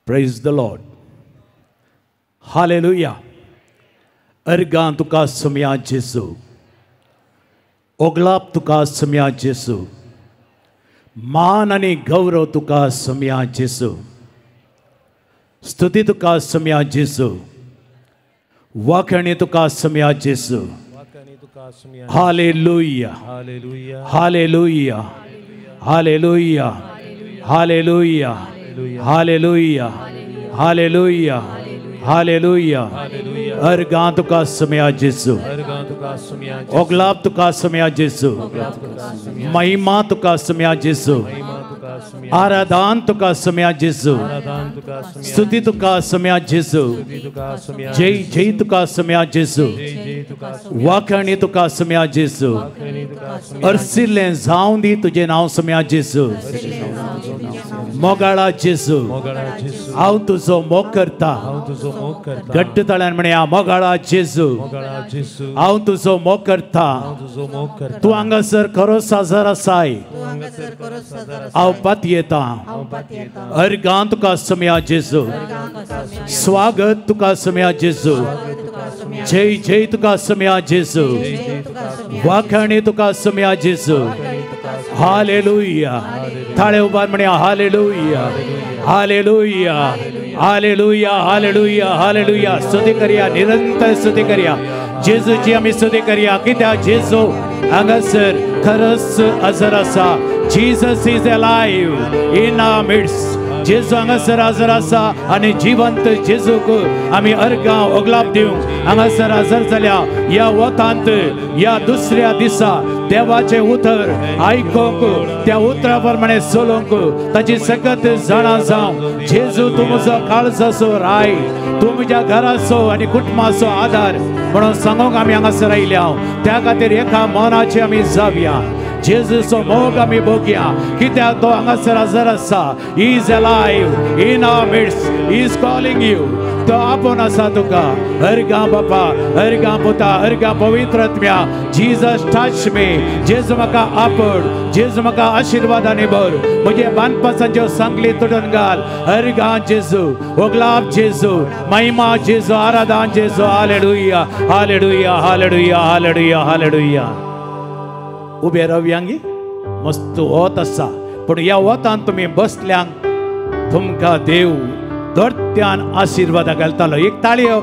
Praise the Lord. Hallelujah. Ergan tuka samya Jesu. Oglap tuka samya Jesu. Manani gaurav tuka samya Jesu. Stuti tuka samya Jesu. Wakani tuka samya Jesu. Hallelujah. Hallelujah. Hallelujah. Hallelujah. Hallelujah. Hallelujah. Hallelujah. Hallelujah. Ergan tuka samya Jesu. Oglap tuka samya Jesu. Mahima tuka samya Jesu. Aradan tuka samya Jesu. Stuti tuka samya Jesu. Jai Jai tuka samya Jesu. Wakani tuka samya Jesu. Arsilen zaundi tuje naam samya Jesu. Mogala Jesu. Aun tuzo mokarta. Gaddu talan mania mogala Jesu. Aun tuzo mokarta. Tu angasar karo sazara sai. Au patieta. Ergan tuka samya Jesu. Swagat tuka samya Jesu. Jai Jai tuka samya Jesu. Wakani tuka samya Jesu. Hallelujah. Thale ubar mania hallelujah. Hallelujah. Hallelujah. Hallelujah. Hallelujah. Stuti kariya nirantar stuti kariya. Jesu ji hami stuti kariya. Kitya Jesu angasar karas azarasa. Jesus is alive in our midst. Jesu angasar azarasa ani jivant Jesu ko ami erga oglap deऊ angasar azar झाल्या या वतांत या दुसऱ्या दिसा देवाचे उतर ऐकोंक त्या उतराप्रमाणे सोलोंक ताची सकत जाणा जावं जेजू तुमचो काळजाचो राय तुमच्या घराचो आणि कुटुंबाचो आधार म्हणून सांगूंक आमी हांगासर आयल्या त्या खातीर एका मनाची आमी जावया जेजूचो मोग आमी भोगया कित्याक तो हांगासर हजर आसा he is alive in our midst he is calling you तो आपोवन आसा तुका अर्गा बापा अर्गा पुता अर्गा पवित्र आत्म्या जीसस टच मी जेजू म्हाका आपड जेजू म्हाका आशिर्वादांनी भर म्हजे बांदपासांच्यो सांगली तुडून घाल अर्गा जेजू ओगलाप जेजू महिमा जेजू आराधना Jezu hallelujah hallelujah hallelujah hallelujah hallelujah उबे रावयांगी मस्त वत आसा पण ह्या वतान तुमी बसल्यांक तुमकां देव धरत्यान आशीर्वाद घालतालो एक ताळयो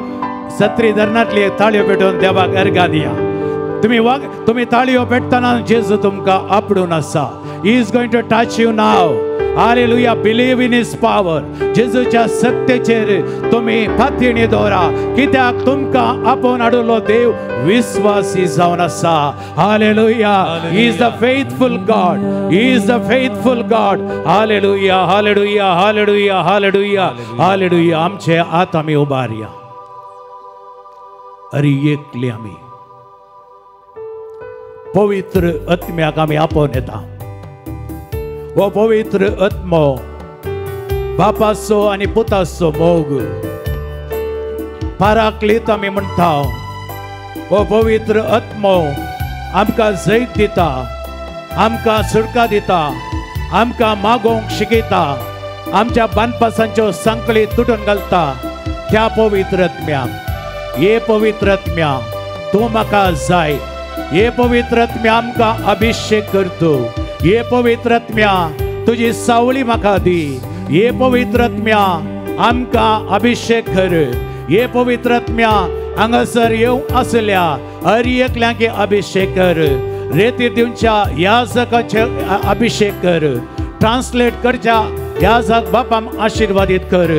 सत्री धरणांतली एक ताळयो पेटोवन देवाक अर्गा दिया तुम्ही ताळयो पेटतना जेजू तुमकां आपडून आसा he is going to touch you now hallelujah believe in his power जेजूच्या सत्तेचेर तुम्ही फातीणी दवरा कित्याक तुमकां आपोवन हाडुलो देव विश्वासी जावन आसा hallelujah he is the faithful God he is the faithful God hallelujah hallelujah hallelujah hallelujah hallelujah आमचे आत आमी उबारया अरे एकले आमी पवित्र आत्म्याक आमी आपोवन येता वो पवित्र आत्मो बापाचो आनी पुताचो मोग पाराक्लीत आमी म्हणटा वो पवित्र आत्मो आमकां जैत दिता आमकां सुटका दिता आमकां मागोवंक शिकयता आमच्या बांदपासांच्यो सांकळी तुटून घालता त्या पवित्र आत्म्याक हे पवित्र आत्म्या तूं म्हाका जाय हे पवित्र आत्म्या आमकां अभिषेक करतो ये पवित्र आत्म्या तुझी सावळी म्हाका दी ये पवित्र आत्म्या आमकां अभिषेक कर ये पवित्र आत्म्या हांगासर येवं आसल्या हर एकल्यांक अभिषेक कर रेती दिवच्या याजकाचे अभिषेक कर ट्रान्सलेट करच्या याजक बापाम आशीर्वादित कर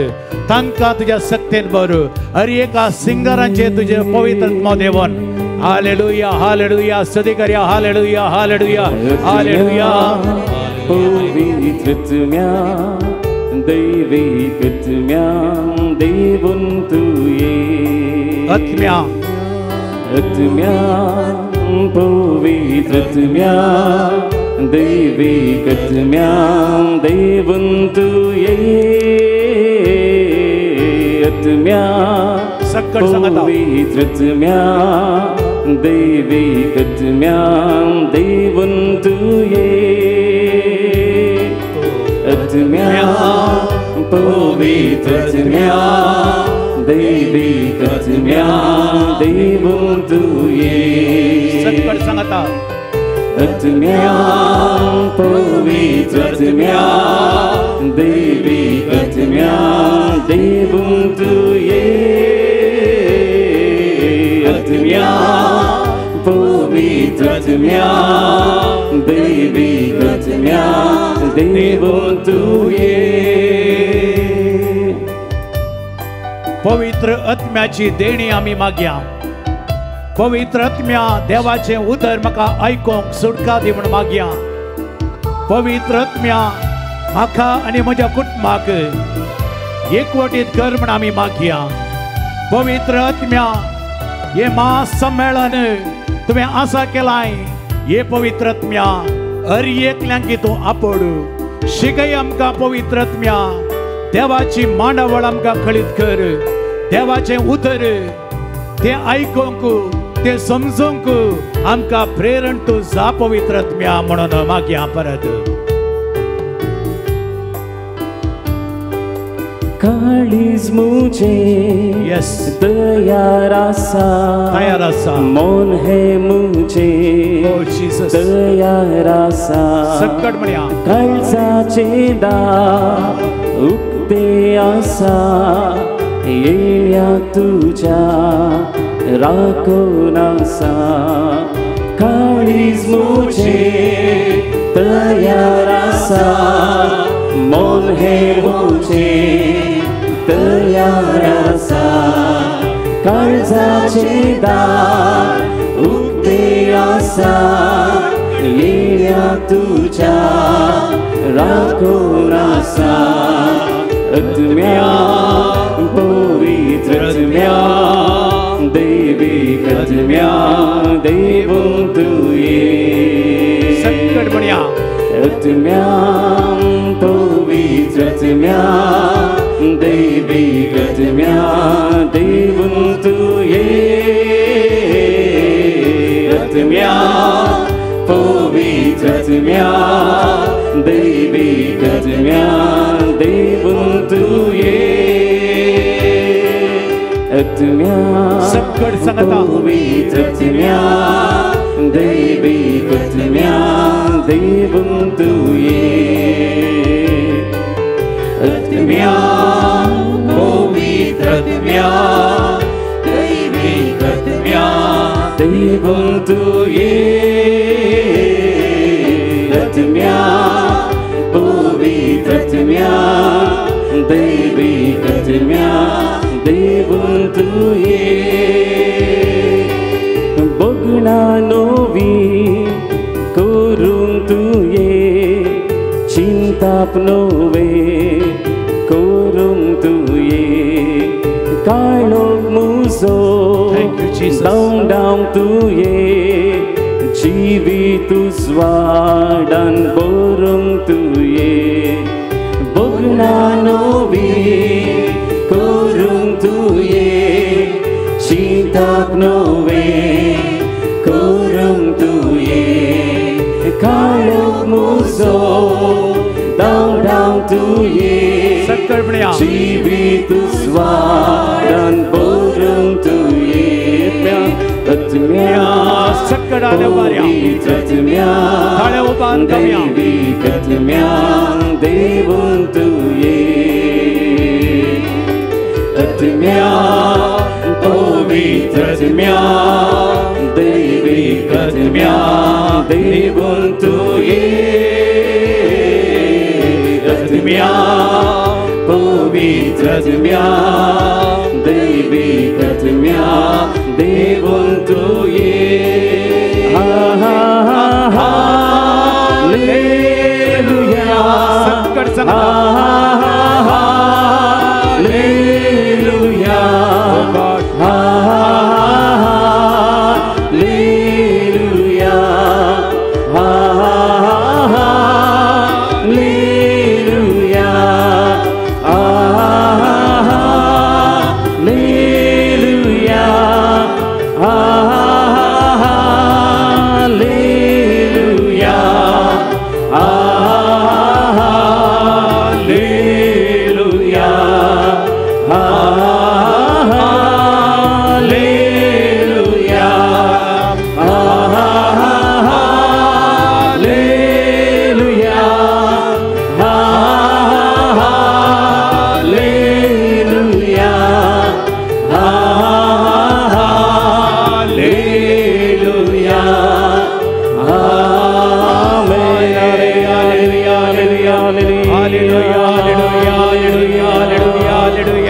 तांकां तुज्या सत्तेन भर हर एका सिंगरांचे तुजे पवित्र आत्मा देवन हालेलुया हालेलुया स्तुति करिया हालेलुया हालेलुया हालेलुया पवित्र आत्म्या दैविक आत्म्या देवुन तुये आत्म्या आत्म्या पवित्र आत्म्या दैविक आत्म्या देवुन तुये आत्म्या पवित्र आत्म्या दैविक आत्म्या देवुन तुये आत्म्या पवित्र आत्म्या दैविक आत्म्या देवं तुये सत्कड सांगता आत्म्या पवित्र आत्म्या दैविक आत्म्या देवं तुये आत्म्या पवित्र आत्म्या दैविक आत्म्या देवं तुये पवित्र आत्म्याची देणी आम्ही मागया पवित्र आत्म्या देवाचे उदर म्हाका आयकोंक सुटका दी म्हण मागया पवित्र आत्म्या म्हाका आनी म्हज्या कुटुंबाक एकवटीत कर म्हण आमी मागया पवित्र आत्म्या हे महासम्मेलन तुवें आसा केलाय हे पवित्र आत्म्या हर एकल्यांक तूं आपड शिकय आमकां पवित्र आत्म्या देवाची मांडावळ आमकां खळीत कर देवाचे उदर ते आयकोंक ते समजोंक आमकां प्रेरण तूं जा पवित्र आत्म्या म्हणून मागया परत काळीज मुझे यस तयार आसा मन है मुझे ओ जीसस तयार आसा सगळं म्हणया काळजाचे दार उक्ते आसा येया तुझ्या राखून आसा काळीज मुझे तयार आसा मन है मुझे तयार आसा काळजाचे दार उक्ते आसा येया तुझ्या राखून आसा आत्म्या पवित्र आत्म्या दैविक आत्म्या देवं तुये सगळं म्हणया आत्म्या पवित्र आत्म्या दैविक आत्म्या देवं तुये आत्म्या पवित्र आत्म्या दैविक आत्म्या देवं तुये आत्म्या सगळं सांगता पवित्र आत्म्या दैविक आत्म्या देवं तुये आत्म्या पवित्र आत्म्या दैविक आत्म्या देवं तुये आत्म्या पवित्र आत्म्या दैविक आत्म्या देवं तुये बगना नोवी करून तुये चिंताप नोवे करून तुये काळोख मुजो डावडाव तुये जिवीत उजवाडान बरोंक तुये बगना नोवी करून तुये चिंताप नोवे करून तुये काळोख मुजो डावडाव तुये सगळं म्हणया जिवीत उजवाडान बरोंक तुये आत्म्या सगळं आल्या वाऱ्या आत्म्या थाळ्या उभान करूया दैविक आत्म्या देवं तुये आत्म्या पवित्र आत्म्या दैविक आत्म्या देवं तुये आत्म्या पवित्र आत्म्या दैविक आत्म्या देवं तुये हालेलुया सगळं सांगता hallelujah hallelujah hallelujah hallelujah hallelujah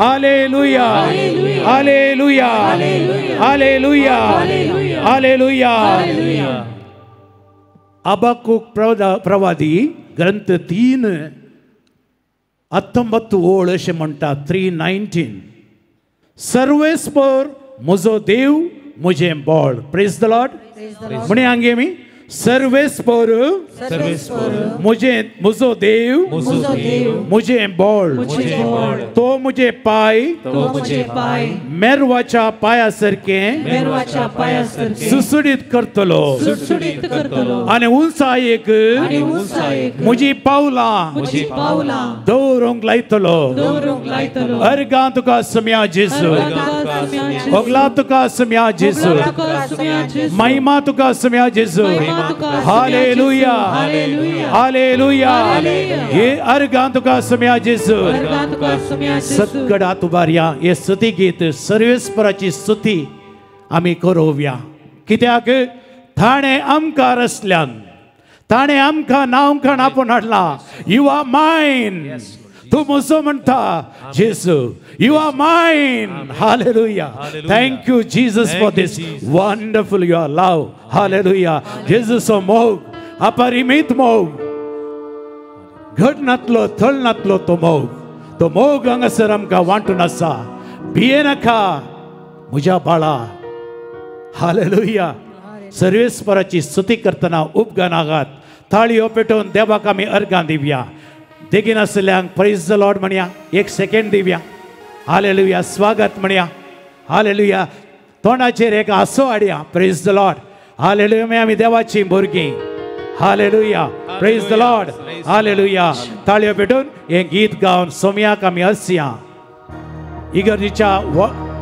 hallelujah hallelujah hallelujah hallelujah Habakkuk प्रवादी ग्रंथ 3:19 अशें म्हणटा 3:19 सर्वेस्पर म्हजो देव म्हजें बळ प्रेज द लॉर्ड म्हणे हांगे आमी सर्वेस्पर म्हजो देव म्हजें बळ तो म्हजे पाय मेरवाच्या पाया सारकें सुसुडीत करतलो आनी उंचायेक म्हजी पावलां दवरूंक लायतलो अर्गां तुका सम्या जेजू ओगला तुका सम्या जेजू महिमा तुका सम्या जेजू हालेलुया हालेलुया हे अर्गां तुका सम्या जेजू सगळ्यात उबारया हे स्तुती गीत सर्वेस्पराची स्तुती आमी करोवया कित्याक ताणें आमकां रचल्यान ताणें आमकां नांवखाण आपूण हाडला यू आर मायन तू म्हजो म्हणटा Jezu you are mine hallelujah thank you Jesus for this wonderful your love hallelujah जेजूचो मोग अपरिमीत मोग घट नातलो थळ नातलो तो मोग हांगासर आमकां वांटून आसा भिये नाका म्हज्या बाळा हालेलुया सर्वेस्पराची स्तुती करतना उपगानागात ताळयो पेटोवन देवाक आमी अर्गां दिवया देगीन आसल्यांक प्रेज द लॉर्ड म्हणया एक सेकंड दिवया हालेलुया स्वागत म्हणया हालेलुया तोंडाचेर एक हांसो हाडया प्रेज द लॉर्ड हालेलुया आमी देवाची भुरगीं hallelujah praise the Lord hallelujah ताळयो पेटोवन हें गीत गावन सोम्याक आमी हसया इगर्जेच्या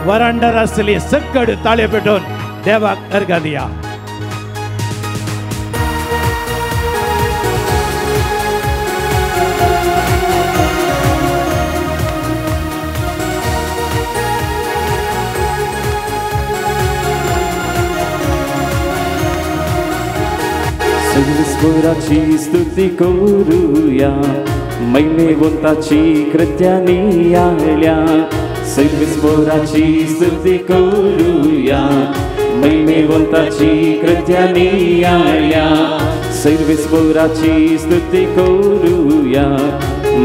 वरांडार आसली सगळे ताळयो पेटोवन देवाक अर्गां दिया सर्वेस्पराची स्तुती करूया महिमेवंताची कृत्यानी आल्या सर्वेस्पराची स्तुती करूया महिमेवंताची कृत्यानी आल्या सर्वेस्पराची स्तुती करूया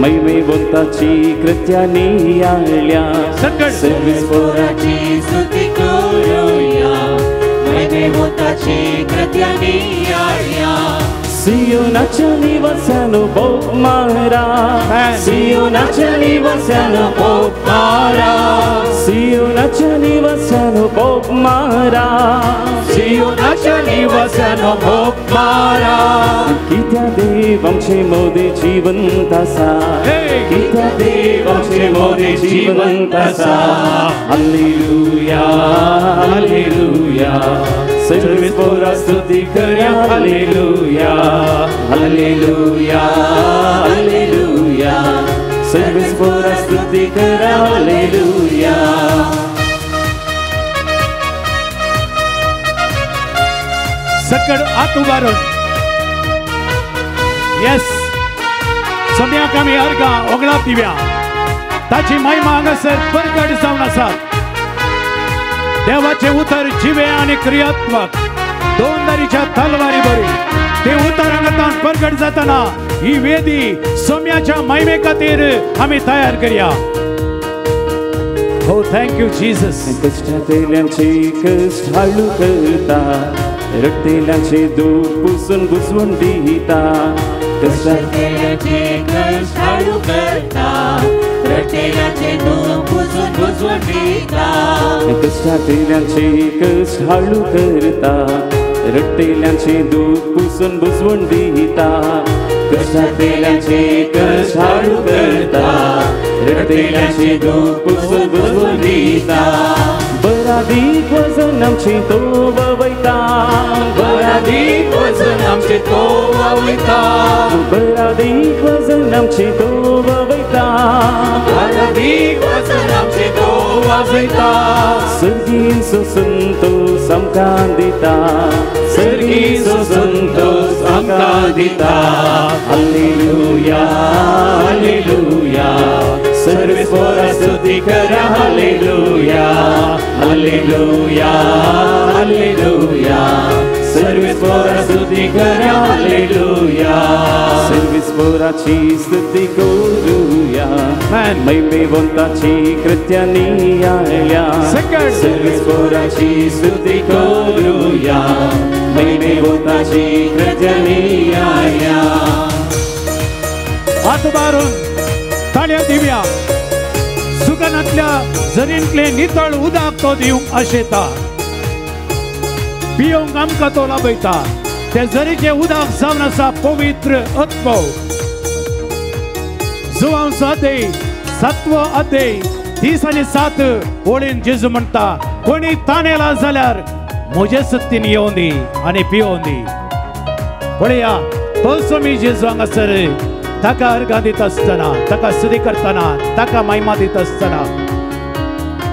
महिमेवंताची कृत्यानी आल्या सर्वेस्पराची स्तुती करूया महिमेवंताची कृत्यानी आल्या सियोनाच्या निवासानो बोप मारा सियोनाच्या निवासानो बोप मारा सियोनाच्या निवासानो बोप मारा सियोनाच्या निवासानो बोप मारा कित्या देव आमचे मोदे जिवंत आसा कित्या देव आमचे मोदे जिवंत आसा हालेलुया हालेलुया सर्वेस्परा स्तुती करया हालेलुया हालेलुया हालेलुया सर्वेस्परा स्तुती करया हालेलुया सकड हात उबारून यस सम्याक आमी अर्गां ओगळात दिवया ताची महिमा हांगासर प्रगट जावन आसा देवाचे उतर जिवे आणि क्रियात्मक दोन दारीच्या तलवारी बरी ते उतर हांगातान प्रगट जाताना ही वेदी सोम्याच्या महिमे खातीर आमी तयार करया हो थँक यू जीसस कष्टांतल्यांचे कष्ट हाळू करता रक्तेल्यांचे दूख पुसून बुजवून दिता कष्टांतल्यांचे कष्ट हाळू करता रक्तेल्यांचे दूख पुसून बुजवून दिता कष्टांतल्यांचे कष्ट हाळू करता रक्तेल्यांचे दूख पुसून बुजवून दिता कष्टांतल्यांचे कष्ट हाळू करता रक्तेल्यांचे दूख पुसून बुजवून दिता बरादीक वजन आमचे तो वयता बरादीक वजन आमचे तो वयता बरादीक वजन आमचे तो वयता बरादीक वजन आमचे तो वयता सर्गीचो संतोष आमकां दिता सर्गीचो संतोष आमकां दिता हालेलुया हालेलुया सर्वेस्वरा स्तुती करा हालेलुया हालेलुया हालेलुया सर्वेस्वरा स्तुती करा हालेलुया सर्वेस्वराची स्तुती करूया महिमेवंताची कृत्यानी आल्या सर्वेस्वराची स्तुती करूया महिमेवंताची कृत्यानी आल्या हात मारून ताळ्या दिव्या सुगनातल्या जरींतले नितळ उदक तो दिवंक आशेता पिवंक आमकां तो लाभयता ते जरीचे उदक जावन आसा पवित्र आत्मो जुवांस अध्याय 7 अध्याय 30 आनी 7 ओळीन जेजू म्हणटा कोणी ताणेला जाल्यार म्हजे सत्तीन येवं दी आनी पिवोवन दी पळया तोच मी जेजू हांगासर ताका अर्घ दित आसतना ताका स्तुती करतना ताका महिमा दित आसतना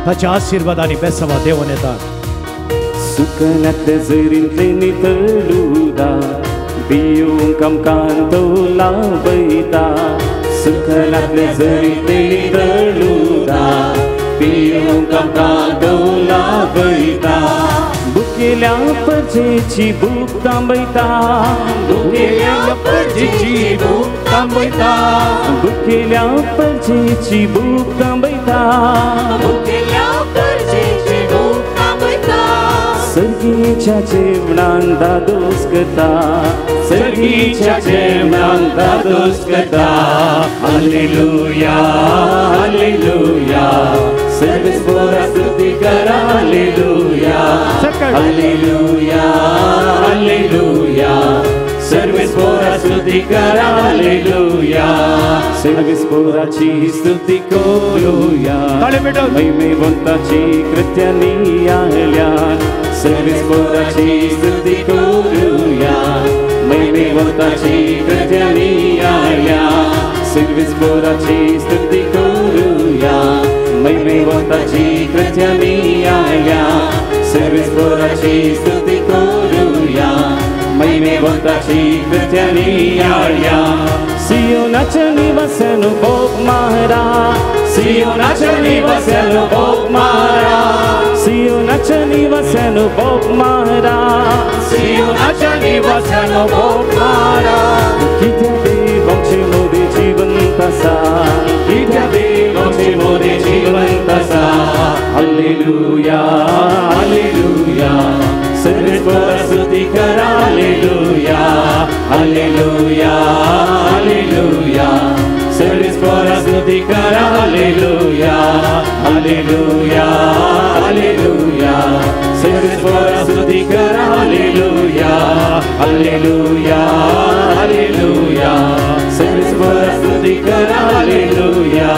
ताच्या आशीर्वादांनी बेसवा देवून येतात सुकनातल्या जरींतले नितळुदा पिवंक आमकां तो लाभयता सुकनातल्या जरींतले नितळुदा पिवंक आमकां तो लाभयता भुकेल्या परजेची भूक थांबयता भुकेल्या परजेची भूक थांबयता भुकेल्या परजेची भूक थांबयता भुकेल्या परजेची भूक थांबयता सर्गीच्या जेवणान दादोस करता सर्गीच्या जेवणान दादोस करता हालेलुया हालेलुया सर्वेस्वरा स्तुती करा हालेलुया हालेलुया हालेलुया सर्वेस्वरा स्तुती करा हालेलुया सर्वेस्वराची स्तुती करूया महिमेवंताची कृत्यानी आल्या सर्वेस्वराची स्तुती करूया महिमेवंताची कृत्यानी आल्या सर्वेस्वराची स्तुती करूया महिमेवंताची कृत्यानी आल्या सर्वेस्वराची स्तुती करूया महिमेवंताची कृत्यानी आल्या सियोनाच्या निवासानु भोग मारा सियोनाच्या निवासानु भोग मारा सियोनाच्या निवासानु भोग मारा सियोनाच्या निवासानु भोग मारा कित्या देवाचे मोदे जिवंत आसा कित्या देवाचे मोदे जिवंत आसा हालेलुया हालेलुया सर्वेस्वरा स्तुती करा हालेलुया हालेलुया हालेलुया सर्वेस्वरा स्तुती करा हालेलुया हालेलुया हालेलुया सर्वेस्वरा स्तुती करा हालेलुया हालेलुया हालेलुया सर्वेस्वरा स्तुती करा hallelujah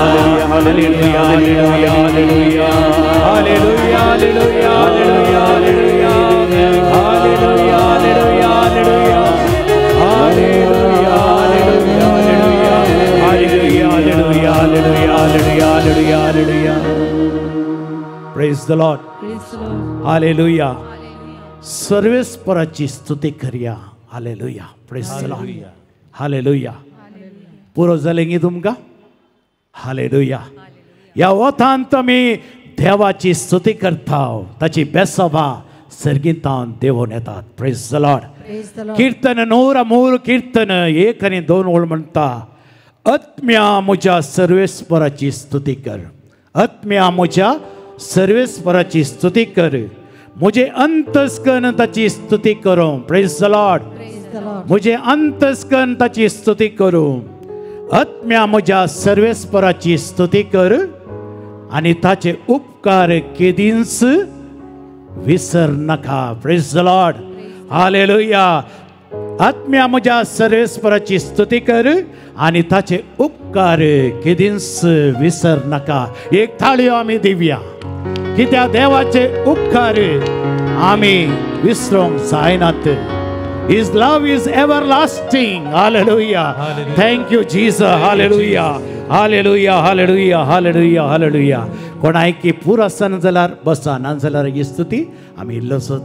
hallelujah hallelujah hallelujah hallelujah hallelujah hallelujah Hallelujah, hallelujah, hallelujah, hallelujah, hallelujah, hallelujah, hallelujah, hallelujah, hallelujah. Praise the Lord. Hallelujah. सर्वेस्वराची स्तुती करूया. Hallelujah. Praise the Lord. Hallelujah. पुरो जालें गी तुमकां? Hallelujah. या वतांत मी देवाची स्तुती करता ताची बेसभा सर्गीतान देवून येतात. Praise the Lord. कीर्तन 103 कीर्तन 1 आणि 2 ओळ म्हणटा आत्म्या म्हज्या सर्वेस्वराची स्तुती कर आत्म्या म्हज्या सर्वेस्वराची स्तुती कर म्हजे अंतस्कन ताची स्तुती करूं. Praise the Lord. म्हजे अंतस्कन ताची स्तुती करूं आत्म्या म्हज्या सर्वेस्वराची स्तुती कर आणि ताचे उपकार केदींच विसर नका. Praise the Lord. हालेलुया. आत्म्या म्हज्या सर्वेस्वराची स्तुती कर आणि ताचे उपकार केदींच विसर नका. एक थाळयो आमी दिवया कित्याक देवाचे उपकार आमी विसरूंक जायनात. His love is everlasting. Hallelujah. Thank you Jesus. Hallelujah. Hallelujah. Hallelujah. Hallelujah. Hallelujah. कोणायकी पूर आसन जाल्यार बसा ना जाल्यार ही स्तुती आमी इल्लोसो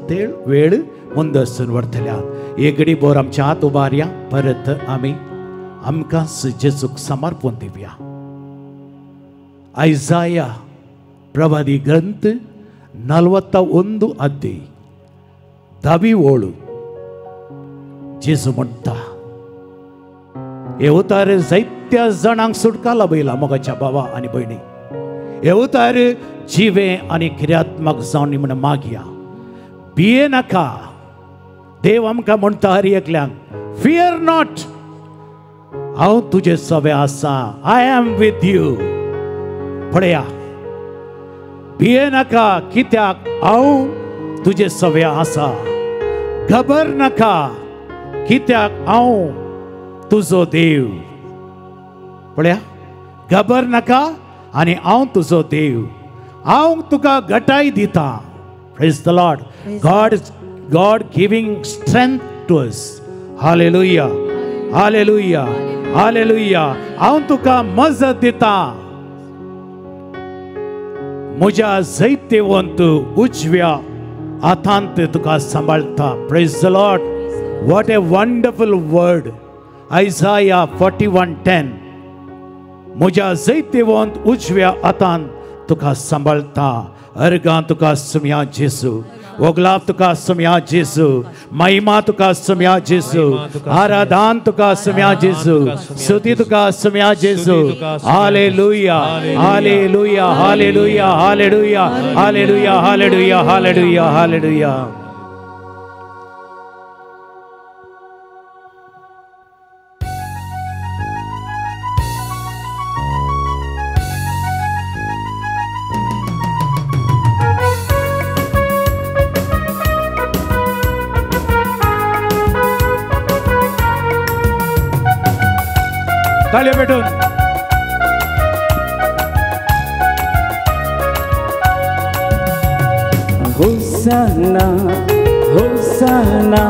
वेळ ಮುಂದसून व्हरतल्या. एक घडी बोर आमच्या हात उबारया परत आमी आमकां जेजूक समर्पण दिवया. ಐಸಾಯ ಪ್ರವಾದಿ ಗ್ರಂಥ 41 अध्याय 10 जेजू म्हणटा हे उतार जायत्या जाणांक सुटका लाभयला मोगाच्या भावा आनी भयणी. हे उतार जिवे आनी किर्यात्मक जावन म्हण मागया. भिये नाका. देव आमकां म्हणटा हर एकल्यांक, फियर नॉट, हांव तुजे सोबे आसा, आय एम विथ यू. पळया, भिये नाका, कित्याक हांव तुजे सोबे आसा. घबर नाका, कित्याक हांव तुजो देव. पळया, घबर नाका आनी हांव तुजो देव. हांव तुका घटाय दिता. Praise the Lord. God giving strength to us. Hallelujah. Hallelujah. Hallelujah. हांव तुका मजत दिता. म्हज्या जैतेवंत उजव्या हातांत तुका सांबाळता. Praise the lord. What a wonderful word. Isaiah 41:10. म्हज्या जैतेवंत उजव्या हातांत तुका सांबाळता. अर्गां तुका सुमया जेजू. ओगलाप तुका सुमया जेजू. महिमा तुका सुमया जेजू. आराधन तुका सुमया जेजू. स्तुति तुका सुमया जेजू. Hallelujah. Hallelujah. Hallelujah. Hallelujah. Hallelujah. Hallelujah. Hallelujah. हालेलुया. ताळ्या पेटून होसाना होसाना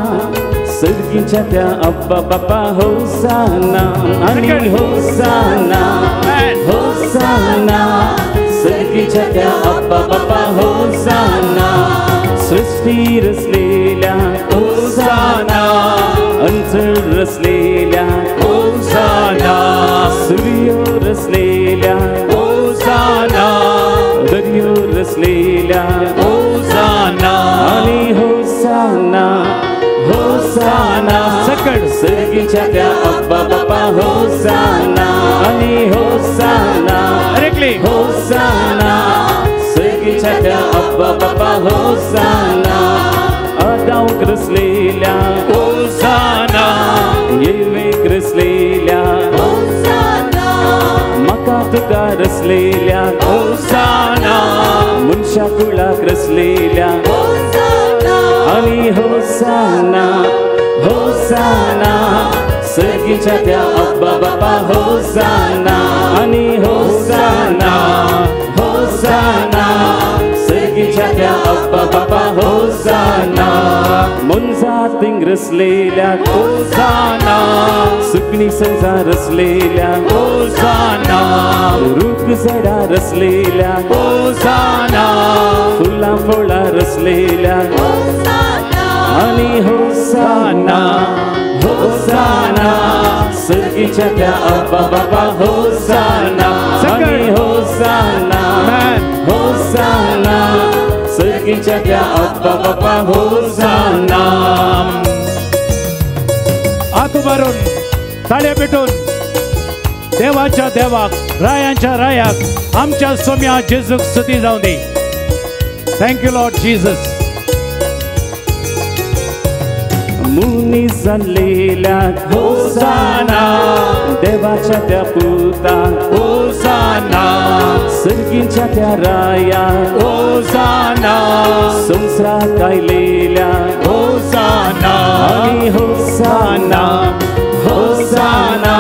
सर्गीच्या त्या अब्बा बाबा होसाना आणि होसाना होसाना सर्गीच्या त्या अब्बा बाबा होसाना सृष्टी रचलेल्या होसाना अंतर रचलेल्या होसाना सूर्य रचलेल्या होसाना दर्यो रचलेल्या होसाना आणि होसाना होसाना सकड सर्गीच्या त्या अब्बा बाबा होसाना आणि होसाना होसाना सर्गीच्या त्या अब्बा बाबा होसाना आदाव रचलेल्या होसाना येवेक रचलेल्या होसाना मका तुका रचलेल्या होसाना मनशा कुळाक रचलेल्या होसाना आणि होसाना होसाना सर्गीच्या त्या अब्बा बाबा होसाना आणि होसाना होसाना सर्गीच्या त्या अब्बा बाबा होसाना मुंजात रचलेल्या होसाना सुकणी संजा रचलेल्या होसाना रूख जडा रचलेल्या होसाना फुला फळा रचलेल्या होसाना आणि होसाना होसाना सर्गीच्या त्या अब्बा बाबा होसाना आणि होसाना होसाना सर्गीच्या त्या अब्बा बाबा होसाना. हात उभारून ताळ्या पेटून देवाच्या देवाक रायांच्या रायाक आमच्या सोम्या जेजूक स्तुती जाऊ दे. Thank you lord Jesus. मुनी जाल्लेल्या होसाना देवाच्या त्या पुता होसाना सर्गीच्या त्या राया होसाना संसारात आयलेल्या होसाना आणि होसाना होसाना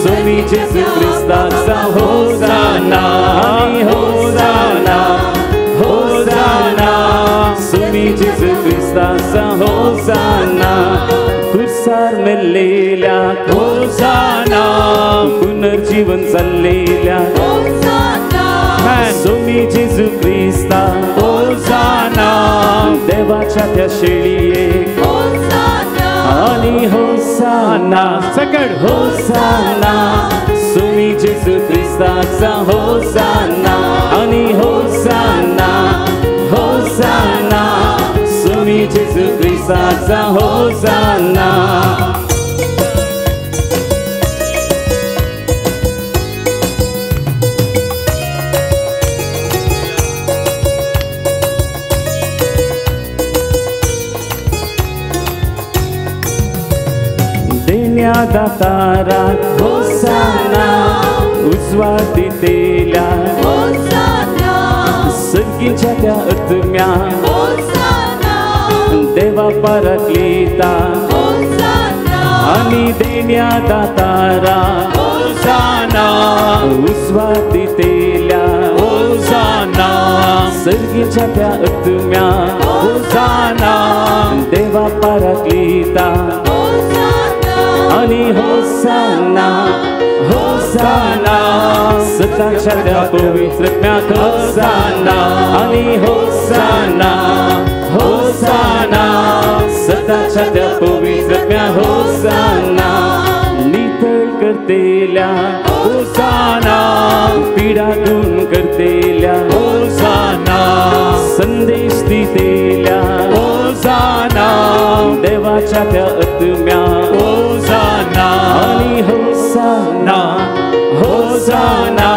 स्वामी जेजू ख्रिस्ताचा होसाना आणि होसाना होसाना स्वामी जेजू ख्रिस्ताचा होसाना खुर्सार मेलेल्या होसाना पुनर्जीवन चाललेल्या होसाना स्वामी जेजू ख्रिस्ता होसाना देवाच्या त्या शेळीयेक होसाना आणि होसाना सकड होसाना स्वामी जेजू ख्रिस्ताचा क्रिस्ताचा होसाना आणि होसाना होसाना स्वामी येशू क्रिस्ताचा होसाना दातारा होसाना उजवा दिलेल्या होसाना सगळीच्या त्या आत्म्या होसाना देवा परकलिता होसाना आणि देण्या दातारा होसाना उजवा दिलेल्या होसाना सगळीच्या त्या आत्म्या होसाना देवा परकलिता आणि होसाना होसाना सताच्या त्या पवित्रत्म्यात होसाना आणि होसाना होसाना सताच्या त्या पवित्रत्म्या होसाना नितळ करतेल्या होसाना पीडा दूर करतेल्या होसाना संदेश दिलेल्या होसाना देवाच्या त्या आत्म्या होसाना आणि होसाना होसाना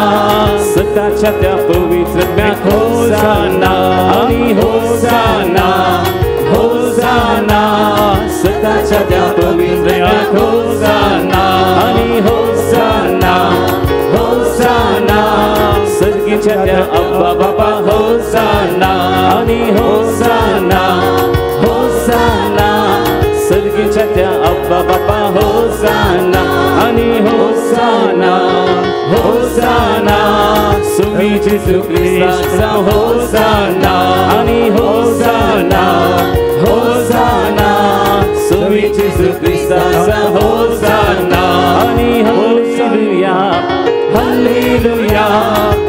सताच्या त्या पवित्रत्म्यात होसाना आणि होसाना होसाना सताच्या त्या पवित्रत्म्यात होसाना आणि होसाना होसाना सर्गीच्या त्या अब्बा बाबा होसाना आणि होसाना होसाना सर्गीच्या त्या अब्बा बाबा होसाना आणि होसाना होसाना स्वामी येशू ख्रिस्ताचा होसाना आणि होसाना होसाना स्वामी येशू ख्रिस्ताचा होसाना आणि हालेलुया हालेलुया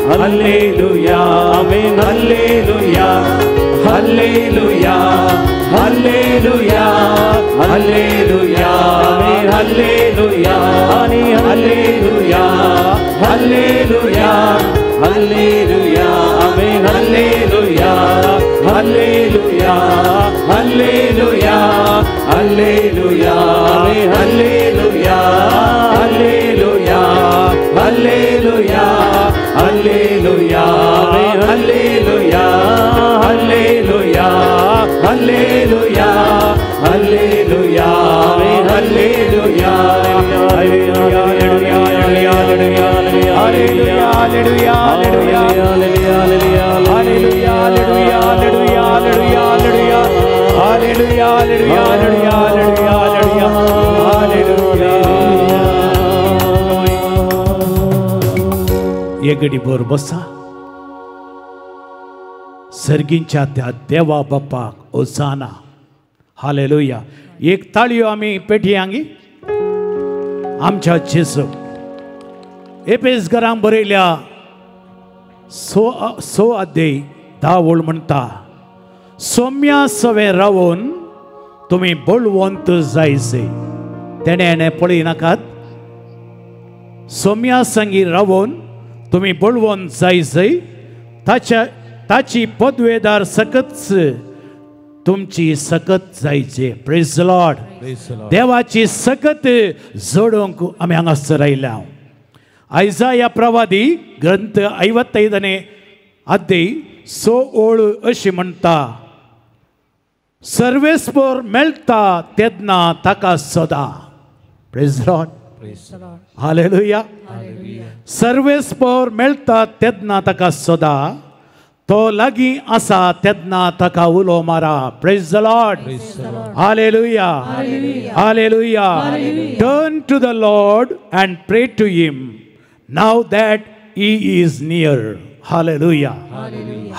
हालेलुया आमेन हालेलुया हालेलुया हालेलुया हालेलुया आमेन हालेलुया आणि हालेलुया हालेलुया हालेलुया आमेन हालेलुया हालेलुया हालेलुया हालेलुया आमेन हालेलुया हालेलुया हालेलुया हालेलुया आमेन हालेलुया हालेलुया हालेलुया हालेलुया आमेन हालेलुया hallelujah hallelujah hallelujah hallelujah hallelujah hallelujah hallelujah hallelujah hallelujah hallelujah hallelujah hallelujah हालेलुया येगडी बोर बसा सर्गींच्या त्या देवा बाप्पाक होसाना हालेलुया एक ताळयो आम्ही पेटी आंगी आमच्या जेसू एपेसकरांक बरयल्या 6 अध्याय 10 ओळ म्हणटा सौम्या सवे रावून तुम्ही बळवंत जायचे तेणे पळय नाकात सौम्या संगी रावून तुम्ही बळवंत जायचे ताची पदवेदार सकत तुमची सकत जायचे प्रेज द लॉर्ड देवाची सकत जोडूंक आमी हांगासर आयल्या आयजाया प्रवादी ग्रंथ 55 अध्याय 6 ओळ अशी म्हणटा सर्वेस्पर मेळटा तेदना ताका सदा प्रेज द लॉर्ड हालेलुया सर्वेस्पर मेळटा तेदना ताका सदा तो लागी आसा तेदना ताका उलो मारा praise the Lord hallelujah hallelujah turn to the Lord and pray to him now that he is near hallelujah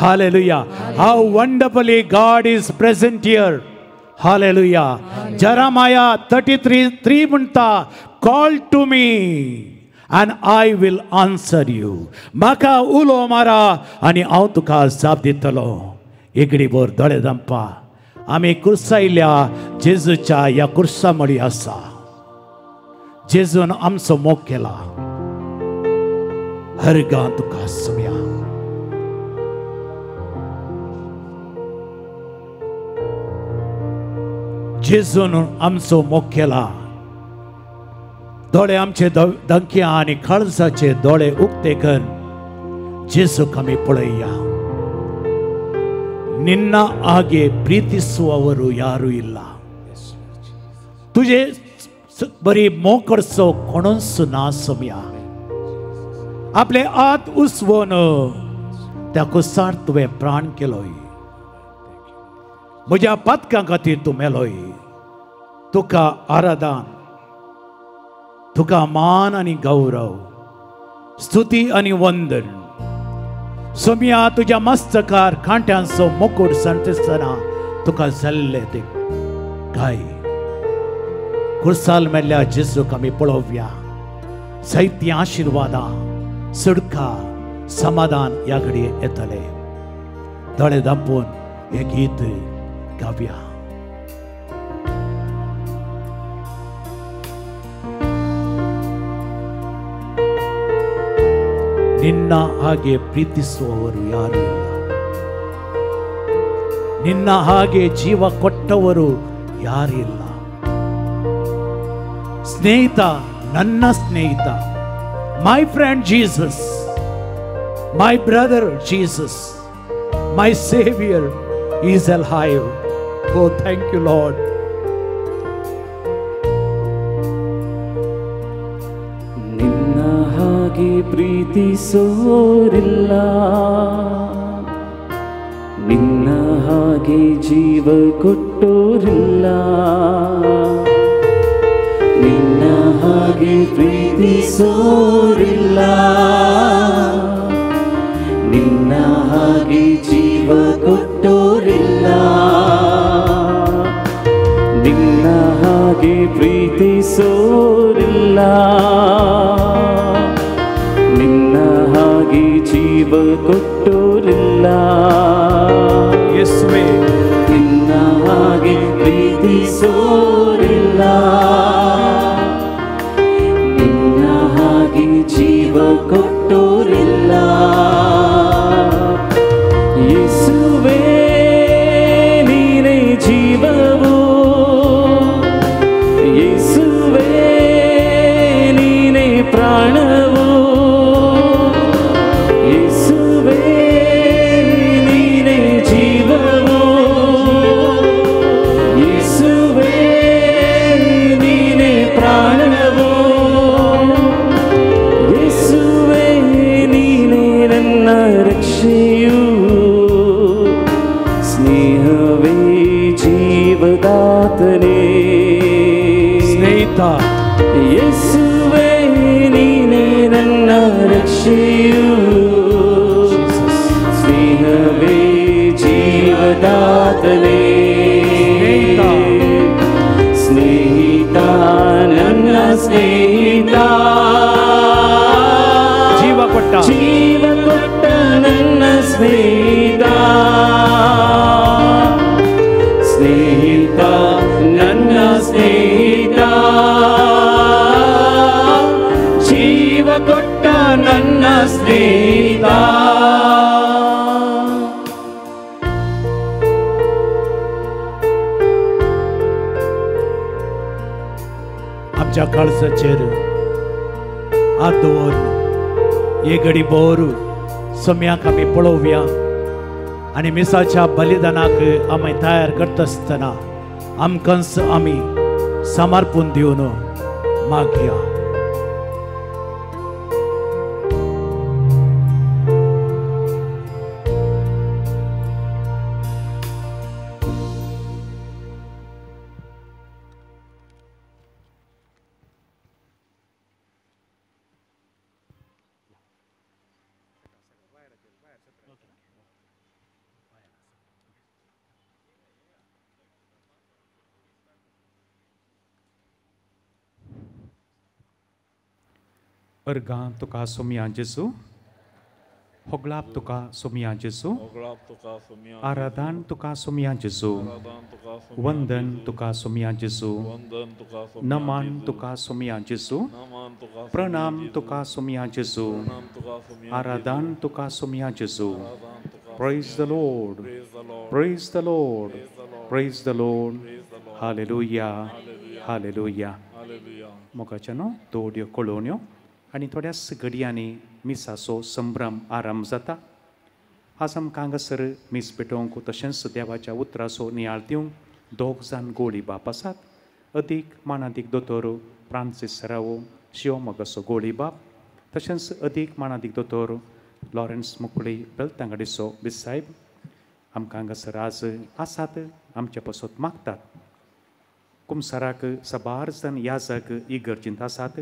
hallelujah how wonderfully God is present here hallelujah Jeremiah 33:3 म्हणटा call to me and I will answer you. Maka ulo mara ani हांव तुका जाप दितलो. एगडी bore दोळे दंपा आमी कुर्सायल्या जेजूच्या ह्या कुर्सा मळी आसा. जेजून आमचो मोग केला. हरगा तुका सोम्या जेजून आमचो मोग केला दोळे आमचे धंक्या आणि काळजाचे दोळे उक्ते कर जेजूक आमी पळयया ನಿನ್ನ ಹಾಗೆ ಪ್ರೀತಿಸುವವರು ಯಾರು ಇಲ್ಲ तुझे बरी मोकरसो कोणूच ना सोम्या आपले हात उसवून त्या कुसार तुवें प्राण केलोय म्हज्या पातकां खातीर तूं मेलोय तुका आराधन तुका मान आनी गौरव स्तुती आनी वंदन सोम्या तुझ्या मस्तकार कांट्यांचो मुकुट संतसतना तुका जाल्ले ते गाय कुर्साल मेल्ल्या जेजूक आमी पळोवया जायतीं आशिर्वादां सुडका समाधान ह्या घडये येतले दोळे धांपून हे गीत गावया ನಿನ್ನ ಹಾಗೆ ಪ್ರೀತಿಸುವವರು ಯಾರು ಇಲ್ಲ ನಿನ್ನ ಹಾಗೆ ಜೀವ ಕೊಟ್ಟವರು ಯಾರಿಲ್ಲ ಸ್ನೇಹಿತ ನನ್ನ ಸ್ನೇಹಿತ my friend Jesus my brother Jesus my saviour is alive oh thank you lord ಪ್ರೀತಿಸೋರಿಲ್ಲ ನಿನ್ನ ಹಾಗೆ ಜೀವ ಕೊಟ್ಟೋರಿಲ್ಲ ನಿನ್ನ ಹಾಗೆ ಪ್ರೀತಿಸೋರಿಲ್ಲ ನಿನ್ನ ಹಾಗೆ ಜೀವ ಕೊಟ್ಟೋರಿಲ್ಲ ನಿನ್ನ ಹಾಗೆ ಪ್ರೀತಿಸೋರಿಲ್ಲ ನಿನ್ನ ಹಾಗೆ ಜೀವ ಕೊಟ್ಟೋರಿಲ್ಲ ಯೇಸುವೇ ನಿನ್ನ ಹಾಗೆ ಪ್ರೀತಿಸೋರಿಲ್ಲ ನಿನ್ನ ಹಾಗೆ ಜೀವ ಕೊಟ್ಟೋರಿಲ್ಲ ಯೇಸುವೇ ನೀನೇ ಜೀವವು ಯೇಸುವೇ ನೀನೇ ಪ್ರಾಣವು ಸ್ನೇಹಿತ ಯೇಸುವೇ ನೀನೇ ನನ್ನ ರಕ್ಷೆಯು ಸ್ನೇಹವೇ ಜೀವದಾತನೇ ಸ್ನೇಹಿತ ನನ್ನ ಸ್ನೇಹಿತ ಜೀವ ಕೊಟ್ಟ ನನ್ನ ಸ್ನೇಹಿತ ಸ್ನೇಹಿತ ನನ್ನ ಸ್ನೇಹಿತ ಜೀವ ಕೊಟ್ಟ ನನ್ನ ಸ್ನೇಹಿತ आमच्या काळजाचेर हात दवर हे घडी भर सोम्याक आमी पळोवया आनी मिसाच्या बलिदानाक आमी तयार करता आसतना आमकांच आमी समर्पण दिवन मागया अर्गां तुका सोम्या जेजू Hoglap tuka sumia Jesu. Hoglap tuka sumia. Aradan tuka sumia Jesu. Aradan tuka sumia. Vandan tuka sumia Jesu. Vandan tuka sumia. Naman tuka sumia Jesu. Naman tuka sumia. Pranam tuka sumia Jesu. Pranam tuka sumia. Aradan tuka sumia Jesu. Aradan tuka. Praise the Lord. Praise the Lord. Praise the Lord. Praise the Lord. Praise the Lord. Praise the Lord. Hallelujah. Hallelujah. Hallelujah. मोगाच्यानो दोड्यो कळोन्यो आनी थोड्याच घडयांनी मिसाचो संभ्रम आरंभ जाता. आज आमकां हांगासर मीस पेटोवंक तशेंच देवाच्या उतराचो नियाळ दिवंक दोग जाण गोळी बाप आसात. अदीक मानादीक दोतोर फ्रांसीस रावो शिवमोगाचो गोळी बाप, तशेंच अदीक मानादीक दोतोर लॉरेन्स मुकळी बेलतांगडीचो बिसायब आमकां हांगासर आज आसात, आमचे पासत मागतात. कुमसाराक साबार जाण याजक इगर्जींत आसात.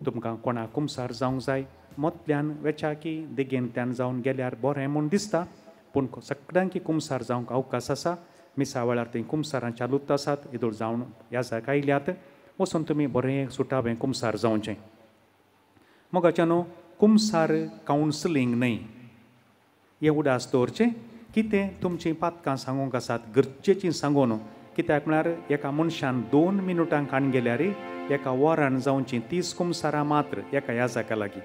तुमकां कोणाक कुमसार जावंक जाय मोतल्यान वेचाकी देगेंतल्यान जावन गेल्यार बरें म्हूण दिसता, पूण सगळ्यांक कुमसार जावंक अवकाश आसा. मिसा वेळार थंय कुमसारां चालूच आसात. येदोळ जावन याजक आयल्यात, वचून तुमी बरें सुटावें कुमसार जावचें. मोगाच्यानो कुमसार कावन्सिलींग न्हय, हें उडास दवरचें. कितें तुमचीं पातकां सांगूंक आसात गरजेचीं सांगून, कित्याक म्हळ्यार एका मनशान 2 मिनटांक आनी गेल्यार एका वरान जावचीं 30 कुमसारां मात्र एका याजका लागीं.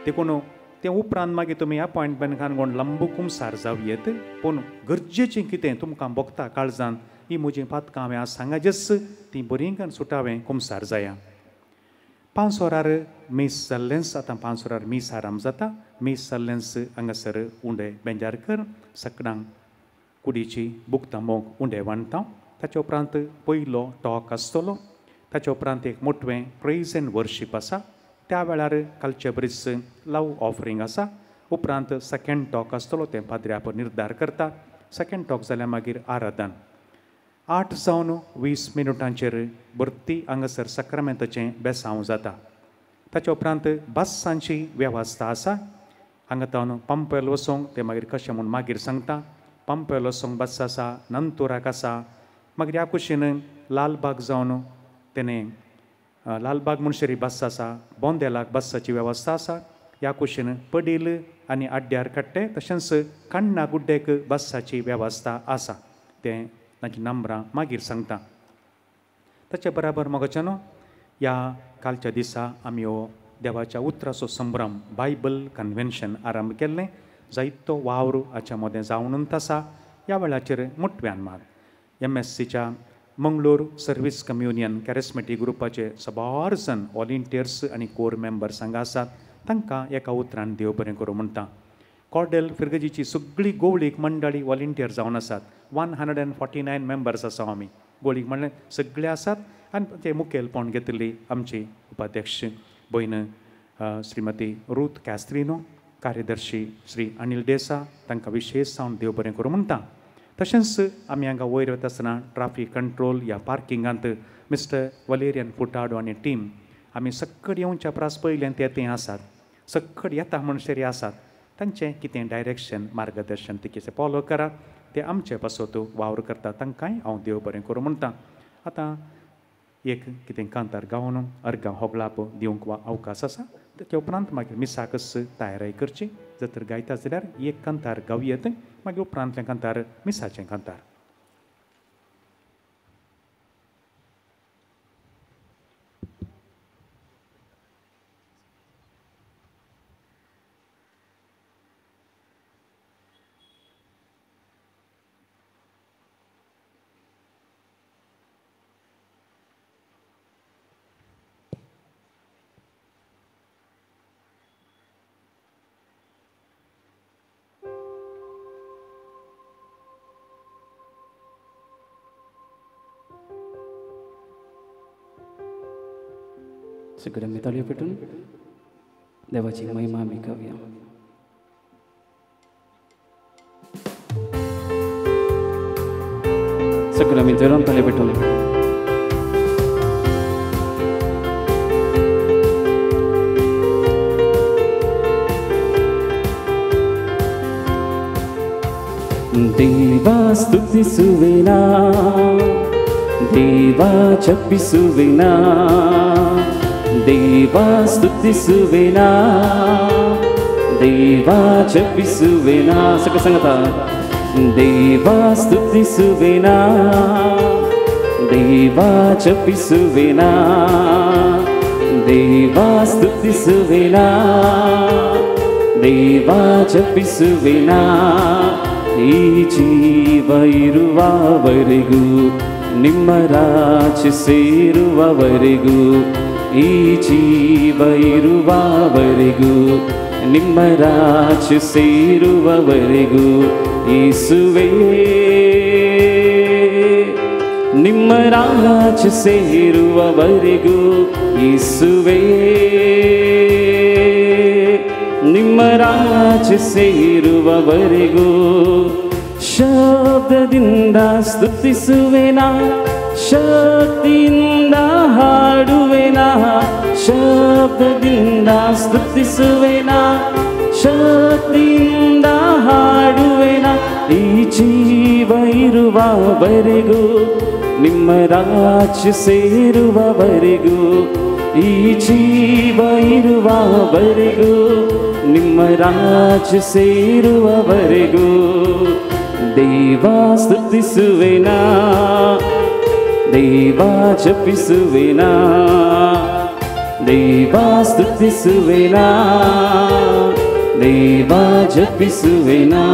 देखून ते उपरांत मागीर तुमी अपॉयंटमेंट काडून लंब कुमसार जावयेत, पूण गरजेचें कितें तुमकां भोगता काळजान ही म्हजीं पातकां हांवें आज सांगाजेच तीं बरीं करून सुटावें कुमसार जाया. 5 वरार मीस जाल्लेंच आतां 5 वरार मीस आराम जाता. मीस जाल्लेंच हांगासर उंडे बेंजारकर सगळ्यांक कुडीची बुकतां मोग उंडे वांडटा. ताचे उपरांत पयलो टॉक आसतलो. ताचे उपरांत एक मोठवें प्रेज एंड वर्शीप आसा. त्या वेळार कालचे बरीच लव ऑफरींग आसा. उपरांत सेकंड टॉक आसतलो, तें पाद्र्याप निर्धार करता. सेकंड टॉक जाल्यार मागीर आराधन. 8 जावन 20 मिनटांचेर भरती हांगासर सक्रामेंताचें बेसांव जाता. ताचे उपरांत बसांची वेवस्था आसा. हांगा तावन पंपेल वचोंक तें मागीर कशें म्हूण मागीर सांगता. पंपेल वचोंक बस आसा, नंतुराक आसा. मागीर ह्या कुशीन लालबाग जावन तेणें लालबाग म्हणसरी बस आसा. बोंदेलाक बसाची वेवस्था आसा. ह्या कुशीन पडील आनी आड्ड्यार कट्टे तशेंच कण्णा गुड्डेक बसाची वेवस्था आसा. तें ताची नंबरां मागीर सांगता. ताचे बराबर मोगाच्यानो ह्या कालच्या दिसा आमी हो देवाच्या उतराचो संभ्रम बायबल कन्वेन्शन आरंभ केल्लें. जायतो वावर हाच्या मदें जावनूच आसा. ह्या वेळाचेर मोठव्यान मात MSCच्या मंगळूर सर्वीस कम्युनियन कॅरिस्मेटीक ग्रुपाचे साबार जाण वॉलिंटियर्स आनी कोर मेंबर्स हांगा आसात. तांकां एका उतरान देव बरें करूं म्हणटा. कॉर्डेल फिरगजीची सगळी गोवळीक मंडळी वॉलिंटियर जावन आसात. 149 मेंबर्स आसा आमी. गोळीक म्हणल्यार सगळे आसात. आनी ते मुखेलपण घेतली आमची उपाध्यक्ष भयण श्रीमती रूथ कॅस्त्रिनो, कार्यदर्शी श्री अनिल देसा. तांकां विशेश जावन देव बरें करूं म्हणटा. तशेंच आमी हांगा वयर वता आसतना ट्राफीक कंट्रोल ह्या पार्किंगांत मिस्टर वलेरियन फुटाडो आनी टीम आमी सक्कड येवच्या प्रास पयल्यान ते आसात. सक्कड येता म्हणसरी आसात. तांचें कितें डायरेक्शन मार्गदर्शन ते कितें फॉलो करा, ते आमचे पासत वावर करता. तांकांय हांव देव बरें करूं म्हणटा. आतां एक कितें कांतार गावन अर्गां होगलाप दिवंक अवकाश आसा. ते उपरांत मागीर मिसाकच तयारी करची. जर तर गायता जाल्यार एक कांतार गावयेत, मागीर उपरांतलें कांतार मिसाचें कांतार. सगळ्यांनी ताळयो पेटून देवाची महिमा आमी गावया. सगळ्यांनी जोरान ताळयो पेटून देवा स्तुतिಸುವೆನಾ, देवा जपिಸುವೆನಾ, ದೇವಾ ಸ್ತುತಿಸುವೆನಾ, ದೇವಾ ಜಪಿಸುವೆನಾ ಸಕ ಸಂಗತ ದೇವಾ ಸ್ತುತಿಸುವೆನಾ ದೇವಾ ಜಪಿಸುವೆನಾ ದೇವಾ ಸ್ತುತಿಸುವೆನಾ ದೇವಾ ಜಪಿಸುವೆನಾ ಈ ಜೀವ ಇರುವವರೆಗೂ ನಿಮ್ಮ ರಾಜ್ಯ ಸೇರುವವರೆಗೂ ಈ ಜೀವ ಇರುವವರೆಗೂ ನಿಮ್ಮ ರಾಜ್ಯ ಸೇರುವವರೆಗೂ ಯೇಸುವೇ ನಿಮ್ಮ ರಾಜ್ಯ ಸೇರುವವರೆಗೂ ಯೇಸುವೇ ನಿಮ್ಮ ರಾಜ್ಯ ಸೇರುವವರೆಗೂ ಶಬ್ದದಿಂದ ಸ್ತುತಿಸುವೆನಾ ಶಕ್ತಿಯಿಂದ ಹಾಡುವೆನಾ ಶಬ್ದದಿಂದ ಸ್ತುತಿಸುವೆನಾ ಶಕ್ತಿಯಿಂದ ಹಾಡುವೆನಾ ಈ ಜೀವ ಇರುವವರೆಗೂ ನಿಮ್ಮ ರಾಜ್ಯ ಸೇರುವವರೆಗೂ ಈ ಜೀವ ಇರುವವರೆಗೂ ನಿಮ್ಮ ರಾಜ್ಯ ಸೇರುವವರೆಗೂ ದೇವಾ ಸ್ತುತಿಸುವೆನಾ ದೇವಾ ಜಪಿಸುವೆನಾ ದೇವಾ ಸ್ತುತಿಸುವೆನಾ ದೇವಾ ಜಪಿಸುವೆನಾ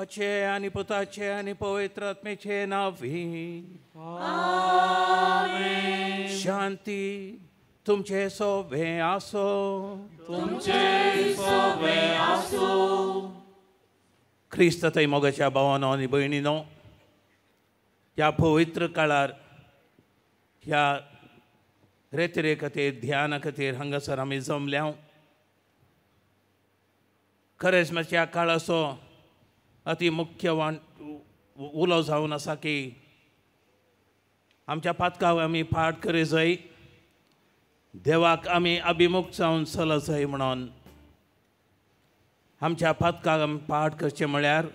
पिताचे आणि पुताचे आणि पवित्र आत्म्याचे नावी शांती तुमचे सोबे आसो. तुमचे सोबे आसो. ख्रिस्तातय मोगाच्या भावानो आणि भयणीनो, ह्या पवित्र काळार ह्या रेतरे खातीर ध्याना खातीर हांगासर आमी जमल्या. खरेंच मातशे ह्या काळाचो अति मुख्य उलो जावन आसा की आमच्या पातकाक आमी पाठ करी जाय, देवाक आमी अभिमुख जावन चल जाय म्हणून. आमच्या पातकाक आमी पाठ करचें म्हळ्यार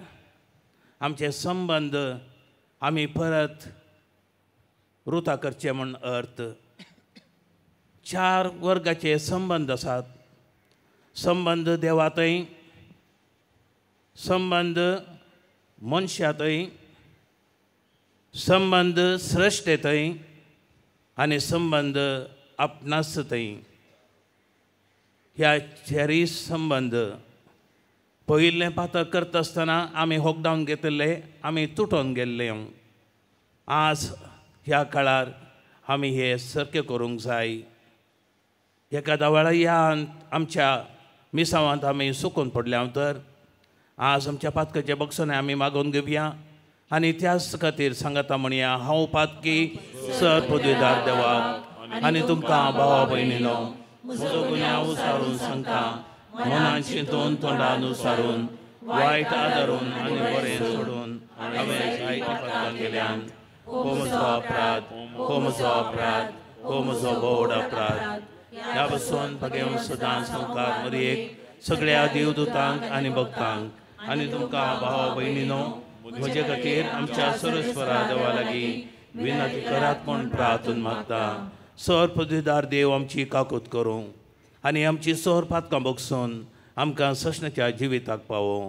आमचे संबंद आमी परत रुता करचे म्हण अर्थ. 4 वर्गाचे संबंध आसात. संबंध देवातय, संबंध मनशातय, संबंध सृश्टेतय आनी संबंध आपणासतय. ह्या 4 संबंध पयलें पातक करता आसतना आमी होकडावन घेतले, आमी तुटोन गेल्ले. आज ह्या काळार आमी हे सारकें करूंक जाय. एखाद्या वेळा ह्या आमच्या मिसावांत आमी सुकून पडल्या तर आज आमच्या पातकाचे बक्षणे आमी मागून घेवया आनी त्याच खातीर सांगता म्हणया, हांव पातकी सर पदवीदार देवाक आनी तुमकां भावा भयणीनो म्हजो गुन्यांव उसारून सांगता. मनान चिंतून तोंडान उसारून वायट आदारून आनी बरें सोडून हांवें जायती पातकां केल्यान हो म्हजो अपराध, हो म्हजो अपराध, हो म्हजो बोड अपराध. ह्या बसून भगेवन सदां संवकार मदीं सगळ्या देवदूतांक आनी भक्तांक आनी तुमकां भावा भयणीनो म्हजे खातीर आमच्या सरस्वरा देवा लागीं विनंती करात म्हूण प्रार्थून मागता. सर पदवीदार देव आमची काकूत करूं आनी आमची सर पातकां बगसून आमकां सशनाच्या जिविताक पावो.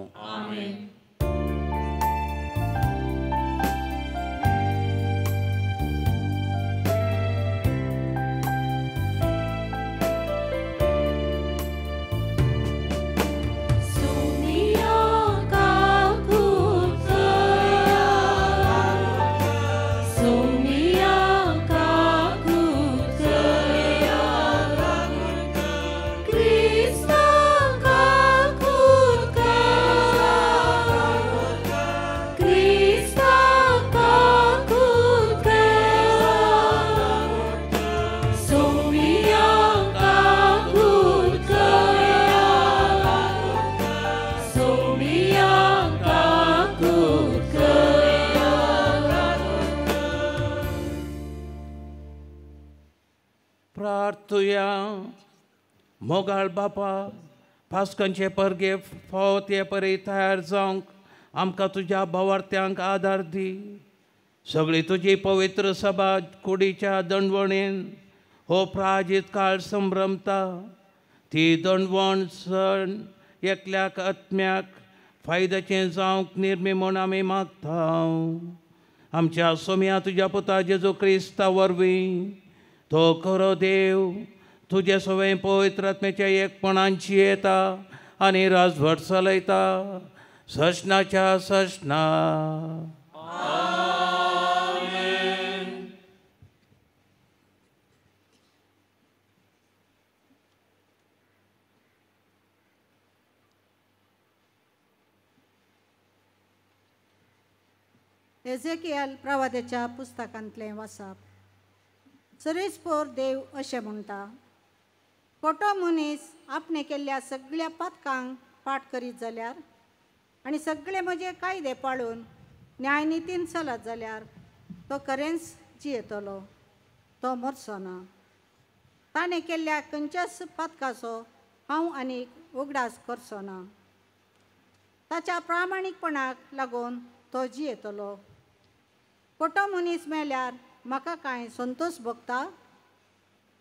प्रार्थुया. मोगाळ बापा, पासकांचे परगे फावत हे परी तयार जावंक आमकां तुज्या भावार्थ्यांक आदार दी. सगळी तुजी पवित्र सभा कुडीच्या दंडवणेन हो प्राजीत काळ संभ्रमता. ती दंडवण सण एकल्याक आत्म्याक फायद्याचें जावंक निर्मी म्हूण आमी मागता. आमच्या सोम्या तुज्या पुता जेजू क्रिस्ता वरवीं तो खरो देव तुजे सवय पवित्र आत्म्याच्या एकपणांची येता आनी राजभर चलयता सशनाच्या सशना. एजेकियल प्रवाद्याच्या पुस्तकांतलें वाचप. सरेस्पोर देव अशें म्हणटा, खोटो मनीस आपणे केल्ल्या सगळ्या पातकांक पाठ करीत जाल्यार आनी सगळे म्हजे कायदे पाळून न्यायनितीन चलत जाल्यार तो खरेंच जियेतलो, तो मरचो ना. ताणें केल्ल्या खंयच्याच पातकाचो हांव आनीक उगडास करचो ना. ताच्या प्रामाणीकपणाक लागून तो जियेतलो. खोटो मनीस मेल्यार म्हाका कांय संतोश भोगता,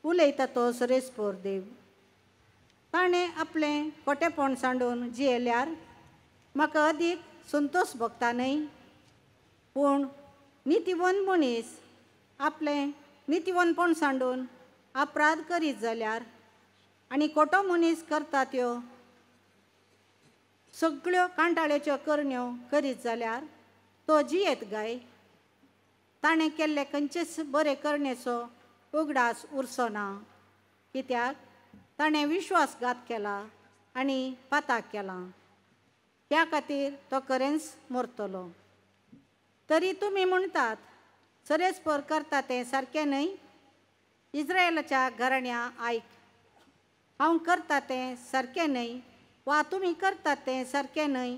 उलयता तो सरेस्पोर देव. ताणें आपलें खोटेपण सांडून जियेल्यार म्हाका अदीक संतोश भोगता न्हय. पूण नितीवन मनीस आपलें नितीवनपण सांडून अपराध करीत जाल्यार आनी खोटो मनीस करता त्यो सगळ्यो कांटाळ्याच्यो करण्यो करीत जाल्यार तो जियेत गाय. ताणें केल्ले खंयचेच बरे करणेचो उगडास उरचो ना, कित्याक ताणें विश्वासघात केला आनी पाताक केला. त्या खातीर तो खरेंच मरतलो. तरी तुमी म्हणटात सरेस्पर करता तें सारकें न्हय. इस्रायेलाच्या घराण्या आयक, हांव करता तें सारकें न्हय वा तुमी करतात तें सारकें न्हय.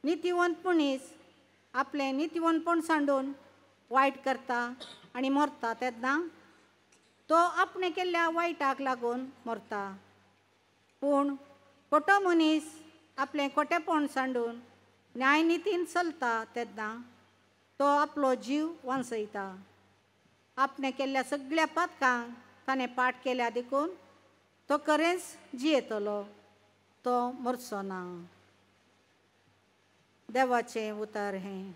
नितिवंत मनीस आपलें नितिवंतपण सांडून वायट करता आनी मरता तेन्ना तो आपणे केल्ल्या वायटाक लागून मरता. पूण खोटो मनीस आपलें खोटेपण सांडून न्यायनितीन चलता तेन्ना तो आपलो जीव वांचयता. आपणे केल्ल्या सगळ्या पातकांक ताणें पाठ केल्या देखून तो खरेंच जियेतलो, तो मरचो ना. देवाचें उतर हें.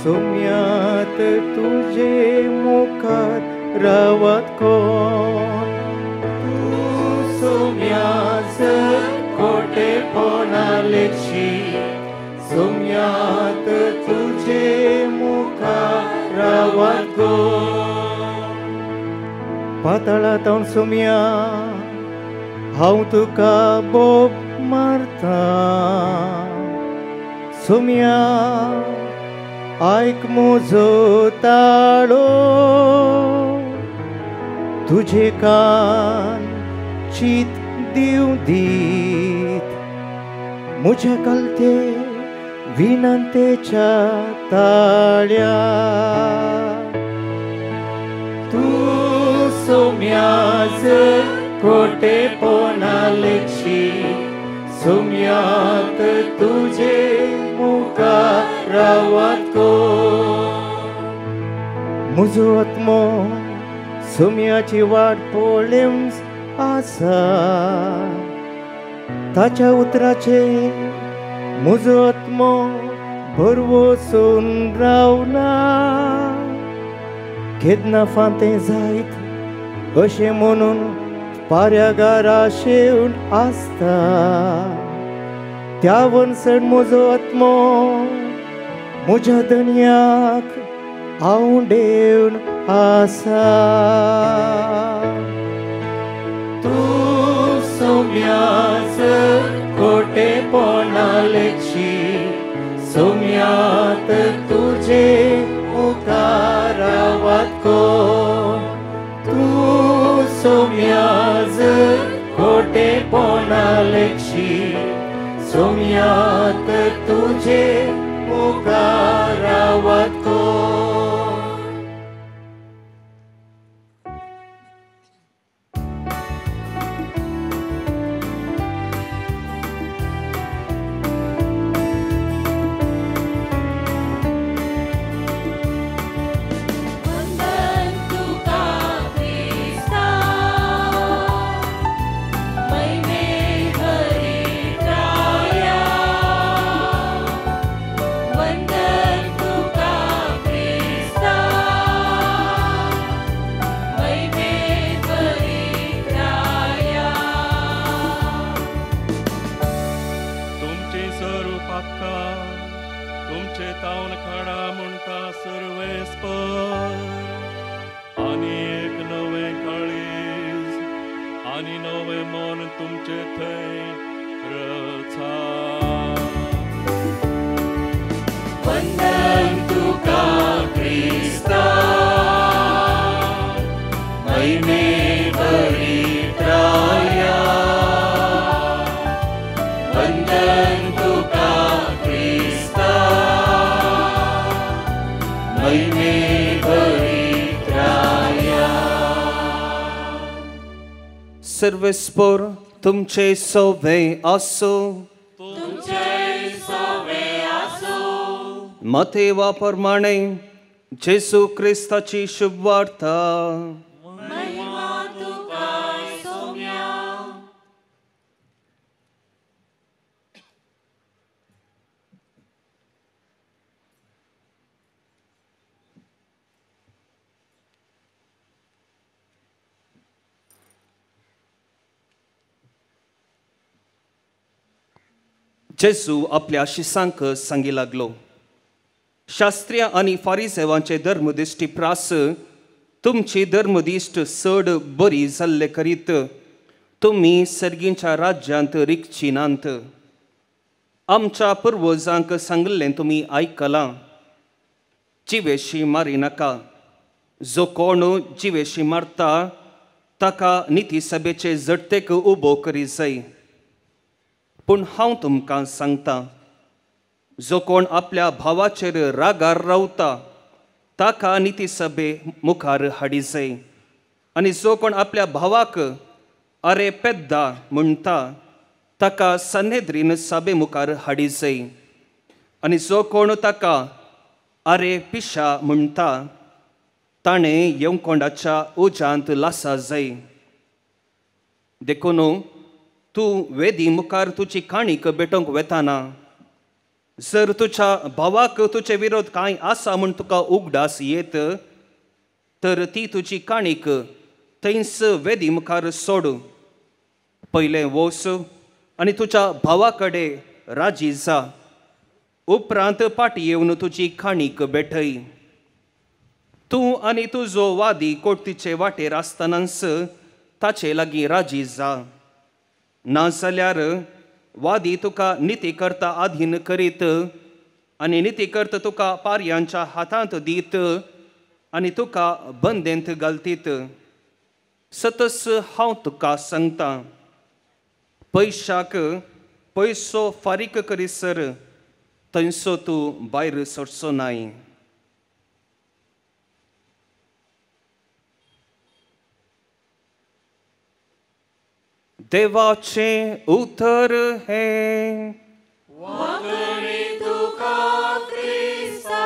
सोम्यात तुझे मुखार रावत कोण. तू सोम्यास खोटेपणा लेखशी, सोम्यात तुझे मुखार रावत कोण. पाताळांत सोम्या हांव तुका बोब मारता. सोम्या आयक म्हजो ताळो, तुझे कान चित दिव दीत. म्हज्या कलते विनंतेच्या ताळ्या. तू सोम्यास खोटेपणा लेखशी, सोम्यात तुझे मुखार रावत कोण. म्हजो आत्मो सोम्याची वाट पळोवंच आसा. ताच्या उतराचे म्हजो आत्मो भरवसून रावना. केदना फांतें जायत अशें म्हणून पाऱ्यागारा शेवून आसता. त्या वनसण म्हजो आत्मो म्हज्या धन्याक आवडेवन आसा. तूं सोम्यास खोटेपणा लेखशी, सोम्यात तुझे मुखार रावत कोण. तूं सोम्यास खोटेपणा लेखशी, सोम्यात तुझे मुखार रावत कोण. सर्वेस्पर तुमचे सोवे असो. तुमचे सोवे असो. मतेवा प्रमाणे जेसू ख्रिस्ताची शुभ वार्ता. जेसू आपल्या शिसांक सांगी लागलो, शास्त्रीय आनी फारिसेवांचे धर्मदिश्टी प्रास तुमची धर्मदिश्ट चड बरी जाल्ले करीत तुमी सर्गींच्या राज्यांत रिगचिनांत. आमच्या पुर्वजांक सांगलें तुमी आयकलां, जिवेशी मारी नाका. जो कोण जिवेशी मारता ताका नितीसभेचे जडतेक उबो करी जाय. पूण हांव तुमकां सांगतां, जो कोण आपल्या भावाचेर रागार रावता ताका नितीसभे मुखार हाडी जाय. आनी जो कोण आपल्या भावाक अरे पेद्दा म्हणटा ताका सन्हेद्रीन सभे मुखार हाडी जाय. आनी जो कोण ताका अरे पिशा म्हणटा ताणें येवकोंडाच्या उज्यांत लासा जाय. देखून तूं वेदी मुखार तुजी काणीक भेटोवंक वेताना जर तुज्या भावाक तुजे विरोध कांय आसा म्हूण तुका उगडास येत तर ती तुजी काणीक थंयच वेदी मुखार सोड. पयलें वोस आनी तुज्या भावा कडेन राजी जा. उपरांत फाटीं येवन तुजी काणीक भेटय. तूं आनी तुजो वादी कोर्टीचे वाटेर आसतनाच ताचे लागीं राजी जा. नाजाल्यार वादी तुका नितीकर्ता अधीन करीत आनी नितीकर्ता तुका पारयांच्या हातांत दीत आनी तुका बंदेंत घालतीत. सतस हांव तुका सांगतां, पयशाक पयसो फारीक करीसर थंयसो तूं भायर सरचो नाय. देवाचे उतर हे वगडी तुका क्रिस्ता.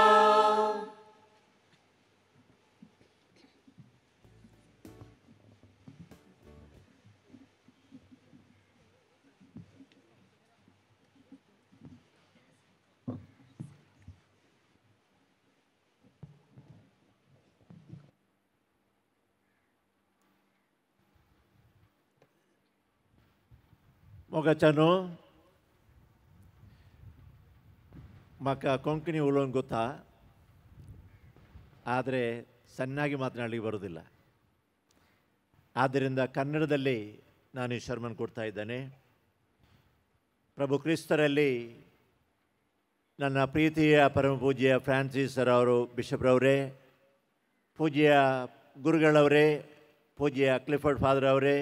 मोगाच्यानो म्हाका कोंकणी उलोवंक ಗೊತ್ತಾ, ಆದರೆ ಸಣ್ಣಾಗಿ ಮಾತನಾಡಲಿಕ್ಕೆ ಬರೋದಿಲ್ಲ. ಆದ್ದರಿಂದ ಕನ್ನಡದಲ್ಲಿ ನಾನು ಈ ಶರ್ಮನ್ ಕೊಡ್ತಾ ಇದ್ದೇನೆ. ಪ್ರಭು ಕ್ರಿಸ್ತರಲ್ಲಿ ನನ್ನ ಪ್ರೀತಿಯ ಪರಮ ಪೂಜ್ಯ ಫ್ರಾನ್ಸಿಸ್ ಸರ್ ಅವರು, ಬಿಷಪ್ ರವರೇ, ಪೂಜ್ಯ ಗುರುಗಳವರೇ, ಪೂಜ್ಯ ಕ್ಲಿಫರ್ಡ್ ಫಾದರ್ ಅವರೇ,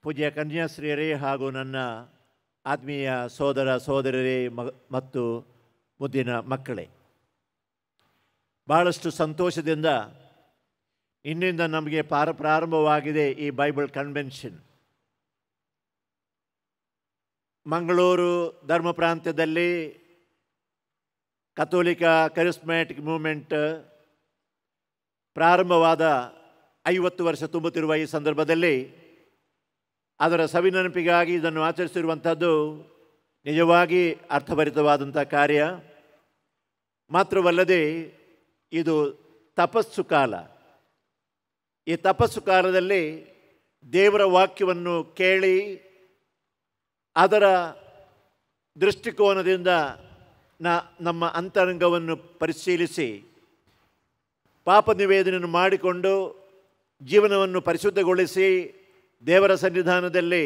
ಪೂಜ್ಯ ಕನ್ಯಾಶ್ರೀಯರೇ ಹಾಗೂ ನನ್ನ ಆತ್ಮೀಯ ಸೋದರ ಸೋದರರೇ ಮತ್ತು ಮುದ್ದಿನ ಮಕ್ಕಳೇ, ಭಾಳಷ್ಟು ಸಂತೋಷದಿಂದ ಇನ್ನಿಂದ ನಮಗೆ ಪ್ರಾರಂಭವಾಗಿದೆ ಈ ಬೈಬಲ್ ಕನ್ವೆನ್ಷನ್. ಮಂಗಳೂರು ಧರ್ಮ ಪ್ರಾಂತ್ಯದಲ್ಲಿ ಕಥೋಲಿಕ ಕರಿಸ್ಮ್ಯಾಟಿಕ್ ಮೂವ್ಮೆಂಟ್ ಪ್ರಾರಂಭವಾದ 50 ವರ್ಷ ತುಂಬುತ್ತಿರುವ ಈ ಸಂದರ್ಭದಲ್ಲಿ ಅದರ ಸವಿನೆನಪಿಗಾಗಿ ಇದನ್ನು ಆಚರಿಸಿರುವಂಥದ್ದು ನಿಜವಾಗಿ ಅರ್ಥಭರಿತವಾದಂಥ ಕಾರ್ಯ. ಮಾತ್ರವಲ್ಲದೆ ಇದು ತಪಸ್ಸು ಕಾಲ. ಈ ತಪಸ್ಸು ಕಾಲದಲ್ಲಿ ದೇವರ ವಾಕ್ಯವನ್ನು ಕೇಳಿ ಅದರ ದೃಷ್ಟಿಕೋನದಿಂದ ನಮ್ಮ ಅಂತರಂಗವನ್ನು ಪರಿಶೀಲಿಸಿ ಪಾಪ ನಿವೇದನೆಯನ್ನು ಮಾಡಿಕೊಂಡು ಜೀವನವನ್ನು ಪರಿಶುದ್ಧಗೊಳಿಸಿ ದೇವರ ಸನ್ನಿಧಾನದಲ್ಲಿ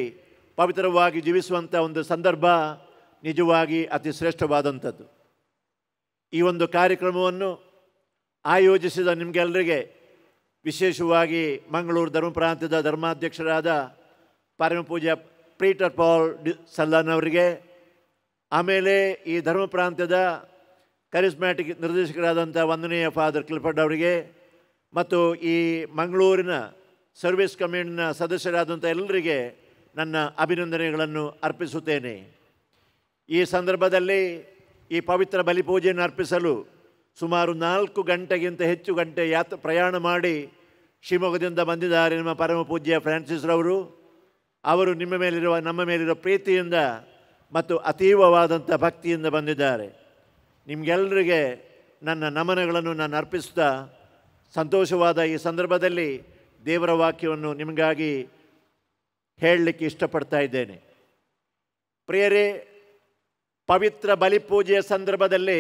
ಪವಿತ್ರವಾಗಿ ಜೀವಿಸುವಂಥ ಒಂದು ಸಂದರ್ಭ ನಿಜವಾಗಿ ಅತಿ ಶ್ರೇಷ್ಠವಾದಂಥದ್ದು. ಈ ಒಂದು ಕಾರ್ಯಕ್ರಮವನ್ನು ಆಯೋಜಿಸಿದ ನಿಮಗೆಲ್ಲರಿಗೆ, ವಿಶೇಷವಾಗಿ ಮಂಗಳೂರು ಧರ್ಮ ಪ್ರಾಂತ್ಯದ ಧರ್ಮಾಧ್ಯಕ್ಷರಾದ ಪರಮ ಪೂಜ್ಯ ಪೀಟರ್ ಪಾಲ್ ಸಲ್ಲನ್ ಅವರಿಗೆ, ಆಮೇಲೆ ಈ ಧರ್ಮ ಪ್ರಾಂತ್ಯದ ಕರಿಸ್ಮ್ಯಾಟಿಕ್ ನಿರ್ದೇಶಕರಾದಂಥ ವಂದನೀಯ ಫಾದರ್ ಕ್ಲಿಫರ್ಡ್ ಅವರಿಗೆ ಮತ್ತು ಈ ಮಂಗಳೂರಿನ ಸರ್ವಿಸ್ ಕಮಿಟಿನ ಸದಸ್ಯರಾದಂಥ ಎಲ್ಲರಿಗೆ ನನ್ನ ಅಭಿನಂದನೆಗಳನ್ನು ಅರ್ಪಿಸುತ್ತೇನೆ. ಈ ಸಂದರ್ಭದಲ್ಲಿ ಈ ಪವಿತ್ರ ಬಲಿಪೂಜೆಯನ್ನು ಅರ್ಪಿಸಲು ಸುಮಾರು 4 ಗಂಟೆಗಿಂತ ಹೆಚ್ಚು ಗಂಟೆ ಪ್ರಯಾಣ ಮಾಡಿ ಶಿವಮೊಗ್ಗದಿಂದ ಬಂದಿದ್ದಾರೆ ನಮ್ಮ ಪರಮ ಪೂಜ್ಯ ಫ್ರಾನ್ಸಿಸ್ ರವರು. ಅವರು ನಮ್ಮ ಮೇಲಿರುವ ಪ್ರೀತಿಯಿಂದ ಮತ್ತು ಅತೀವವಾದಂಥ ಭಕ್ತಿಯಿಂದ ಬಂದಿದ್ದಾರೆ. ನಿಮಗೆಲ್ಲರಿಗೆ ನನ್ನ ನಮನಗಳನ್ನು ನಾನು ಅರ್ಪಿಸ್ತಾ ಸಂತೋಷವಾದ ಈ ಸಂದರ್ಭದಲ್ಲಿ ದೇವರ ವಾಕ್ಯವನ್ನು ನಿಮಗಾಗಿ ಹೇಳಲಿಕ್ಕೆ ಇಷ್ಟಪಡ್ತಾ ಇದ್ದೇನೆ. ಪ್ರಿಯರೇ, ಪವಿತ್ರ ಬಲಿಪೂಜೆಯ ಸಂದರ್ಭದಲ್ಲಿ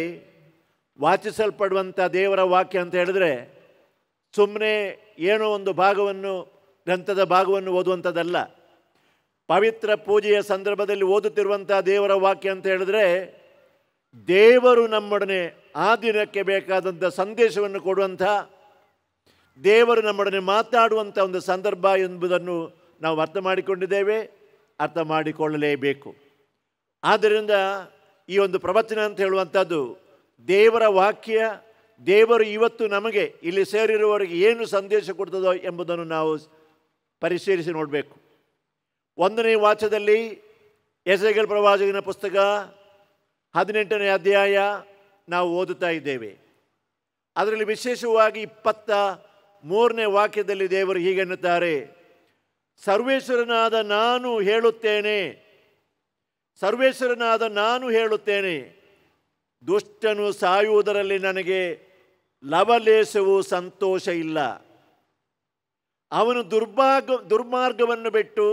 ವಾಚಿಸಲ್ಪಡುವಂಥ ದೇವರ ವಾಕ್ಯ ಅಂತ ಹೇಳಿದ್ರೆ ಸುಮ್ಮನೆ ಏನೋ ಒಂದು ಗ್ರಂಥದ ಭಾಗವನ್ನು ಓದುವಂಥದ್ದಲ್ಲ. ಪವಿತ್ರ ಪೂಜೆಯ ಸಂದರ್ಭದಲ್ಲಿ ಓದುತ್ತಿರುವಂಥ ದೇವರ ವಾಕ್ಯ ಅಂತ ಹೇಳಿದ್ರೆ ದೇವರು ನಮ್ಮೊಡನೆ ಆ ದಿನಕ್ಕೆ ಬೇಕಾದಂಥ ಸಂದೇಶವನ್ನು ಕೊಡುವಂಥ, ದೇವರು ನಮ್ಮೊಡನೆ ಮಾತಾಡುವಂಥ ಒಂದು ಸಂದರ್ಭ ಎಂಬುದನ್ನು ನಾವು ಅರ್ಥ ಮಾಡಿಕೊಂಡಿದ್ದೇವೆ, ಅರ್ಥ ಮಾಡಿಕೊಳ್ಳಲೇಬೇಕು. ಆದ್ದರಿಂದ ಈ ಒಂದು ಪ್ರವಚನ ಅಂತ ಹೇಳುವಂಥದ್ದು ದೇವರ ವಾಕ್ಯ, ದೇವರು ಇವತ್ತು ನಮಗೆ ಇಲ್ಲಿ ಸೇರಿರುವವರಿಗೆ ಏನು ಸಂದೇಶ ಕೊಡ್ತದೋ ಎಂಬುದನ್ನು ನಾವು ಪರಿಶೀಲಿಸಿ ನೋಡಬೇಕು. 1ನೇ ವಾಕ್ಯದಲ್ಲಿ ಯೆಸೆಕೇಲ್ ಪ್ರವಾಚಕನ ಪುಸ್ತಕ 18ನೇ ಅಧ್ಯಾಯ ನಾವು ಓದುತ್ತಾ ಇದ್ದೇವೆ. ಅದರಲ್ಲಿ ವಿಶೇಷವಾಗಿ 23ನೇ ವಾಕ್ಯದಲ್ಲಿ ದೇವರು ಹೀಗೆನ್ನುತ್ತಾರೆ, ಸರ್ವೇಶ್ವರನಾದ ನಾನು ಹೇಳುತ್ತೇನೆ, ದುಷ್ಟನು ಸಾಯುವುದರಲ್ಲಿ ನನಗೆ ಲವಲೇಶವೂ ಸಂತೋಷ ಇಲ್ಲ. ಅವನು ದುರ್ಮಾರ್ಗವನ್ನು ಬಿಟ್ಟು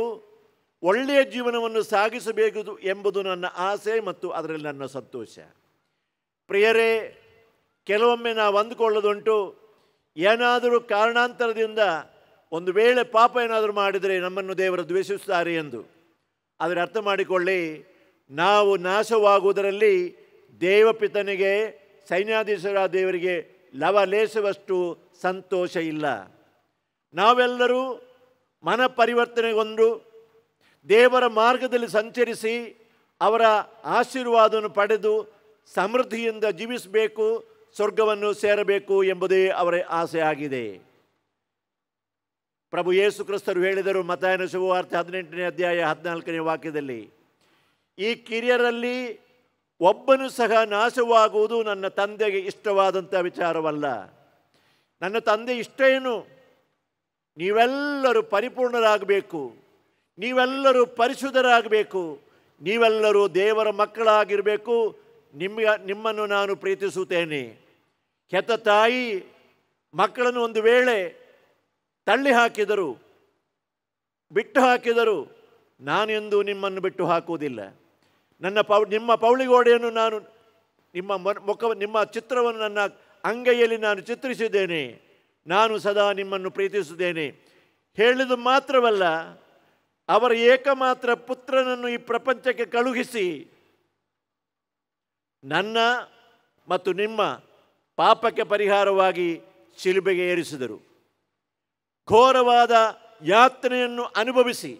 ಒಳ್ಳೆಯ ಜೀವನವನ್ನು ಸಾಗಿಸಬೇಕು ಎಂಬುದು ನನ್ನ ಆಸೆ ಮತ್ತು ಅದರಲ್ಲಿ ನನ್ನ ಸಂತೋಷ. ಪ್ರಿಯರೇ, ಕೆಲವೊಮ್ಮೆ ನಾವು ಅಂದುಕೊಳ್ಳೋದುಂಟು, ಏನಾದರೂ ಕಾರಣಾಂತರದಿಂದ ಒಂದು ವೇಳೆ ಪಾಪ ಏನಾದರೂ ಮಾಡಿದರೆ ನಮ್ಮನ್ನು ದೇವರು ದ್ವೇಷಿಸುತ್ತಾರೆ ಎಂದು. ಆದರೆ ಅರ್ಥ ಮಾಡಿಕೊಳ್ಳಿ, ನಾವು ನಾಶವಾಗುವುದರಲ್ಲಿ ದೇವಪಿತನಿಗೆ, ಸೈನ್ಯಾಧೀಶರ ದೇವರಿಗೆ ಲವಲೇಶವಷ್ಟು ಸಂತೋಷ ಇಲ್ಲ. ನಾವೆಲ್ಲರೂ ಮನ ಪರಿವರ್ತನೆಗೊಂಡು ದೇವರ ಮಾರ್ಗದಲ್ಲಿ ಸಂಚರಿಸಿ ಅವರ ಆಶೀರ್ವಾದವನ್ನು ಪಡೆದು ಸಮೃದ್ಧಿಯಿಂದ ಜೀವಿಸಬೇಕು, ಸ್ವರ್ಗವನ್ನು ಸೇರಬೇಕು ಎಂಬುದೇ ಅವರ ಆಸೆ ಆಗಿದೆ. ಪ್ರಭು ಯೇಸು ಕ್ರಿಸ್ತರು ಹೇಳಿದರು ಮತ್ತಾಯನ ಶುಭವಾರ್ತೆ 18ನೇ ಅಧ್ಯಾಯ 14ನೇ ವಾಕ್ಯದಲ್ಲಿ, ಈ ಕಿರಿಯರಲ್ಲಿ ಒಬ್ಬನು ಸಹ ನಾಶವಾಗುವುದು ನನ್ನ ತಂದೆಗೆ ಇಷ್ಟವಾದಂಥ ವಿಚಾರವಲ್ಲ. ನನ್ನ ತಂದೆ ಇಷ್ಟ ಏನು? ನೀವೆಲ್ಲರೂ ಪರಿಪೂರ್ಣರಾಗಬೇಕು, ನೀವೆಲ್ಲರೂ ಪರಿಶುದ್ಧರಾಗಬೇಕು, ನೀವೆಲ್ಲರೂ ದೇವರ ಮಕ್ಕಳಾಗಿರಬೇಕು, ನಿಮ್ಮನ್ನು ನಾನು ಪ್ರೀತಿಸುತ್ತೇನೆ. ಹೆತ್ತ ತಾಯಿ ಮಕ್ಕಳನ್ನು ಒಂದು ವೇಳೆ ತಳ್ಳಿ ಹಾಕಿದರು, ಬಿಟ್ಟು ಹಾಕಿದರು, ನಾನೆಂದು ನಿಮ್ಮನ್ನು ಬಿಟ್ಟು ಹಾಕುವುದಿಲ್ಲ. ನಿಮ್ಮ ಪೌಳಿಗೋಡೆಯನ್ನು ನಾನು ನಿಮ್ಮ ಚಿತ್ರವನ್ನು ನನ್ನ ಅಂಗೈಯಲ್ಲಿ ನಾನು ಚಿತ್ರಿಸಿದ್ದೇನೆ, ನಾನು ಸದಾ ನಿಮ್ಮನ್ನು ಪ್ರೀತಿಸುತ್ತೇನೆ. ಹೇಳಿದು ಮಾತ್ರವಲ್ಲ, ಅವರ ಏಕಮಾತ್ರ ಪುತ್ರನನ್ನು ಈ ಪ್ರಪಂಚಕ್ಕೆ ಕಳುಹಿಸಿ ನನ್ನ ಮತ್ತು ನಿಮ್ಮ ಪಾಪಕ್ಕೆ ಪರಿಹಾರವಾಗಿ ಶಿಲುಬೆಗೆ ಏರಿಸಿದರು. ಘೋರವಾದ ಯಾತನೆಯನ್ನು ಅನುಭವಿಸಿ,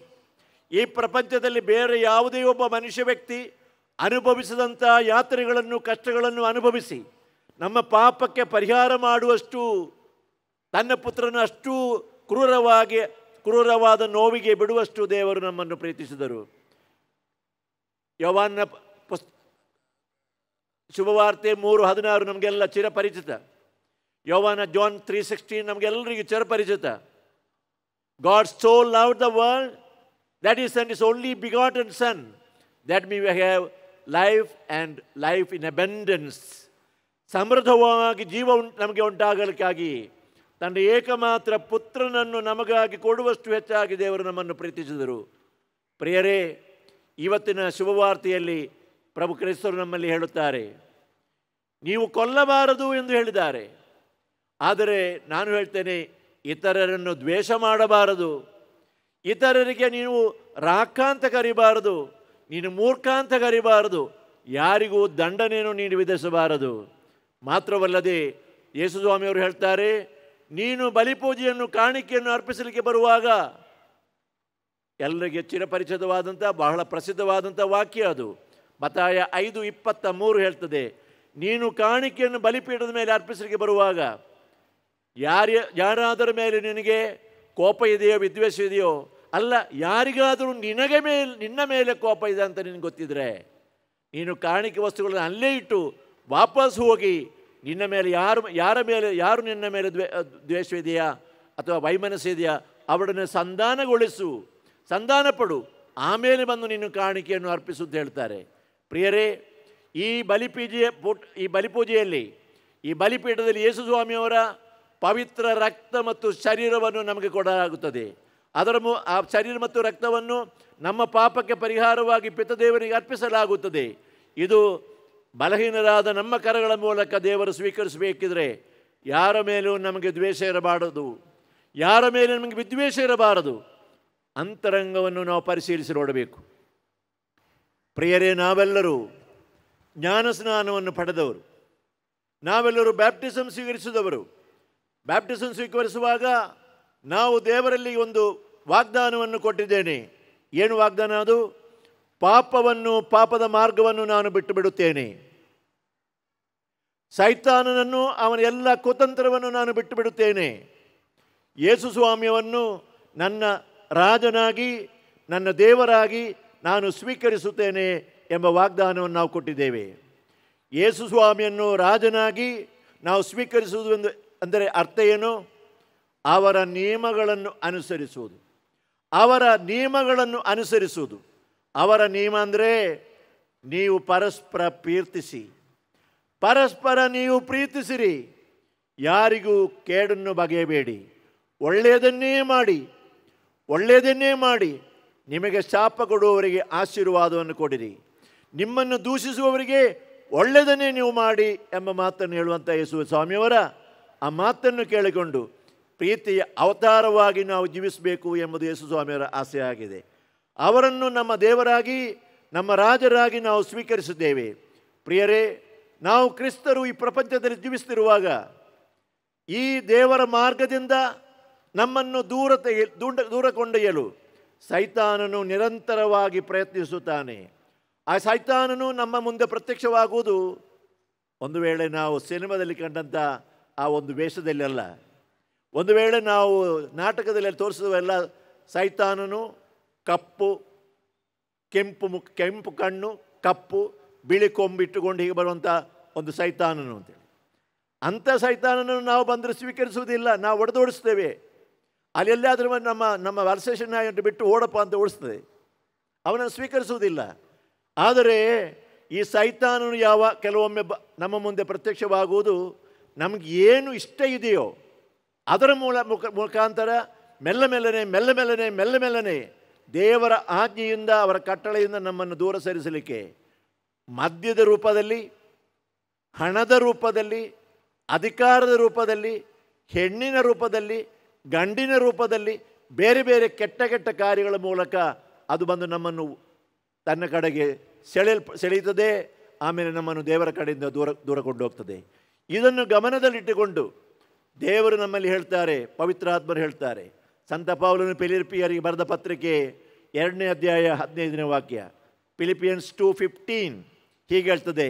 ಈ ಪ್ರಪಂಚದಲ್ಲಿ ಬೇರೆ ಯಾವುದೇ ಒಬ್ಬ ಮನುಷ್ಯ ವ್ಯಕ್ತಿ ಅನುಭವಿಸಿದಂಥ ಯಾತನೆಗಳನ್ನು, ಕಷ್ಟಗಳನ್ನು ಅನುಭವಿಸಿ ನಮ್ಮ ಪಾಪಕ್ಕೆ ಪರಿಹಾರ ಮಾಡುವಷ್ಟು ತನ್ನ ಪುತ್ರನ ಅಷ್ಟು ಕ್ರೂರವಾದ ನೋವಿಗೆ ಬಿಡುವಷ್ಟು ದೇವರು ನಮ್ಮನ್ನು ಪ್ರೀತಿಸಿದರು. ಯೋವಾನ್ನ ಶುಭವಾರ್ತೆ 3:16 ನಮಗೆಲ್ಲ ಚಿರಪರಿಚಿತ. ಯೋವಾನ ಜಾನ್ 3:16 ನಮಗೆಲ್ಲರಿಗೂ ಚಿರಪರಿಚಿತ. God so loved the world that he sent his only begotten Son, that we may have life and life in abundance. ಸಮೃದ್ಧವಾಗಿ ಜೀವ ನಮಗೆ ಉಂಟಾಗಲಿಕ್ಕಾಗಿ ತನ್ನ ಏಕಮಾತ್ರ ಪುತ್ರನನ್ನು ನಮಗಾಗಿ ಕೊಡುವಷ್ಟು ಹೆಚ್ಚಾಗಿ ದೇವರು ನಮ್ಮನ್ನು ಪ್ರೀತಿಸಿದರು. ಪ್ರಿಯರೇ, ಇವತ್ತಿನ ಶುಭವಾರ್ತೆಯಲ್ಲಿ ಪ್ರಭು ಕ್ರಿಸ್ತರು ನಮ್ಮಲ್ಲಿ ಹೇಳುತ್ತಾರೆ, ನೀವು ಕೊಲ್ಲಬಾರದು ಎಂದು ಹೇಳಿದ್ದಾರೆ. ಆದರೆ ನಾನು ಹೇಳ್ತೇನೆ, ಇತರರನ್ನು ದ್ವೇಷ ಮಾಡಬಾರದು, ಇತರರಿಗೆ ನೀವು ರಾಕ ಅಂತ ಕರಿಬಾರದು, ನೀನು ಮೂರ್ಖ ಅಂತ ಕರಿಬಾರದು, ಯಾರಿಗೂ ದಂಡನೆಯನ್ನು ನೀನು ವಿಧಿಸಬಾರದು. ಮಾತ್ರವಲ್ಲದೆ ಯೇಸುಸ್ವಾಮಿಯವರು ಹೇಳ್ತಾರೆ, ನೀನು ಬಲಿಪೂಜೆಯನ್ನು ಕಾಣಿಕೆಯನ್ನು ಅರ್ಪಿಸಲಿಕ್ಕೆ ಬರುವಾಗ, ಎಲ್ಲರಿಗೆ ಚಿರಪರಿಚಿತವಾದಂಥ ಬಹಳ ಪ್ರಸಿದ್ಧವಾದಂಥ ವಾಕ್ಯ ಅದು. ಮತ್ತಾಯ 5:23 ಹೇಳ್ತದೆ, ನೀನು ಕಾಣಿಕೆಯನ್ನು ಬಲಿಪೀಠದ ಮೇಲೆ ಅರ್ಪಿಸಲಿಕ್ಕೆ ಬರುವಾಗ ಯಾರಾದರ ಮೇಲೆ ನಿನಗೆ ಕೋಪ ಇದೆಯೋ, ವಿದ್ವೇಷ ಇದೆಯೋ, ಅಲ್ಲ, ಯಾರಿಗಾದರೂ ನಿನ್ನ ಮೇಲೆ ಕೋಪ ಇದೆ ಅಂತ ನಿನಗೆ ಗೊತ್ತಿದ್ರೆ ನೀನು ಕಾಣಿಕೆ ವಸ್ತುಗಳನ್ನು ಅಲ್ಲೇ ಇಟ್ಟು ವಾಪಸ್ ಹೋಗಿ ನಿನ್ನ ಮೇಲೆ ಯಾರು ನಿನ್ನ ಮೇಲೆ ದ್ವೇಷವಿದೆಯಾ ಅಥವಾ ವೈಮನಸ್ಸಿದೆಯಾ ಅವರನ್ನು ಸಂಧಾನಗೊಳಿಸು, ಸಂಧಾನ ಪಡು, ಆಮೇಲೆ ಬಂದು ನಿನ್ನ ಕಾಣಿಕೆಯನ್ನು ಅರ್ಪಿಸು ಅಂತ ಹೇಳ್ತಾರೆ. ಪ್ರಿಯರೇ, ಈ ಬಲಿಪೂಜೆಯಲ್ಲಿ ಈ ಬಲಿಪೀಠದಲ್ಲಿ ಯೇಸು ಸ್ವಾಮಿಯವರ ಪವಿತ್ರ ರಕ್ತ ಮತ್ತು ಶರೀರವನ್ನು ನಮಗೆ ಕೊಡಲಾಗುತ್ತದೆ. ಆ ಶರೀರ ಮತ್ತು ರಕ್ತವನ್ನು ನಮ್ಮ ಪಾಪಕ್ಕೆ ಪರಿಹಾರವಾಗಿ ಪಿತದೇವರಿಗೆ ಅರ್ಪಿಸಲಾಗುತ್ತದೆ. ಇದು ಬಲಹೀನರಾದ ನಮ್ಮ ಕರಗಳ ಮೂಲಕ ದೇವರು ಸ್ವೀಕರಿಸಬೇಕಿದ್ರೆ ಯಾರ ಮೇಲೂ ನಮಗೆ ದ್ವೇಷ ಇರಬಾರದು, ಯಾರ ಮೇಲೆ ನಮಗೆ ವಿದ್ವೇಷ ಇರಬಾರದು. ಅಂತರಂಗವನ್ನು ನಾವು ಪರಿಶೀಲಿಸಿ ನೋಡಬೇಕು. ಪ್ರಿಯರೇ, ನಾವೆಲ್ಲರೂ ಜ್ಞಾನ ಸ್ನಾನವನ್ನು ಪಡೆದವರು, ನಾವೆಲ್ಲರೂ ಬ್ಯಾಪ್ಟಿಸಮ್ ಸ್ವೀಕರಿಸಿದವರು. ಬ್ಯಾಪ್ಟಿಸಮ್ ಸ್ವೀಕರಿಸುವಾಗ ನಾವು ದೇವರಲ್ಲಿ ಒಂದು ವಾಗ್ದಾನವನ್ನು ಕೊಟ್ಟಿದ್ದೇನೆ. ಏನು ವಾಗ್ದಾನ ಅದು? ಪಾಪದ ಮಾರ್ಗವನ್ನು ನಾನು ಬಿಟ್ಟು ಬಿಡುತ್ತೇನೆ, ಸೈತಾನನನ್ನು ಅವನ ಎಲ್ಲ ಕುತಂತ್ರವನ್ನು ನಾನು ಬಿಟ್ಟು ಬಿಡುತ್ತೇನೆ, ಯೇಸು ಸ್ವಾಮಿಯನ್ನು ನನ್ನ ರಾಜನಾಗಿ ನನ್ನ ದೇವರಾಗಿ ನಾನು ಸ್ವೀಕರಿಸುತ್ತೇನೆ ಎಂಬ ವಾಗ್ದಾನವನ್ನು ನಾವು ಕೊಟ್ಟಿದ್ದೇವೆ. ಯೇಸು ಸ್ವಾಮಿಯನ್ನು ರಾಜನಾಗಿ ನಾವು ಸ್ವೀಕರಿಸುವುದು ಅಂದರೆ ಅರ್ಥ ಏನು? ಅವರ ನಿಯಮಗಳನ್ನು ಅನುಸರಿಸುವುದು. ಅವರ ನಿಯಮಗಳನ್ನು ಅನುಸರಿಸುವುದು. ಅವರ ನಿಯಮ ಅಂದರೆ ನೀವು ಪರಸ್ಪರ ನೀವು ಪ್ರೀತಿಸಿರಿ, ಯಾರಿಗೂ ಕೇಡನ್ನು ಬಗೆಯಬೇಡಿ, ಒಳ್ಳೆಯದನ್ನೇ ಮಾಡಿ ನಿಮಗೆ ಶಾಪ ಕೊಡುವವರಿಗೆ ಆಶೀರ್ವಾದವನ್ನು ಕೊಡಿರಿ, ನಿಮ್ಮನ್ನು ದೂಷಿಸುವವರಿಗೆ ಒಳ್ಳೆಯದನ್ನೇ ನೀವು ಮಾಡಿ ಎಂಬ ಮಾತನ್ನು ಹೇಳುವಂಥ ಯೇಸು ಸ್ವಾಮಿಯವರ ಆ ಮಾತನ್ನು ಕೇಳಿಕೊಂಡು ಪ್ರೀತಿಯ ಅವತಾರವಾಗಿ ನಾವು ಜೀವಿಸಬೇಕು ಎಂಬುದು ಯೇಸು ಸ್ವಾಮಿಯವರ ಆಸೆ ಆಗಿದೆ. ಅವರನ್ನು ನಮ್ಮ ದೇವರಾಗಿ ನಮ್ಮ ರಾಜರಾಗಿ ನಾವು ಸ್ವೀಕರಿಸಿದ್ದೇವೆ. ಪ್ರಿಯರೇ, ನಾವು ಕ್ರಿಸ್ತರು ಈ ಪ್ರಪಂಚದಲ್ಲಿ ಜೀವಿಸ್ತಿರುವಾಗ ಈ ದೇವರ ಮಾರ್ಗದಿಂದ ನಮ್ಮನ್ನು ದೂರ ಕೊಂಡೊಯ್ಯಲು ಸೈತಾನನು ನಿರಂತರವಾಗಿ ಪ್ರಯತ್ನಿಸುತ್ತಾನೆ. ಆ ಸೈತಾನನು ನಮ್ಮ ಮುಂದೆ ಪ್ರತ್ಯಕ್ಷವಾಗುವುದು ಒಂದು ವೇಳೆ ನಾವು ಸಿನಿಮಾದಲ್ಲಿ ಕಂಡಂಥ ಆ ಒಂದು ವೇಷದಲ್ಲಿ ಅಲ್ಲ. ಒಂದು ವೇಳೆ ನಾವು ನಾಟಕದಲ್ಲಿ ತೋರಿಸುವೆಲ್ಲ ಸೈತಾನನು ಕೆಂಪು ಕಣ್ಣು, ಕಪ್ಪು ಬಿಳಿ ಕೊಂಬಿಟ್ಟುಕೊಂಡು ಹೀಗೆ ಬರುವಂಥ ಒಂದು ಸೈತಾನನು ಅಂತೇಳಿ, ಅಂಥ ಸೈತಾನನನ್ನು ನಾವು ಬಂದರೆ ಸ್ವೀಕರಿಸುವುದಿಲ್ಲ. ನಾವು ಹೊಡೆದೋಡಿಸ್ತೇವೆ. ಅಲ್ಲಿ ಎಲ್ಲಾದರೂ ನಮ್ಮ ವರ್ಸೇಷನ್ ಬಿಟ್ಟು ಓಡಪ್ಪ ಅಂತ ಓಡಿಸ್ತದೆ, ಅವನನ್ನು ಸ್ವೀಕರಿಸುವುದಿಲ್ಲ. ಆದರೆ ಈ ಸೈತಾನನು ಕೆಲವೊಮ್ಮೆ ನಮ್ಮ ಮುಂದೆ ಪ್ರತ್ಯಕ್ಷವಾಗುವುದು ನಮಗೆ ಏನು ಇಷ್ಟ ಇದೆಯೋ ಅದರ ಮುಖಾಂತರ ಮೆಲ್ಲನೆ ದೇವರ ಆಜ್ಞೆಯಿಂದ ಅವರ ಕಟ್ಟಳೆಯಿಂದ ನಮ್ಮನ್ನು ದೂರ ಸರಿಸಲಿಕ್ಕೆ ಮದ್ಯದ ರೂಪದಲ್ಲಿ, ಹಣದ ರೂಪದಲ್ಲಿ, ಅಧಿಕಾರದ ರೂಪದಲ್ಲಿ, ಹೆಣ್ಣಿನ ರೂಪದಲ್ಲಿ, ಗಂಡಿನ ರೂಪದಲ್ಲಿ ಬೇರೆ ಬೇರೆ ಕೆಟ್ಟ ಕಾರ್ಯಗಳ ಮೂಲಕ ಅದು ಬಂದು ನಮ್ಮನ್ನು ತನ್ನ ಕಡೆಗೆ ಸೆಳೆಯುತ್ತದೆ. ಆಮೇಲೆ ನಮ್ಮನ್ನು ದೇವರ ಕಡೆಯಿಂದ ದೂರ ಕೊಂಡು ಹೋಗ್ತದೆ. ಇದನ್ನು ಗಮನದಲ್ಲಿಟ್ಟುಕೊಂಡು ದೇವರು ನಮ್ಮಲ್ಲಿ ಹೇಳ್ತಾರೆ, ಪವಿತ್ರಾತ್ಮರು ಹೇಳ್ತಾರೆ. ಸಂತ ಪೌಲನು ಫಿಲಿಪಿಯರಿಗೆ ಬರೆದ ಪತ್ರಿಕೆ 2ನೇ ಅಧ್ಯಾಯ 15ನೇ ವಾಕ್ಯ, ಫಿಲಿಪಿಯನ್ಸ್ 2:15 ಹೀಗೆ ಹೇಳ್ತದೆ: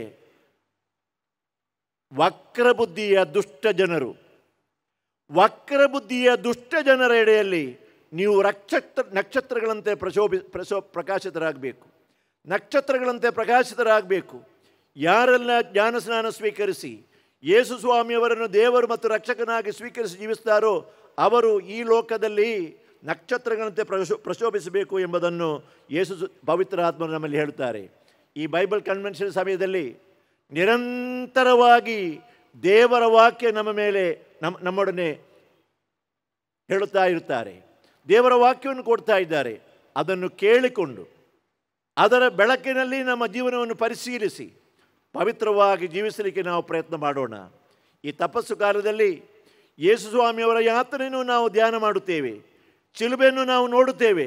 ವಕ್ರಬುದ್ಧಿಯ ದುಷ್ಟ ಜನರ ಎಡೆಯಲ್ಲಿ ನೀವು ನಕ್ಷತ್ರಗಳಂತೆ ಪ್ರಕಾಶಿತರಾಗಬೇಕು. ಯಾರೆಲ್ಲ ಜ್ಞಾನಸ್ನಾನ ಸ್ವೀಕರಿಸಿ ಯೇಸು ಸ್ವಾಮಿಯವರನ್ನು ದೇವರು ಮತ್ತು ರಕ್ಷಕನಾಗಿ ಸ್ವೀಕರಿಸಿ ಜೀವಿಸ್ತಾರೋ ಅವರು ಈ ಲೋಕದಲ್ಲಿ ನಕ್ಷತ್ರಗಳಂತೆ ಪ್ರಶೋಭಿಸಬೇಕು ಎಂಬುದನ್ನು ಯೇಸು ಪವಿತ್ರ ಆತ್ಮರು ನಮ್ಮಲ್ಲಿ ಹೇಳುತ್ತಾರೆ. ಈ ಬೈಬಲ್ ಕನ್ವೆನ್ಷನ್ ಸಮಯದಲ್ಲಿ ನಿರಂತರವಾಗಿ ದೇವರ ವಾಕ್ಯ ನಮ್ಮ ಮೇಲೆ ನಮ್ಮೊಡನೆ ಹೇಳುತ್ತಾ ಇರುತ್ತಾರೆ. ದೇವರ ವಾಕ್ಯವನ್ನು ಕೊಡ್ತಾ ಇದ್ದಾರೆ. ಅದನ್ನು ಕೇಳಿಕೊಂಡು ಅದರ ಬೆಳಕಿನಲ್ಲಿ ನಮ್ಮ ಜೀವನವನ್ನು ಪರಿಶೀಲಿಸಿ ಪವಿತ್ರವಾಗಿ ಜೀವಿಸಲಿಕ್ಕೆ ನಾವು ಪ್ರಯತ್ನ ಮಾಡೋಣ. ಈ ತಪಸ್ಸು ಕಾಲದಲ್ಲಿ ಯೇಸು ಸ್ವಾಮಿಯವರ ಯಾತ್ರೆಯನ್ನು ನಾವು ಧ್ಯಾನ ಮಾಡುತ್ತೇವೆ, ಶಿಲುಬೆಯನ್ನು ನಾವು ನೋಡುತ್ತೇವೆ.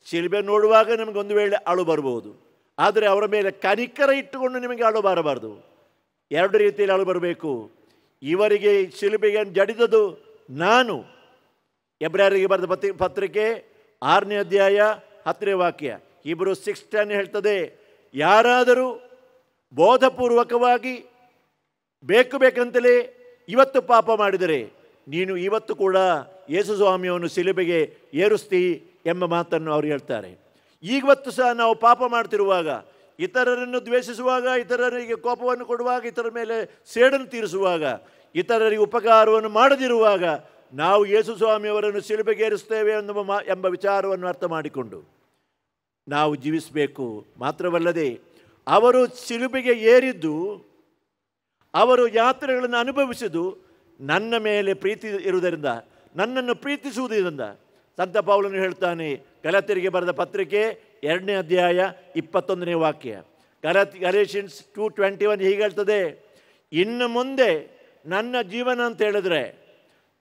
ಶಿಲುಬೆ ನೋಡುವಾಗ ನಮಗೆ ಒಂದು ವೇಳೆ ಅಳು ಬರಬಹುದು, ಆದರೆ ಅವರ ಮೇಲೆ ಕನಿಕರ ಇಟ್ಟುಕೊಂಡು ನಿಮಗೆ ಅಳು ಬರಬಾರ್ದು. 2 ರೀತಿಯಲ್ಲಿ ಅಳು ಬರಬೇಕು. ಇವರಿಗೆ ಶಿಲುಬೆಗೆ ಜಡಿದದು ನಾನು. ಎಬ್ರಾಯರಿಗೆ ಬರೆದ ಪತ್ರಿಕೆ 6ನೇ ಅಧ್ಯಾಯ 10ನೇ ವಾಕ್ಯ, Hebrews 6:10 ಹೇಳ್ತದೆ: ಯಾರಾದರೂ ಬೋಧಪೂರ್ವಕವಾಗಿ ಬೇಕಂತಲೇ ಇವತ್ತು ಪಾಪ ಮಾಡಿದರೆ ನೀನು ಇವತ್ತು ಕೂಡ ಯೇಸು ಸ್ವಾಮಿಯನ್ನು ಶಿಲುಬೆಗೆ ಏರಿಸ್ತೀ ಎಂಬ ಮಾತನ್ನು ಅವರು ಹೇಳ್ತಾರೆ. ಇವತ್ತು ಸಹ ನಾವು ಪಾಪ ಮಾಡ್ತಿರುವಾಗ ಇತರರನ್ನು ದ್ವೇಷಿಸುವಾಗ, ಇತರರಿಗೆ ಕೋಪವನ್ನು ಕೊಡುವಾಗ, ಇತರರ ಮೇಲೆ ಸೇಡನ್ನು ತೀರಿಸುವಾಗ, ಇತರರಿಗೆ ಉಪಕಾರವನ್ನು ಮಾಡದಿರುವಾಗ ನಾವು ಯೇಸು ಸ್ವಾಮಿಯವರನ್ನು ಶಿಲುಬೆಗೇರಿಸ್ತೇವೆ ಎಂಬ ವಿಚಾರವನ್ನು ಅರ್ಥ ಮಾಡಿಕೊಂಡು ನಾವು ಜೀವಿಸಬೇಕು. ಮಾತ್ರವಲ್ಲದೆ ಅವರು ಶಿಲುಬೆಗೆ ಏರಿದ್ದು, ಅವರು ಯಾತ್ರೆಗಳನ್ನು ಅನುಭವಿಸಿದ್ದು ನನ್ನ ಮೇಲೆ ಪ್ರೀತಿ ಇರುವುದರಿಂದ, ನನ್ನನ್ನು ಪ್ರೀತಿಸುವುದರಿಂದ. ಸಂತ ಪೌಲನು ಹೇಳ್ತಾನೆ, ಗಲಾತ್ಯರಿಗೆ ಬರೆದ ಪತ್ರಿಕೆ 2ನೇ ಅಧ್ಯಾಯ 21ನೇ ವಾಕ್ಯ, ಗಲೇಷಿಯನ್ಸ್ 2:21 ಹೀಗೆ ಹೇಳ್ತದೆ, ಇನ್ನು ಮುಂದೆ ನನ್ನ ಜೀವನ ಅಂತ ಹೇಳಿದ್ರೆ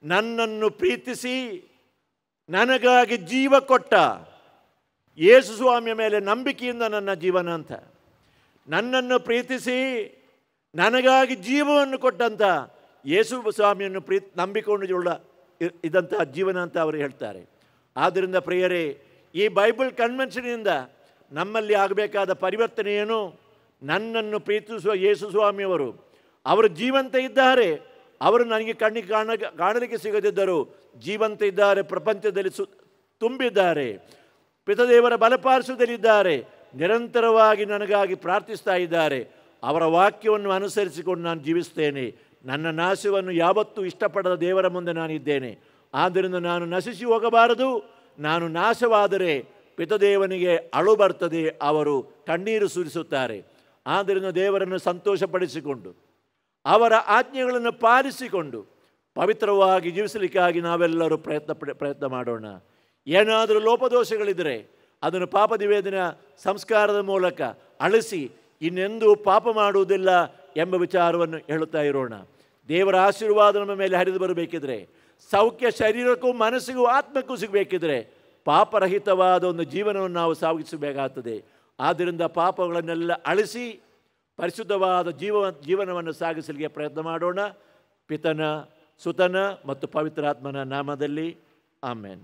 ನನ್ನನ್ನು ಪ್ರೀತಿಸಿ ನನಗಾಗಿ ಜೀವ ಕೊಟ್ಟ ಯೇಸು ಸ್ವಾಮಿಯ ಮೇಲೆ ನಂಬಿಕೆಯಿಂದ ನನ್ನ ಜೀವನ ಅಂತ. ನನ್ನನ್ನು ಪ್ರೀತಿಸಿ ನನಗಾಗಿ ಜೀವವನ್ನು ಕೊಟ್ಟಂಥ ಯೇಸು ಸ್ವಾಮಿಯನ್ನು ನಂಬಿಕೊಂಡು ಇದಂತಹ ಜೀವನ ಅಂತ ಅವರು ಹೇಳ್ತಾರೆ. ಆದ್ದರಿಂದ ಪ್ರಿಯರೇ, ಈ ಬೈಬಲ್ ಕನ್ವೆನ್ಷನಿಂದ ನಮ್ಮಲ್ಲಿ ಆಗಬೇಕಾದ ಪರಿವರ್ತನೆ ಏನು? ನನ್ನನ್ನು ಪ್ರೀತಿಸುವ ಯೇಸು ಸ್ವಾಮಿಯವರು ಅವರು ಜೀವಂತ ಇದ್ದಾರೆ. ಅವರು ನನಗೆ ಕಣ್ಣಿಗೆ ಕಾಣಲಿಕ್ಕೆ ಸಿಗದಿದ್ದರು, ಜೀವಂತ ಇದ್ದಾರೆ, ಪ್ರಪಂಚದಲ್ಲಿ ತುಂಬಿದ್ದಾರೆ, ಪಿತದೇವರ ಬಲಪಾರ್ಶ್ವದಲ್ಲಿದ್ದಾರೆ, ನಿರಂತರವಾಗಿ ನನಗಾಗಿ ಪ್ರಾರ್ಥಿಸ್ತಾ ಇದ್ದಾರೆ. ಅವರ ವಾಕ್ಯವನ್ನು ಅನುಸರಿಸಿಕೊಂಡು ನಾನು ಜೀವಿಸ್ತೇನೆ. ನನ್ನ ನಾಶವನ್ನು ಯಾವತ್ತೂ ಇಷ್ಟಪಡದ ದೇವರ ಮುಂದೆ ನಾನಿದ್ದೇನೆ. ಆದ್ದರಿಂದ ನಾನು ನಶಿಸಿ ಹೋಗಬಾರದು. ನಾನು ನಾಶವಾದರೆ ಪಿತದೇವನಿಗೆ ಅಳು ಬರ್ತದೆ, ಅವರು ಕಣ್ಣೀರು ಸುರಿಸುತ್ತಾರೆ. ಆದ್ದರಿಂದ ದೇವರನ್ನು ಸಂತೋಷಪಡಿಸಿಕೊಂಡು ಅವರ ಆಜ್ಞೆಗಳನ್ನು ಪಾಲಿಸಿಕೊಂಡು ಪವಿತ್ರವಾಗಿ ಜೀವಿಸಲಿಕ್ಕಾಗಿ ನಾವೆಲ್ಲರೂ ಪ್ರಯತ್ನ ಮಾಡೋಣ. ಏನಾದರೂ ಲೋಪದೋಷಗಳಿದ್ದರೆ ಅದನ್ನು ಪಾಪ ನಿವೇದನ ಸಂಸ್ಕಾರದ ಮೂಲಕ ಅಳಿಸಿ ಇನ್ನೆಂದೂ ಪಾಪ ಮಾಡುವುದಿಲ್ಲ ಎಂಬ ವಿಚಾರವನ್ನು ಹೇಳುತ್ತಾ ಇರೋಣ. ದೇವರ ಆಶೀರ್ವಾದ ನಮ್ಮ ಮೇಲೆ ಹರಿದು ಬರಬೇಕಿದ್ರೆ, ಸೌಖ್ಯ ಶರೀರಕ್ಕೂ ಮನಸ್ಸಿಗೂ ಆತ್ಮಕ್ಕೂ ಸಿಗಬೇಕಿದ್ರೆ ಪಾಪರಹಿತವಾದ ಒಂದು ಜೀವನವನ್ನು ನಾವು ಸಾಗಿಸಬೇಕಾಗ್ತದೆ. ಆದ್ದರಿಂದ ಪಾಪಗಳನ್ನೆಲ್ಲ ಅಳಿಸಿ ಪರಿಶುದ್ಧವಾದ ಜೀವನವನ್ನು ಸಾಗಿಸಲಿಕ್ಕೆ ಪ್ರಯತ್ನ ಮಾಡೋಣ. ಪಿತನ, ಸುತನ ಮತ್ತು ಪವಿತ್ರಾತ್ಮನ ನಾಮದಲ್ಲಿ ಆಮೇನ್.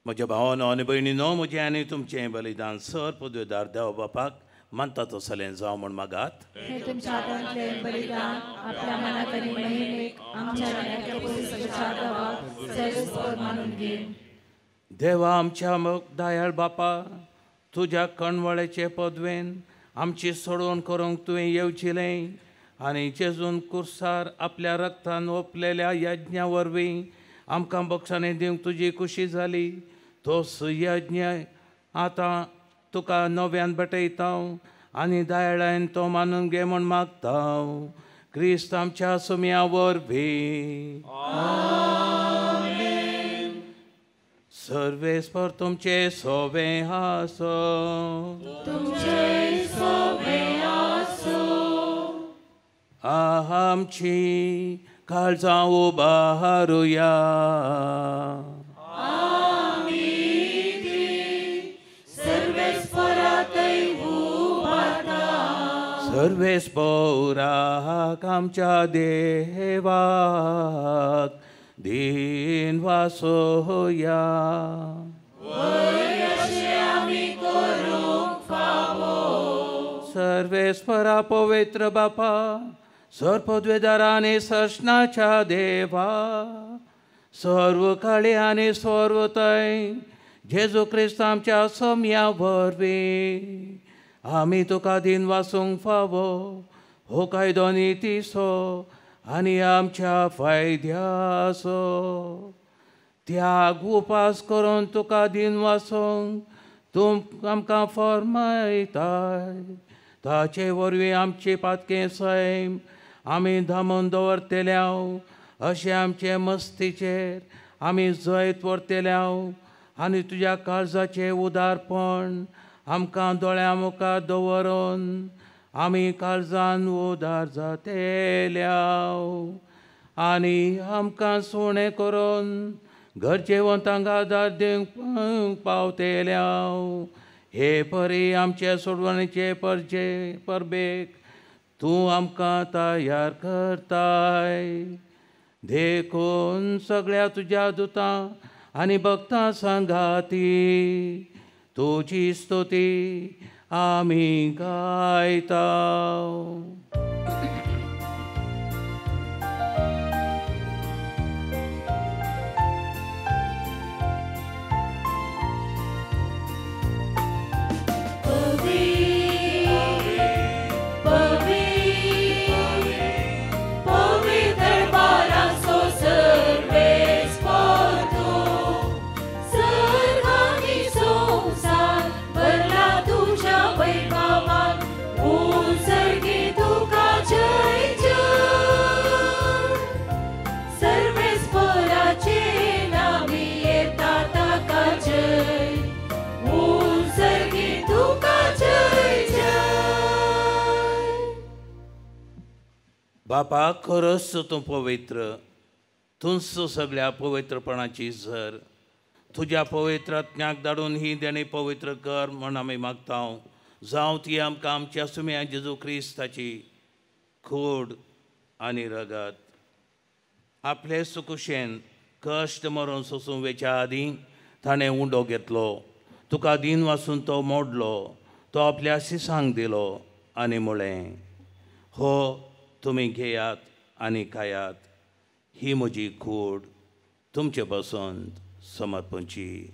म्हज्या भावानो आनी भयणीनो, म्हजें आनी तुमचें बलिदान सर पदवेदार देव बापाक मानता तसलें जावं म्हण मागात. हे तुमच्या हातांतले बलिदान आपल्या मनात आणि महिमेक आमच्या मनातल्या पवित्र देवाक सर्वस्व मानून घे. देवा आमच्या दयाळ बापा, तुज्या कणवळेचे पदवेन आमची सोडवण करूंक तुवें येवचिलें आनी जेजून कुर्सार आपल्या रक्तान ओपलेल्या यज्ञा वरवीं आमकां बक्षांनी दिवंक तुजी खुशी जाली. तोच यज्ञ आतां तुका नव्यान भेटयता आनी दयाळान तो मानून घे म्हण मागता. क्रिस्त आमच्या सुम्या वरवीं. सर्वेस्पर तुमचे सोवे आसो. तुमचे सोवे आसो. आमची काळजां उबारुया. सर्वेस्पराक आमच्या देवाक दिन वासोया. सर्वेस्परा पवित्र बापा, सर पदवेदारा आनी सशनाच्या देवा, सर्व काळी आनी सर्वतय जेजू क्रिस्त आमच्या सोम्या वरवीं आमी तुका दिन वासूंक फावो. हो कायदो नितीसो आनी आमच्या फायद्याचो. त्याग उपास करून तुका दिन वासूंक तूं आमकां फरमायताय. ताचे वरवीं आमची पातकें सैम आमी धामून दवरतल्या अशें आमचे मस्तीचेर आमी जैत व्हरतल्या आनी तुज्या काळजाचें उदारपण आमकां दोळ्या मुखार दवरून आमी काळजान उदार जातेल्या आनी आमकां सुणें करून गरजेवंतांक आदार दिवंक पावतेल्या. हे परी आमचे सोडवणेचे परबेक तूं आमकां तयार करताय. देखून सगळ्या तुज्या दुतां आनी भक्तां सांगाती तुजी स्तुती आमी गायता. बापा, खरंच तूं पवित्र, तूंच सगळ्या पवित्रपणाची झर. तुज्या पवित्र आत्म्याक धाडून ही देणी पवित्र कर म्हण आमी मागता. जावं ती आमकां आमच्या सुम्या जेजू क्रिस्ताची खूड आनी रगत. आपले सुकुशेन कश्ट मरून सोसूं वेच्या आदीं ताणें उंडो घेतलो. तुका दिन वासून तो मोडलो. तो आपल्या सिसांक दिलो आनी म्हळें, हो तुमी घेयात आनी खायात. ही म्हजी खूड तुमचे पसंत समर्पणची.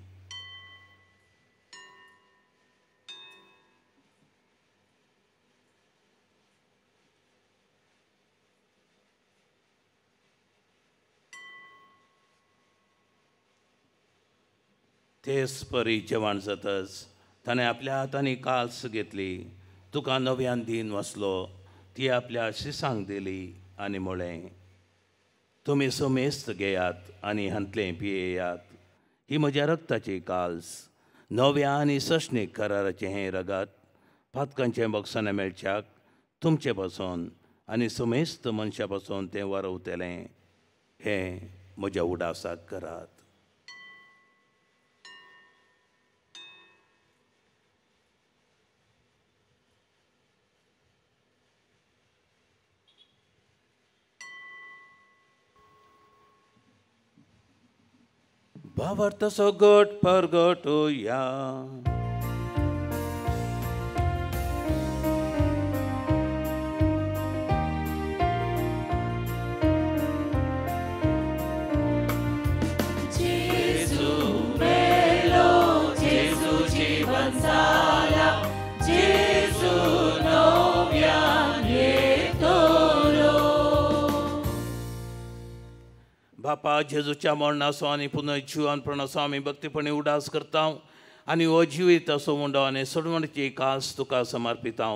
तेच परी जेवण जातच ताणें आपल्या हातांनी काल्स घेतली. तुका नव्यान दिन वसलो. ती आपल्या शिसांक दिली आनी म्हळें, तुमी समेस्त घेयात आनी हांतलें पियेयात. ही म्हज्या रक्ताची काल्स, नव्या आनी सशणीक कराराचें हें रगत, पातकांचें बक्षांनी मेळच्याक तुमचे पासून आनी समेस्त मनशा पासून तें वारवतलें. हें म्हज्या उडासाक करात. भावार्थ सगट परगटुया. बापा जेजूच्या मरणाचो आनी पुनर्जीवनपणाचो आमी भक्तीपणी उडास करता आनी हो जिवीत असो म्हणटो आनी सडवणची कास तुका समर्पिता.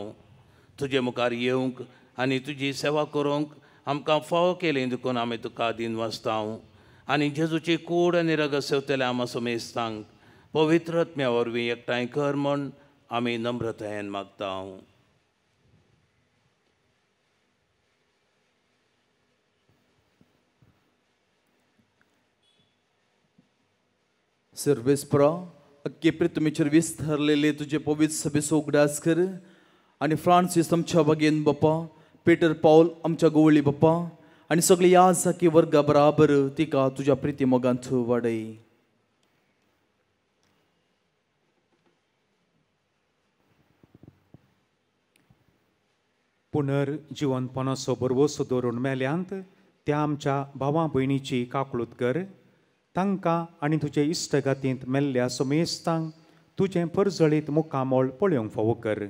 तुजे मुखार येवंक आनी तुजी सेवा करूंक आमकां फाव केलें देखून आमी तुका दिन वाचता आनी जेजूची कूड आनी रगत सेवतले आमा समेस्तांक पवित्र आत्म्या वरवीं एकठांय कर म्हण आमी नम्रतायेन मागता. सर्वेस्परा अख्खे पृथ्वीचेर विस्तारलेले तुझे पवित्र सभेचो उगडास कर आनी फ्रांसीस आमच्या बागेन बापा, पीटर पाऊल आमच्या गोवळी बापा आनी सगळी याजाकी वर्गा बराबर तिका तुज्या प्रिती मोगांत वाडय. पुनर्जीवनपणाचो बरवसो दवरून मेल्यांत त्या आमच्या भावां भयणीची काकळूत कर. तांकां आनी तुजे इश्टगातींत मेल्ल्या समेस्तांक तुजें परजळीत मुखामोळ पळोवंक फावो कर.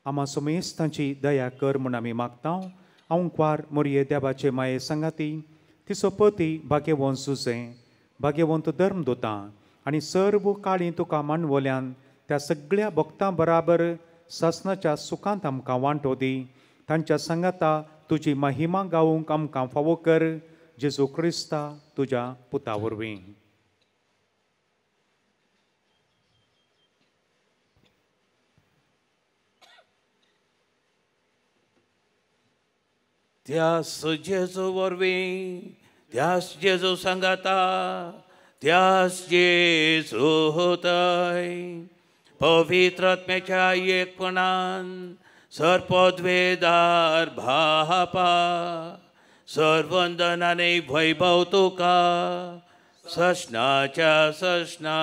आमा समेस्तांची दया कर म्हूण आमी मागता. आंवकार मोरये देवाचे माये सांगाती, तिचो पती भाग्यवंत सुजें, भाग्यवंत धर्मदूतां आनी सर्व काळी तुका मानवल्यान त्या सगळ्या भक्तां बराबर सासणाच्या सुखांत आमकां वांटो दी. तांच्या सांगाता तुजी महिमा गावूंक आमकां फावो कर. जेजू क्रिस्ता तुज्या पुता वरवीं. त्यास जेजू वरवीं, त्यास जेजू सांगाता, त्यास जेजू होताय. पवित्र आत्म्याच्या एकपणान सर्पद्वेदार भापा, सर्वंदन आनी वैभव तुका सशनाच्या सशना.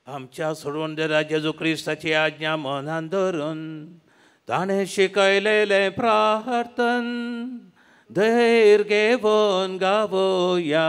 आमच्या सोडवणदेरा जेजू क्रिस्ताची आज्ञा मनान धरून ताणें शिकयलेलें प्रार्थन धैर्य घेवन गावोया.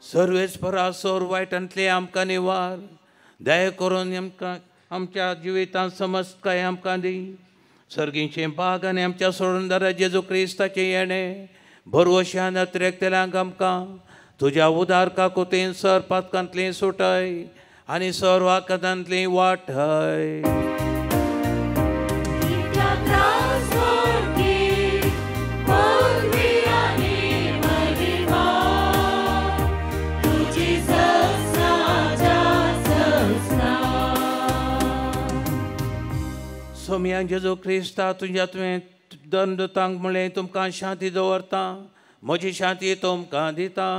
सर्वेस्परा सोर वायटांतले आमकां निवार. दया करून आमकां आमच्या जिवितांत समस्त काय आमकां दी. सर्गीचें बाग आनी आमच्या सोडूनदारा जेजू क्रिस्ताचें येणें भरवशान अत्रेकतेल्यांक आमकां तुज्या उदार काकुतीन सर पातकांतली सुटय आनी सर वाकतांतली वाटय. सोम्या जेजू क्रिस्ता तुज्या तुवें दंड तांगमुळे तुमकां शांती दवरता म्हजी शांती तुमकां दिता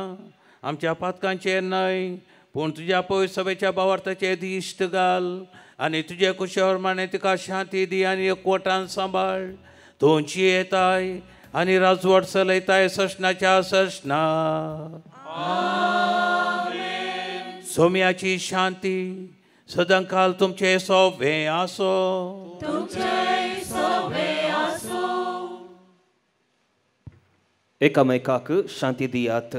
आमच्या पातकांचेर न्हय पूण तुज्या पवित्र सभेच्या भावार्थाचेर दिश्ट घाल आनी तुजे कुशेवर माने तिका शांती दी आनी एकवटान सांबाळ तुमची येताय आनी राजवट चलयताय सशनाच्या सशना सोम्याची शांती सदांकाल तुमचे सोबे आसो एकामेकाक शांती दियात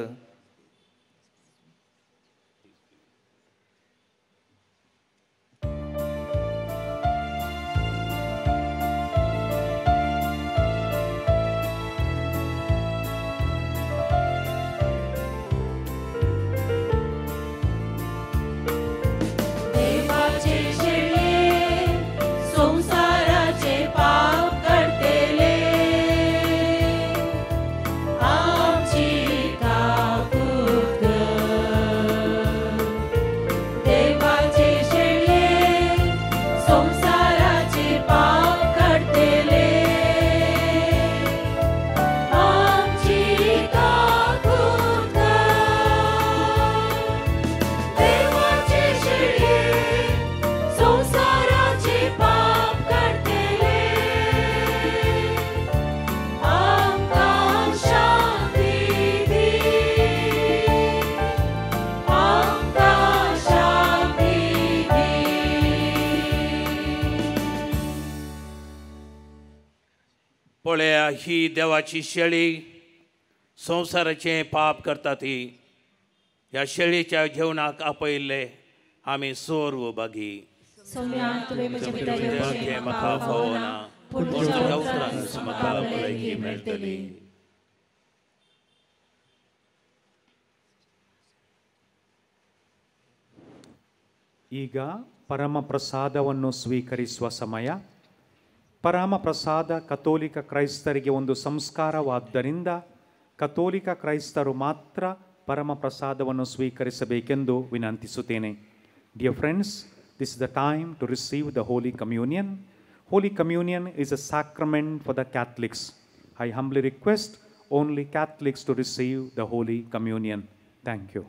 पळया ही देवाची शेळी संवसाराचें पाप करता ती ह्या शेळीच्या जेवणाक आपयल्ले आमी सोर्व बागी म्हाका फोवना पूण तुज्या उपरांत म्हाका भलायकी मेळटली ಈಗ ಪರಮ ಪ್ರಸಾದವನ್ನು ಸ್ವೀಕರಿಸುವ ಸಮಯ. ಪರಮ ಪ್ರಸಾದ ಕಥೋಲಿಕ ಕ್ರೈಸ್ತರಿಗೆ ಒಂದು ಸಂಸ್ಕಾರವಾದ್ದರಿಂದ ಕಥೋಲಿಕ ಕ್ರೈಸ್ತರು ಮಾತ್ರ ಪರಮ ಪ್ರಸಾದವನ್ನು ಸ್ವೀಕರಿಸಬೇಕೆಂದು ವಿನಂತಿಸುತ್ತೇನೆ. Dear friends, this is the time to receive the Holy Communion. Holy Communion is a sacrament for the Catholics. I humbly request only Catholics to receive the Holy Communion. Thank you.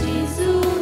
Jesus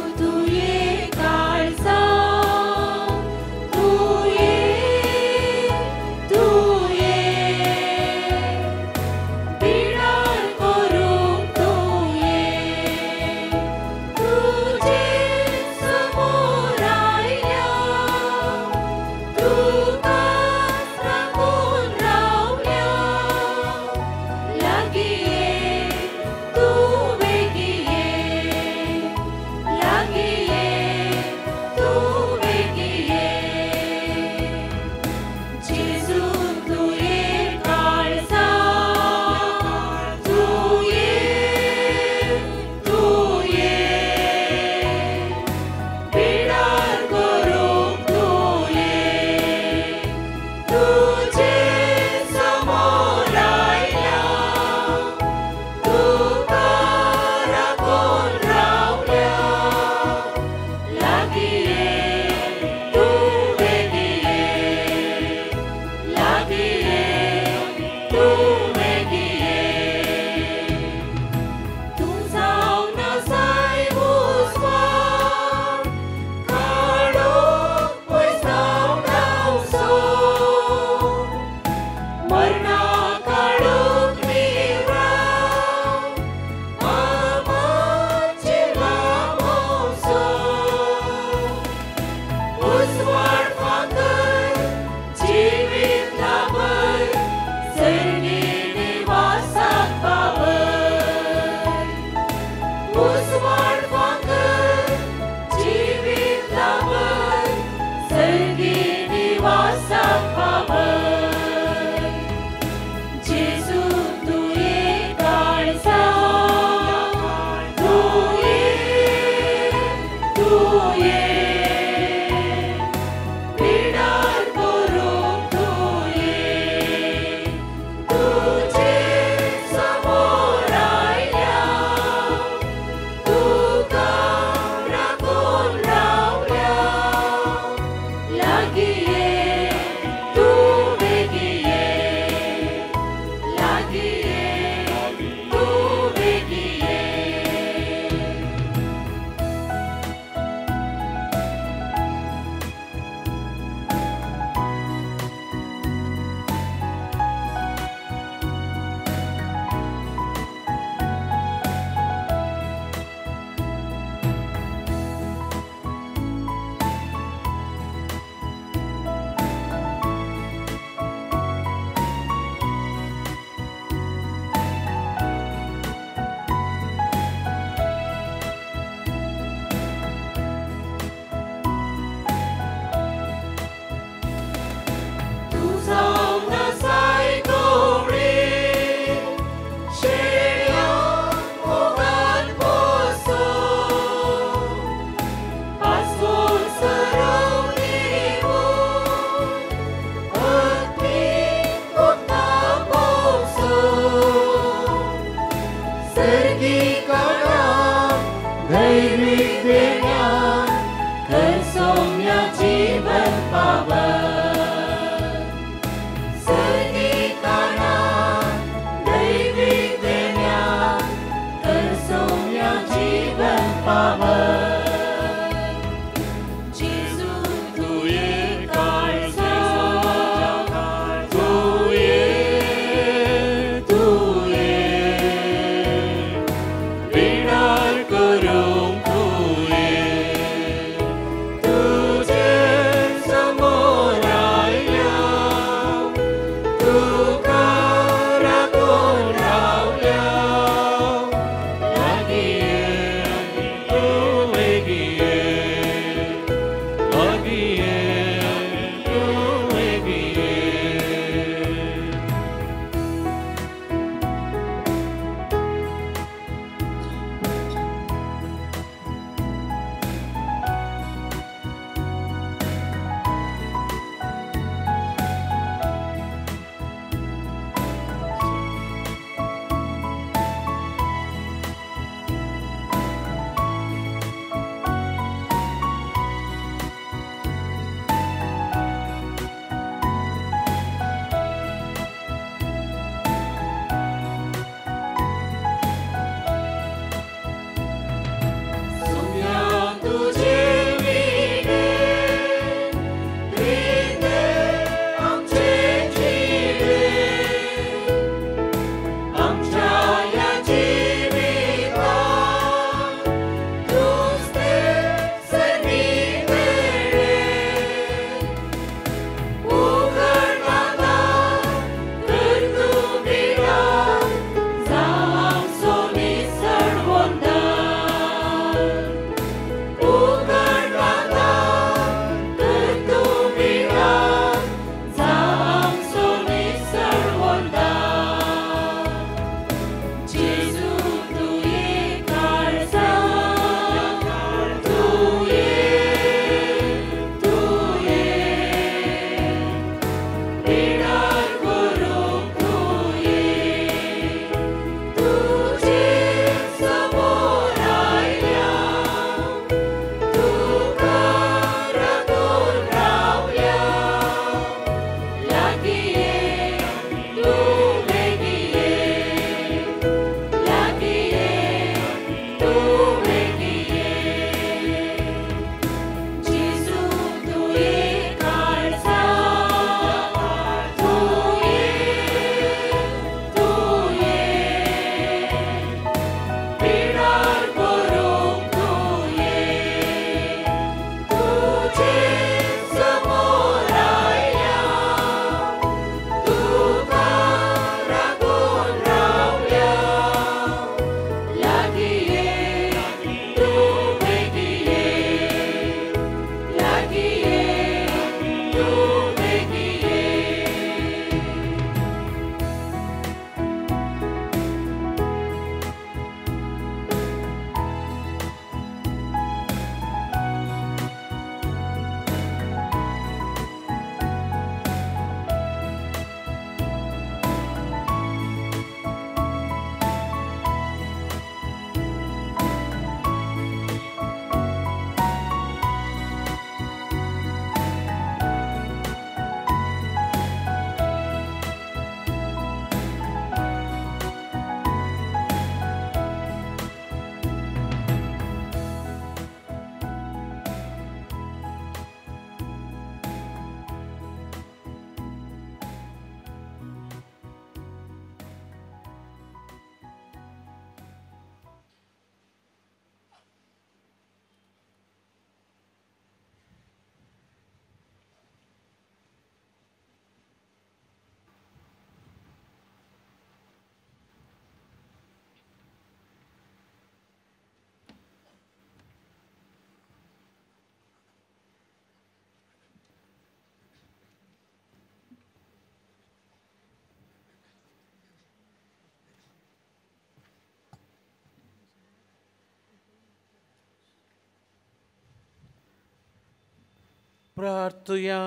प्रार्थुया.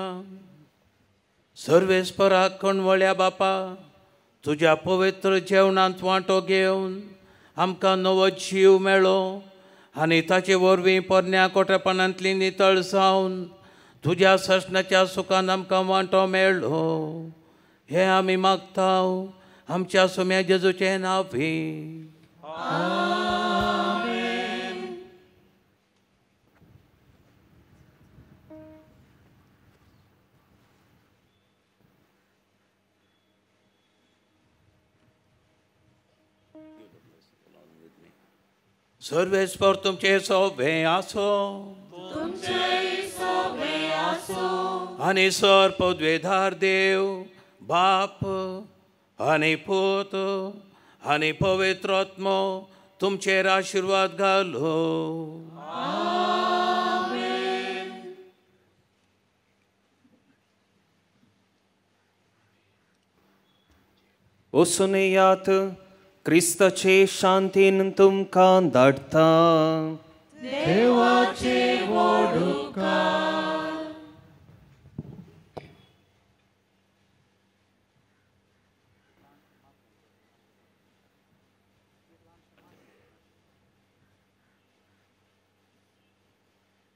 सर्वेस्परा कणवळ्या बापा, तुझ्या पवित्र जेवणांत वांटो घेवन आमकां नवो जीव मेळ्ळो आनी ताचे वरवीं पोरण्या कोठेपणांतली नितळ जावन तुझ्या ससनाच्या सुखान आमकां वांटो मेळ्ळो. हे आमी मागताव आमच्या सोम्या जेजूचे नांवी. सर्वेस्पर तुमचे सोबे आसो. आनी सर पदवेधार देव बाप आनी पूत आनी पवित्र आत्मो तुमचेर आशीर्वाद घालो. ओसुनेयात क्रिस्ताचे शांतीन तुमकां धाडटा. देवाचे वडुकार.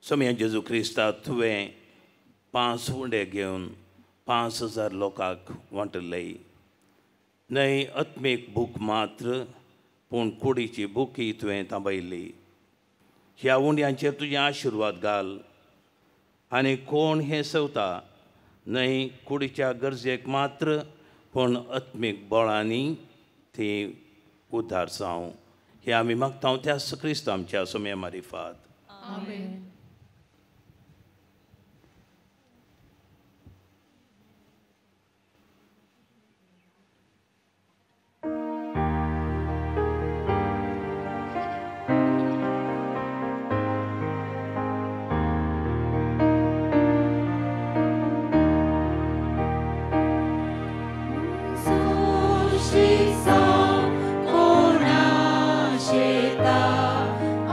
सोम्या जेजू क्रिस्ता तुवें 5 उंडे घेवन 5,000 लोकांक वांटले. न्हय आत्मीक भूक मात्र पूण कुडीची भुकी तुवें थांबयली. ह्या उंड्यांचेर तुजें आशिर्वाद घाल आनी कोण हें सवता न्हय कुडीच्या गरजेक मात्र पूण आत्मीक बळांनी ती उद्धार जावं. हे आमी मागता त्या क्रिस्त आमच्या सोम्या मारिफात. आमेन.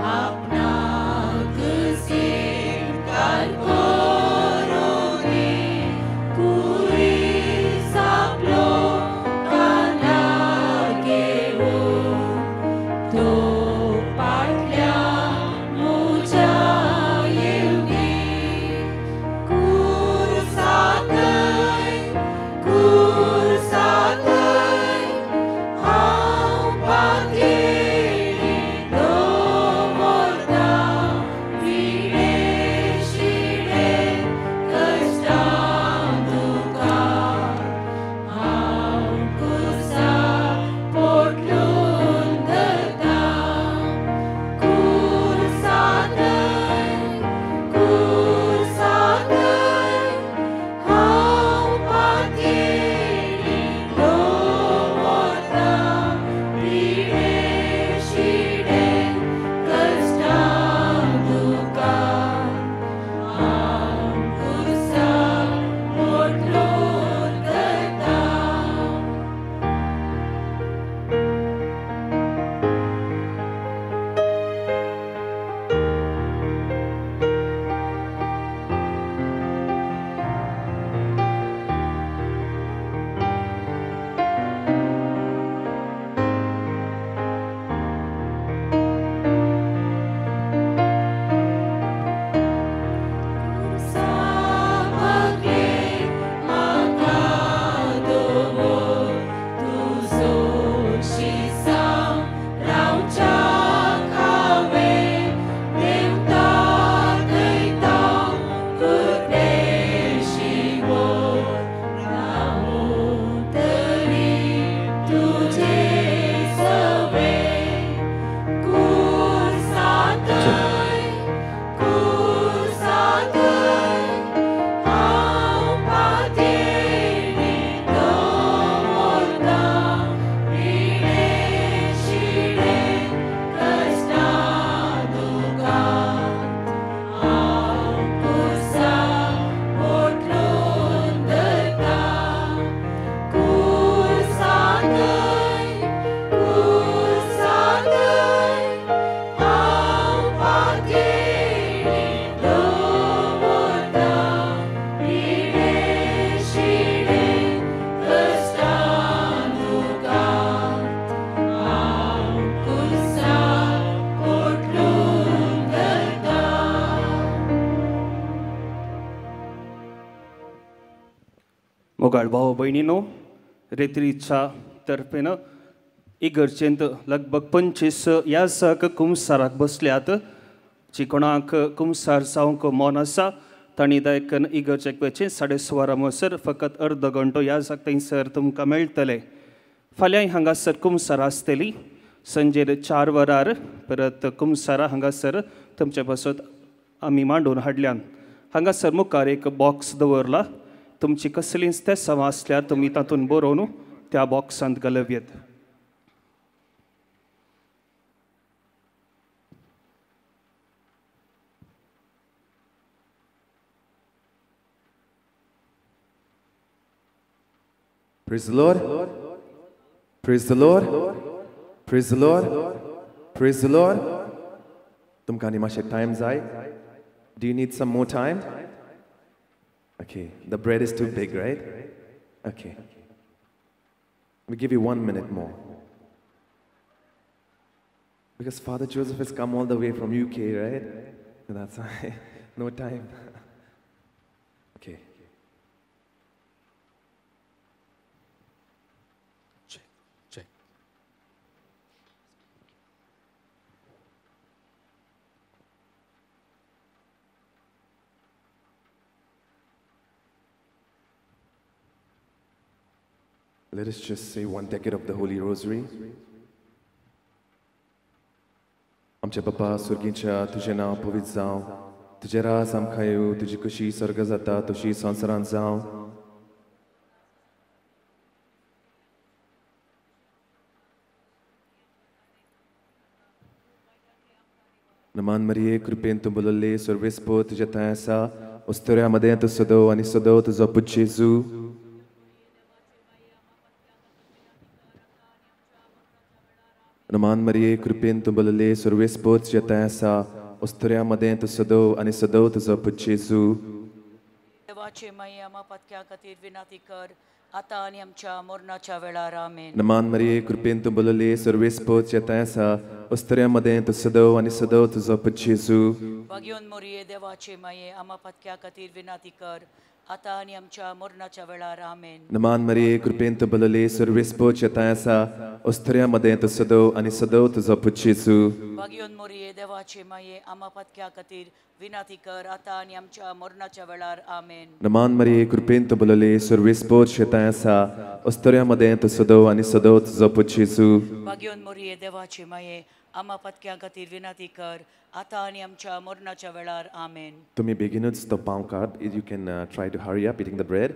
आपणाक मोगाळ भाव भयणीनो रेत्रीच्या तर्फेनं इगर्जेंत लगभग 25 ह्या साक कुमसाराक बसल्यात चिकोणाक कुमसार जावंक मोन आसा तांणी दायकन इगर्जेक वेचें 16:30 म्हणसर फकत अर्द घंटो ह्या साक थंयसर तुमकां मेळटले फाल्यां हांगासर कुमसार आसतली संजेर 4 वरार परत कुमसारा हांगासर तुमचे बसत आमी मांडून हाडल्यान हांगासर मुखार एक बॉक्स दवरला तुमची कसलींच तेसांवां आसल्यार तुमी तातूंत बरोवन त्या बॉक्सांत घालव्येत Praise the Lord. Praise the Lord. Praise the Lord. Praise the Lord. तुमकां आनी मातशें टायम जाय? Do you need some more time? Okay, the bread is too big, right? Okay. We give you 1 minute more. Because Father Joseph has come all the way from UK, right? That's why. No time. Okay. Let us just say one decade of the Holy Rosary. आमचे बापा सुर्गीच्या तुझें नांव पवित्र जावं तुझे रास आमकां येवं तुजी कशी सर्ग जाता तशी संवसारांत जावं नमान मरिये कृपेन तूं बलयल्ले सर्वेस्पो तुजे थंय आसा उस्तोऱ्या मदें तूं सदो आनी सदो तुजो पुत जेजू नमान मरिये कृपेन तूं बलयल्ले सर्वेस्पो तुजे थंय आसा उस्तोऱ्या मदें तूं सदो आनी सदो तुजो पुत जेजू देवाचे माये आमा पत्क्या खातीर विनंती कर आता आनी आमच्या मरणाच्या वेळार आमेन नमान मरिये कृपेन तूं बलयल्ले सर्वेस्पो तुजे थंय आसा उस्तोऱ्या मदें तूं सदो आनी सदो तुजो पुत जेजू भाग्योन मोरये देवाचे माये आमा पत्क्या खातीर विनंती कर आता आनी आमच्या मरणाच्या वेळार आमेन नमान मरिये कृपेन तूं बलयल्ले सर्वेस्पो तुजे थंय आसा उस्तोऱ्या मदें तूं सदो आनी सदो तुजो पुत जेजू भाग्योन मोरये देवाचे माये आमा पत्क्या खातीर विनंती कर आता आनी आमच्या मरणाच्या वेळार आमेन नमान मरिये कृपेन तूं बलयल्ले सर्वेस्पो तुजे थंय आसा उस्तोऱ्या मदें तूं सदो आनी सदो तुजो पुत जेजू भाग्योन मोरये देवाचे माये आमा पत्क्या खातीर विनंती कर आता आनी आमच्या मरणाच्या वेळार आमेन तुम्ही बेगीनच तो पाव काड you can try to hurry up eating the bread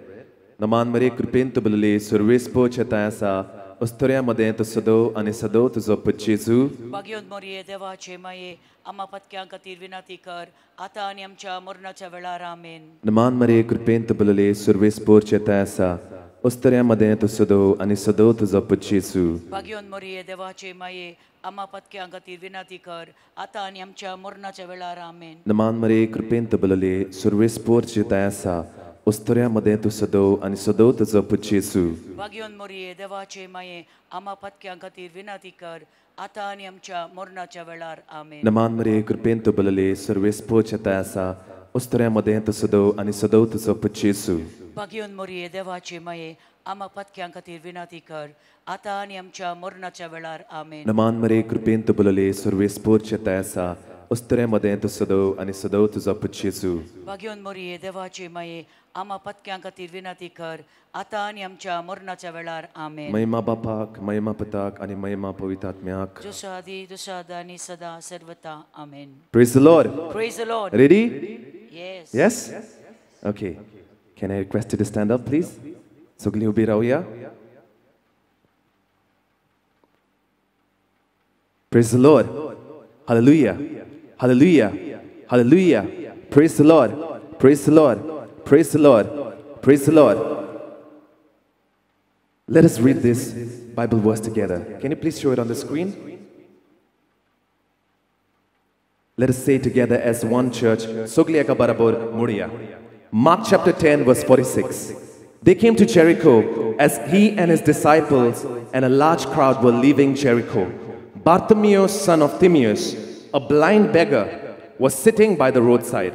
नमान मरिये कृपेन तूं बलयल्ले सर्वेस्पो तुजे थंय आसा उस्तोऱ्या मदें तूं सदो आनी सदो तुजो पुत जेजू भाग्योन मोरये देवाचे माये आमा पत्क्या खातीर विनंती कर आता आनी आमच्या मरणाच्या वेळार आमेन नमान मरिये कृपेन तूं बलयल्ले सर्वेस्पो तुजे थंय आसा उस्तोऱ्या मदें तूं सदो आनी सदो तुजो पुत जेजू भाग्योन मोरये देवाचे माये आमा पत्क्या खातीर विनंती कर आता आनी आमच्या मरणाच्या वेळार आमेन नमान मरिये कृपेन तूं बलयल्ले सर्वेस्पो तुजे थंय आसा उस्तोऱ्या मदें तूं सदो आनी सदो तुजो पुत जेजू भाग्योन मोरये देवाचे माये आमा पत्क्या खातीर विनंती कर आता आनी आमच्या मरणाच्या वेळार आमेन नमान मरिये कृपेन तूं बलयल्ले सर्वेस्पो तुजे थंय आसा उस्तोऱ्या मदें तूं सदो आनी सदो तुजो पुत जेजू भाग्योन मोरये देवाचे माये आमा पत्क्या खातीर विनंती कर आता आनी आमच्या मरणाच्या वेळार आमेन नमान मरिये कृपेन तूं बलयल्ले सर्वेस्पो तुजे थंय आसा उस्तोऱ्या मदें तूं सदो आनी सदो तुजो पुत जेजू भाग्योन मोरये देवाचे माये आमा पत्क्या खातीर विनंती कर आता आनी आमच्या मरणाच्या वेळार आमेन महिमा बापाक महिमा पुताक आनी महिमा पवित्र आत्म्याक जसो आदी तसो आतां आनी सदा सर्वता आमेन Praise the Lord. Praise the Lord. Ready? Yes. Yes? Okay. Can I request you to stand up, please? Sugli ubi rahuya. Praise the Lord. Hallelujah. Hallelujah. Hallelujah. Praise the Lord. Praise the Lord. Praise the Lord. Praise the Lord. Let us read this Bible verse together. Can you please show it on the screen? Let us say together as one church, Sogliaka Barabor Muria. Mark chapter 10, verse 46. They came to Jericho as he and his disciples and a large crowd were leaving Jericho. Bartimaeus, son of Timaeus, a blind beggar, was sitting by the roadside.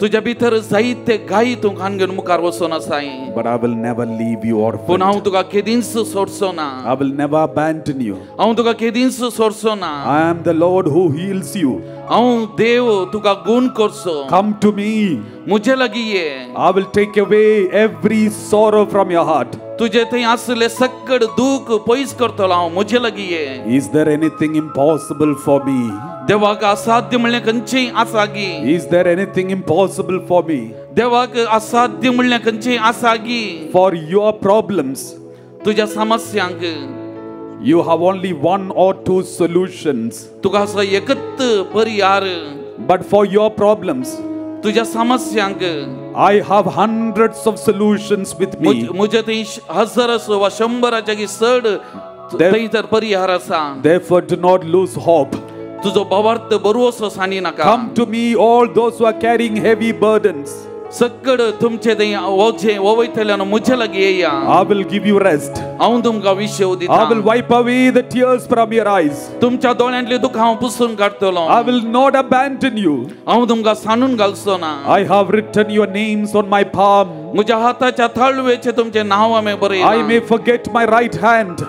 तुझ्या भितर जायते गायी तूं खान घेवन मुखार वचोना Sai. But I will never leave you पूण orphaned. हांव तुका केदींच सोडचो ना. I will never abandon you. हांव तुका केदींच सोडचो ना. I am the Lord who heals you. हांव देव तुका गुण करचो. Come to me. मुझे लागीं ये. I will take away every sorrow from your heart. तुझे थंय आसले सगळ दूख पयस करतलो हांव. मुझे लागीं ये. Is there anything impossible for me? देवाक असाध्य म्हणलें खंयचेय आसा गी. Is there anything impossible for me? देवाक असाध्य म्हणलें खंयचेय आसा गी. For your problems, तुझ्या समस्यांक you have only one or two solutions. तुका असो एकच पर्याय. But for your problems, तुझ्या समस्यांक I have hundreds of solutions with me. मुझे थंय हजार असो वा शंभराच्या गी चड थंय तर पर्याय आसा. Therefore do not lose hope. तुझो भावार्थ बरोसो सानी नाका. Come to me, all those who are carrying heavy burdens. सगळ तुमचे थंय ओझे वयतल्यान मुझे लागीं येया. I will give you rest. हांव तुमकां विश्व दिता. I will wipe away the tears from your eyes. तुमच्या दोळ्यांतली दुख हांव पुसून काडटलो. I will not abandon you. हांव तुमकां सांडून घालचो ना. I have written your names on my palm. म्हज्या हाताच्या थाळवेचे तुमचे नांव हांवें बरयलां. I may forget my right hand.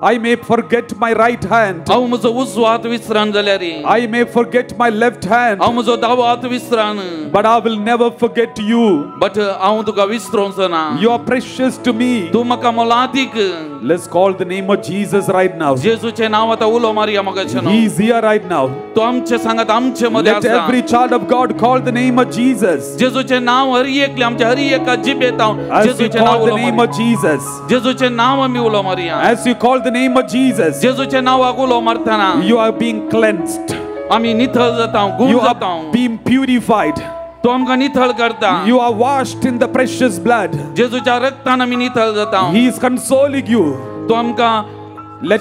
I may forget my right hand. हांव म्हजो उजवो हात विसरान जाल्यार I may forget my left hand. हांव म्हजो दावो हात विसरान. But I will never forget you. But हांव तुका विसरोंचो ना. You are precious to me. तूं म्हाका मोलादीक. Let's call the name of Jesus right now. जेजूचे नांव आतां उलो मारया मोगाचें. He is here right now. तूं आमचे सांगात आमचे मदें Let आसा. every child of God call the name of Jesus. जेजूचे नांव हर एकले आमच्या हर एका जिबेत हांव As you जेजूचे call नांव the उलो name मारया. of Jesus. जेजूचे नांव आमी उलो मारया. As you call the name of Jesus. जेजूचे नांवाक उलो मारतना You are being cleansed. आमी नितळ जाता. गुण You जाता. are being purified. तूं आमकां नितळ करता. You are washed in the precious blood. जेजूच्या रक्तान आमी नितळ जाता. He is consoling you. तूं आमकां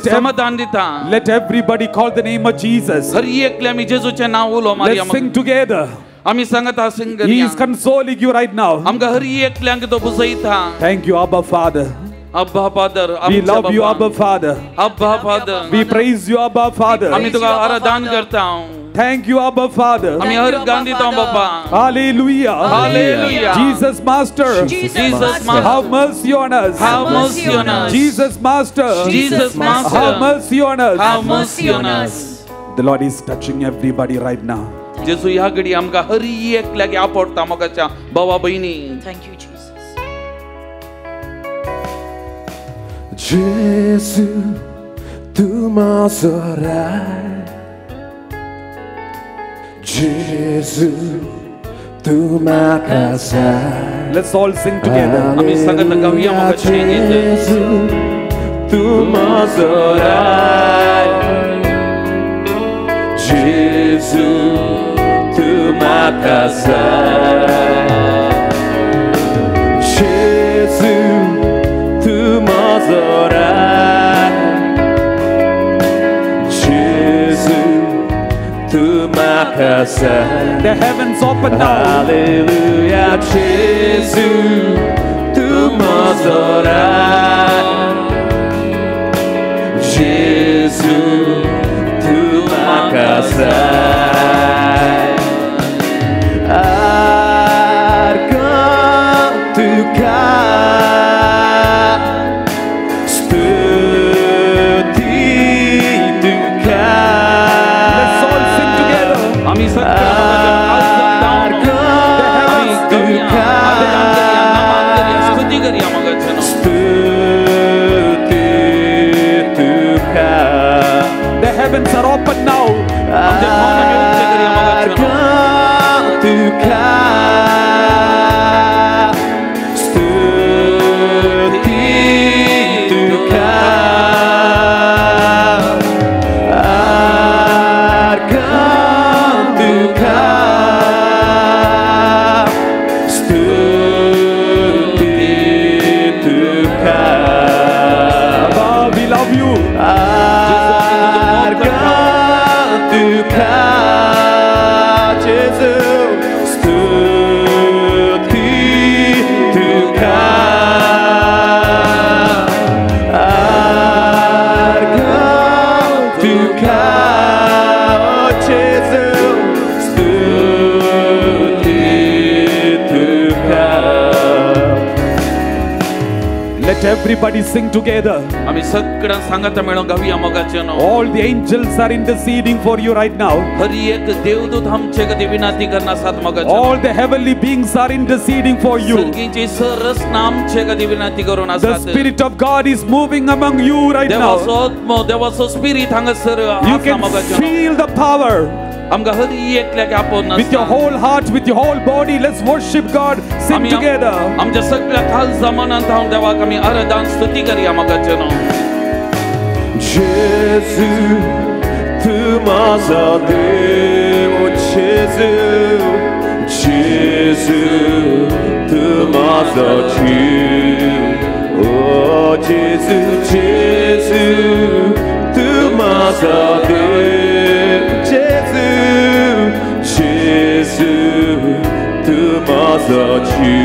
समाधान दिता. Let everybody call the name of Jesus. हर एकले आमी जेजूचे नांव उलो मारया. Let's sing together. आमी सांगता सिंग He is consoling you right now. आमकां हर एकल्यांक तो बुजयता. Thank you, Abba Father. Abba Father. We love you, Abba Father. Abba Father. We praise you, Abba Father. आमी तुका आराधन करता. Thank you, Abba Father. आमी हर गान दिता बाबा. Hallelujah. Hallelujah. Jesus Master. Jesus Master. Have mercy on us. Have mercy on us. Jesus Master. Jesus Master. Have mercy on us. Have mercy on us. The Lord is touching everybody right now. जेजू ह्या घडी आमकां हर एकल्याक आपडटा मोगाच्या भावा भयणी. Thank you, Jesus. Jesus, tu m'as orai. Jesus, tu m'as casai. Let's all sing together. आमी सगळ्यांना गाऊया मोगाचे गीत. Jesus, tu m'as orai. Jesus, tu m'as casai. Jesus, tu m'as orai. Jesus, tu m'as casai. The heavens open now. Hallelujah, Jesus, tu m'as orai. Jesus, tu m'as casai. Arkan tu kan, stuti tu kan. Let's all sing together. आमी स्तुती करया मोगाचे. The heavens are open now. आमच्या भावना उच्च करया Let everybody sing together. आम्ही सगळ्यां सांगता मेळून गावया मोगाचे न्हू. All the angels are interceding for you right now. हर एक देवदूत आमचे कधी विनंती करना साथ मोगाचे. All the heavenly beings are interceding for you. सर्गीचे सरस नामचे कधी विनंती करून The आसात. Spirit of God is moving among you right now. देवाचो आत्मा देवाचो स्पिरिट हांगासर You can feel the power. आमकां हर एकल्याक आपोवन With your whole heart, with your whole body, let's worship God. Sing together. आमच्या सगळ्या खाल जमानांत हांव देवाक आमी आराधन स्तुती करया मोगाचे न्हू. Jésus, tu m'as aidé, oh Jésus, Jésus, tu m'as aidé, oh Jésus, Jésus, tu m'as aidé, Jésus, Jésus, tu m'as aidé,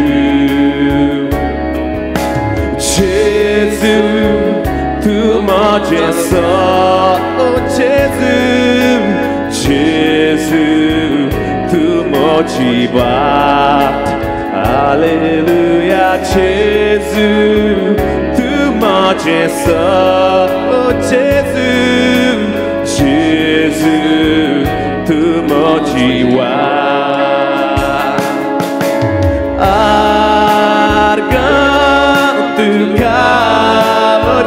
Jésus. Tu m'as dit oh Jésus, Jésus, tu m'as dit Alléluia, Jésus, tu m'as dit oh Jésus, Jésus, tu m'as dit Argan tu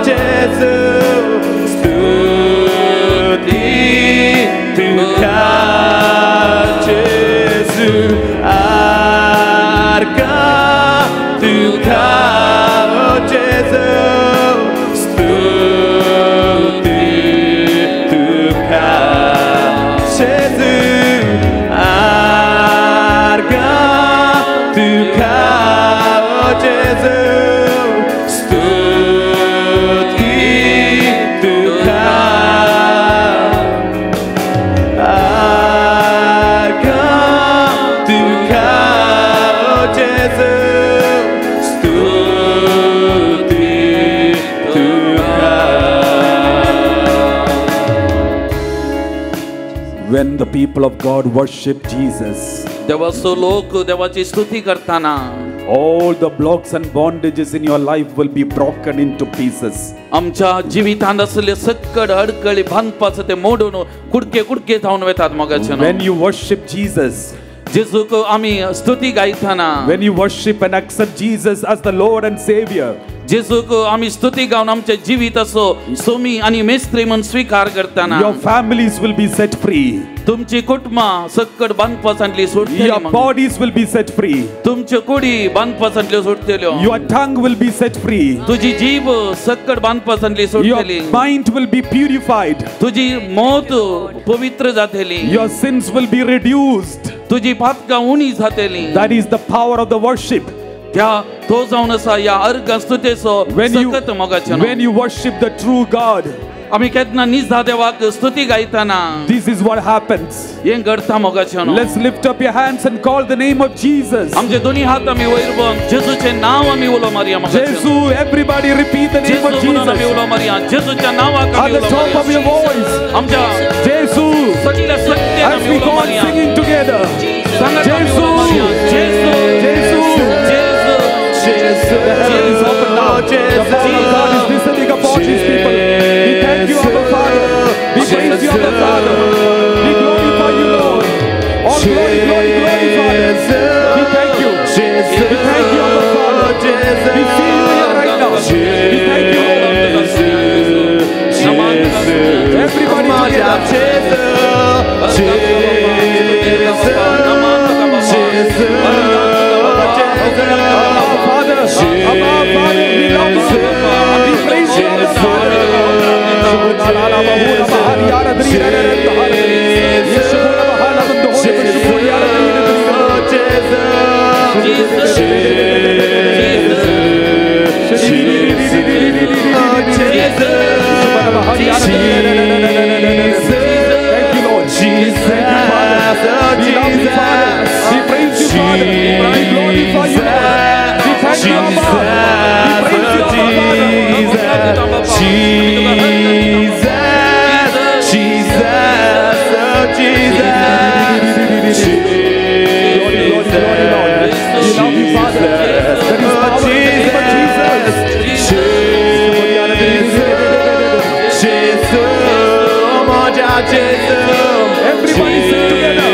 Jesus, studi tu Jesus, arca tu Jesus, studi tu Jesus, arca tu Jesus, When the people of God worship Jesus, देवाचो लोक देवाची स्तुती करताना all the blocks and bondages in your life will be broken into pieces. आमच्या जिवितांत असले सकड अडकळी बांधपाचं ते मोडून कुडके कुडके थावन वेतात मोगाचे न्हू. When you worship Jesus, जेजूक आमी स्तुती गायताना when you worship and accept Jesus as the Lord and Savior, जेजूक आमी स्तुती गावन आमचे जिवीत असो सोमी आणि मेस्त्री म्हणून स्वीकार करताना your families will be set free. तुमची Kutumba सकड बांधपासांतली सुटतली. Your bodies will be set free. तुमचे कुडी बांधपासांतल्यो सुटतल्यो. Your tongue will be set free. तुझी जीभ सकड बांधपासांतली सुटतली. Your mind will be purified. तुझी मौत पवित्र जातली. Your sins will be reduced. तुझी पातकां उणी जातली. That is the power of the worship. त्या तो जावन आसा या अर्घ स्तुतेचो सकत मोगाचे न्हू. When you worship the true God, आमी केन्ना निजा देवाक स्तुती गायताना this is what happens. हें घडता मोगाचे न्हू. Let's lift up your hands and call the name of Jesus. आमचे दोन्ही हात आमी वयर घेवन जेजूचे नांव आमी उलो मारया मोगाचे न्हू. Jesus, everybody repeat the name of जेजू आमी Jesus. उलो मारया. जेजूच्या नांवाक At आमी the उलो top of your मारया. voice, आमच्या Jesus. सगळ्या सत्यान As आमी we उलो go on मारया. singing together, सांगात आमी उलो मारया. जेजू The heaven is open now. The power of God is descending upon His people. We thank you, Abba Father. We praise you, Abba Father. We glorify you, Lord. All glory, glory, glory, Father. We thank you. We thank you, Abba Father. We feel you here right now. We thank you, Lord. Everybody together. Abba Father, we love you. We praise you, Abba Father. Thank you, Lord. Jesus. Thank you, Father. We love you, Father. We praise you, Father. We glorify you, Lord. We thank you, Abba. We praise you, Abba, Father. Jesus. Jesu. Everybody sing together.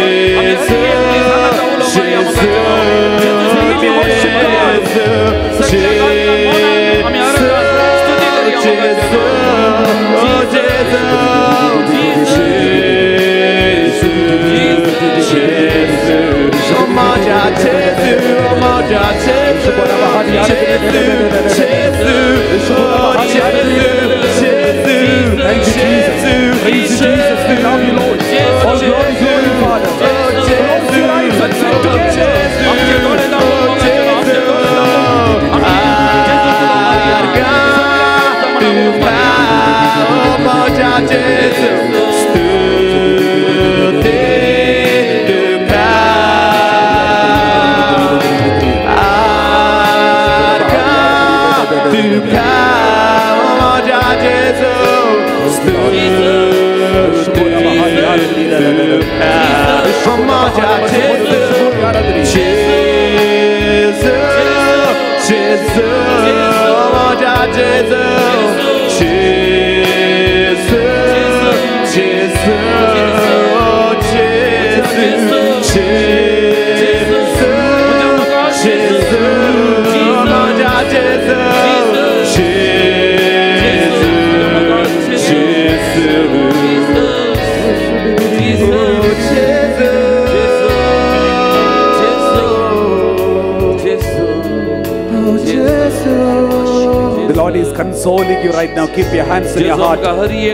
Consoling you right now. Keep your hands in your heart. He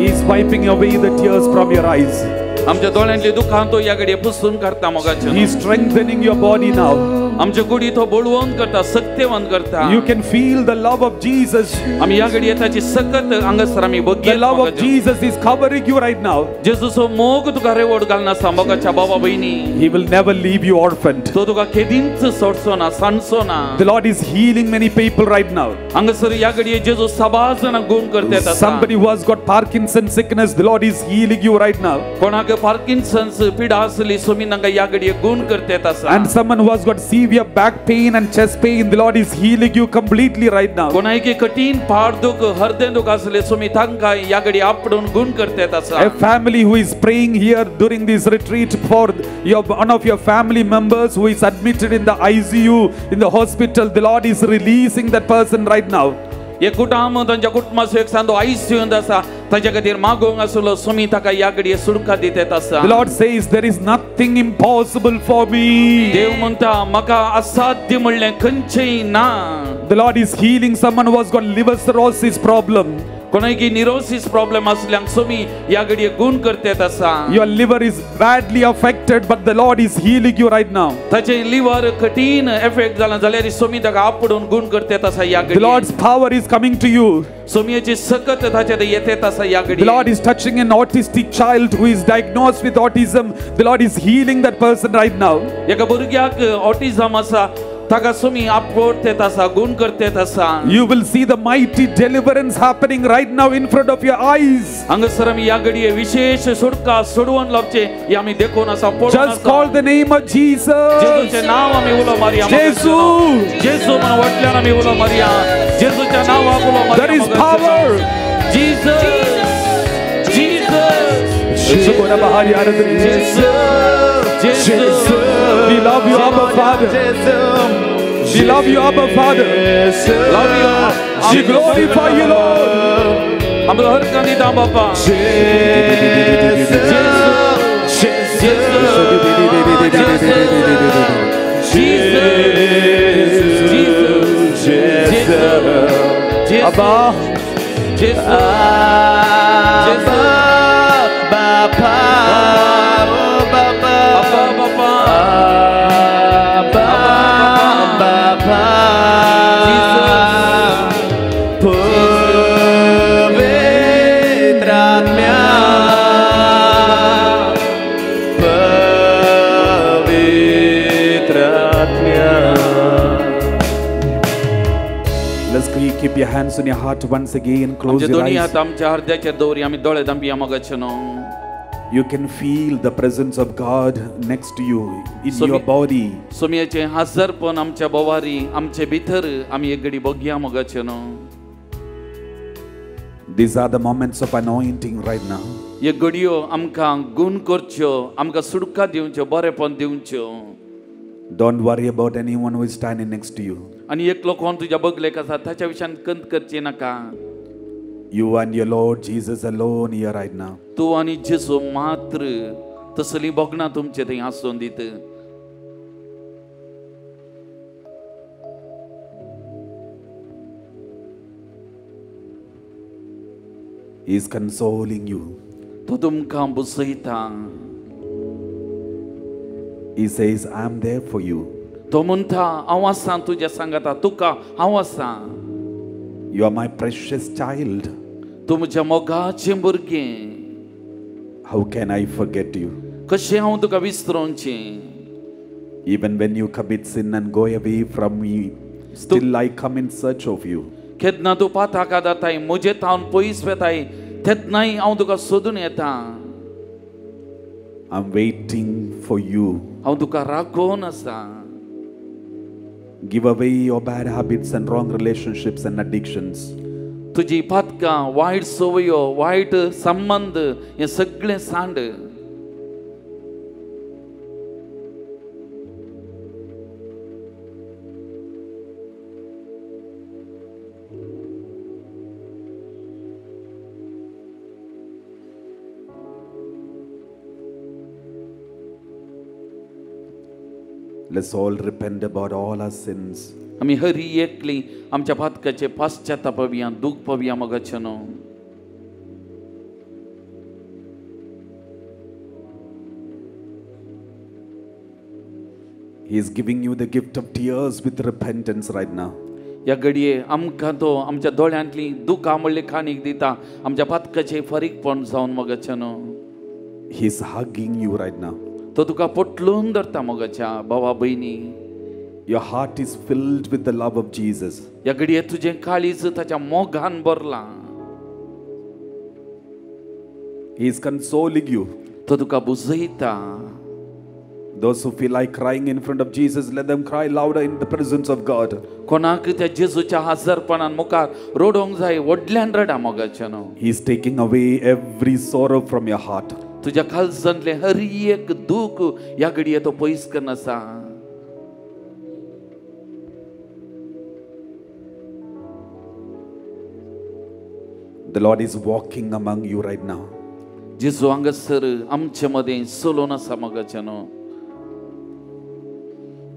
is wiping away the tears from your eyes. आमच्या दोळ्यांतली दुखां तो या घडये पुसून काढता मोगाचें. He is strengthening your body now. आमच्या कुडी तो बळवंत करता, सत्यवंत करता. You can feel the love of Jesus. आमी या घडये ताची सकत हांगासर आमी बघीत. The love of Jesus is covering you right now. जेजूचो मोग तुका रेवड घालना आसा मोगाच्या बाबा भयणी. He will never leave you orphaned. तो तुका केदींच सोडचो ना, सांडचो ना. The Lord is healing many people right now. हांगासर या घडये जेजू सबाज जाणांक गुण करता. Somebody who has got Parkinson's sickness, the Lord is healing you right now. कोणाक पार्किन्सन्स पीडा असली सोमी तांकां या घडये गुण करता. And someone who has got severe back pain and chest pain, the Lord is healing you completely right now. कोणाक कठीण पाड दुख, हृदय दुख असले सोमी तांकां या घडये आपडून गुण करता. A family who is praying here during this retreat for one of your family members who is admitted in the ICU in the hospital, the Lord is releasing that person right now. एक कुटुंब तांच्या कुटुंबाचो एक सांदो आयसीयूंत आसा, ताच्या खातीर मागोवंक आसलो सोमी ताका या घडये सुटका दितात आसा. The Lord says there is nothing impossible for me. देव म्हणटा म्हाका असाध्य म्हणलें खंयचेंय ना. The Lord is healing someone who has got liver cirrhosis problem. कोणाक निरोसिस प्रॉब्लेम असल्यांक सोमी या घडये गुण करतात आसा. Your liver is badly affected, but the Lord is healing you right now. ताचे लिव्हर कठीण इफेक्ट जाला जाल्यार सोमी ताका आपडून गुण करतात आसा या घडये. The Lord's power is coming to you. सोमियाची सकत ताचेर येतात आसा या घडये. The Lord is touching an autistic child who is diagnosed with autism. The Lord is healing that person right now. एका भुरग्याक ऑटिझम आसा, ताका सोमी आपडतात आसा, गुण करतात आसा. You will see the mighty deliverance happening right now in front of your eyes. हांगासर आमी या घडये विशेष सुटका सोडवून लावचे हे आमी देखून आसा. Just call the name of Jesus. जेजूचे नाव आमी उलो मारया. जेजू, जेजू म्हणून वटल्यान आमी उलो मारया. जेजूच्या नांवाक उलो मारया. There is power. Jesus, Jesus, Jesus. We love you, Abba Father. We love you, Abba Father. Love you. We glorify you, Lord. हम हर कनी दा बाबा. Abba. Keep your hands on your heart once again. Close your eyes. You can feel the presence of God next to you in your body. सोमियाचे हजरपण आमच्या बोवारी आमचे भितर आमी एक घडी बघया मोगाचे न्हू. These are the moments of anointing right now. हे घडयो आमकां गुण करच्यो, आमकां सुडका दिवच्यो, बरेपण दिवच्यो. Don't worry about anyone who is standing next to you. आनी एकलो कोण तुज्या बगलेक आसा ताच्या विशयान कंत करची नाका. You and your Lord Jesus alone here right now. तूं आनी जेजू मात्र तसली भोगणां तुमचे थंय आसून दित. He is consoling you. तो तुमकां बुजयता. He says, I am there for you. तो म्हणटा हांव आसां तुज्या सांगाता, तुका हांव आसां. You are my precious child. तूं म्हज्या मोगाचें भुरगें. How can I forget you? कशें हांव तुका विसरोवचें? Even when you commit sin and go away from me, still I come in search of you. केन्ना तूं पाताका जाताय, म्हजे तावन पयस वेताय, तेन्नाय हांव तुका सोदून येता. I'm waiting for you. हांव तुका राखोवन आसा. Give away your bad habits and wrong relationships and addictions. तुजी पातकां, वायट सवयो, वायट संबंध हे सगळें सांड. Let's all repent about all our sins. आमी हर एकली आमच्या पातकाचे पाश्चात्तापविया, दुख पविया मोगाचनो. He is giving you the gift of tears with repentance right now. या घडये आमकां तो आमच्या दोळ्यांतली दुख आमळ्ळी खाणीक दिता, आमच्या पातकाचे फरीकपण जावन मोगाचनो. He is hugging you right now. तो तुका पोटलून धरता मोगाच्या भावा भयणी. Your heart is filled with the love of Jesus. या घडये तुझे काळीज ताच्या मोगान भरला. He is consoling you. तो तुका बुजयता. Those who feel like crying in front of Jesus, let them cry louder in the presence of God. कोणाक त्या जेजूच्या हजरपणान मुखार रडोंक जाय, व्हडल्यान रडा मोगाचनो. He is taking away every sorrow from your heart. तुझ्या काळजांतले हर एक दुख या घडये तो पयस करन आसा. The Lord is walking among you right now. जेजू हांगासर आमचे मदें चलोन आसा मोगाचनो.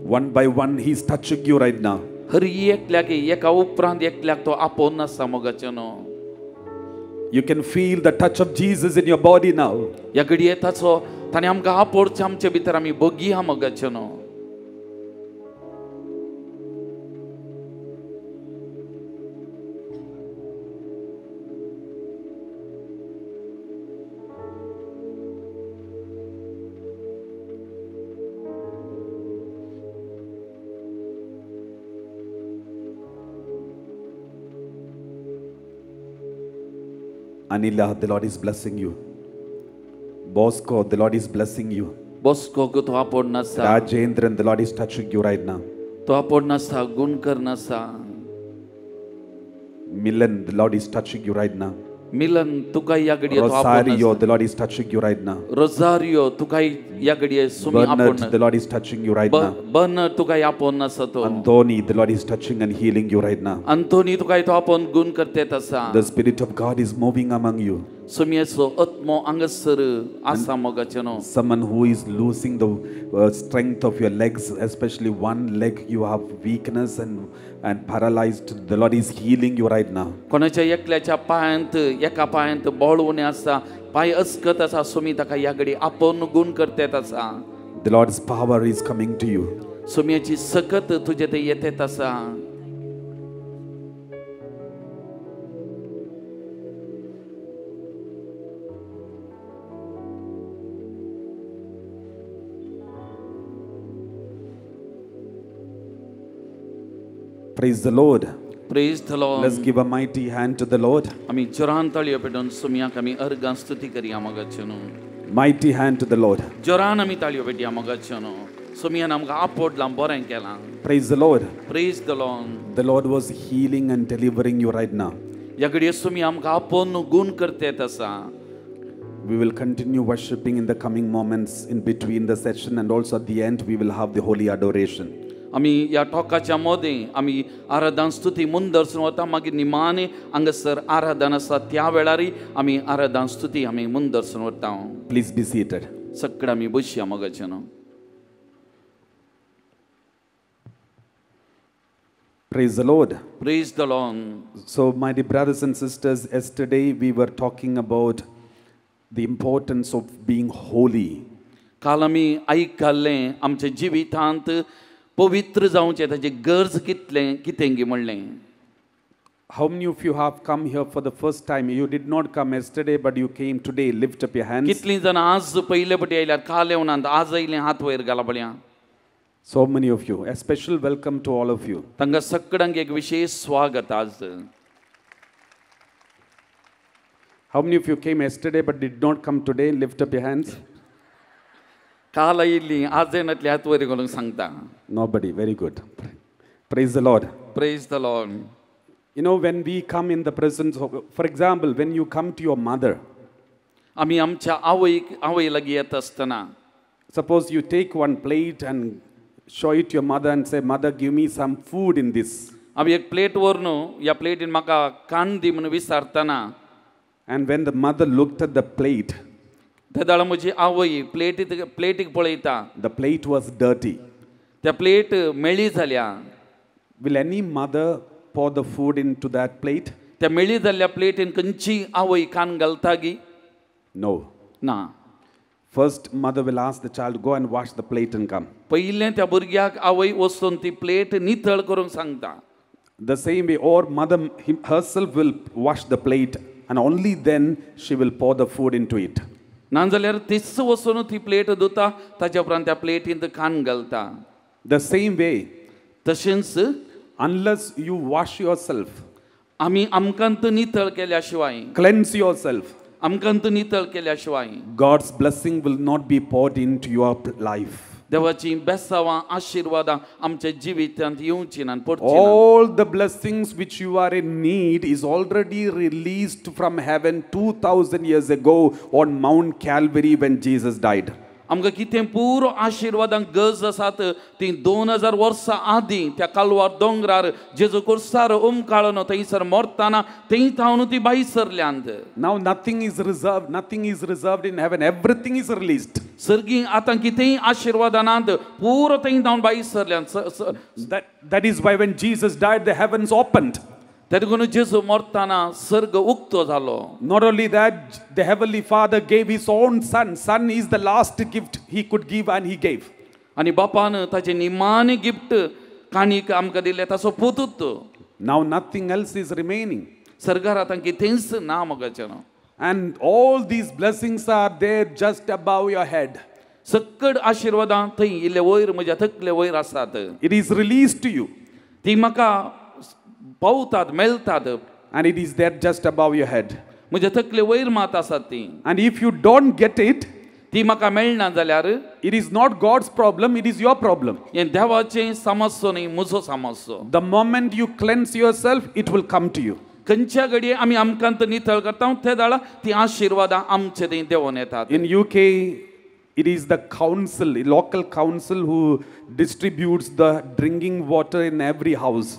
One by one he is touching you right now. हर एकल्याक एका उपरांत एकल्याक तो आपोवन आसा मोगाचनो. You can feel the touch of Jesus in your body now. या घडये ताचो ताणे आमकां आपोवचे आमचे भितर आमी भोगया मोगाचनो. Anila, the Lord is blessing you. Bosco, the Lord is blessing you. Bosco को तो आपोवन आसा. Rajendran, the Lord is touching you right now. तो आपोवन आसा, गुण करन आसा. Milan, the Lord is touching you right now. मिलन तुका या घडये तो Rosario, the Lord is touching you right now. Rosario तुका या घडये सुमी Bernard, आपोवन. the Lord is touching you right now. Bernard तुका आपोवन आसा तो. Anthony, the Lord is touching and healing you right now. Anthony तुका तो आपोवन गुण करतेत आसा. The Spirit of God is moving among you. सुमियेचो आत्मो हांगासर आसा मोगाचनो. Someone who is losing the strength of your legs, especially one leg, you have weakness and paralyzed. The Lord is healing you right now. कोणाच्या एकल्याच्या पायांत एका पायांत बळ उणे आसा, पाय अस्कत आसा, सुमी ताका या घडी आपोवन गुण करतेत आसा. The Lord's power is coming to you. सुमियेची सकत तुजे ते येतेत आसा. Praise the Lord. Praise the Lord. Let's give a mighty hand to the Lord. आमी जोरान ताळयो पेटोवन सुमियाक आमी अर्गां स्तुती करया मोगाचनो. Mighty hand to the Lord. जोरान आमी ताळयो पेटया मोगाचनो. सुमियान आमकां आपोडलां, बरें केलां. Praise the Lord. Praise the Lord. The Lord was healing and delivering you right now. ह्या घडये तुमी आमकां आपोवन गूण करतात आसा. We will continue worshiping in the coming moments in between the session, and also at the end we will have the holy adoration. आमी ह्या टॉकाच्या मदें आमी आराधन स्तुती मुंदरसून वता, मागीर निमाणे हांगासर आराधन आसा त्या वेळारय आमी आराधन स्तुती आमी मुंदरसून वता. Please be seated. सगळे आमी बसया मोगाचे न्हू. Praise the Lord. Praise the Lord. So my dear brothers and sisters, yesterday we were talking about the importance of being holy. काल आमी आयकल्लें आमच्या जिवितांत पवित्र जावचें ताची गरज कितें म्हणलें. How many of you have come here for the first time? You did not come yesterday, but you came today. Lift up your hands. कितलीं जाणां आज पयले फावटी आयल्यार, काल येवनात, आज आयले, हात वयर घाला बळ्या. So many of you. A special welcome to all of you. तांकां सगळ्यांक एक विशेष स्वागत आज. How many of you came yesterday but did not come today? Lift up your hands. काल आयिल्लीं, आज येनातली, हात वयर घालूंक सांगता. Nobody. Very good. Praise the Lord. Praise the Lord. You know, when we come in the presence of, for example, when you come to your mother, आमी आमच्या आवय लागीं येता आसतना, suppose you take one plate and show it to your mother and say, Mother, give me some food in this. आमी एक plate व्हरून ह्या प्लेटीन म्हाका कान दी म्हणून विचारतना, and when the mother looked at the plate, त्या दाळा म्हजी आवय प्लेटीक पळयता, the plate was dirty. त्या प्लेट मेळी जाल्या. Will any mother pour the food into that plate? त्या मेळी जाल्ल्या प्लेटीन खंयची आवय कान घालता गी? No. ना. First, mother will ask the child, go and wash the plate and come. पयलें त्या भुरग्याक आवय वचून ती प्लेट नितळ करूंक सांगता. The same way, or mother herself will wash the plate, and only then she will pour the food into it. नाजाल्यार तीच वचून ती प्लेट धुता, ताच्या उपरांत त्या प्लेटींत कान घालता. The same way, तशेंच unless you wash yourself, आमी आमकांत नितळ केल्या शिवाय, cleanse yourself, आमकांत नितळ केल्या शिवाय, God's blessing will not be poured into your life. देवाची बेसावां आशीर्वादां आमच्या जिवितांत येवची ना, पडची ना. All the blessings which you are in need is already released from heaven 2000 years ago on Mount Calvary when Jesus died. आमकां कितें पुरो आशिर्वादांक गरज आसात ती 2000 वर्सां आदीं त्या कालवार दोंगरार जेजू कुर्सार उमकाळून थंयसर मरतना थंय थावन ती भायर सरल्यांत. Now nothing is reserved in heaven. Everything is released. सर्गी आतां कितेंय आशिर्वादां नात, पुरो थंय थावन भायर सरल्यांत. That is why when Jesus died, the heavens opened. तेदुगून जेजू मरतना सर्ग उक्तो जालो. Not only that, the Heavenly Father gave His own Son. Son is the last gift He could give, and He gave. आनी बापान ताचें निमाणें गिफ्ट काणीक आमकां दिलें, ताचो पुतूत. Now nothing else is remaining. सर्गार आतां कितेंच ना मोगाचें न्हू. And all these blessings are there just above your head. सकड आशिर्वादां थंय इल्ले वयर म्हज्या तकले वयर आसात. It is released to you. ती म्हाका पावतात, मेळतात. And it is there just above your head. म्हज्या तकले वयर मात आसात ती. And if you don't get it, ती म्हाका मेळना जाल्यार it is not God's problem, it is your problem. हें देवाचें समस्या न्ही, म्हजो समस्या. The moment you cleanse yourself, it will come to you. खंयच्या घडये आमी आमकांत नितळ करता त्या दाळा ती आशिर्वादां आमचे थंय देंवून येतात. In UK, it is the council, local council, who distributes the drinking water in every house.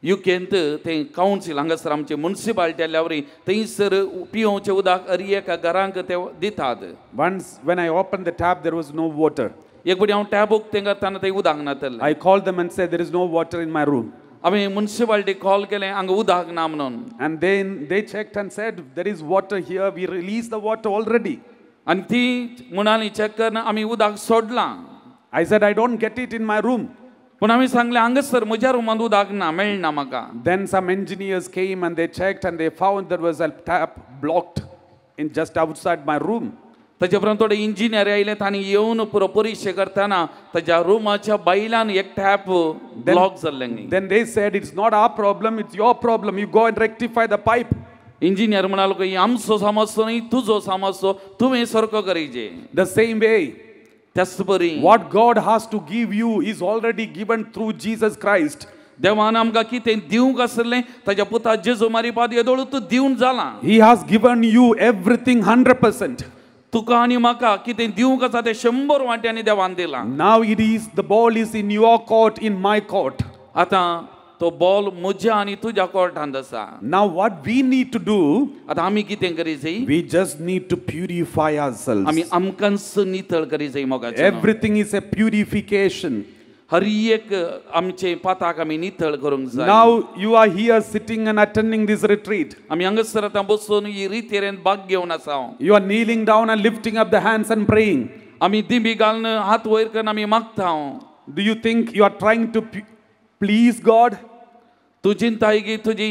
युकेंत थंय कावन्सील हांगासर आमचे म्युनिसिपालिटी आयल्या वरी थंयसर पिवोवचें उदक हर एका घरांक ते दितात. Once when I opened the tap, there was no water. एक बडी हांव टॅप उक्तें करतना थंय उदक नातलें. I called them and said, there is no water in my room. हांवें म्युनिसिपालिटी कॉल केलें, हांगा उदक ना म्हणून. And then they checked and said, there is water here, we released the water already. आनी ती म्हणाली चॅक करना आमी उदक सोडलां. I said, I don't get it in my room. पूण हांवें सांगलें हांगासर म्हज्या रुमांत उदक ना, मेळना म्हाका. Then some engineers came and they checked and they found there was a tap blocked in just outside my room. ताचे उपरांत थोडे इंजिनियर आयले, तांणी येवन पुरो परिक्षे करतना ताच्या रुमाच्या बायलान एक टॅप ब्लॉक जाल्लें. Then they said, it's not our problem, it's your problem. You go and rectify the pipe. Engineer म्हणालो की आमचो समस्या न्ही, तुजो समस्या, तुवें सारको करीचे. The same way, त्याच बरी what God has to give you is already given through Jesus Christ. देवान आमकां कितें दिवंक आसलें ताच्या पुता जेजू मारिपाद येदोळू तूं दिवन जाला. He has given you everything 100%. तुका आनी म्हाका कितें दिवंक आसा तें 100 वांट्यांनी देवान दिलां. Now the ball is in your court, in my court. आतां तो बॉल म्हज्या आनी तुज्या कोर्टांत आसा. Now what we need to do, आतां आमी कितें करी जाय? we just need to purify ourselves. आमी आमकांच नितळ करी जाय मोगाचें. Everything is a purification. हर एक आमचे पाताक आमी नितळ करूंक जाय. Now you are here sitting and attending this retreat. आमी हांगासर आतां बसून ही रितीरेन भाग घेवन आसा. You are kneeling down and lifting up the hands and praying. आमी दिमी घालून हात वयर करून आमी मागता. Do you think you are trying to please God? तूं चिंताय की तुजी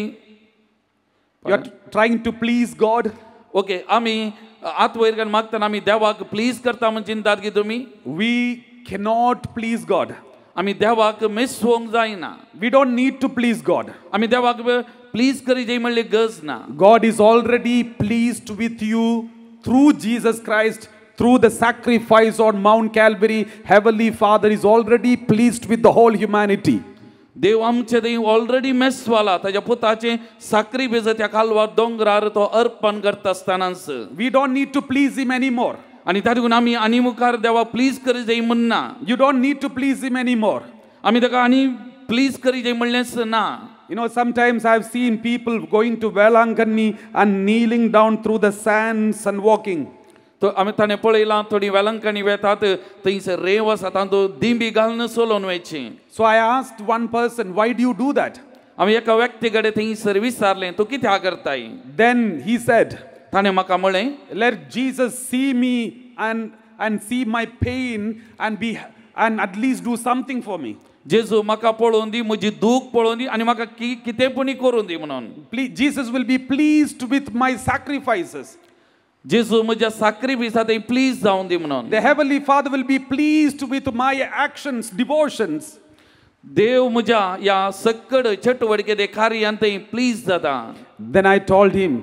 you are trying to please God? Okay आमी हात वयर करून मागतना आमी देवाक प्लीज करता म्हण चिंतात की तुमी? We cannot please God. आमी देवाक मेसवंक जायना. We don't need to please God. आमी देवाक प्लीज करी जाय म्हणली गरज ना. God is already pleased with you through Jesus Christ, through the sacrifice on Mount Calvary. Heavenly Father is already pleased with the whole humanity. देव आमचे थंय already मेसवाला ताच्या पुताचे साकरी बेज त्या कालवार दोंगरार तो अर्पण करता आसतनाच. We don't need to please him anymore. आनी तातूंत आमी आनी मुखार देवा प्लीज करी जाय म्हणना. You don't need to please him anymore. आमी ताका आनी प्लीज करी जाय म्हणलेंच ना. You know, sometimes I've seen people going to Velangani and kneeling down through the sands and walking. तो आमी ताणें पळयलां थोडी वेलंकणी वेतात थंयसर रेंव आसा तातूंत दिंबी घालून चलोवन वयचीं. So I asked one person, why do you do that? आमी एका व्यक्ती कडेन थंयसर विचारलें तूं कित्याक करताय? Then he said, ताणें म्हाका म्हळें, let Jesus see me and see my pain and at least do something for me. जेजू म्हाका पळोवन दी, म्हजी दूख पळोवन दी आनी म्हाका कितेंपणी करून दी म्हणून. Jesus will be pleased with my sacrifices. जेजू म्हज्या साकरी बिसा थंय प्लीज जावन दी म्हणून. The Heavenly Father will be pleased with my actions, devotions. देव म्हज्या या सक्कड चटवडके कार्यांत थंय प्लीज जाता. Then I told him,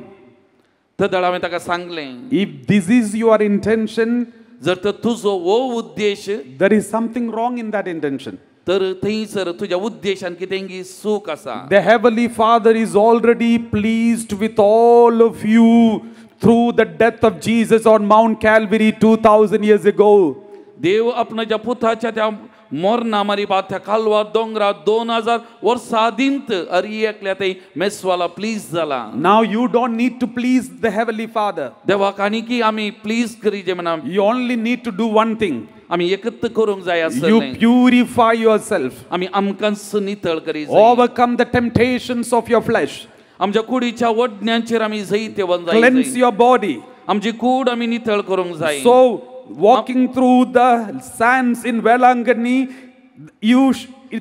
तदळ हांवें ताका सांगलें, if this is your intention, जर तर तुजो वो उद्देश, there is something wrong in that intention. तर थंयसर तुज्या उद्देशान कितेंगी चूक आसा. The Heavenly Father is already pleased with all of you through the death of Jesus on Mount Calvary 2000 years ago. देव आपणाच्या पुताच्या त्या मोरना मारिपाक त्या कालवार दोंगरार 2000 वर्सां आदींत अरी एकल्या थंय मेसवाला प्लीज जाला. Now you don't need to please the Heavenly Father. देवाक आनी की आमी प्लीज करी जे म्हणा. You only need to do one thing. आमी एकच करूंक जाय आसलें. You purify yourself. आमी आमकांच नितळ करी जाय. Overcome the temptations of your flesh. आमच्या कुडीच्या वडण्यांचेर आमी जैत येवंक जाय. Cleanse your body. आमची कूड आमी नितळ करूंक जाय. So walking through the sands in Velangani,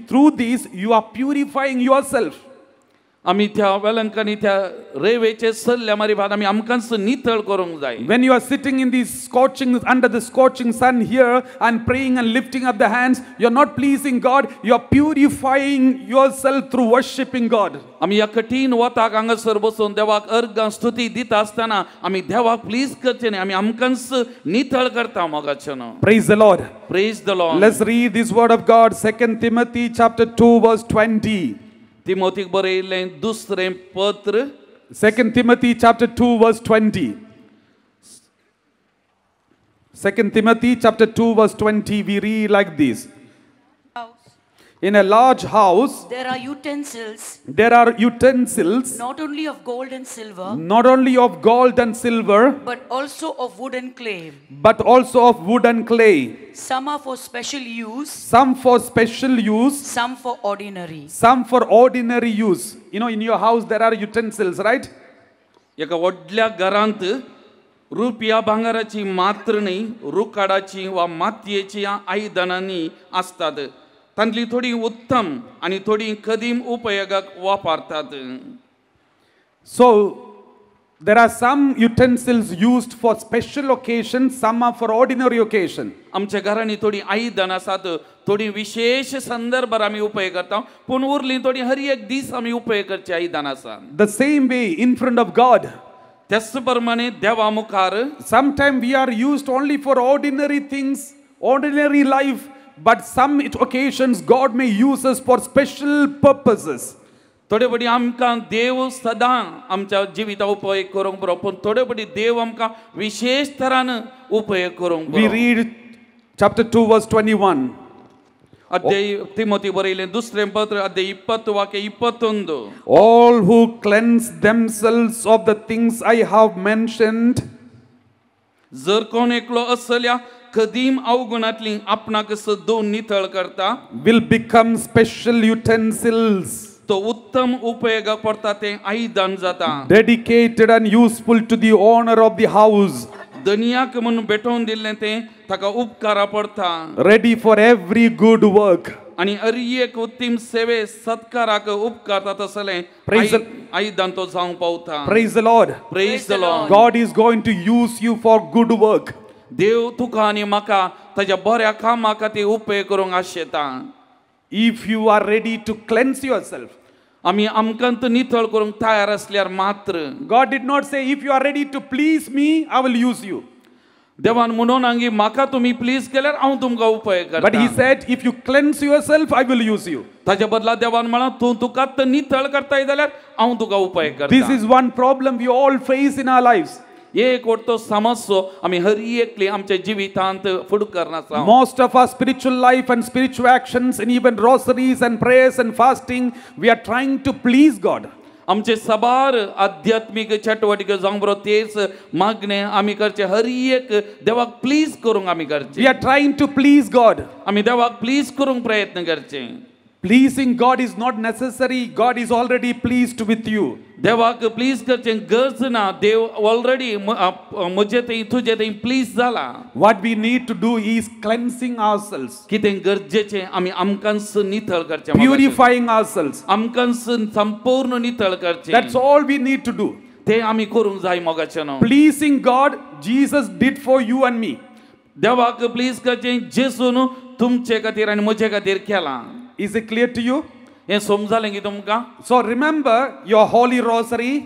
through these you are purifying yourself. आमी त्या वेलंकनी त्या रेवेचे सल्ल्या मारिपाक आमी आमकांच नितळ करूंक जाय. When you are sitting in these under the scorching sun here and praying and lifting up the hands, you are not pleasing God, you are purifying yourself through worshipping God. आमी या कठीण वताक हांगासर बसून देवाक अर्घ स्तुती दिता आसतना आमी देवाक प्लीज करचे न्ही, आमी आमकांच नितळ करता मोगाचें. Praise the Lord. Praise the Lord. Let's read this word of God, 2 Timothy chapter 2 verse 20. तिमोथीक बरयल्लें दुसरें पत्र 2 Timothy chapter 2 verse 20. 2 Timothy chapter 2 verse 20, we read like this. In a large house, there are utensils not only of gold and silver, but also of wood and clay. Some are for special use, some for ordinary. You know, in your house there are utensils, right? एका व्हडल्या घरांत रुपया भांगाराची मात्र न्ही, रुखाडाची वा मातयेची आयदनांनी आसतात. तांतली थोडी उत्तम आणि थोडी कदीम उपयोगाक वापरतात. So there are some utensils used for special occasions, some are for ordinary occasion. आमच्या घरांनी थोडी आयदनां आसात, थोडी विशेष संदर्भार आमी उपयोग करता, पूण उरली थोडी हर एक दीस आमी उपयोग करची आयदनां आसात. The same way in front of God, त्याच प्रमाणे देवा मुखार sometimes we are used only for ordinary things, ordinary life, But some occasions God may use us for special purposes. थोडे बडी आमकां देव सदां आमच्या जिविता उपयोग करूंक बरो पूण थोडे बडी देव आमकां विशेष तरान उपयोग करूंक We read chapter 2 verse 21. अध्याय तिमोथी बरयलें दुसरें पत्र अध्याय 20 वाक्य 21. All who cleanse themselves of the things I have mentioned जर कोण एकलो असल्या कदीम अवगुणांतली आपणाक धुवन नितळ करता will become special utensils, तो उत्तम उपयोगाक पडटा तें आयदन जाता, dedicated and useful to the owner of the house, दुनियाक म्हणून भेटोवन दिल्लें तें ताका उपकारा पडटा, ready for every good work. आनी हर एक उत्तम सेवे सत्काराक उपकारता तसलें आयदन तो जावंक पावता. Praise the Lord. Praise the Lord. God is going to use you for good work. देव तुका आनी म्हाका ताच्या बऱ्या कामा खातीर उपयोग करूंक आशेता. If you are ready to cleanse yourself, आमी आमकांत नितळ करूंक तयार असल्यार मात्र. God did not say, if you are ready to please me, I will use you. देवान म्हणून हांगी म्हाका तुमी प्लीज केल्यार हांव तुमकां उपयोग करता. But he said, if you cleanse yourself, I will use you. ताच्या बदला देवान म्हळां तूं तुकात नितळ करताय जाल्यार हांव तुका उपयोग करता. This is one problem we all face in our lives. एक वरतो समस्या आमी हर एकली आमच्या जिवितांत food करनासा. Most of our spiritual life and spiritual actions and even rosaries and prayers and fasting, we are trying to please God. आमचे सबार आध्यात्मिक चटवटिके जावंक बरो तेच मागणे आमी करचे हर एक देवाक प्लीज करूंक आमी करचे. We are trying to please God. आमी देवाक प्लीज करूंक प्रयत्न करचे. Pleasing God is not necessary. God is already pleased with you. देवाक प्लीज करचे गरज ना. देव ऑलरेडी म्हजे थंय तुजे थंय प्लीज जाला. What we need to do is cleansing ourselves. कितें गरजेचें आमी आमकांच नितळ करचे. Purifying ourselves. आमकांच संपूर्ण नितळ करचे. That's all we need to do. ते आमी करूंक जाय मोगाचें न्हू. Pleasing God, Jesus did for you and me. देवाक प्लीज करचे जेजून तुमचे खातीर आनी म्हजे खातीर केलां. Is it clear to you? हें समजालें की तुमकां? So remember your holy rosary,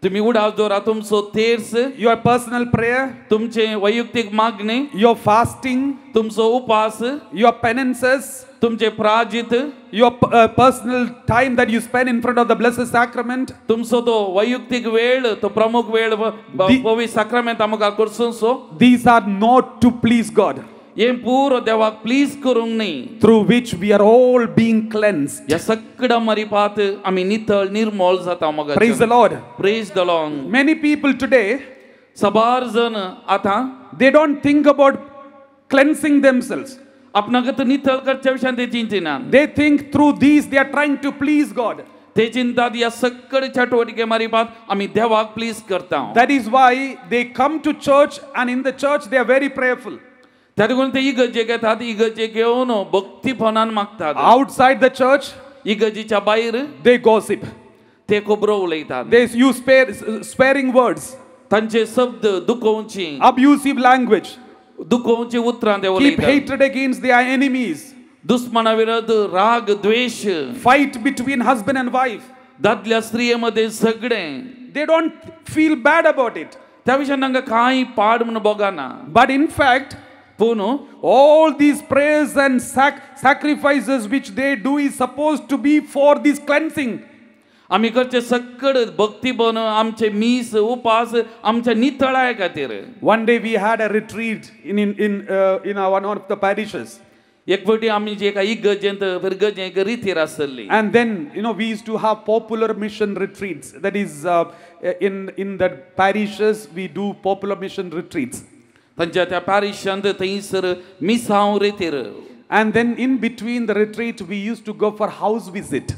तुमी उडास दवरा तुमचो तेर्स, your personal prayer, तुमचे वैयक्तीक मागणे, your fasting, तुमचो उपास, your penances, तुमचे प्राजित, your personal time that you spend in front of the blessed sacrament, तुमचो तो वैयक्तीक वेळ, तो प्रमुख वेळ पवित्र साक्रामेंत आमकां करचो सो. These are not to please God. हें पुरो देवाक प्लीज करूंक न्ही. Through which we are all being cleansed. ह्या सगळ्या मरीपात आमी नितळ निर्मळ जाता मोगाचें. Praise the Lord. Praise the Lord. Many people today, सबार जण आतां they don't think about cleansing themselves. आपणाक नितळ करच्या विशयान ते चिंतिना. They think through these they are trying to please God. ते चिंतात ह्या सगळे चटवटिके मारीपात आमी देवाक प्लीज करता. That is why they come to church and in the church they are very prayerful. त्या देखून ते इगर्जेक येतात, इगर्जेक येवन भक्तीपणान मागतात. Outside the church, इगर्जेच्या भायर they gossip. ते खोबरो उलयतात. They use swearing words. तांचे शब्द दुखोवची, abusive language. दुखोवची उतरां ते Keep उलयतात. hatred against their enemies. दुश्मना विरुद्ध राग द्वेष. Fight between husband and wife. दादल्या स्त्रियेमध्ये झगडे. They don't feel bad about it. त्या विशयान तांकां कांय पाड म्हणून बोगाना. But in fact, all these prayers and sacrifices which they do is supposed to be for this cleansing. आमी करचे सगळे भक्तीपण आमचे मीस उपास आमच्या नितळाय खातीर. One day we had a retreat in one of the parishes. एक फावटी आमी जे एका इगर्जेंत गरजें एक रितीर आसली. And then we used to have popular mission retreats. That is in the parishes we do popular mission retreats. तांच्या त्या पॅरिशांत थंयसर मिसांव रितीर. And then in between the retreat we used to go for house visit.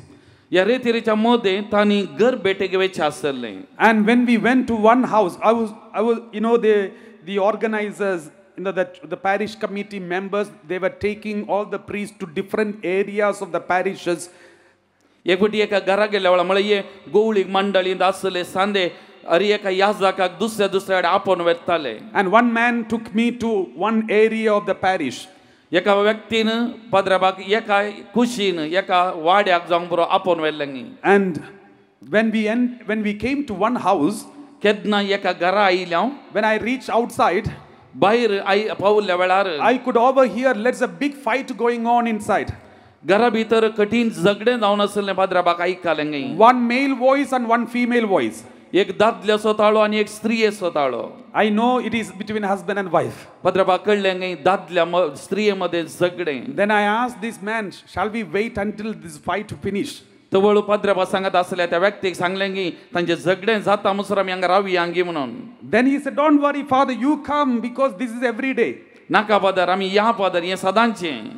ह्या रितीरेच्या मध्ये तांणी घर भेटेक वेचे आसले. And when we went to one house, I was the organizers, the parish committee members, they were taking all the priests to different areas of the parishes. एक फावटी एका घरा गेल्या वेळा म्हळ्यार हे गवळीक मंडळींत आसले सांदे अरे एका याजकाक दुसऱ्या आपण वेताले. And one man took me to one area of the parish. एका व्यक्तीन पद्राबाक एका कुशीन एका वाड्याक जावंक बरो आपण वेल्लें. And when we came to one house, केदना एका घरा आयल्या, when I reached outside, बाहेर आई पावल्या वेळार I could overhear there's a big fight going on inside. घरा भितर कठीण झगडे जावन आसले पाद्राबाक आयकलें गे. One male voice and one female voice. एक दादल्याचो ताळो आणि एक स्त्रियेचो ताळो. I know it is between husband and wife. पाद्राबाक कळलें गे दादल्या स्त्रिये झगडे. Then I asked this man, shall we wait until this fight finish? तवळ पाद्राबा सांगत आसल्या त्या व्यक्तीक सांगलें की तांचे झगडें जाता म्हणसर आमी हांगा रावया हांगी म्हणून. Then he said, don't worry father, you come because this is every day. नाका पादर आमी या पादर हें सदांचें.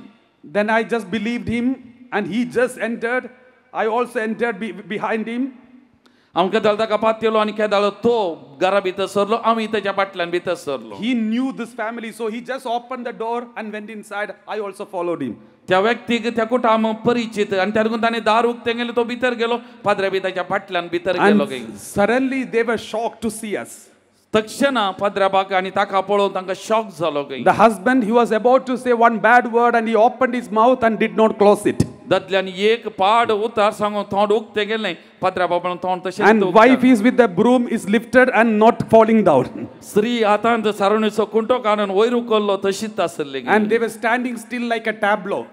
Then I just believed him and he just entered. I also entered behind him. हांव केदाळ ताका पातयलो आनी केदाळ तो घरा भितर सरलो आमी ताच्या फाटल्यान भितर सरलो. He knew this family, so he just opened the door and went inside. I also followed him. त्या व्यक्तीक त्या कुटुंब परिचित आणि त्यातून ताणें दार उक्तें गेलें तो भितर गेलो पाद्रे बी ताच्या फाटल्यान भितर गेलो. Suddenly they were shocked to see us. तक्षण पाद्राबाक आनी ताका पळोवन तांकां शॉक जालो. The husband, he was about to say one bad word and he opened his mouth and did not close it. दादल्यान एक पाड उतार सांगून तोंड उक्तें गेलें पाद्राबाक म्हणून तोंड तशेंच. And wife is with the broom is lifted and not falling down. स्त्री हातांत सारोणेचो कुंटो काडून वयर उखल्लो तशीच आसली. And they were standing still like a tableau.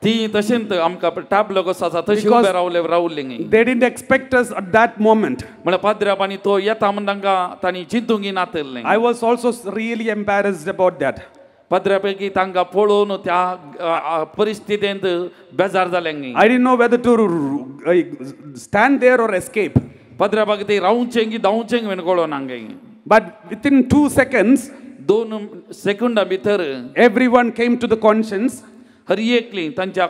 ती तशेंच आमकां टाबलो कसो आसा तशी उबे रावली. They didn't expect us at that moment. म्हळ्यार पाद्राबानी तो येता म्हण तांकां तांणी चिंतूंक नातलें. I was also really embarrassed about that. पाद्रापैकी तांकां पळोवन त्या परिस्थितींत बेजार जालें. I didn't know whether to stand there or escape. पाद्राबाक ते रावचें की धांवचें म्हण कळोना. But within 2 seconds, 2 सेकंदां भितर everyone came to the conscience. हर एकली तांच्या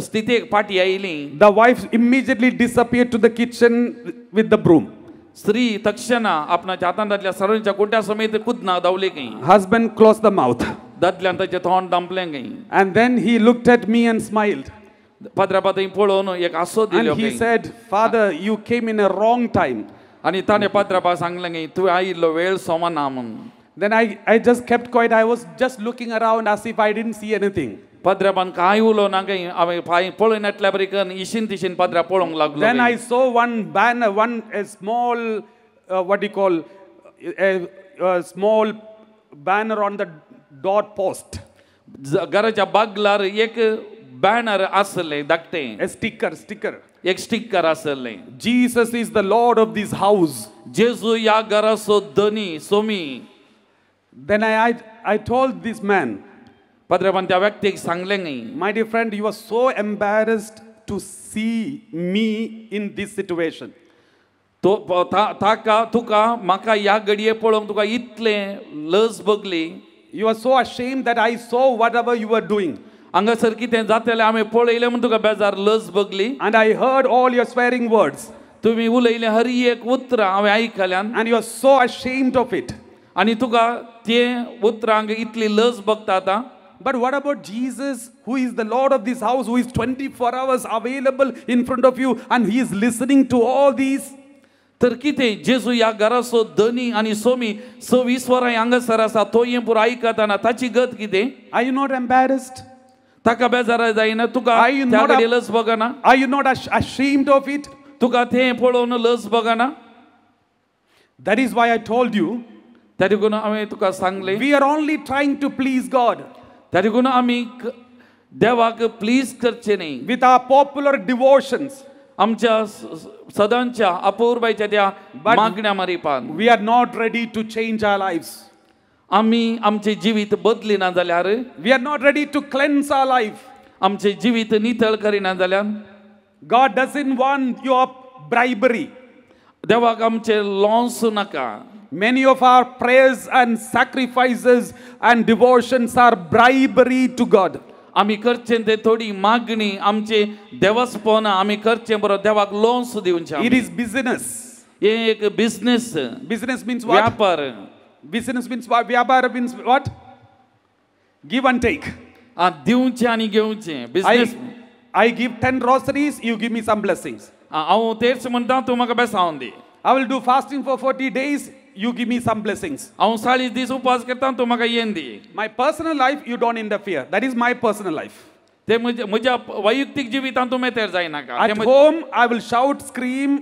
स्थितीक फाटी oily. The wife immediately disappeared to the kitchen with the broom. स्त्री तक्षणा आपणाच्या हातांतल्या सरोणीच्या कुंट्या समेत कुदना धांवली. Husband closed the mouth. दादल्यान ताचें तोंड धांपलें. And then he looked at me and smiled. पाद्राबा थंय पळोवन एक हांसो दिलो. And he said, Father, you came in a wrong time. आनी ताणें पाद्राबा सांगलें तूं आयिल्लो वेळ सोमाना म्हूण. Then I just kept quiet. I was just looking around as if I didn't see anything. पाद्राबान कांय उलोवना गे हांवें पळोवन येतल्या बरेकन इशीन तिशीन पाद्रा पळोवंक लागलो. Then I saw one banner, a small, what do you call, a small banner on the door post. घराच्या बागलार एक banner आसलें धाकटें. A sticker. एक स्टिकर आसलें. Jesus is the Lord of this house. जेजू या घराचो धनी Somi. Then I told this man, पाद्राबान त्या व्यक्तीक सांगलें, my dear friend, you are so embarrassed to see me in this situation. तुका म्हाका ह्या घडये पळोवंक तुका इतलें लज भोगली. You are so ashamed that I saw whatever you were doing. हांगासर कितें जातलें हांवें पळयलें म्हूण तुका बेजार लज भोगली. And I heard all your swearing words. तुमी उलयलें हर एक उतरां हांवें आयकल्यान. And you are so ashamed of it. आनी तुका तें उतरांक इतली लज भोगता आतां. But what about Jesus, who is the Lord of this house, who is 24 hours available in front of you and he is listening to all these? तर कितें जेजू ह्या घराचो धनी आनी सोमी 26 वरां हांगासर आसा तो हें पुरो आयकताना ताची गत कितें? Are you not embarrassed? ताका बेजार जायना तुका त्या घडी लज भोगना? Are you not ashamed of it? तुका तें पळोवन लज भोगना? That is why I told you. त्या देखून हांवें तुका सांगलें. We are only trying to please God. त्या देखून आमी देवाक प्लीज करचे न्ही. With our popular devotions. आमच्या सदांच्या अपूर्वाच्या त्या मागण्या मारीपान. We are not ready to change our lives. आमी आमचे जिवीत बदलिना जाल्यार. We are not ready to cleanse our life. आमचे जिवीत नितळ करिना जाल्यार. God doesn't want your bribery. देवाक आमचे लोंसू नाका. Many of our prayers and sacrifices and devotions are bribery to God. आमी करचें ते थोडी मागणी आमचे देवस्पण आमी करचें बरो देवाक लोन्स दिवचें. It is business. हे एक बिझनेस. Business means what? व्यापार. Business means what? व्यापार means what? Give and take. दिवचें आनी घेवचें. Business. I give 10 rosaries, you give me some blessings. हांव तेच म्हणटा तूं म्हाका बेसांवन दी. I will do fasting for 40 days, you give me some blessings. हांव 40 दीस उपास करता तूं म्हाका येन दी. My personal life you don't interfere. That is my personal life. ते म्हज्या वैयक्तीक जिवितांत तूं मेतेर जायनाका. At home I will shout, scream,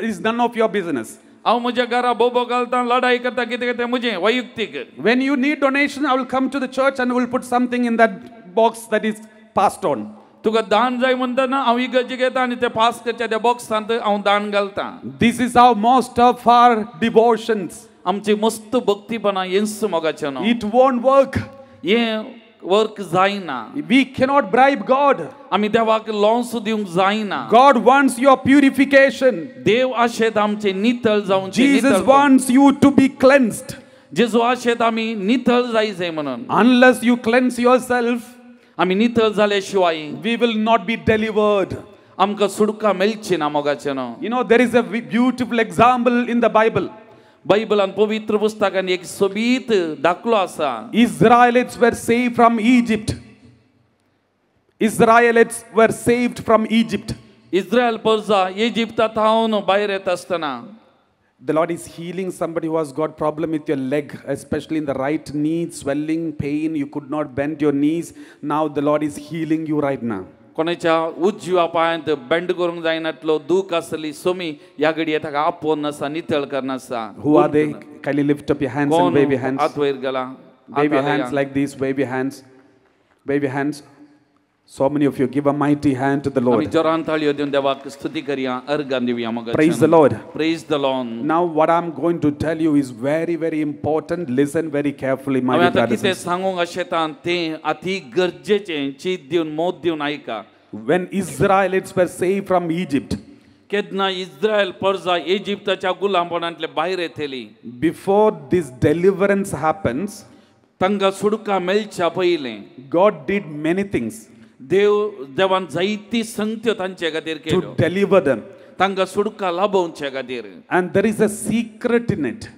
is none of your business. हांव म्हज्या घरा बोबो घालता लढाई करता कितें तें म्हजें वैयक्तीक. When you need donation, I will come to the church and will put something in that box that is passed on. तुका दान जाय म्हणटना हांव इगर्जे घेता आनी ते पास करच्या त्या बॉक्सांत हांव दान घालता. This is how most of our devotions. आमची मस्त भक्तीपणा येंस मोगाचें न्हू. It won't work. हें वर्क जायना. We cannot bribe God. आमी देवाक लॉन्स दिवंक जायना. God wants your purification. देव आशेत आमचे नितळ जावंचे. Jesus wants you to be cleansed. जेजू आशेत आमी नितळ जायचे म्हणून. Unless you cleanse yourself, आमी नितळ जाले शिवाय we will not be delivered. आमकां सुटका मेळची ना मोगाचें न्हू. You know, there is a beautiful example in the Bible. बायबलान पवित्र पुस्तकान एक सोबीत दाखलो आसा. Israelites were saved from Egypt. Israelites were saved from Egypt. Israel प्रजा इजिप्तांतून भायर येता आसतना The Lord is healing somebody who has got problem with your leg, especially in the right knee, swelling, pain. You could not bend your knees. Now the Lord is healing you right now. कोणाच्या उजव्या पायांत bend करूंक जायनातलो दूख आसली सोमी ह्या घडये ताका आपोवन आसा नितळ करना आसा. Who are they? Kindly lift up your hands and wave your hands. हात वयर घाला. Wave your hands like this. Wave your hands. Wave your hands. So many of you give a mighty hand to the Lord. आमी जोरान ताळयो दिवन देवाक स्तुती करया अर्गां दिवया मोगाचें. Praise the Lord. Praise the Lord. Now what I'm going to tell you is very, very important. Listen very carefully, my हांवें आतां brothers कितें and sisters. सांगूंक आशेतां तें अति गरजेचें चीत दिवन मोद दिवन आयका. When Israelites were saved from Egypt, केन्ना इस्रायल प्रजा इजिप्ताच्या गुलामपणांतले भायर येतली. before this deliverance happens, तांकां सुटका मेळच्या पयलें God did many things देवान जायती संगत्यो तांचे खातीर to केल्यो deliver them. तांकां सुटका लाभोवचे खातीर. And there is a secret in it.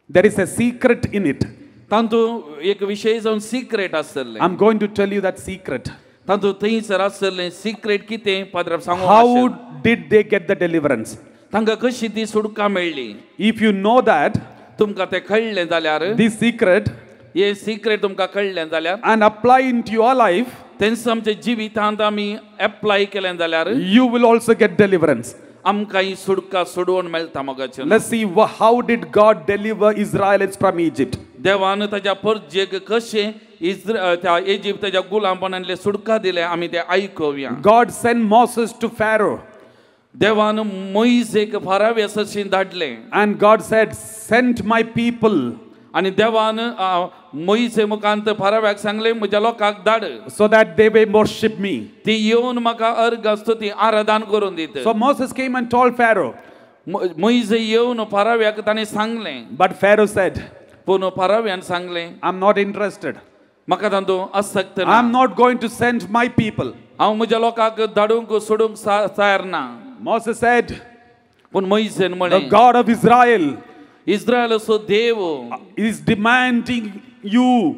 There is a secret in it. तांतूं एक विशय जावन सिक्रेट आसलें. I'm going to tell you that secret. तांतूं थंयसर आसलें सिक्रेट कितें पाद्र सांगूंक How did they get the deliverance? तांकां कशी ती सुटका मेळ्ळी. If you know that, तुमकां तें कळ्ळें जाल्यार this secret, हे सिक्रेट तुमकां कळ्ळें जाल्यार and apply into your life, तेंच आमच्या जिवितांत आमी एप्लाय केलें जाल्यार you will also get deliverance. आमकां ही सुटका सोडवून मेळटा मोगाचें. Let's see how did God deliver Israelites from Egypt. देवान ताच्या परजेक कशें त्या इजिप्ताच्या गुलामपणांतले सुटका दिले आमी ते आयकुया. God sent Moses to Pharaoh. देवान मोइजेक फाराव्या सरशीं धाडलें. And God said, send my people. आनी देवान मोइजे मुखांत फाराव्याक सांगलें म्हज्या लोकांक धाड. So that they may worship me. ती येवन म्हाका अर्घ स्तुती आराधन करून दित. So Moses came and told Pharaoh. मोइजे येवन फाराव्याक ताणें सांगलें. But Pharaoh said, पूण फाराव्यान सांगलें I'm not interested. म्हाका तातूंत आसक्त ना. I'm not going to send my people. हांव म्हज्या लोकांक धाडूंक सोडूंक तयार ना. Moses said, पूण मोइजेन the म्हळें God of Israel इस्रायलाचो Dev is demanding you.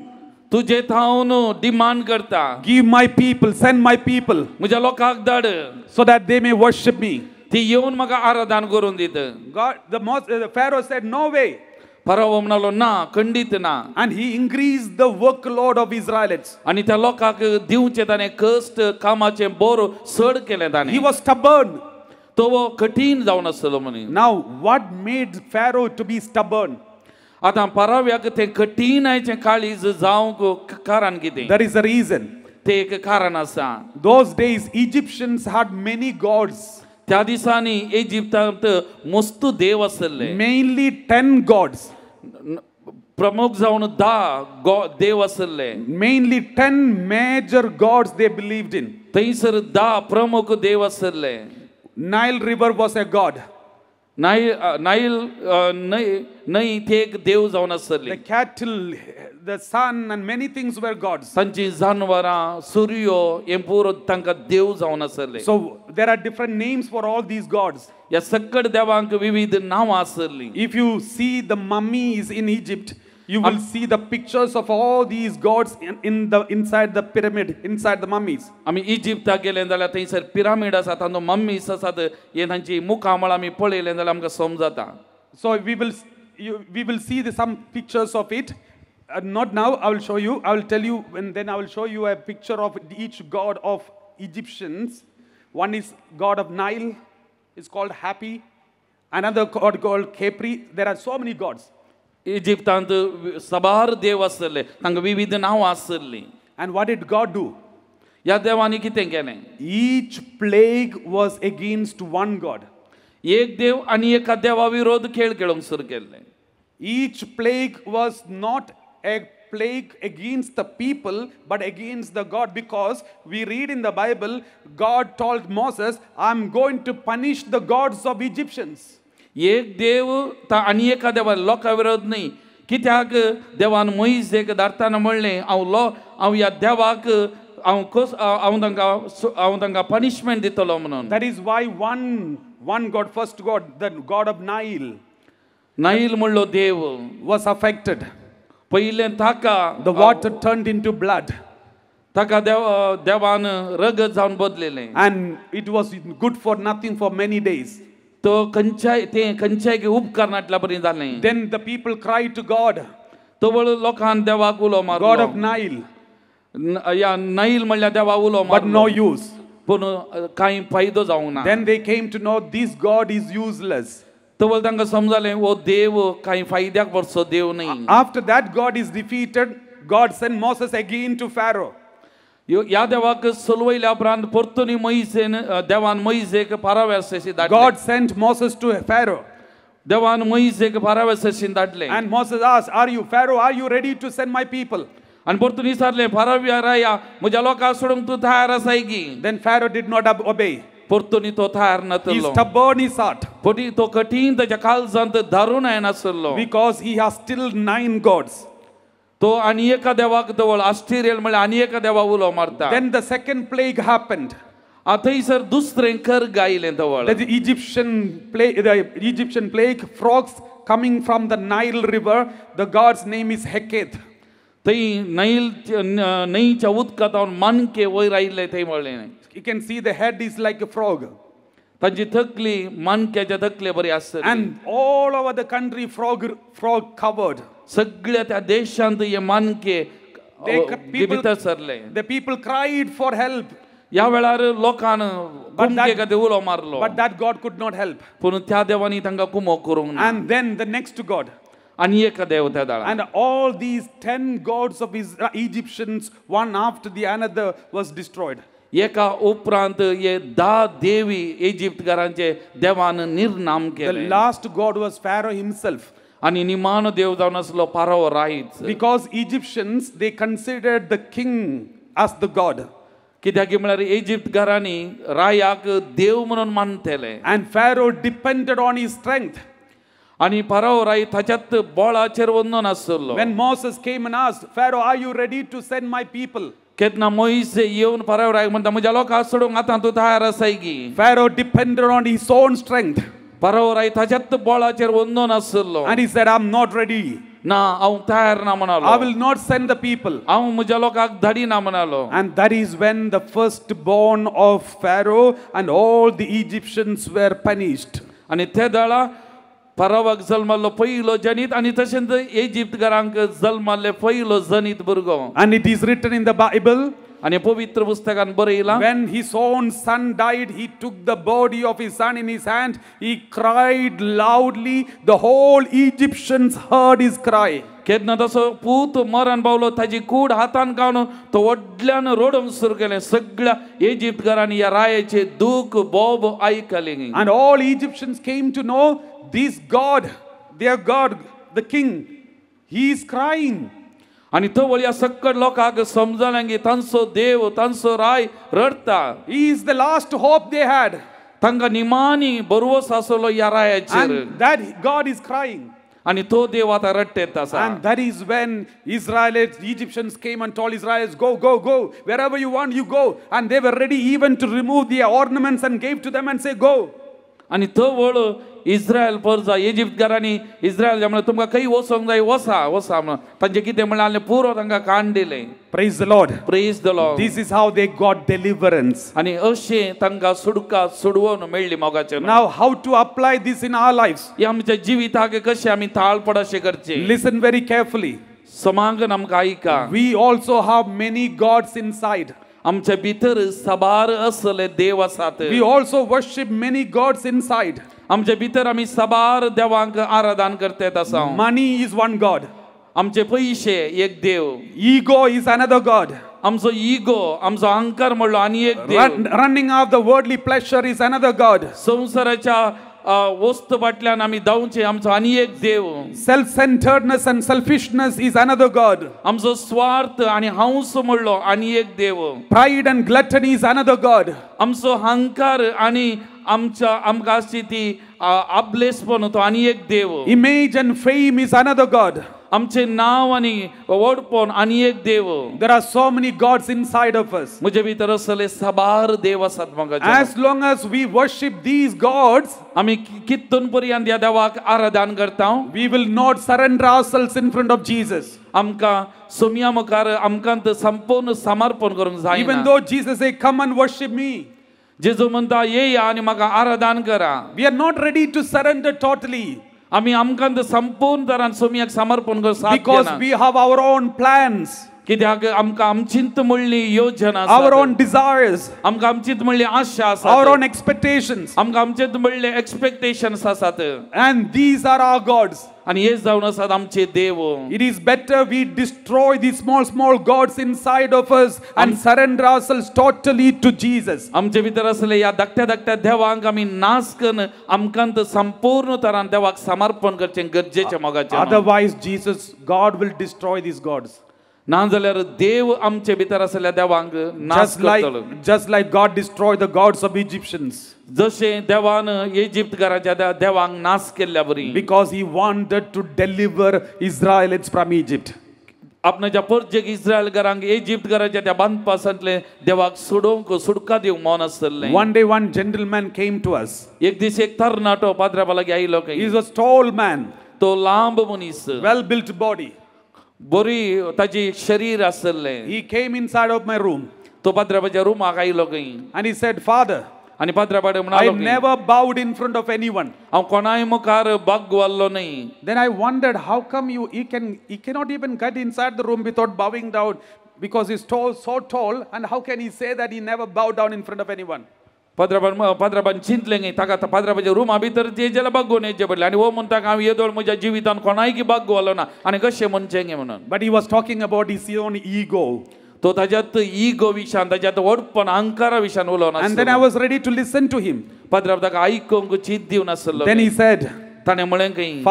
तुजे थावन डिमांड करता. Give my people, send my people, म्हज्या लोकांक धाड. so that they may worship me. ती येवन म्हाका आराधन करून दित. God, the Pharaoh said, no way. फाराव म्हणालो ना खंडीत ना. And he increased the workload of Israelites. आनी त्या लोकांक दिवचें ताणें कश्ट कामाचें बोर चड केलें ताणें. He was stubborn. तो कठीण जावन आसलो म्हण. Now what made Pharaoh to be stubborn? आतां फाराव्याक तें कठीणाचें काळीज जावंक कारण कितें? There is a reason. तें एक कारण आसा. Those days Egyptians had many gods. त्या दिसांनी इजिप्तांत मस्त देव आसले. Mainly 10 gods. प्रमुख जावन 10 देव आसले. Mainly 10 major gods they believed in. थंयसर 10 प्रमुख देव आसले. Nile river was a god. Nile न्हंय ती एक देव जावन आसली. The cattle, the sun and many things were gods. तांची जानवरां सूर्यो हें पुरो तांकां देव जावन आसले. So there are different names for all these gods. ह्या सकट देवांक विविध नांवां आसलीं. If you see the mummies in Egypt, you will see the pictures of all these gods inside the pyramid, inside the mummies. आमी इजिप्ताक गेले जाल्यार थंयसर pyramid आसा तांचो मम्मीस आसात हे तांची मुखामळ आमी पळयले जाल्यार आमकां समजता. So we will see some pictures of it. Not now, I will show you. I will tell you, and then I will show you a picture of each god of Egyptians. One is god of Nile. It's called Happy. Another god called Capri. There are so many gods. इजिप्तांत सबार देव आसले तांकां विविध नांवां आसली. And what did God do? ह्या देवांनी कितें केलें? Each plague was against one god. एक देव आनी एका देवा विरोध खेळ खेळूंक सुरू केले. Each plague was not a plague against the people but against the God, because we read in the Bible, God told Moses, I'm going to punish the gods of Egyptians. एक देव आनी एका देवा लोका विरोध न्ही. कित्याक देवान मोइसेक धाडटाना म्हणलें हांव ह्या देवाक हांव तांकां पनिशमेंट दितलो म्हणून. That is why one God, first God, the god of Nile, Nile म्हणलो देव, was affected. पयलें ताका the water turned into blood. ताका देवान रगत जावन बदलिलें. And it was good for nothing for many days. तो खंयच्याय उपकार नाटल्या परी जालें. Then the people cried to God. तो लोकांन देवाक उलो मारलो. God of Nile. या नाईल म्हणल्या देवा उलो मारलो. But no use. पूण कांय फायदो जावंक ना. Then they came to know this God is useless. तो तांकां समजलें वो देव कांय फायद्याक वरचो देव न्ही. After that God is defeated, God sent Moses again to Pharaoh. ह्या देवाक सलवयल्या उपरांत परतून देवान मोइसेक पारावेसेशी धाडले. God sent Moses to Pharaoh. देवान मोइसेक पारावेसेशी धाडले. And Moses asked, Pharaoh, are you ready to send my people? आनी परतून विचारलें, फाराव्या म्हज्या लोकांक सोडूंक तूं तयार आसाय की? Then Pharaoh did not obey. परतून तो तयार He नासलो. stubborn his heart. तो कठीण ताच्या काळजांत धरून येनासलो. Because he has still 9 gods. तो आनी एका देवाक दवळ आश्चर्य म्हणल्यार आनी एका देवा उलो मारता. Then the second plague happened. थंयसर दुसरें कर्ग आयलें दवळ. The Egyptian plague, frogs coming from the Nile river. The god's name is Heketh. थंय न्हंयच्या उदकांत मानके वयर आयिल्ले थंय म्हणलें. You can see the head is like a frog. ताची तकली मानक्याच्या तकले बरी आसली. And all over the country frog covered. सगळ्या त्या देशांत हे मानके भितर सरले. The people cried for help. ह्या वेळार लोकांन कुमके खातीर उलो मारलो. But that God could not help. पूण त्या देवानी तांकां कुमक करूंक ना. And then the next God. आनी एका देव त्या धाडला. And all these 10 gods of Egyptians, one after the another, was destroyed. एका उपरांत हे 10 देवी इजिप्तकारांचे देवान निर्नाम केले. The last god was Pharaoh himself. आनी निमानो देव जावन आसलो फाराओ राईच. Because Egyptians, they considered the king as the god. कित्याक म्हळ्यार इजिप्तकारांनी रायाक देव म्हणून मानतले. And Pharaoh depended on his strength. आनी फाराओ राय ताच्यात बळाचेर वंदन आसलो. When Moses came and asked, Pharaoh, are you ready to send my people? केन्ना मोइसे येवन फाराओ राय म्हणटा म्हज्या लोकांक सोडूंक आतां तूं तयार आसाय की? Pharaoh depended on his own strength. फाराओ राय ताच्यात बळाचेर वंदन आसलो. And he said, I'm not ready. ना हांव तयार ना म्हणालो. I will not send the people. हांव म्हज्या लोकांक धाडिना म्हणालो. And that is when the firstborn of Pharaoh and all the Egyptians were punished. आनी ते दाळा फारावाक जल्मालो पयलो जनीत आनी तशेंच इजिप्तकारांक जल्माले पयलो जनीत भुरगो. And it is written in the Bible. आनी पवित्र पुस्तकान बरयला. When his own son died, he took the body of his son in his hand. He cried loudly. The whole Egyptians heard his cry. केन्ना तसो पूत मरण Paulo ताची कूड हातान कावन तो व्हडल्यान रडूंक सुरू केलें. सगळ्या इजिप्तकारांनी ह्या रायाचे दूख बोब आयकलें. And all Egyptians came to know this God, their God, the king, he is crying. आनी तो वळ्या सक्कड लोकांक समजलें की तांचो देव तांचो राय रडता. He is the last hope they had. तांकां निमानी भरवस आसलो ह्या रायाचेर. And that God is crying. आनी तो देव आतां रडटेत आसा. And that is when Egyptians came and told Israelites, go, go, go. Wherever you want, you go. And they were ready even to remove their ornaments and gave to them and say, go. आनी तो वळ इस्रायल परजा इजिप्तकारांनी इस्रायल म्हणल्यार तुमकां खंय वचोंक जाय वसा म्हणून तांचे कितें म्हणलें पुरो तांकां कान दिलें. Praise the Lord. Praise the Lord. This is how they got deliverance. आनी अशें तांकां सुडवून मेळ्ळी मोगाचेर. Now how to apply this in our lives? हे आमच्या जिविताक कशें आमी ताळपड अशें करचें. Listen very carefully. समांगन आमकां आयका. We also have many gods inside. आमच्या भितर साबार असले देव आसात. We also worship many gods inside. आमचे भितर आमी साबार देवांक आराधन करतात आसा. Money is one God. आमचे पैसे एक देव. Ego is another God. आमचो इगो आमचो अहंकार म्हणलो आनी एक देव. Running after worldly pleasure is another God. संसाराच्या वस्तू फाटल्यान आमी धांवचे आमचो आनी एक देव. Self-centeredness and selfishness is another God. आमचो स्वार्थ आनी हांवस म्हणलो आनी एक देव. Pride and gluttony is another God. आमचो अहंकार आनी आमकां आसची ती आबलेसपण तो आनी एक देव. Image and fame is another God. आमचे नाव आनी व्हडपण आनी एक देव. There are so many gods inside of us. म्हजे भितर असले साबार देव आसात म्हाका. As long as we worship these gods, आमी कितून पर्यंत ह्या देवाक आराधन करता, we will not surrender ourselves in front of Jesus. आमकां सोम्या मुखार आमकां संपूर्ण समर्पण करूंक जाय. Even though Jesus say, "Come and worship me," जेजू म्हणटा येया आनी म्हाका आराधन करा. we are not ready to surrender totally. आमी आमकां संपूर्ण तरान सोम्याक समर्पण करूंक because we have our own plans. कित्याक आमकां आमचींत म्हणली योजना आसा. Our own desires. आमकां आमचींत म्हणली आशा आसा. Our own expectations. आमकां आमचेंत म्हणले एक्सपेक्टेशन्स आसात. And these are our gods. आनी हे जावन आसात आमचे देव. It is better we destroy these small gods inside of us and surrender ourselves totally to Jesus. आमचे भितर असले ह्या धाकट्या देवांक आमी नाश करून आमकां संपूर्ण तरान देवाक समर्पण करचें गरजेचें मोगाचें. Otherwise God will destroy these gods. ना जाल्यार देव आमचे भितर असल्या देवांक नाश करतलो. Just like God destroyed the gods of Egyptians. जशे देवान इजिप्तकाराच्या देवांक नाश केल्ल्या बरी. Because he wanted to deliver Israelites from Egypt. आपणाच्या परजेक इस्रायलकारांक इजिप्तकाराच्या त्या बांदपासांतले देवाक सुडका दिवंक मौन आसतलें. One day one gentleman came to us. एक दीस एक तरणाटो पाद्राबा लागीं आयलो. He was a tall man. तो लांब मनीस. Well built body. बरी ताजी शरीर आसलें. He came inside of my room. तो पाद्राबाच्या रूमाक आयलो खंय. And he said, "Father, आनी पाद्राबाडे I म्हणालो never bowed in front of anyone." हांव कोणाय मुखार बागवाल्लो न्ही. Then I wondered, how come he cannot even get inside the room without bowing down, because he's so tall, and how can he say that he never bowed down in front of anyone? पाद्राबान चिंतलें गे ताका पाद्राबाच्या रूमा भितर जेजेला बागोवन येचें पडलें आनी हो म्हणटा हांव येदोळ म्हज्या जिवितान कोणाय की बागवालो ना आनी कशें म्हणचें गे म्हणून. But he was talking about his own ego. तो ताज्यात इगो विशान ताज्यात व्हडपण अहंकारा विशान उलोवन आसलो. And then I was ready to listen to him. पाद्राब ताका आयकूंक चिंत दिवन आसलो. Then he said, ताणें म्हळें खंय,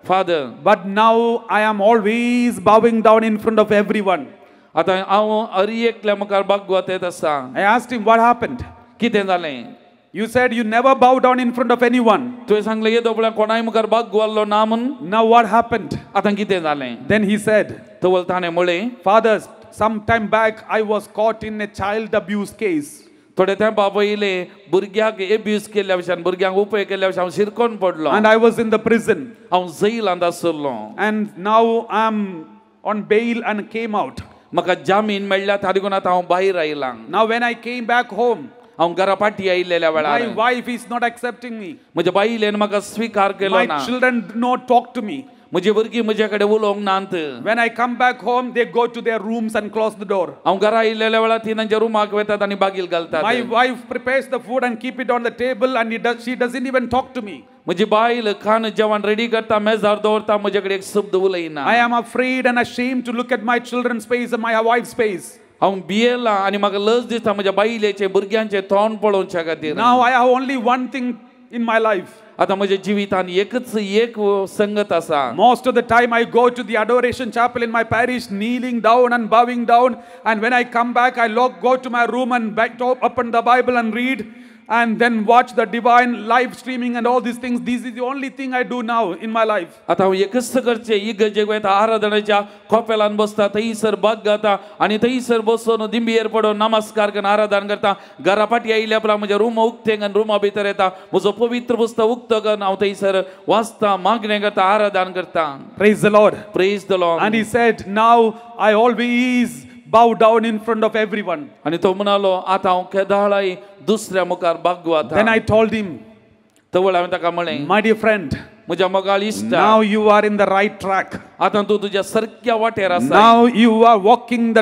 Father, but now I am always bowing down in front of everyone. आतां हांव हर एकल्या मुखार बागवत येत आसा. I asked him, what happened? कितें जालें? You said you never bow down in front of anyone. तुवें सांगलें येदोळ्या कोणाय मुखार बागवाल्लो ना म्हूण. Now what happened? आतां कितें जालें? Then he said, तो ताणें म्हळें, Father, some time back I was caught in a child abuse case. थोडे तेंपा पयले भुरग्याक एब्यूज केल्ल्या विशयान भुरग्यांक उपयोग केल्ल्या विशयान हांव शिरकोन पडलो. And I was in the prison. हांव जैलांत आसलो. And now I am on bail and came out. म्हाका जामीन मेळ्ळ्या तारी लागून आतां हांव भायर आयलां. Now when I came back home, हांव घरा फाटी आयिल्ल्या वेळार my wife is not accepting me. म्हज्या बायलेन म्हाका स्वीकार केलो ना. My children do not talk to me. म्हजी भुरगीं म्हजे कडेन उलोवंक नात. When I come back home, they go to their rooms and close the door. हांव घरा आयिल्ल्या वेळार ती तांच्या रुमाक वतात आनी बागील घालतात. My wife prepares the food and keep it on the table, and she doesn't even talk to me. म्हजी बायल खाण जेवण रेडी करता मेजार दवरता म्हजे कडेन एक शब्द उलयना. I am afraid and ashamed to look at my children's face and my wife's face. हांव भियेलां आनी म्हाका लज दिसता म्हज्या बायलेचे भुरग्यांचे तोंड पळोवच्या खातीर. Now I have only one thing in my life. आतां म्हज्या जिवितान एकच एक संगत आसा. Most of the time I go to the adoration chapel in my parish, kneeling down and bowing down, and when I come back I go to my room and open the Bible and read, and then watch the divine live streaming and all these things. This is the only thing I do now in my life. आतां हांव एकच करचें इगर्जेक वयता आराधनेच्या खोपेलान बसता थंयसर बाग घाता आनी थंयसर बसून दिंबयेर पडून नमस्कार करून आराधन करता. घरा फाटी आयिल्ल्या उपरांत म्हजें रूम उक्तें घालून रुमा भितर येता. म्हजो पवित्र पुस्तक उक्तगन हांव थंयसर वाचता मागणें करता आराधन करता. Praise the Lord. Praise the Lord. And he said, now I always bow down in front of everyone. आनी तो म्हणालो आतां हांव केदाळाय दुसऱ्या मुखार बागवता. Then I told him, तवळ हांवें ताका म्हळें, my dear friend, म्हज्या मोगाळ इश्टा, now you are in the right track. आतां तूं तुज्या सारक्या वाटेर आसा. Now you are walking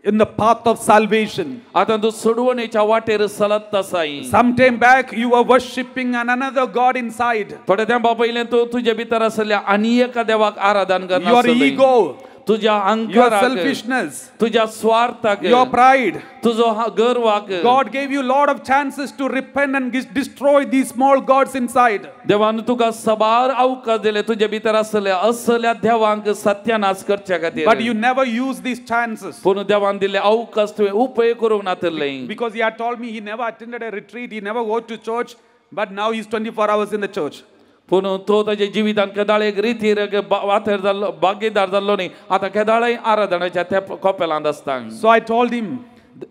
in the path of salvation. आता तू सोडवणेच्या वाटेर चलत आसाय. Some time back you were worshipping another god inside. थोड्या तेंपा पयलें तू तुजे भितर आसलेल्या आनी एका देवाक आराधन करना. Your ego, तुझ्या your अहंकाराक, selfishness, तुझ्या स्वार्थाक, your pride. तुझो गर्वाक. God gave you lot of chances to repent and destroy these small gods inside. देवान तुका सबार अवकाश दिले तुझे भितर आसलेल्या असल्या देवांक सत्यानाश करच्या खातीर. But you never use these chances. पूण देवान दिले अवकाश तुवें उपयोग करूंक नातले. Because he had told me he never attended a retreat, he never go to church, but now he's 24 hours in the church. पूण तो ताच्या जिवितान केदाळे एक रितीर वाथेर जाल्लो भागीदार जाल्लो न्ही. आतां केदाळे आराधनाच्या त्या कोपेलांत आसता. So I told him,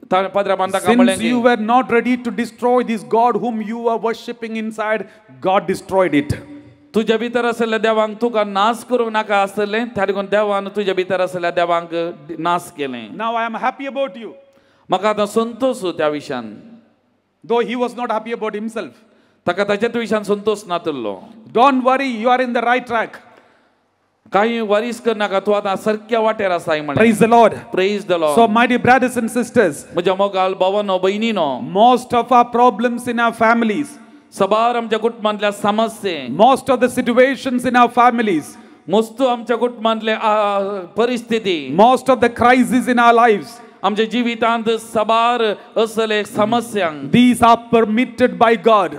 since you were not ready to destroy this God whom you were worshipping inside, God destroyed it. तुझ्या भितर आसलेल्या देवांक तुका नाश करूंक नाका आसलें, त्या देखून देवान तुझ्या भितर आसलेल्या देवांक नाश केलें. Now I am happy about you. म्हाका आतां संतोष त्या विशयान. Though he was not happy about himself. ताका ताच्या विशयान संतोष नातलो. Don't worry, you are in the right track. काही वरीस कर नाका, तू आतां सारक्या वाटेर आसाय म्हण. Praise the Lord. Praise the Lord. So my dear brothers and sisters, म्हज्या मोगाल भावांनो भयणीनो, most of our problems in our families, सबार आमच्या कुटुंबांतल्या समस्ये, most of the situations in our families, मस्तू आमच्या कुटुंबांतले परिस्थिती, most of the crises in our lives, आमच्या जिवितांत सबार असले समस्या, these are permitted by God.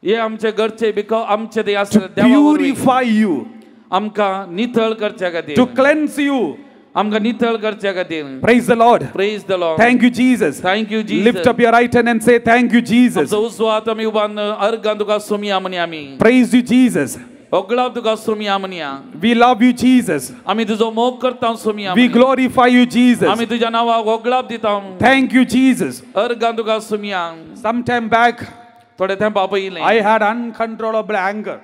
हे आमचे घरचे बिकॉज आमचे ते to purify you, आमकां नितळ करच्या खातीर, to cleanse you, आमकां नितळ करच्या खातीर. Praise the Lord. Praise the Lord. Thank you Jesus. Thank you Jesus. Lift up your right hand and say thank you Jesus. आमचो उजवो हात आमी उबारून अर्गां तुका सोमया म्हणी आमी. Praise you Jesus. ओगळाव तुका Somaiya म्हण्या. We love you Jesus. आमी तुजो मोग करता Somaiya. We glorify you Jesus. आमी तुज्या नांवाक ओगळाव दिता. Thank you Jesus. अर्गां तुका सोमया. Some time back, थोडे तेंपा पयलीं I had uncontrollable anger.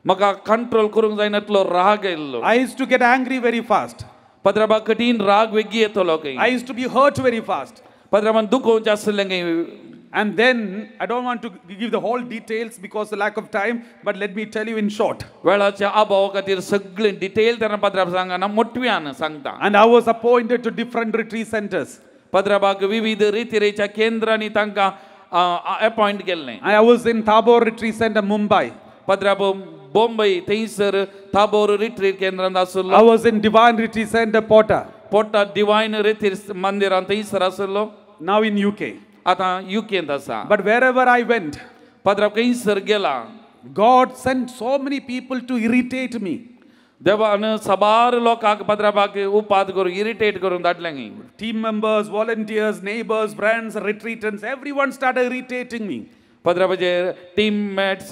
म्हाका कंट्रोल करूंक जायनातलो राग येयल्लो. I used to get angry very fast. पत्राबा कठीण राग वेगी येतलो काही. I used to be hurt very fast. पत्राबान दुखोवचें आसलें काही. And then I don't want to give the whole details because of lack of time, but let me tell you in short. वेळाच्या अभावा खातीर सगळी detail तेन्ना पत्राब सांगना, मोठव्यान सांगता. And I was appointed to different retreat centers. पत्राबाक विविध रितीरेच्या केंद्रांनी तांकां appoint केल्लें. I was in Tabor Retreat Center, Mumbai. पत्राब Bombay थंयसर ताबोर रिट्रीट केंद्रांत आसलो. I was in Divine Retreat Center, Porta. Paonta divine retreat मंदिरांत थंयसर आसलो. Now in UK. आतां युकेंत आसा. But wherever I went, पत्राब खंयसर गेला, God sent so many people to irritate me. देवान सबार लोकांक पत्राबाक उपाद करून इरिटेट करून धाडलें. Team members, volunteers, neighbors, friends, retreatants, everyone started irritating me. पत्राबाचे टीम मेट्स,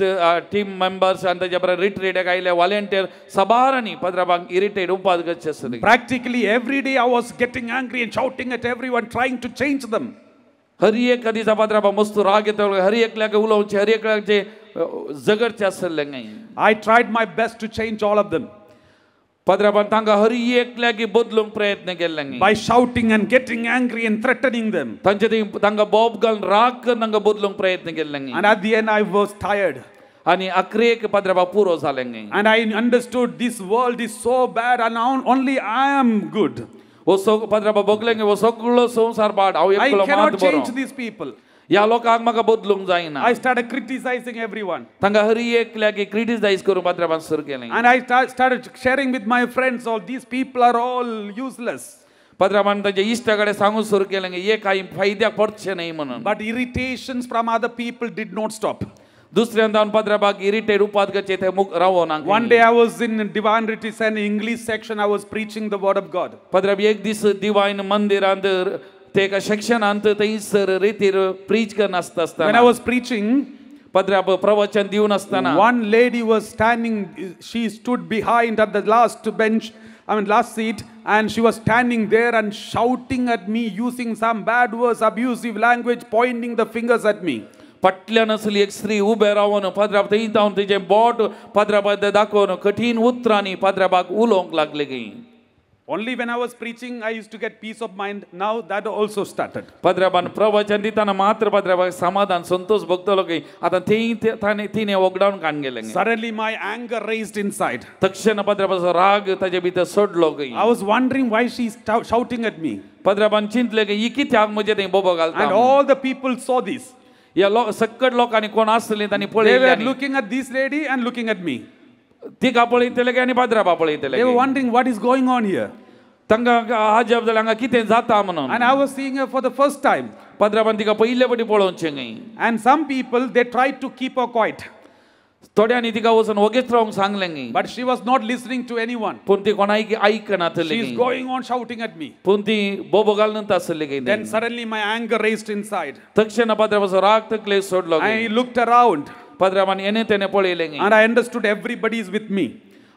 टीम मेंबर्स आनी ताच्या बरोबर रिट्रीटाक आयले वॉलंटियर सबारांनी पत्राबाक इरिटेट उपाद करचे आसले. Practically every day I was getting angry and shouting at everyone, trying to change them. हर एक दिसा पत्राबा मस्त राग येतो, हर एकल्याक उलोवचें, हर एकल्याचे झगडचें आसलें. I tried my best to change all of them. पत्राबान तांकां हर एकल्याक बदलूंक प्रयत्न केल्ले. By shouting and getting angry and threatening them. तांकां बोब घालून राग करून तांकां बदलूंक प्रयत्न केल्ले. And at the end I was tired. आनी अखरेक पत्राबा पुरो जालें. And I understood this world is so bad and only I am good. वो पत्राबा बगलें वो सगळो संसार पाड हांव I एकलो मात cannot बरो. change these people. ह्या लोकांक म्हाका बदलूंक जायना. I started criticizing everyone. तांकां हर एकल्याक क्रिटिसाइज करून पत्राबान सुरू केलें. And I started sharing with my friends, all these people are all useless. पत्राबान ताच्या इश्टा कडेन सांगूंक सुरू केलें हे कांय फायद्याक पडचें न्ही म्हणून. But irritations from other people did not stop. दुसऱ्यान जावन पत्राबाक इरिटेट उपाद करचे ते रावो ना. One day I was in Divine Retreat Center, English section, I was preaching the word of God. पत्राब एक दीस डिवाइन मंदिरांत ते एका सेक्शनांत थंयसर रितीर प्रीच करन आसता When I was preaching, पत्राब प्रवचन दिवन आसतना one lady was standing, she stood behind at the last bench, last seat, and she was standing there and shouting at me using some bad words, abusive language, pointing the fingers at me. पटल्यान असली एक स्त्री ube Ravan पत्राब थंय जावन तिचें boat पत्राबाक दाखोवन कठीण उतरांनी पत्राबाक उलोवंक लागले. Only when I was preaching, I used to get peace of mind. Now that also started. पद्राबान प्रवचन दिताना मात्र पद्राबाग समाधान संतोष भोगतलो की आता तिने वॉकडाउन कान गेले Suddenly my anger raised inside. तक्षण पद्राबाचा राग ताजे भितर सोडलो गई. I was wondering why she's shouting at me. पद्राबान चिंतले की इकी त्याग म्हणजे ते बोबो घालता. And all the people saw this. या सकट लोकांनी कोण असले त्यांनी They पळयले were आणि looking at this lady and looking at me. तिका पळयतले की आणि पद्राबा पळयतले. They were wondering what is going on here. तांका आजब जालें हांगा कितें जाता म्हणून. And I was seeing her for the first time. पद्राबान तिका पयले फावटी पळोवचें गई. And some people they tried to keep her quiet. थोड्यांनी तिका वचून वगेच रावंक सांगलें गई. But she was not listening to anyone. पूण ती कोणाक आयकनातली. She is going on shouting at me. पूण ती बोबो घालून आसली गई. Then suddenly my anger raised inside. तक्षण पद्राबाचो राग तकले सोडलो. I looked around. पद्राबान येने तेने पळयलें गई. And I understood everybody is with me.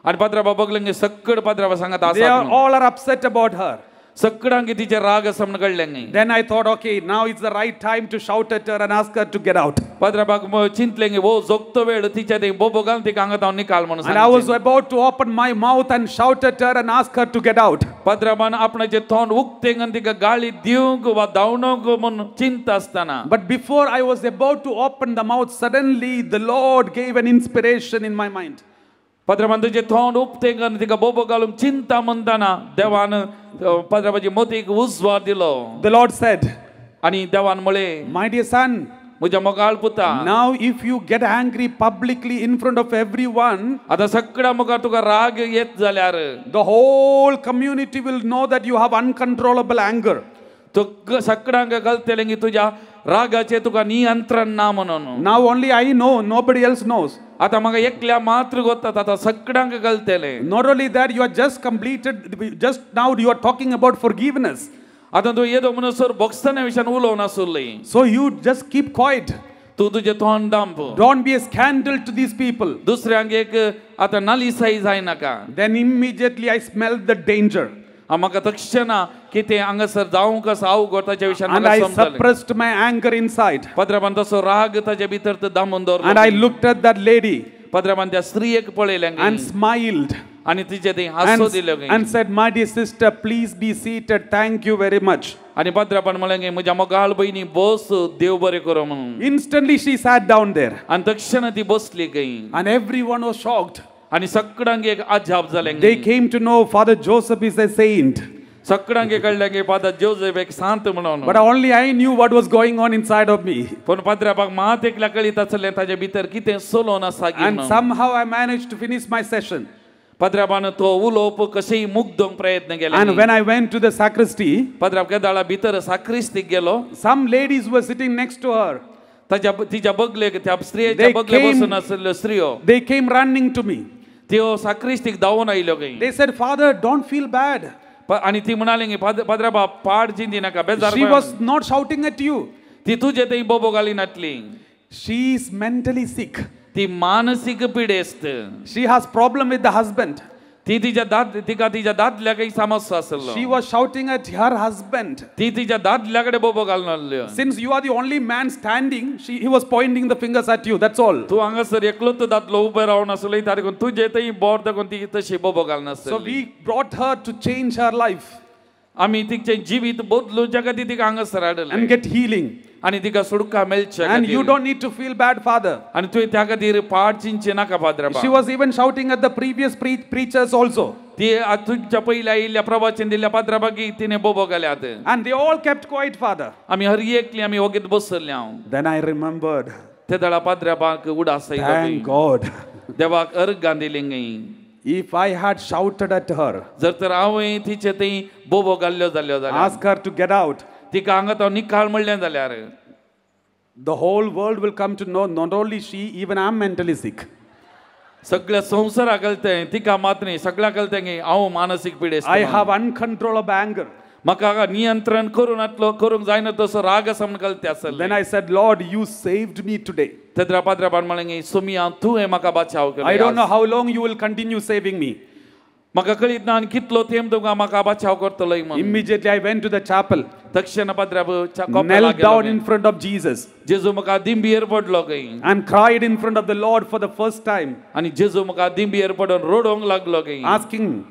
आणि पद्राबा बगलें सक्कड पद्राबा सांगत They आसा. all are upset about her. सक्कडांक तिचे राग आसा म्हण कळलें गई. Then I thought, okay, now it's the right time to shout at her and ask her to get out. पद्राबाक चिंतलें की वो जोगतो वेळ तिच्या ते बोबो घालून तिका हांगा तावन निकाल म्हणून And I was about to open my mouth and shout at her and ask her to get out. पद्राबान आपणाचें तोंड उक्तें आनी तिका गाळी दिवंक वा धांवणोक म्हूण चिंत आसतना. But before I was about to open the mouth, suddenly the Lord gave an inspiration in my mind. पद्राबान तुजें तोंड उक्तें आनी तिका बोबो घालून चिंता म्हणटाना देवान पद्राबाची मोतीक उजवाड दिलो. The Lord said, आनी देवान म्हळें, my dear son, म्हज्या मोगाळ पुता, now if you get angry publicly in front of everyone, आतां सगळ्या मुखार तुका राग येत जाल्यार the whole community will know that you have uncontrollable anger. तो सगळ्यांक कळटलें की तुज्या रागाचें तुका नियंत्रण ना म्हणून. Now only I know, nobody else knows. आतां म्हाका एकल्या मात्र गोता आतां सगळ्यांक कळटलें. Not only that, you are just completed, just now you are talking about forgiveness. आतां तूं येदो म्हणसर भोगसना विशयान उलोवन आसुल्ली. So you just keep quiet. तूं तुजें तोंड दांप. Don't be a scandal to these people. दुसऱ्यांक एक आतां नालिसाई जायनाका. Then immediately I smelled the danger. म्हाका तक्षणा कितें हांगासर जावंक आसा अवघड ताच्या विशयान And I suppressed my anger inside. पद्राबान तसो राग ताच्या भितर दामून दवरलो. And I looked at that lady. पद्राबान त्या स्त्रियेक पळयलें and smiled. आनी तिचे थंय हांसो दिलें. And said, my dear sister, please be seated. Thank you very much. आनी पद्राबान म्हळें म्हज्या मोगाळ भयणी बस देव बरें करूं म्हणून. Instantly she sat down there. आनी तक्षण ती बसली गई. And everyone was shocked. आनी सगळ्यांक एक अजाप जालें. They came to know Father Joseph is a saint. सगळ्यांक कळलें की फादर जोसेफ एक सांत म्हणून. But only I knew what was going on inside of me. पण पद्राबाक मात एकल्या कळीत आसलें ताचे भितर कितें चलोन आसा. And somehow I managed to finish my session. पद्राबान तो उलोवप कशेंय मुग्धोवंक प्रयत्न केले. And when I went to the sacristy, पद्राब केदाळा भितर साक्रिस्तीक गेलो. some ladies were sitting next to her. तिच्या बगलेक त्या स्त्रियेच्या बगले बसून आसल्यो स्त्रियो. They came running to me. त्यो साक्रिस्तीक धांवून आयल्यो गई. They said, Father, don't feel bad. आनी ती म्हणाली पद्राबा पाड चिंती नाका बेजार. She was not shouting at you. ती तुजे थंय बोबो घाली नाटली. She is mentally sick. ती मानसीक पिडेस्त. She has problem with the husband. ती तिच्या दादल्या काही समस्या आसलो. She was shouting at her husband. ती तिच्या दादल्याकडे बोबो घालून आसल्यो. Since you are the only man standing, he was pointing the fingers at you. That's all. तू हांगासर एकलोच दादलो उबे रावन आसलो तारी कोन तुजे थंय बोर दाखोवन ती तशी बोबो घालून आसली. So we brought her to change her life. आमी तिचें जिवीत बदलूच्या खातीर तिका हांगासर हाडलें. And get healing. आनी तिका सुटका मेळच्या. And you don't need to feel bad, Father. आनी तुवें त्या खातीर पाड चिंतचे नाका पाद्राबा. She was even shouting at the previous preachers also. ती तुमच्या पयल्या आयिल्ल्या प्रवचन दिल्ल्या पाद्राबाकी तिने बोबो घाल्यात. And they all kept quiet, Father. आमी हर एकली आमी ओगीत बसल्ले हांव. Then I remembered. ते दळा पाद्राबाक उडास आयलो. Thank God. देवाक अर्घां दिलीं गई. If I had shouted at her, जर तर हांवें तिचे थंय बोबो घाल्यो जाल्यार ask her to get out, तिका हांगा तो निकाल म्हणलें जाल्यार the whole world will come to know not only she, even I'm mentally sick. सगळ्या संवसाराक कळटलें तिका मात न्ही सगळ्याक कळटलें की हांव मानसीक पिडेस्त. I have uncontrollable anger. म्हाका नियंत्रण करूंक जायना तसो राग आसा म्हण कळटें आसलें. Then I said, Lord, you saved me today. तेद्रा पाद्राबान म्हळें सुमिया तुवें म्हाका बचाव केलो. I don't know how long you will continue saving me. म्हाका कळीत ना आनी कितलो तेंप तुका म्हाका बचाव करतलो म्हणून. Immediately I went to the chapel. तक्षण पाद्राब knelt down in front of Jesus. जेजू म्हाका दिंबीर पडलो गई. And cried in front of the Lord for the first time. आनी जेजू म्हाका दिंबीर पडोन रडोंक लागलो गई. Asking,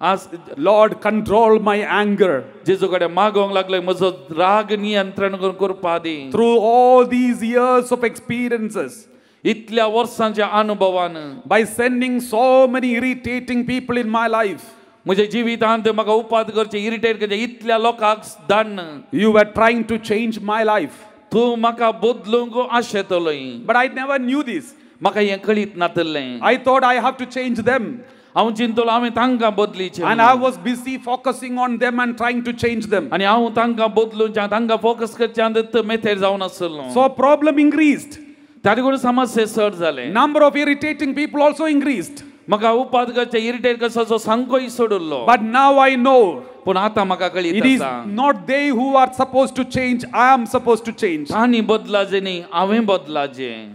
आज Lord, control my anger. जेजू कडेन मागोंक लागले म्हजो राग नियंत्रण करपा दी. Through all these years of experiences, इतल्या वर्सांच्या अनुभवान, by sending so many irritating people in my life, म्हज्या जिवितांत म्हाका उपाद करचे, इरिटेट करचे इतल्या लोकांक धाडन. you were trying to change my life. तूं म्हाका बदलूंक आशेतलोय. But I never knew this. म्हाका हें कळीत नासलें. I thought I have to change them. हांव चिंतलो हांवें तांकां बदलीचें. And I was busy focusing on them and trying to change them. आनी हांव तांकां बदलूंचे, तांकां फोकस करचे मेथड जावन आसलो. So problem increased. ताजे कडेन समस्या चड जाले. Number of irritating people also increased. म्हाका उपाद करचे, इरिटेट करचो संकोय सोडलो. But now I know. पूण आतां म्हाका कळीत It is आसा. not they who are supposed to change. I am supposed to change. तांणी बदलाचें न्ही, हांवें बदलाचें.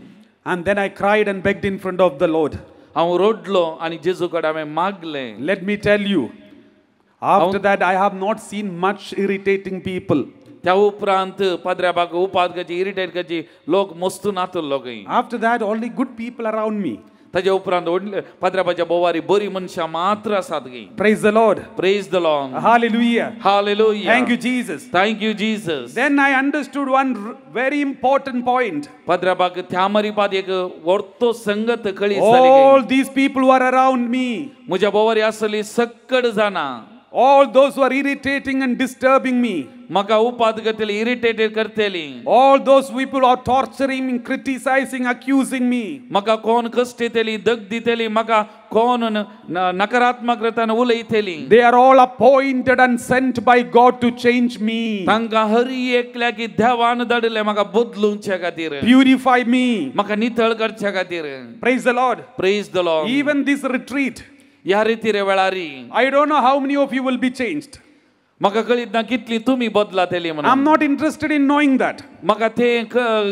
And then I cried and begged in front of the Lord. हांव रोडलो आनी जेजू कडेन हांवें मागलें. Let me tell you, after that I have not seen much irritating people. त्या उपरांत पदऱ्याबाग उपाद करची, इरिटेट करची लोक मस्तून आतलो गई. After that only good people around me. ताजे उपरांत पदऱ्याबाच्या बोवारी बरी मनशां मात्र आसात गई. Praise the Lord. Praise the Lord. Hallelujah. Hallelujah. Thank you, Jesus. Thank you, Jesus. Then I understood one very important point. पदऱ्याबाग त्यामरी पाद एक वर्तो संगत कळी जाली. All these people who are around me, म्हज्या बोवारी आसली सक्कड जाणां. all those who are irritating and disturbing me, म्हाका उपाद करतली, इरिटेटेड करतली. all those people are torturing me, criticizing, accusing me, म्हाका कोण कष्ट दितली, दग दितली, म्हाका कोण नकारात्मक रीतीन उलयतली. they are all appointed and sent by God to change me. तांकां हर एकल्या की देवान धाडले म्हाका बदलूंचे खातीर. Purify me. म्हाका नितळ करचे खातीर. Praise the Lord. Praise the Lord. Even this retreat, ह्या रितीरे वेळारी I don't know how many of you will be changed. म्हाका कळीत ना कितली तुमी बदलातली म्हणून. I'm not interested in knowing that. म्हाका ते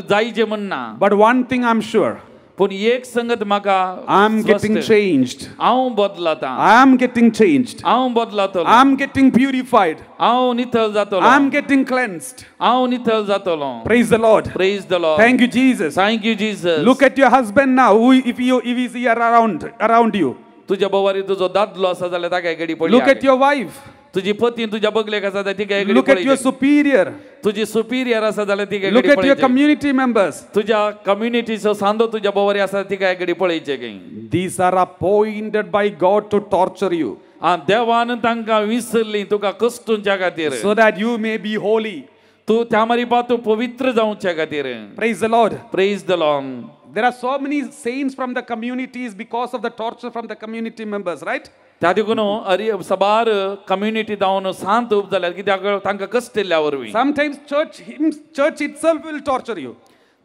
जायचे म्हणना. But one thing I'm sure. पूण एक संगत म्हाका I'm getting changed. हांव बदलाता. I'm getting changed. हांव बदलातलो. I'm getting purified. हांव नितळ जातलो. I'm getting cleansed. हांव नितळ जातलो. Praise the Lord. Praise the Lord. Thank you, Jesus. Thank you, Jesus. Look at your husband now. Who, if he's here around you. तुझ्या बोवारी तुजो दादलो आसा जाल्यार ताका घडी पडली. Look at your wife. तुजी पत्नी तुझ्या बगलेक आसा जाल्यार तिका घडी पडली. Look at your superior. तुजी सुपिरियर आसा जाल्यार तिका घडी Look पडली. at your community members. तुझ्या कम्युनिटीचो सांदो तुझ्या बोवारी आसा तिका घडी पळयचे गई. These are appointed by God to torture you. देवान तांकां विसरली तुका कश्टूंच्या खातीर. So that you may be holy. तू त्या मारी पा तू पवित्र जावच्या खातीर. Praise the Lord. Praise the Lord. There are so many saints from the communities because of the torture from the community members, right? त्या देखून अरे सबार कम्युनिटी जावन शांत उप जाल्यार कित्याक तांकां कश्ट दिल्या वरवीं. Sometimes church itself will torture you.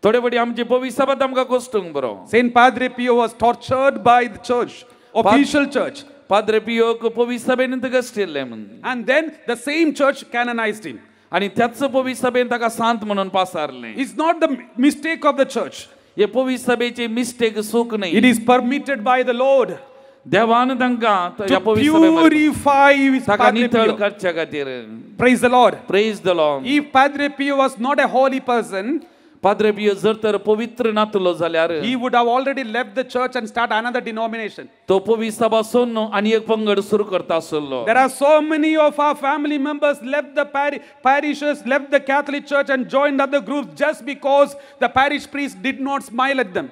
थोडे फावटी आमची पवित्र सभा आमकां कश्टूंक बरो. Saint Padre Pio was tortured by the church, official church. Padre Pio पवित्र सभेन कश्ट दिले म्हण. And then the same church canonized him. आणि त्याच पवित्र सभेन ताका सांत म्हणून पासारले. It's not the mistake of the church. हे पवित्र सभेची मिस्टेक चूक नाही. It is permitted by the Lord. देवान तांकां to purify his Padre Pio. करच्या खातीर. Praise the Lord. Praise the Lord. If Padre Pio was not a holy person, Padre Pio जर तर पवित्र नातलो जाल्यार he would have already left the church and start another denomination. तो पवित्र सभा सोडून आनी एक पंगड सुरू करता आसलो. There are so many of our family members left the parishes, left the Catholic Church and joined other groups just because the parish priest did not smile at them.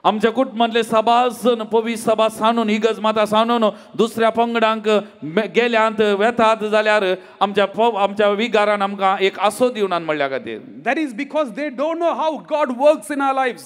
आमच्या कुटुंबातले सभासन पवित्र सभा सांडून इगज माता सांडून दुसऱ्या पंगडांक गेल्यांत वेतात जाल्यार आमच्या विगारान आमकां एक आसो दिवनान म्हणल्या खातीर. That is because they don't know how God works in our lives.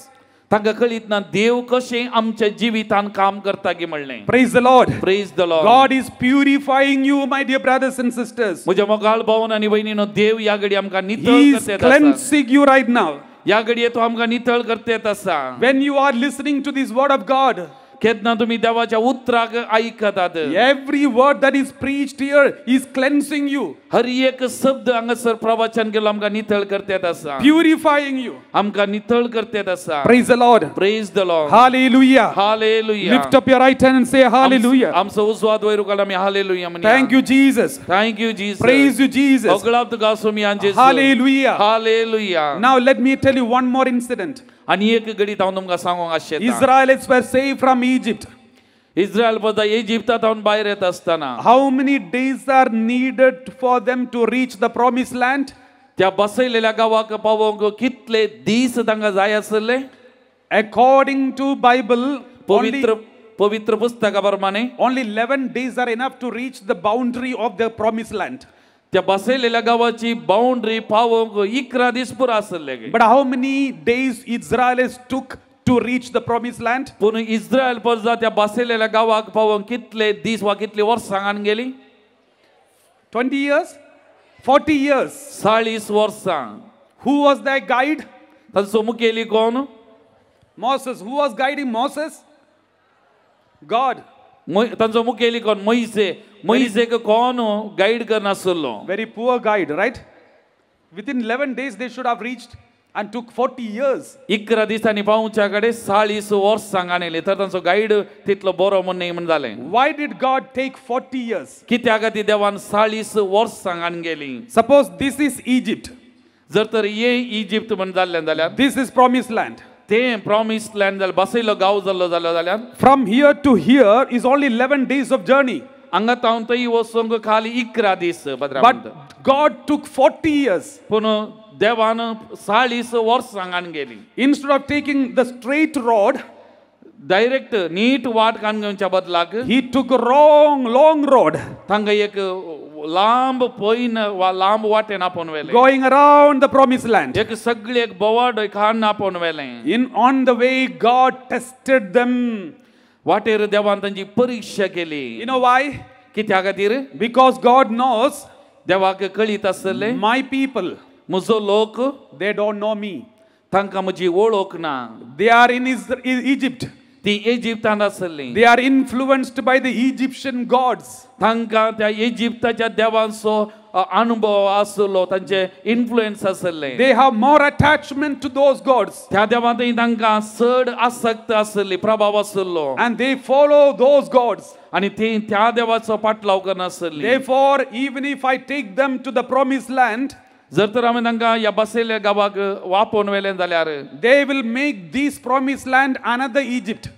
तांकां कळीत ना देव कशें आमच्या जिवितान काम करता की म्हणलें. Praise the Lord. Praise the Lord. God is purifying you, my dear brothers and sisters. म्हज्या मोगाळ भावन आनी भयणीनो देव ह्या घडी आमकां नितळ He is करता. cleansing you right now. या घडये तो आमकां नितळ करता आसा. When you are listening to this word of God, केन्ना तुमी देवाच्या उतराक आयकतात. every word that is preached here is cleansing you. हर एक शब्द हांगासर प्रवचन केलो आमकां नितळ करता आसा. Purifying you. आमकां नितळ करता आसा. Praise the Lord. Praise the Lord. Hallelujah. Hallelujah. Lift up your right hand and say hallelujah. आमचो उजवा दोय रुकाल आमी hallelujah म्हणया. Thank you, Jesus. Thank you, Jesus. Praise you, Jesus. ओगळाप तुका आसूं आमी जेजू. Hallelujah. Hallelujah. Now let me tell you one more incident. आनी एक घडीत हांव तुमकां सांगूंक आशेता. Israelites were saved from Egypt. Israel पदा इजिप्तांतून भायर येत असताना how many days are needed for them to reach the promised land? त्या बसयलेल्या गावाक पावोंक कितले दीस तांकां जाय आसले? According to Bible, पवित्र पुस्तका प्रमाणे only 11 days are enough to reach the boundary of the promised land. त्या बसयलेल्या गावाची बाउंड्री पावोंक 11 दीस पुरो आसले. But how many days Israelis took to reach the promised land? पूण इस्रायल परजा त्या बसयलेल्या गावाक पावोंक कितले दीस वा कितली वर्सां गेली? 20 years? 40 years. 40 वर्सां. Who was their guide? तांचो मुखेली कोण? Moses. Who was guiding Moses? God. तांचो मुखेली कोण? मोइसेक कोण guide करनासलो? Very poor guide, right? Within 11 days they should have reached and took 40 years. 11 दिसांनी पावच्या कडे 40 वर्सां आनिले तर तांचो गाइड तितलो बरो म्हण जालें. Why did God take 40 years? कित्याक खातीर देवान 40 वर्सां आन गेली? Suppose this is Egypt. जर तर ये इजिप्त म्हण जाल्लें जाल्यार this is promised land. ते प्रॉमिस्ड लँड जालें बसयलो गांव जाल्लो जाल्यार from here to here is only 11 days of journey. हांगा तावन थंय वचूंक खाली 11 दीस. But God took 40 years. पूण देवान 40 वर्सां आन गेली. Instead of taking the straight road, direct नीट वाट कान घेवच्या बदलाक he took a long road. तांकां एक लांब पयन वा लांब वाटेन आपोवन व्हेलें. going around the promised land. एक सगळी एक बोवाड खान आपोवन व्हेलें. On the way God tested them. वाटेर देवान तांची परीक्षा केली. You know why? कित्या खातीर? Because God knows देवाक कळीत आसलें my people, म्हजो लोक, they don't know me. तांकां म्हजी वळख ना. They are in Egypt. ती इजिप्तांत आसली. They are influenced by the Egyptian gods. तांकां त्या इजिप्ताच्या देवांचो अनुभव आसलो, तांचे इन्फ्लुएन्स आसले. They have more attachment to those gods. त्या देवांतय तांकां चड आसक्त आसली, प्रभाव आसलो. And they follow those gods. आनी ती त्या देवाचो पाटलाव करनासली. Therefore, even if I take them to the promised land, जर तर आमी तांकां ह्या बसयल्ल्या गांवाक वापोवन व्हेलें जाल्यार they will make this promised land another Egypt.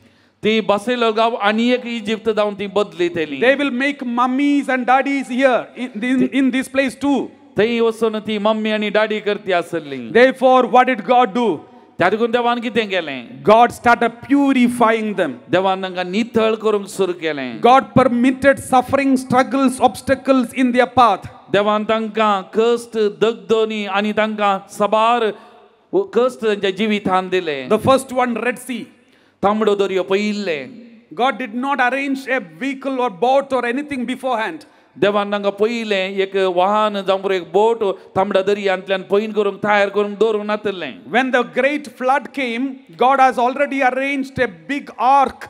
ती बसयलो गांव आनी एक इजिप्त जावन ती बदलितली. They will make mummies and daddies here in this place too. थंय वचून ती मम्मी आनी डॅडी करती आसली. Therefore, what did God do? त्या देखून देवान कितें केलें? God started purifying them. देवान तांकां नितळ करूंक सुरू केलें. God permitted suffering, struggles, obstacles in their path. देवान तांकां कश्ट, दगदोनी आनी तांकां सबार कश्ट तांच्या जिवितांत दिले. The first one, Red Sea. तांबडो दर्यो पयिल्ले. God did not arrange a vehicle or boat or anything beforehand. देवान तांकां पयलें एक वाहन जावं एक बोट तांबड्या दर्यांतल्यान पयन करूंक तयार करूंक दवरूंक नासलें. When the great flood came, God has already arranged a big ark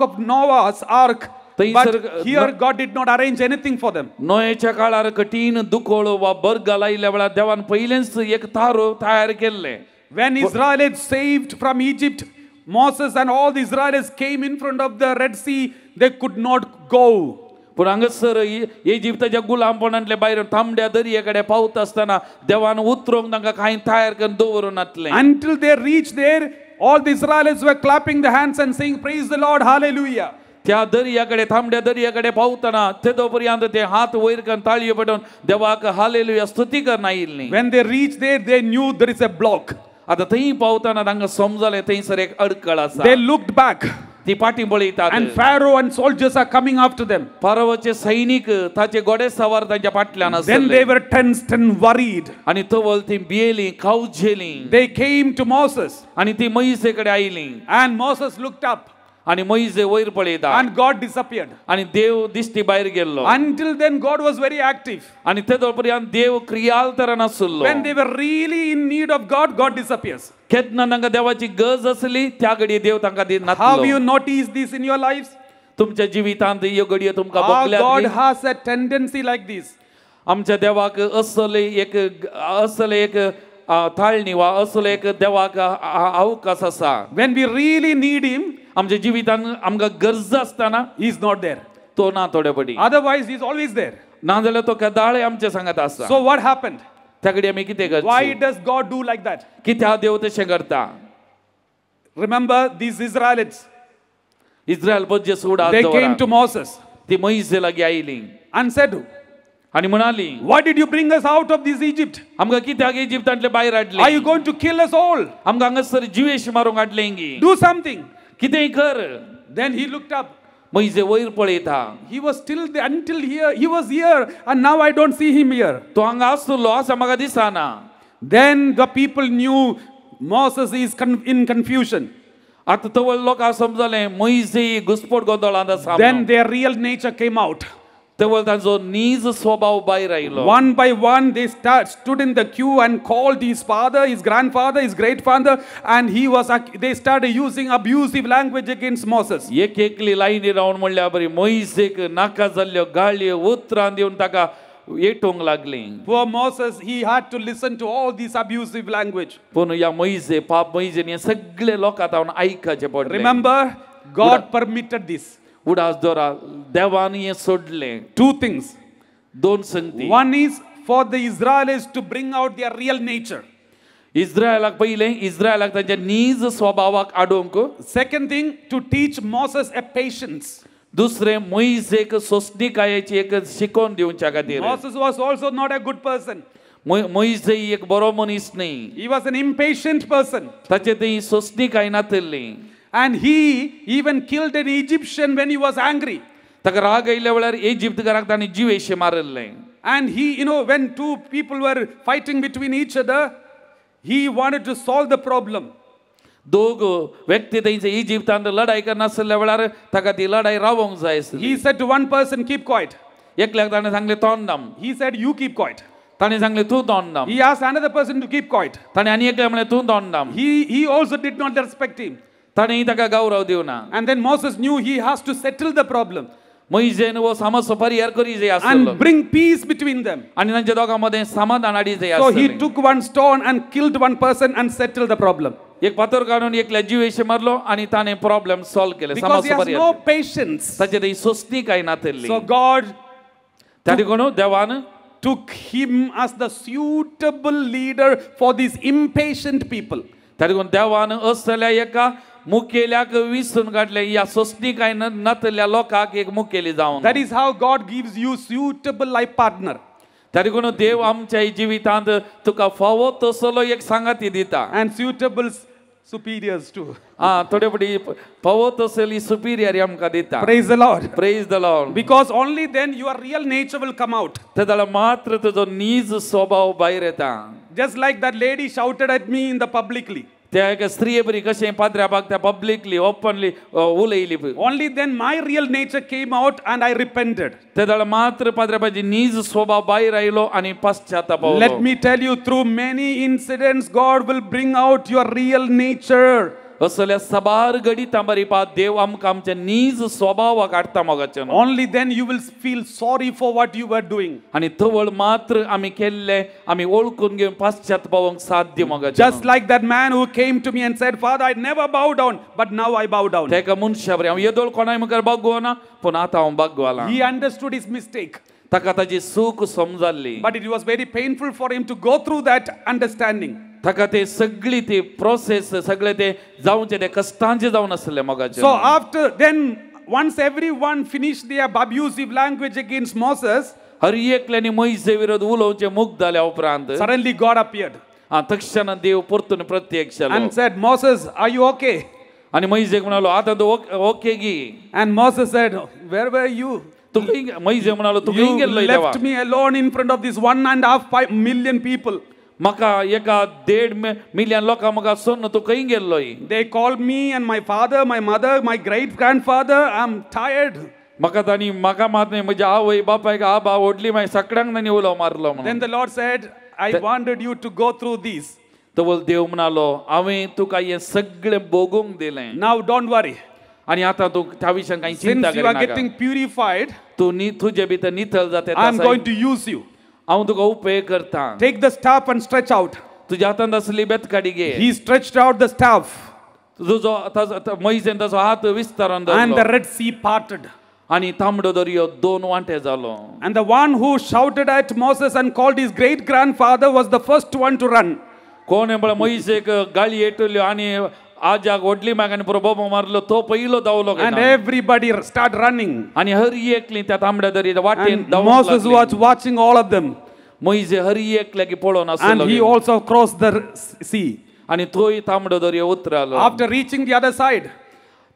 of Noah's ark. But here God did not arrange anything for them. नोएच्या काळार कठीण दुखोळ वा बर्ग लायल्या वेळार देवान पयलेंच एक तारो तयार केल्ले. When Israelites saved from Egypt, Moses and all the Israelites came in front of the Red Sea, they could not go. पूण हांगासर इजिप्ताच्या गुलामपणांतले भायर तांबड्या दर्ये कडेन पावता आसतना देवान उतरोंक तांकां कांय तयार करून दवरून नासलें. Until they reached there, all the Israelites were clapping the hands and saying, "Praise the Lord, hallelujah." त्या दर्याकडे तांबड्या दर्याकडे पावतना तेदो पर्यंत ते हात वयर करून ताळयो पेटोवन देवाक हालेलुया स्तुती करन आयिल्लीं. When they reached there, they knew there is a block. आतां थंय पावतना तांकां समजलें थंयसर एक अडखळ आसा. They looked back. ती फाटीं पळयतात. And Pharaoh and soldiers are coming after them. फारोवाचे सैनिक ताचे घोडे सवार तांच्या फाटल्यान आसले. Then they were tensed and worried. आनी तवल ती भियेलीं, खावजेलीं. They came to Moses. आनी ती मोइसे कडेन आयलीं. And Moses looked up. आनी मोइसे वयर पळयता. And God disappeared. आनी देव दिश्टी भायर गेल्लो. Until then God was very active. आनी तेदो पर्यंत देव क्रियाल तरान आसलो. When they were really in need of God, God disappears. केन्ना तांकां देवाची गरज आसली त्या घडये देव तांकां दिनासलो. Have you noticed this in your lives? तुमच्या जिवितांत ह्यो घडयो तुमकां Our भोगल्यात. God has a tendency like this. आमच्या देवाक असले एक थाळणी वा असले एक देवाक अवकाश आसा. When we really need him, आमच्या जिवितांत आमकां गरज आसतना he is not there. तो ना थोडे पडी. Otherwise he is always there. ना जाल्यार तो केदाळे आमच्या सांगात आसा. So what happened? त्या घडये आमी कितें करचें? Why does God do like that? कित्याक देव तशें करता? Remember these Israelites. इस्रायल बज्जेस उडास They came to Moses ती मोइसेला आयली and said, आणि म्हणाली, why did you bring us out of this Egypt? आमका कित्याक इजिप्तांतले भायर हाडले? Are you going to kill us all? आमका हांगासर जिवेश मारूंक हाडले इंगी. Do something. कितेंय कर. Then he looked up. मोइसे वयर पळयता. He was still there until here. He was here and now I don't see him here. तो हांगा आसलो असा म्हाका दिसना. Then the people knew Moses is in confusion. आता तवळ लोकांक समजले मोइसे घुसपट गोंधळांत आसा. Then their real nature came out. तवळ तांचो नीज स्वभाव भायर आयलो. One by one they stood in the queue and called his father, his grandfather, his great father, and they started using abusive language against Moses. एक एकली लाईनी रावन म्हणल्या बरी मोइसेक नाका जाल्ल्यो गाळयो उतरां दिवन ताका येटोंक लागली. Poor Moses, he had to listen to all these abusive language. पूण या मोइसे पाप मोइसेन हे सगळे लोकां तावन आयकाचे पडले. Remember, God permitted this. उडास दोरा देवान हे सोडले. Two things. दोन संगती. One is for the Israelis to bring out their real nature. इस्रायलाक पहिले इस्रायलाक तांच्या नीज स्वभावाक हाडूंक. Second thing, to teach Moses a patience. दुसरे मोइसेक सोसणीकायेची एक शिकवण दिवच्या खातीर. Moses was also not a good person. मोइसे एक बरो मनीस न्ही. He was an impatient person. ताचे ती सोसणीकाय नातल्ली. And he even killed an Egyptian when he was angry. ताका राग आयल्या वेळार इजिप्तकाराक ताणें जिवेशे मारले. And he, when two people were fighting between each other, he wanted to solve the problem. दोग व्यक्ती थंयचे इजिप्तांत लढाई करनासल्या वेळार ताका ती लढाई रावोंक जाय आसली. He said to one person, keep quiet. एकल्याक ताणें सांगलें तोंड दाम. He said, you keep quiet. ताणें सांगलें तूं तोंड दाम. He asked another person to keep quiet. ताणें आनी एकल्याक म्हणलें तूं तोंड दाम. He also did not respect him. ताणें ताका गौरव दिवना. And then Moses knew he has to settle the problem. मोइसेन वो समस्या परिहार करी जाय आसलो. And bring peace between them. आनी तांच्या दोगां मदें समाधान हाडी जाय So आसलें. he took one stone and killed one person and settled the problem. एक पातोर काडून एकल्या जिवेशे मारलो आनी ताणें प्रॉब्लेम सॉल्व केले. Because he समस्या has परिहार. no patience. ताचे ती सोसणीकाय नातल्ली. So God त्या देखून देवान took him as the suitable leader for these impatient people. त्या देखून देवान असल्या एका मुखेल्याक विसरून काडले या सोसणीकाय नातल्ल्या लोकांक एक मुखेली जावन. That is how God gives you suitable life partner. त्या देखून देव आमच्या जिवितांत तुका फावो तसलो एक सांगाती दिता. And suitable superiors too. थोडे पडी फावो तसली सुपिरियर आमकां दिता. Praise the Lord. Praise the Lord. Because only then your real nature will come out. तेदाला मात्र तुजो नीज स्वभाव भायर येता. Just like that lady shouted at me in the publicly. त्या एका स्त्रिये बरी कशें पाद्र्याबाग त्या पब्लिकली ओपनली उलयली. Only then my real nature came out and I repented. तेदाला मात्र पाद्र्याबाची नीज स्वभाव भायर आयलो आनी पश्चाताप Paulo. Let me tell you, through many incidents God will bring out your real nature. असल्या सबार गडितां बरीपा देव आमकां आमच्या नीज स्वभावाक हाडटा मोगाचें. Only then you will feel sorry for what you were doing. आनी तवळ मात्र आमी केल्ले आमी ओळखून घेवन पश्चातापावंक साध्य मोगाचें. Just like that man who came to me and said, Father, I never bow down, but now I bow down. तेका मनशा बरें हांव येदोळ कोणाय मुखार बागोवना पूण आतां हांव बागोवालां. He understood his mistake. ताका ताची चूक समजली. But it was very painful for him to go through that understanding. ताका ते सगळी ती प्रोसेस सगळे ते जावचे ते कष्टांचे जावन आसले मोगाचे. So after then, once everyone finished their abusive language against Moses, हर एकल्यानी मोइसे विरोध उलोवचे मुक्त जाल्या उपरांत suddenly God appeared. तक्षण देव परतून प्रत्यक्ष जालो. And said, Moses, are you okay? आनी मोइसेक म्हणालो आता तू ओके गी. And Moses said, where were you? तू मोइसे म्हणालो तू खंय गेल्लो देवा? You left me alone in front of this 1.5 million people. म्हाका एका 1.5 मिलियन लोकां म्हाका सोडून तू खंय गेल्लोय? They called me and my father, my mother, my great grandfather. I'm tired. म्हाका तांणी म्हाका मात न्ही म्हज्या आवय बापायक आबा ओडली मागीर सगळ्यांक तांणी उलो मारलो म्हणून. Then the Lord said, I wanted you to go through these. तवल देव म्हणालो हांवें तुका हें सगळें भोगूंक दिलें. Now don't worry. आनी आतां तूं त्या विशयान कांय चिंता Since you are करनाका. getting purified, तूं तुजे भितर नितळ जाता. I'm going to use you. हांव तुका उपेग करता. Take the staff and stretch out. तुज्या हातांत आसली बेतकाडी घे. He stretched out the staff. तुजो मोइसेन ताचो हात विस्तारून धरलो. And the Red Sea parted. आनी तांबडो दर्यो 2 वांटे जालो. And the one who shouted at Moses and called his great grandfather was the first one to run. कोण म्हळ्यार मोइसेक गाळी येटल्यो आनी आजाक व्हडली मागाने प्रभो मारलो तो पयलो धांवलो And everybody start running. आणि हर एकली त्या तांबड्या दर्याच्या वाटेन And Moses was watching all of them. मोइजे हर एकल्यागी पळोवन आसलो. And he also crossed the sea. आणि तोय तांबडो दर्या उतरालो. After reaching the other side,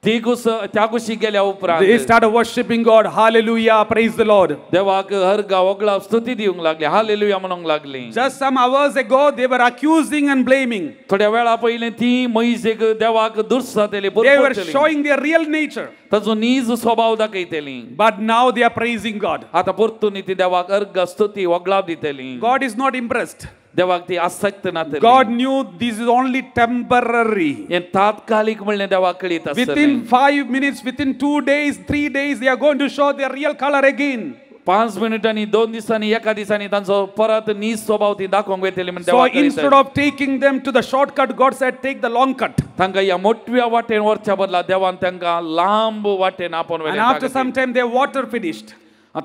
त्या कुशी गेल्या उपरांत they started worshiping God. Hallelujah, praise the Lord. देवाक हर गावगळा स्तुती दिवंक लागले. हालेलुया म्हणूंक लागले. Just some hours ago they were accusing and blaming. थोड्या वेळा पयले ती मोइजेक देवाक दुर्सातेली. They were showing their real nature. ताजो नीज स्वभाव दाखयतेली. But now they are praising God. आता परतून ती देवाक अर्घ स्तुती वगळाव दितेली. God is not impressed. देवाक ती आसक्त नातेली. God knew this is only temporary. हे तात्कालिक म्हणले देवाक कळीत आसले. Within 5 minutes, within 2 days, 3 days, they are going to show their real color again. 5 मिनिटांनी 2 दिसांनी एका दिसांनी तांचो परत नीज स्वभाव ती दाखोवंक येतली म्हण So instead of taking them to the shortcut, God said, take the long cut. तांका या मोठव्या वाटेन वरच्या बदला देवान तांका लांब वाटेन आपण And after some time, their water finished.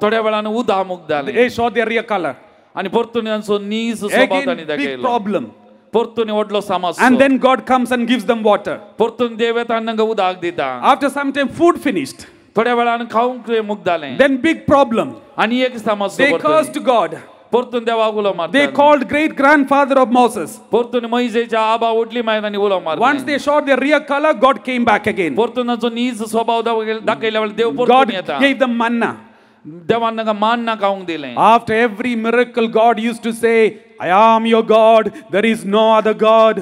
थोड्या वेळान उदक मुक्त जालें. They showed their real color. आणि परतून तांचो नीज स्वभाव तांणी Again, big दाखयलो. problem. परतून व्हडलो समस्या. And then God comes and gives them water. परतून देव तांकां उदक दिता. After some time, food finished. थोड्या वेळान खावंक मुक्त जालें. Then big problem. आणि एक समस्या. They cursed God. परतून देवाक उलो मारता. They called great grandfather of Moses. परतून मोइजेच्या आबा व्हडली मायनांनी उलो मारता. Once they showed their real color, God came back again. परतून तांचो नीज स्वभाव दाखयल्या वेळार देव परतून God येता. gave them manna. देवान तांकां मान्ना खावंक दिलें. After every miracle, God used to say, I am your God, there is no other God.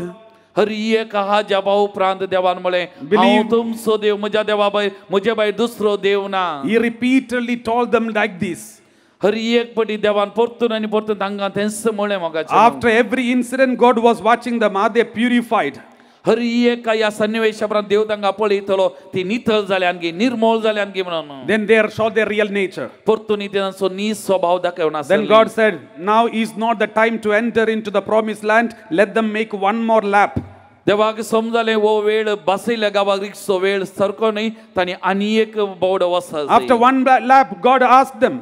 हर एक हाज्या उपरांत देवान म्हळे हांव तुमचो देव म्हज्या देवा भायर म्हजे भायर दुसरो देव ना. He repeatedly told them like this. हर एक पटी देवान परतून आनी परतून तांकां तेंच म्हळें म्हाका. After every incident, God was watching them. Are they purified? हर एक या सन्निवेशा उपरांत देव तांकां पळयतलो ती नितळ जाले आणखी निर्मळ जाले आणखी म्हणून. Then they showed their real nature. परतून तांचो नीज स्वभाव दाखयवन आसले. Then God said, now is not the time to enter into the promised land. Let them make one more lap. देवाक समजालें वो वेळ बसयल्या गांवाक रिक्षो वेळ सरको न्हय तांणी आनी एक बावडो वचसा. After one lap, God asked them.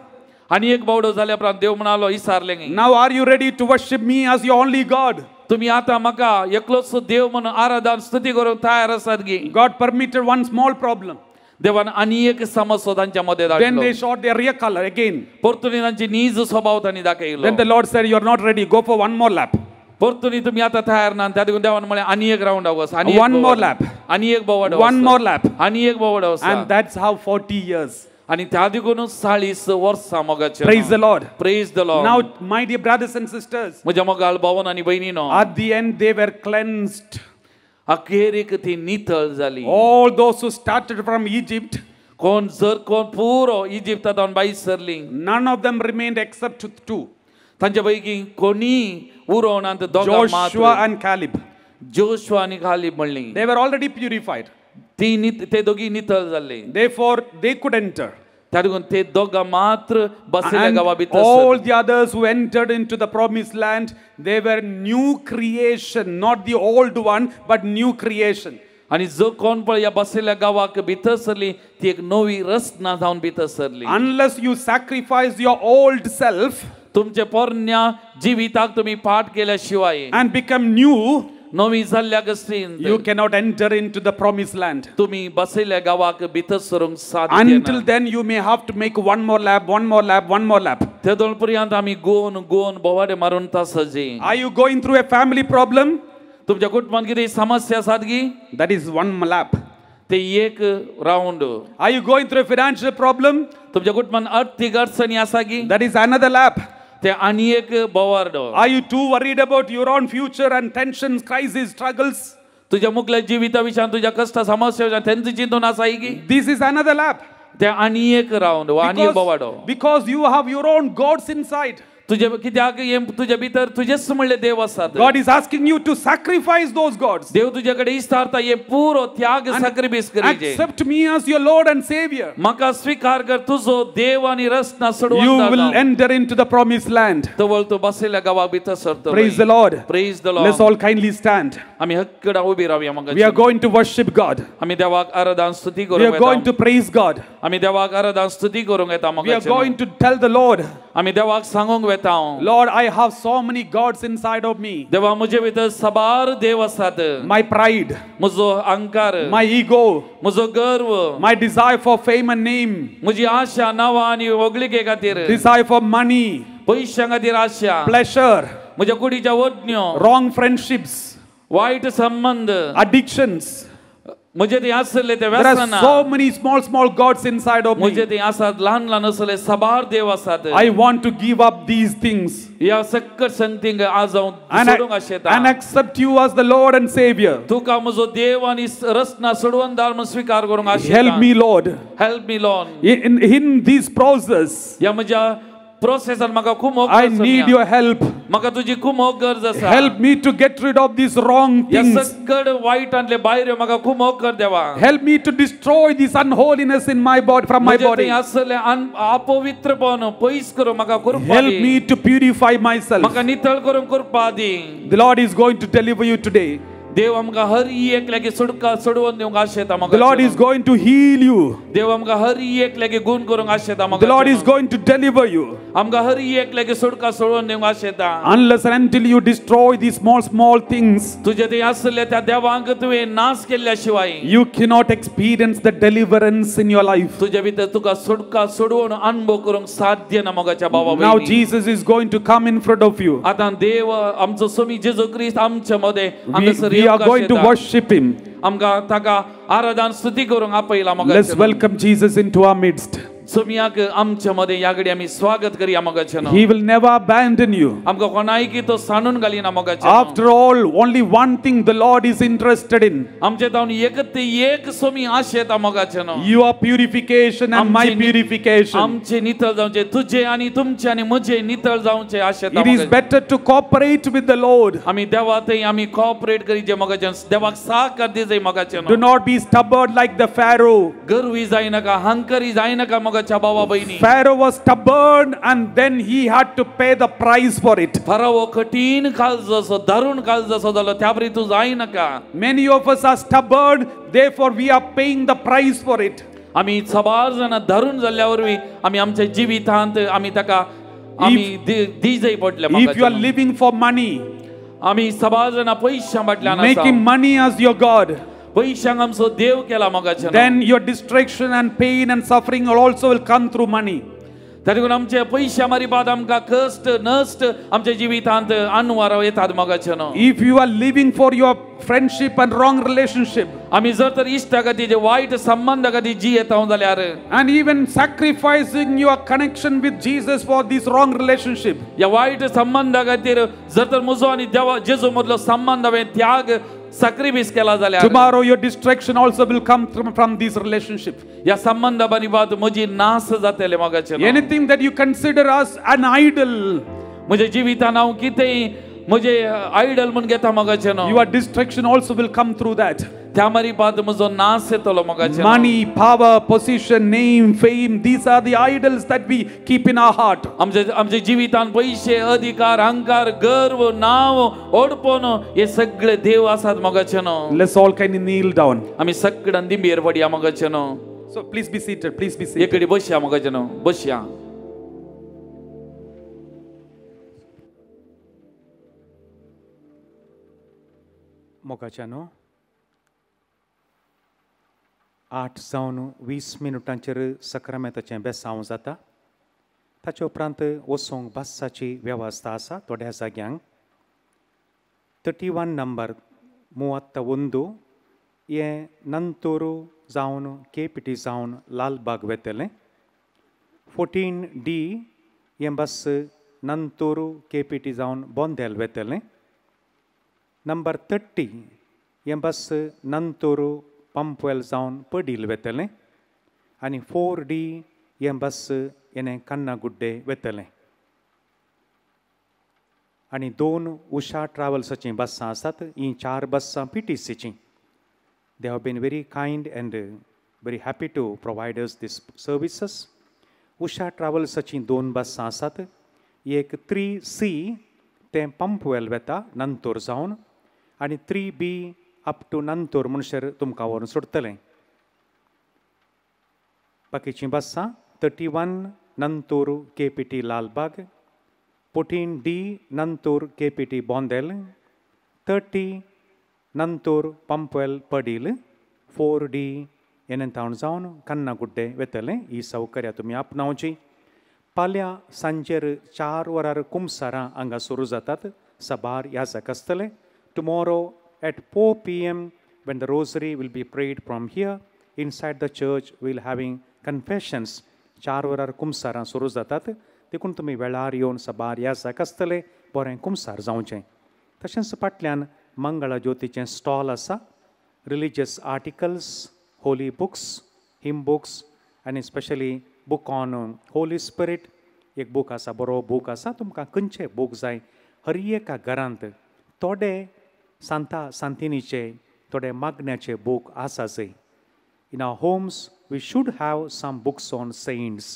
आनी एक बावडो जाल्या उपरांत देव म्हणालो इसारलें. Now are you ready to worship me as your only God? तुम्ही आता म्हाका एकलोच देव म्हणून आराधन स्तुती करूंक तयार आसात गी. God permitted one small problem. देवान आनी एक समस्या तांच्या मध्ये धाडलो. Then they showed their real color again. परतून तांची नीज स्वभाव तांणी दाखयलो. Then the Lord said, you are not ready. Go for one more lap. परतून तुम्ही आता तयार ना. त्या देखून देवान म्हळें आनी एक राउंड वच. आनी one more lap. आनी एक बोवाडो. One more lap. आनी एक बोवाडो वच. And that's how 40 years. आणि त्या देखून 40 वर्सां मोगाचे. Praise the Lord. Praise the Lord. Now my dear brothers and sisters, म्हज्या मोगाळ भावन आनी भयणीनो, at the end they were cleansed. अखेरेक ती नितळ जाली. All those who started from Egypt, कोण पुरो इजिप्तांतल्यान भायर सरली, none of them remained except 2. तांच्या पैकी कोणी उरोना दोगां मात्र. Joshua and Caleb. जोशुआ आनी कालेब म्हणली. They were already purified. ते दोगी नितळ जाल्ले. Therefore they could enter. त्या देखून ते दोगां मात्र बसयल्या गांवा भितर. All the others who entered into the promised land, they were new creation, not the old one, but new creation. आणि जो कोण पण या बसयल्या गावाक भितर सरली ती एक नवी रचना जावन भितर सरली. Unless you sacrifice your old self, तुमचे पोरण्या जिविताक तुम्ही पाठ केल्याशिवाय and become new, नवी जाल्ल्या गस्तीन you cannot enter into the promised land. तुम्ही बसयल्या गावाक भितर सरूंक साध्य ना. Until then you may have to make one more lap, one more lap, one more lap. ते दोन पर्यंत आम्ही गोन बोवाडे मारून तासजे. Are you going through a family problem? तुमच्या कुटुंबात कितें समस्या आसात गी? That is one lap. ते एक round. Are you going through a financial problem? तुमच्या कुटुंबात आर्थिक अडचणी आसा गी? That is another lap. ते आनी एक बोवाडो. Are you too worried about your own future and tensions, crises, struggles? तुझ्या मुखल्या जिविता विशयान तुझ्या कष्ट समस्या विशयान तेंची चिंतून आसा गी? This is another lap. ते आनी एक राउंड आनी एक बोवाडो. Because you have your own gods inside. तुझे कित्याक तुझ्या भितर तुझेच म्हणले देव आसात. God is asking you to sacrifice those gods. देव तुझ्याकडे इस्तारता ये पुरो त्याग sacrifice करीजे. Accept me as your Lord and Savior. म्हाका स्वीकार कर तुझो देव आणि रचना सोडवंता. You will enter into the promised land. तवळ तू बसयल्या गावा भितर सरतो. Praise the Lord. Praise the Lord. Let's all kindly stand. आम्ही हक्कडा उभी रावया मग. We are going to worship God. आम्ही देवाक आराधना स्तुती करूंक We येता. are going to praise God. आम्ही देवाक आराधना स्तुती करूंक येता मग. We are going to tell the Lord. आम्ही देवाक सांगूंक वेता हांव. Lord, I have so many gods inside of me. देवा मुजे भितर साबार देव आसात. My pride, म्हजो अहंकार, my ego, म्हजो गर्व, my desire for fame and name, म्हजी आशा नांवां आनी वगळिके खातीर, desire for money, पयशां खातीर आशा, pleasure, म्हज्या कुडीच्या वडण्यो, wrong friendships, वायट संबंध, addictions. म्हजे ते आसले ते There are व्यसनां, so many small gods inside of me. म्हजे ते आसात ल्हान ल्हान असले साबार देव आसात. I want to give up these things ह्या सकट संगतींक आज हांव and सोडूंक आशेता. accept you as the Lord and Savior. तुका म्हजो देव आनी रचना सोडवणदार म्हूण स्वीकार करूंक आशेता. Help me, Lord. Help me, Lord. In this process, ह्या म्हज्या प्रोसेसान म्हाका खूब मोग I need your help. म्हाका तुजी खूब मोग गरज आसा. Help me to get rid of these wrong ह्या things. सकट वायटांतले भायर म्हाका खूब मोग कर देवा. Help me to destroy this unholiness in my body, from my body. असले अपवित्रपण पयस करून म्हाका करपा Help the. me to purify myself. म्हाका नितळ करून करपा दी. The Lord is going to deliver you today. देव आमकां हर एक लेगी सुटका सोडवून दिवंक आशेता म्हाका. The Lord is going to heal you. देव आमकां हर एक लेगी गुण करूंक आशेता म्हाका. The Lord is going to deliver you. आमकां हर एक लेगी सुटका सोडवून दिवंक आशेता. Unless and until you destroy these small things, तुजे ते आसले त्या देवांक तुवें नाश केल्ल्या शिवाय you cannot experience the deliverance in your life. तुजे भितर तुका सुटका सोडवून अनुभव करूंक साध्य ना मोगाच्या भावा Now भयणी. Jesus is going to come in front of you. आतां देव आमचो स्वामी जेजू ख्रिस्त आमच्या मध्ये हांगासर We are येवंक going to आशेता. worship him. आमकां ताका आराधन स्तुती करूंक आपयला Let's मोगाच्या. welcome Jesus into our midst. स्वामियाक आमच्या मध्ये या घडी आमी स्वागत करूया मोगाच्या. He will never abandon you. आमकां कोणाय की तो सांडून घालिना मोगाच्या. After all, only one thing the Lord is interested in. आमचे तावन एक स्वामी आशेता मोगाच्या. Your purification and my purification. आमचे नितळ जावचे, तुझे आणि तुमचे आणि म्हजे नितळ जावचे आशेता. It is better to cooperate with the Lord. आमी देवातय आमी कोऑपरेट करीजे मोगाच्या. देवाक सहकार दिजे मोगाच्या. Do not be stubborn like the Pharaoh. गर्वी जाय नाका, हंकारी जाय नाका मोगाच्या भावा बहिणी. Pharaoh was stubborn and then he had to pay the price for it. Pharaoh कठीण काळ जसो दारुण काळ जसो जालो त्या परी तू जाय नाका. Many of us are stubborn, therefore we are paying the price for it. आमी सबार जाणां दारुण जाल्ल्या वरवीं आमी आमच्या जिवितांत आमी ताका आमी दिजय पडले. If you are living for money, आमी सबार जाणां पयशां फाटल्यान आसा. making money as your God, पयशांक आमचो देव केला मोगाच्या. then your distraction and pain and suffering also will come through money. तातूंत आमचे पयशा मारिपात आमकां कश्ट नश्ट आमच्या जिवितांत अनवार येतात मोगाच्या. If you are living for your friendship and wrong relationship, आमी जर तर इश्टा खातीर जे वायट संबंधा खातीर जियेता जाल्यार and even sacrificing your connection with Jesus for this wrong relationship, या वायट संबंधा खातीर जर तर म्हजो आनी देवा जेजू मदलो संबंध हांवें त्याग sacrifice केला जाल्यार tomorrow your distraction also will come from this relationship. या संबंधा बाबत म्हजी नाश जातले मोगाचे. Anything that you consider as an idol, म्हज्या जिवितांत हांव कितेंय म्हजे आयडल म्हूण घेता मोगाचे. your distraction also will come through that. त्या मारिपात म्हजो नाश येतलो मोगाचे. Money, power, position, name, fame, these are the idols that we keep in our heart. आमच्या जिवितांत पैसे, अधिकार, अहंकार, गर्व, नाव, ओडपण हे सगळे देव आसात मोगाचे. Let's all kind of kneel down. आमी सगळ्यां दिंबेर पडया मोगाचे. So please be seated, please be seated. एकडी बसया मोगाचे. बसया. मोगाच्यानो 8 जावन 20 मिनटांचेर सक्रामेंताचें बेसांव जाता. ताचे उपरांत वचोंक बसाची वेवस्था आसा थोड्या जाग्यांक. 31 नंबर 31 हें नंतोरू जावन केपिटी जावन लालबाग वेतलें. 14D हें बस नंतोरू केपिटी जावन बोंदेल वेतलें. नंबर 30 हें बस नंतोरू पंपवेल जावन पडील वेतलें. आनी 4D हें बस येणें कन्नागुड्डे वेतलें. आनी 2 उशा ट्रॅव्हल्साचीं बसां आसात. हीं 4 बसां PTCचीं. They have been very kind and very happy to provide us these services. Usha ट्रॅव्हल्साचीं 2 बसां आसात. एक 3C तें पंपवेल वेता नंतोर जावन आनी 3B अप टू नंतोर म्हणसर तुमकां व्हरून सोडटलें. बाकीचीं बसां 31 नंतोर केपिटी Lalbagh, 14D Nantur KPT Bondel, 30 Nantur Pampwell Padil, 4D येणेंतावन जावन कन्नागुड्डे वेतले ही सौकर्या तुमी आपणावची. फाल्यां सांजेर 4 वरार कुमसारां हांगा सुरू जातात. सबार याजक आसतले. Tomorrow at 4 p.m. when the rosary will be prayed from here, inside the church we'll having confessions. 4 वरार कुमसारां सुरू जातात. देखून तुमी वेळार येवन सबार याजक आसतले. बरें कुमसार जावचें. तशेंच फाटल्यान मंगळा ज्योतीचें स्टॉल आसा. Religious articles, holy books, hymn books, and especially book on Holy Spirit. एक बूक आसा, बरो बूक आसा. तुमकां खंयचें बूक जाय, हर एका घरांत थोडे सांता सांतिनीचे, थोडे मागण्याचे बूक आसा जंय. In our homes, we should have some books on saints.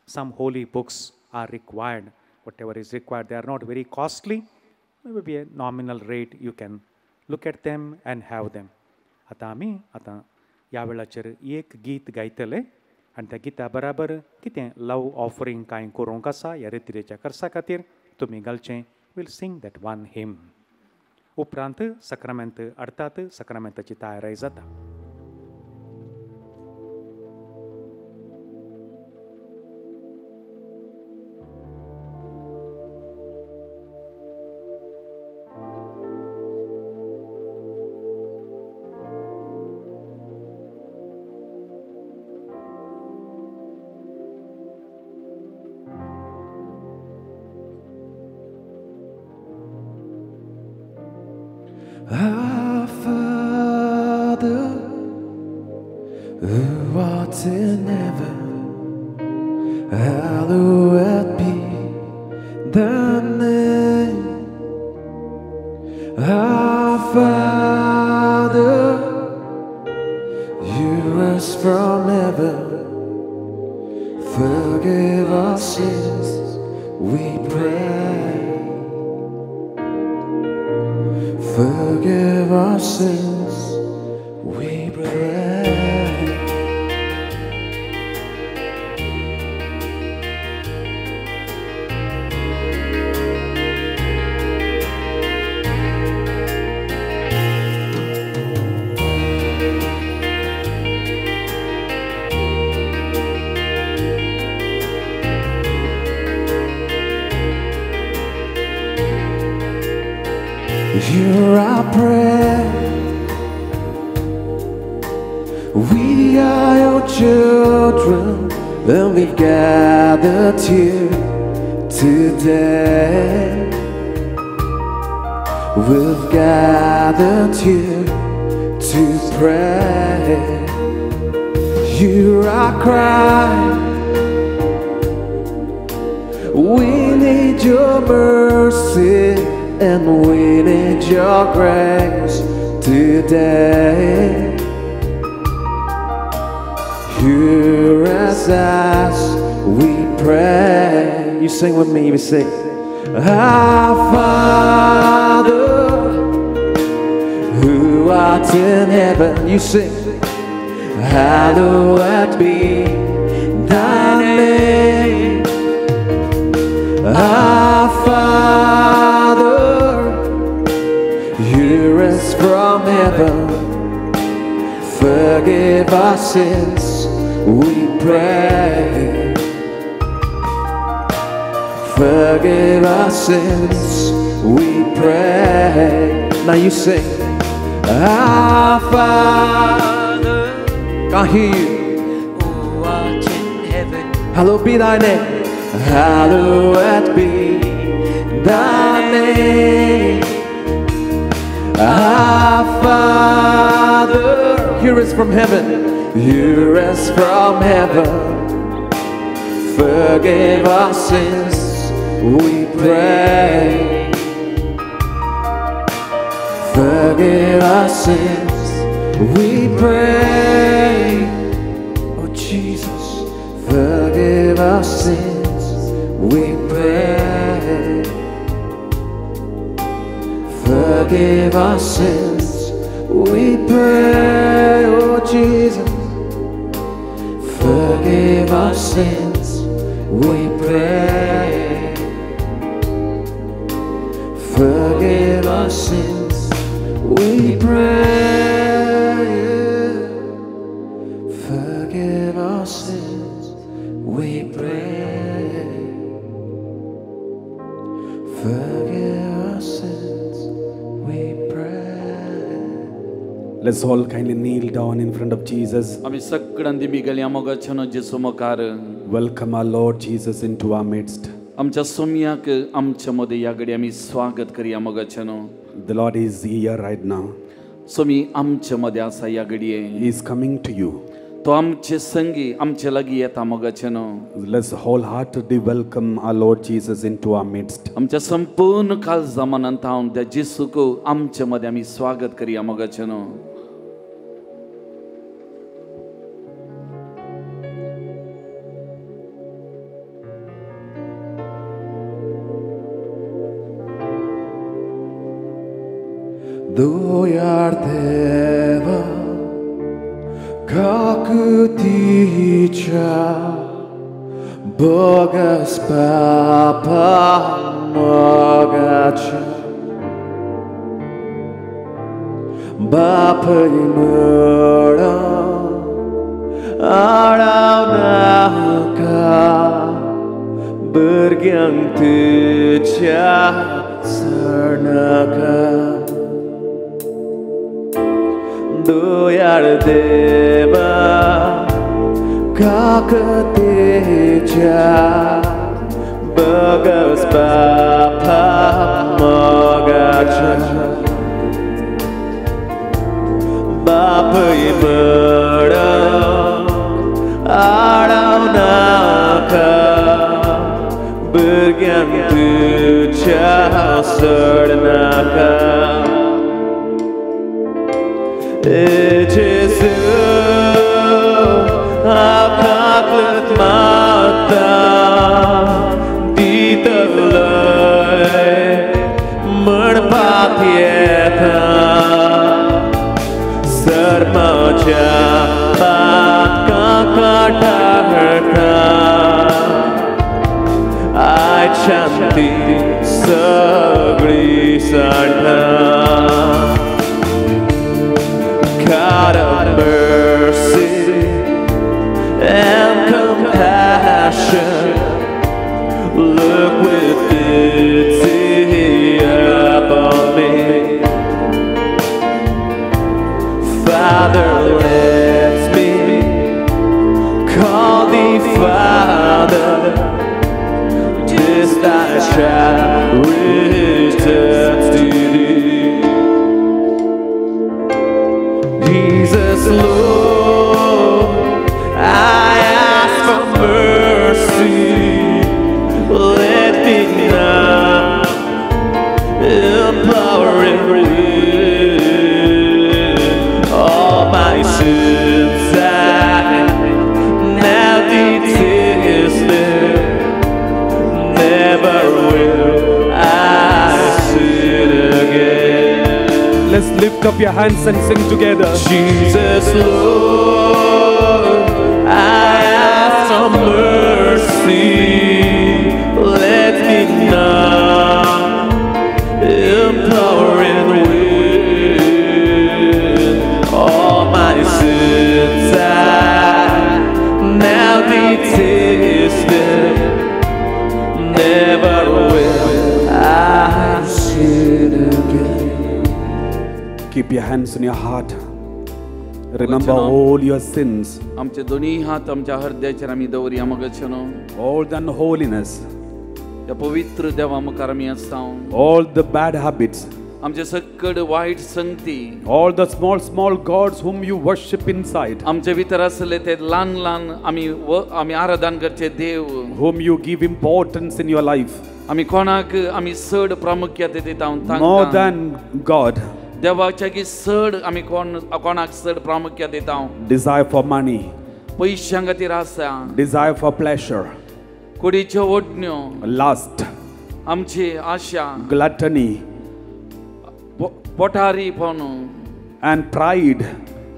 Some holy books are required. Whatever is required, they are not very costly. Maybe a nominal rate, you can look at them and have them. आता ह्या वेळाचेर एक गीत गायतले आनी त्या गिता बराबर कितें love ऑफरींग कांय करूंक आसा ह्या रितीरेच्या खर्चा खातीर तुमी घालचें. We'll sing that one hymn. उपरांत सक्रामेंत हाडटात. सक्रामेंताची तयारी जाता. Our Father, who art in heaven, hallowed be thy name. Our Father, hear us from heaven, forgive our sins, we pray. Forgive our sins, we pray. Hear our prayer. We are your children, and we've gathered here today. We've gathered here to pray. Hear our cry. We need your mercy, and we need your grace today. Hear us as we pray. You sing with me, we sing. Our Father, who art in heaven, you sing. Hallowed be thy name. Our Father, hear us from heaven, forgive our sins, we pray. Forgive our sins, we pray. Now you sing. Our Father, can't hear you. Who art in heaven, Hallowed be thy name. Hallowed be thy name. Our Father, hear us from heaven. Hear us from heaven. Forgive our sins, we pray. Forgive our sins, we pray. Oh Jesus, forgive our sins, we pray. Forgive our sins, we pray. Oh Jesus, forgive our sins, we pray. our sins, we pray. Forgive our sins, we pray. Forgive our sins, we pray. Let's all kindly kneel down in front of Jesus. आम्ही सगळ्यांनी मिगल्या मोगाचनो जेसू मुखार Welcome our Lord Jesus into our midst. आमच्या सोम्याक आमच्या मध्ये या घडी आम्ही स्वागत करूया मोगाचनो. The Lord is here right now. Somi आमच्या मध्ये आसा या घडी. He is coming to you. तो आमचे संगी आमचे लागी येता मोगाचनो. Let's wholeheartedly welcome our Lord Jesus into our midst. आमच्या संपूर्ण काल जमानांत हांव त्या जेसूको आमच्या मध्ये आम्ही स्वागत करूया मोगाचनो. Du yardeva kakuticha Bogas papa magacha Bapa imara araunaka Bergyang techa sarnaka Doyar deva kakateja Bagas papa magacha Bapa imara araunaka Bergyang teja sarnaka Jesus, akaklet mata ditulai merpatieta sermaja pat kakadaharta ai chanti sagri sartha God of mercy and compassion, look with pity upon me. Father, let me call thee Father. This thy child returns to thee. Jesus, Lord, I ask for mercy. Let me now empowering all my sins I now detest them. Never will I sin again. Let's lift up your hands and sing together. Jesus, Lord, I ask for mercy. Let me now imploring with all my sins I now detest them. Never will I sin again. Keep your hands on your heart. Remember all your sins. आमचे दोन्ही हात आमच्या हृदयाचेर आमी दवरया मोगाचनो. All the unholiness. त्या पवित्र देवा मुखार आमी आसता. All the bad habits. आमचे सकड वाईट संगती. All the small gods whom you worship inside. आमचे भितर असले ते ल्हान ल्हान आमी आराधन करचे देव. Whom you give importance in your life. आमी कोणाक आमी चड प्रामुख्यान दिता. More than God. देवाच्या की चड आमी कोणाक चड प्रामुख्य दिता. Desire for money. पैशां खातीर आसा. Desire for pleasure. कुडीच्यो ओडण्यो. Lust. आमची आशा. Gluttony. पोटारीपण. And pride.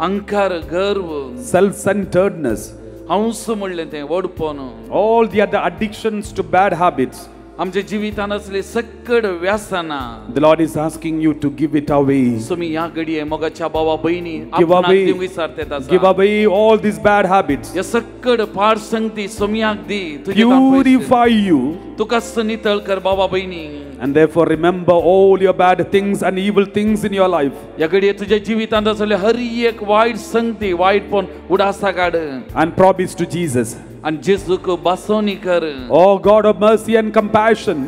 अंकार, गर्व. Self-centeredness. हंस म्हणलें तें ओडपण. All the other addictions to bad habits. आमच्या जिवितान असले सकड व्यासना The Lord is asking you to give it away. तुम्ही या घडये मोगाच्या भावा बहिणी Give away, विसरतेत give away all these bad habits. या सकड पार संगती सोमियाक दी Purify you. तुका नितळ कर बाबा बहिणी And therefore remember all your bad things and evil things in your life. या घडये तुझ्या जिवितांत असले हर एक वाईट संगती वाईट पण उडासा काढ And promise to Jesus. आणि जेसूक बासोनी कर Oh God of mercy and compassion,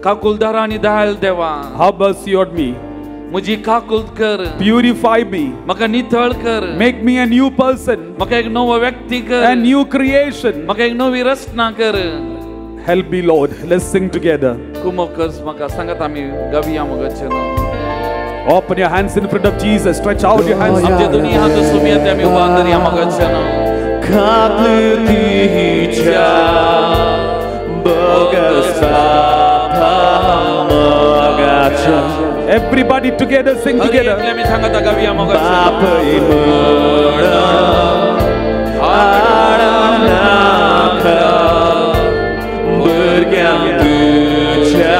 काकुलदार आणि दयाल देवा have mercy on me. मुझी काकुल कर Purify me. मका नितळ कर Make me a new person. मका एक नव व्यक्ती कर A new creation. मका एक नवी रचना कर Help me, Lord. Let's sing together. कुमोकस मका सांगत आम्ही गाविया मगचन Open your hands in front of Jesus. Stretch out your hands. आमच्या दोन्ही हात सुमियात आम्ही उभा अंदर या मगचन Kapliticha Bogasa Everybody together, sing together. Papa imana Aranaka Bergantucha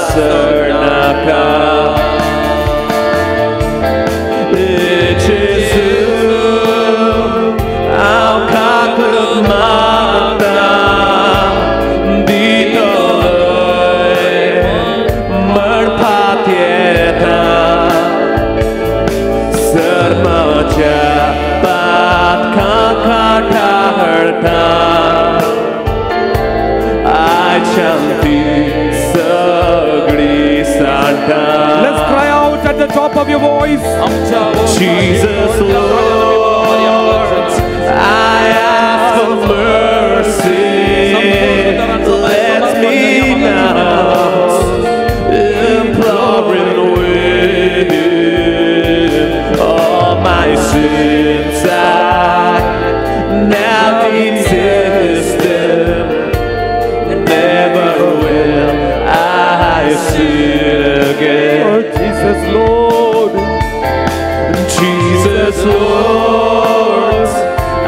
Sernaka Let's cry out at the top of your voice. Jesus, Lord, I ask for mercy. Let me now imploring with all my sins. I now detest them. Never will I sin again. Oh, Jesus, Lord. Jesus, Lord, I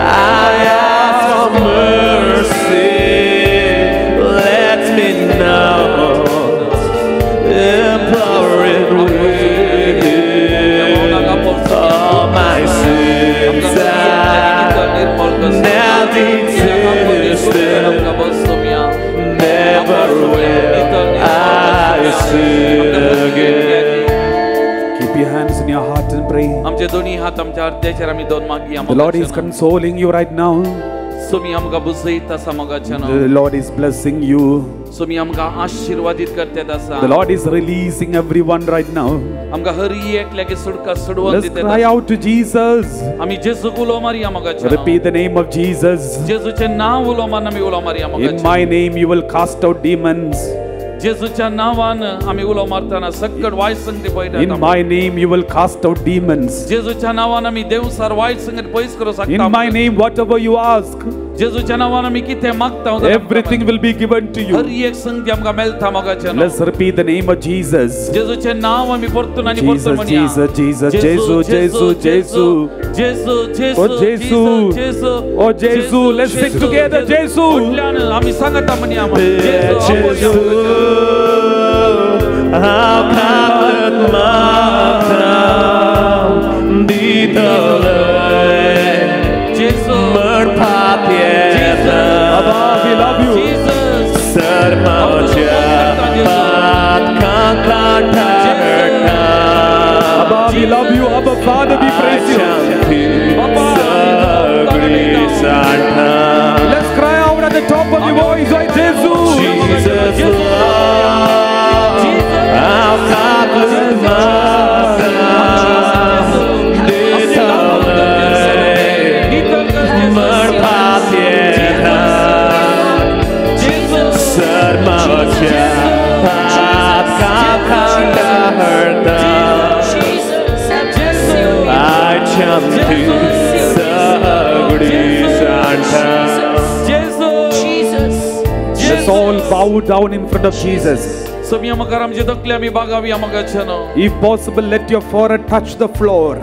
ask for mercy. Let me not imploring with all my sins. I now detest them. Never will I sin again. Keep your hands in your heart and pray. आमचे दोन्ही हात आमच्या हृदयाचेर आम्ही दोन मागया The Lord is consoling you right now. Somi आमका बुजयत आसा मोगाचन The Lord is blessing you. Somi आमका आशीर्वादित करतेत आसा The Lord is releasing everyone right now. आमका हर एकल्यागे सुडका सुडवून Let's दितेत cry out to Jesus. आम्ही जेसूक उलो मारया मोगाचन Repeat the name of Jesus. जेसूचे नाव उलो मान आम्ही उलो मारया In मोगाचन my name you will cast out demons. जेसूच्या नावान आम्ही उलो मारताना सकट वाईट संगती पळयतात In my name you will cast out demons. जेसूच्या नावान आम्ही देवसार वाईट संगत पयस करू शकता In my name whatever you ask, जेसूच्या नावान आम्ही कितें मागता everything will be given to you. हर एक संगती आमका मेलता मोगाचन Let's repeat the name of Jesus. जेसूचे नाव आम्ही परतून आणि Jesus, परतून म्हणया Jesus, Jesus, Jesus, Jesus, Jesus. जेसू जेसू Oh Jesus, जेसू oh Jesus, let's sing together, Jesus. आम्ही सांगता म्हणया Jesus, how could Mata Didale Merpapieta Abba, we love you. Sarmaja Pat Kankatarta Abba, we love you. Abba, Father, we praise you. Let's cry out at the top of your voice, like Jesus. Jesus, Lord, how could Mata Merpapieta Sarmaja Pat Kankatarta I jump to Sagri Santa. Let's all bow down in front of Jesus. If possible, let your forehead touch the floor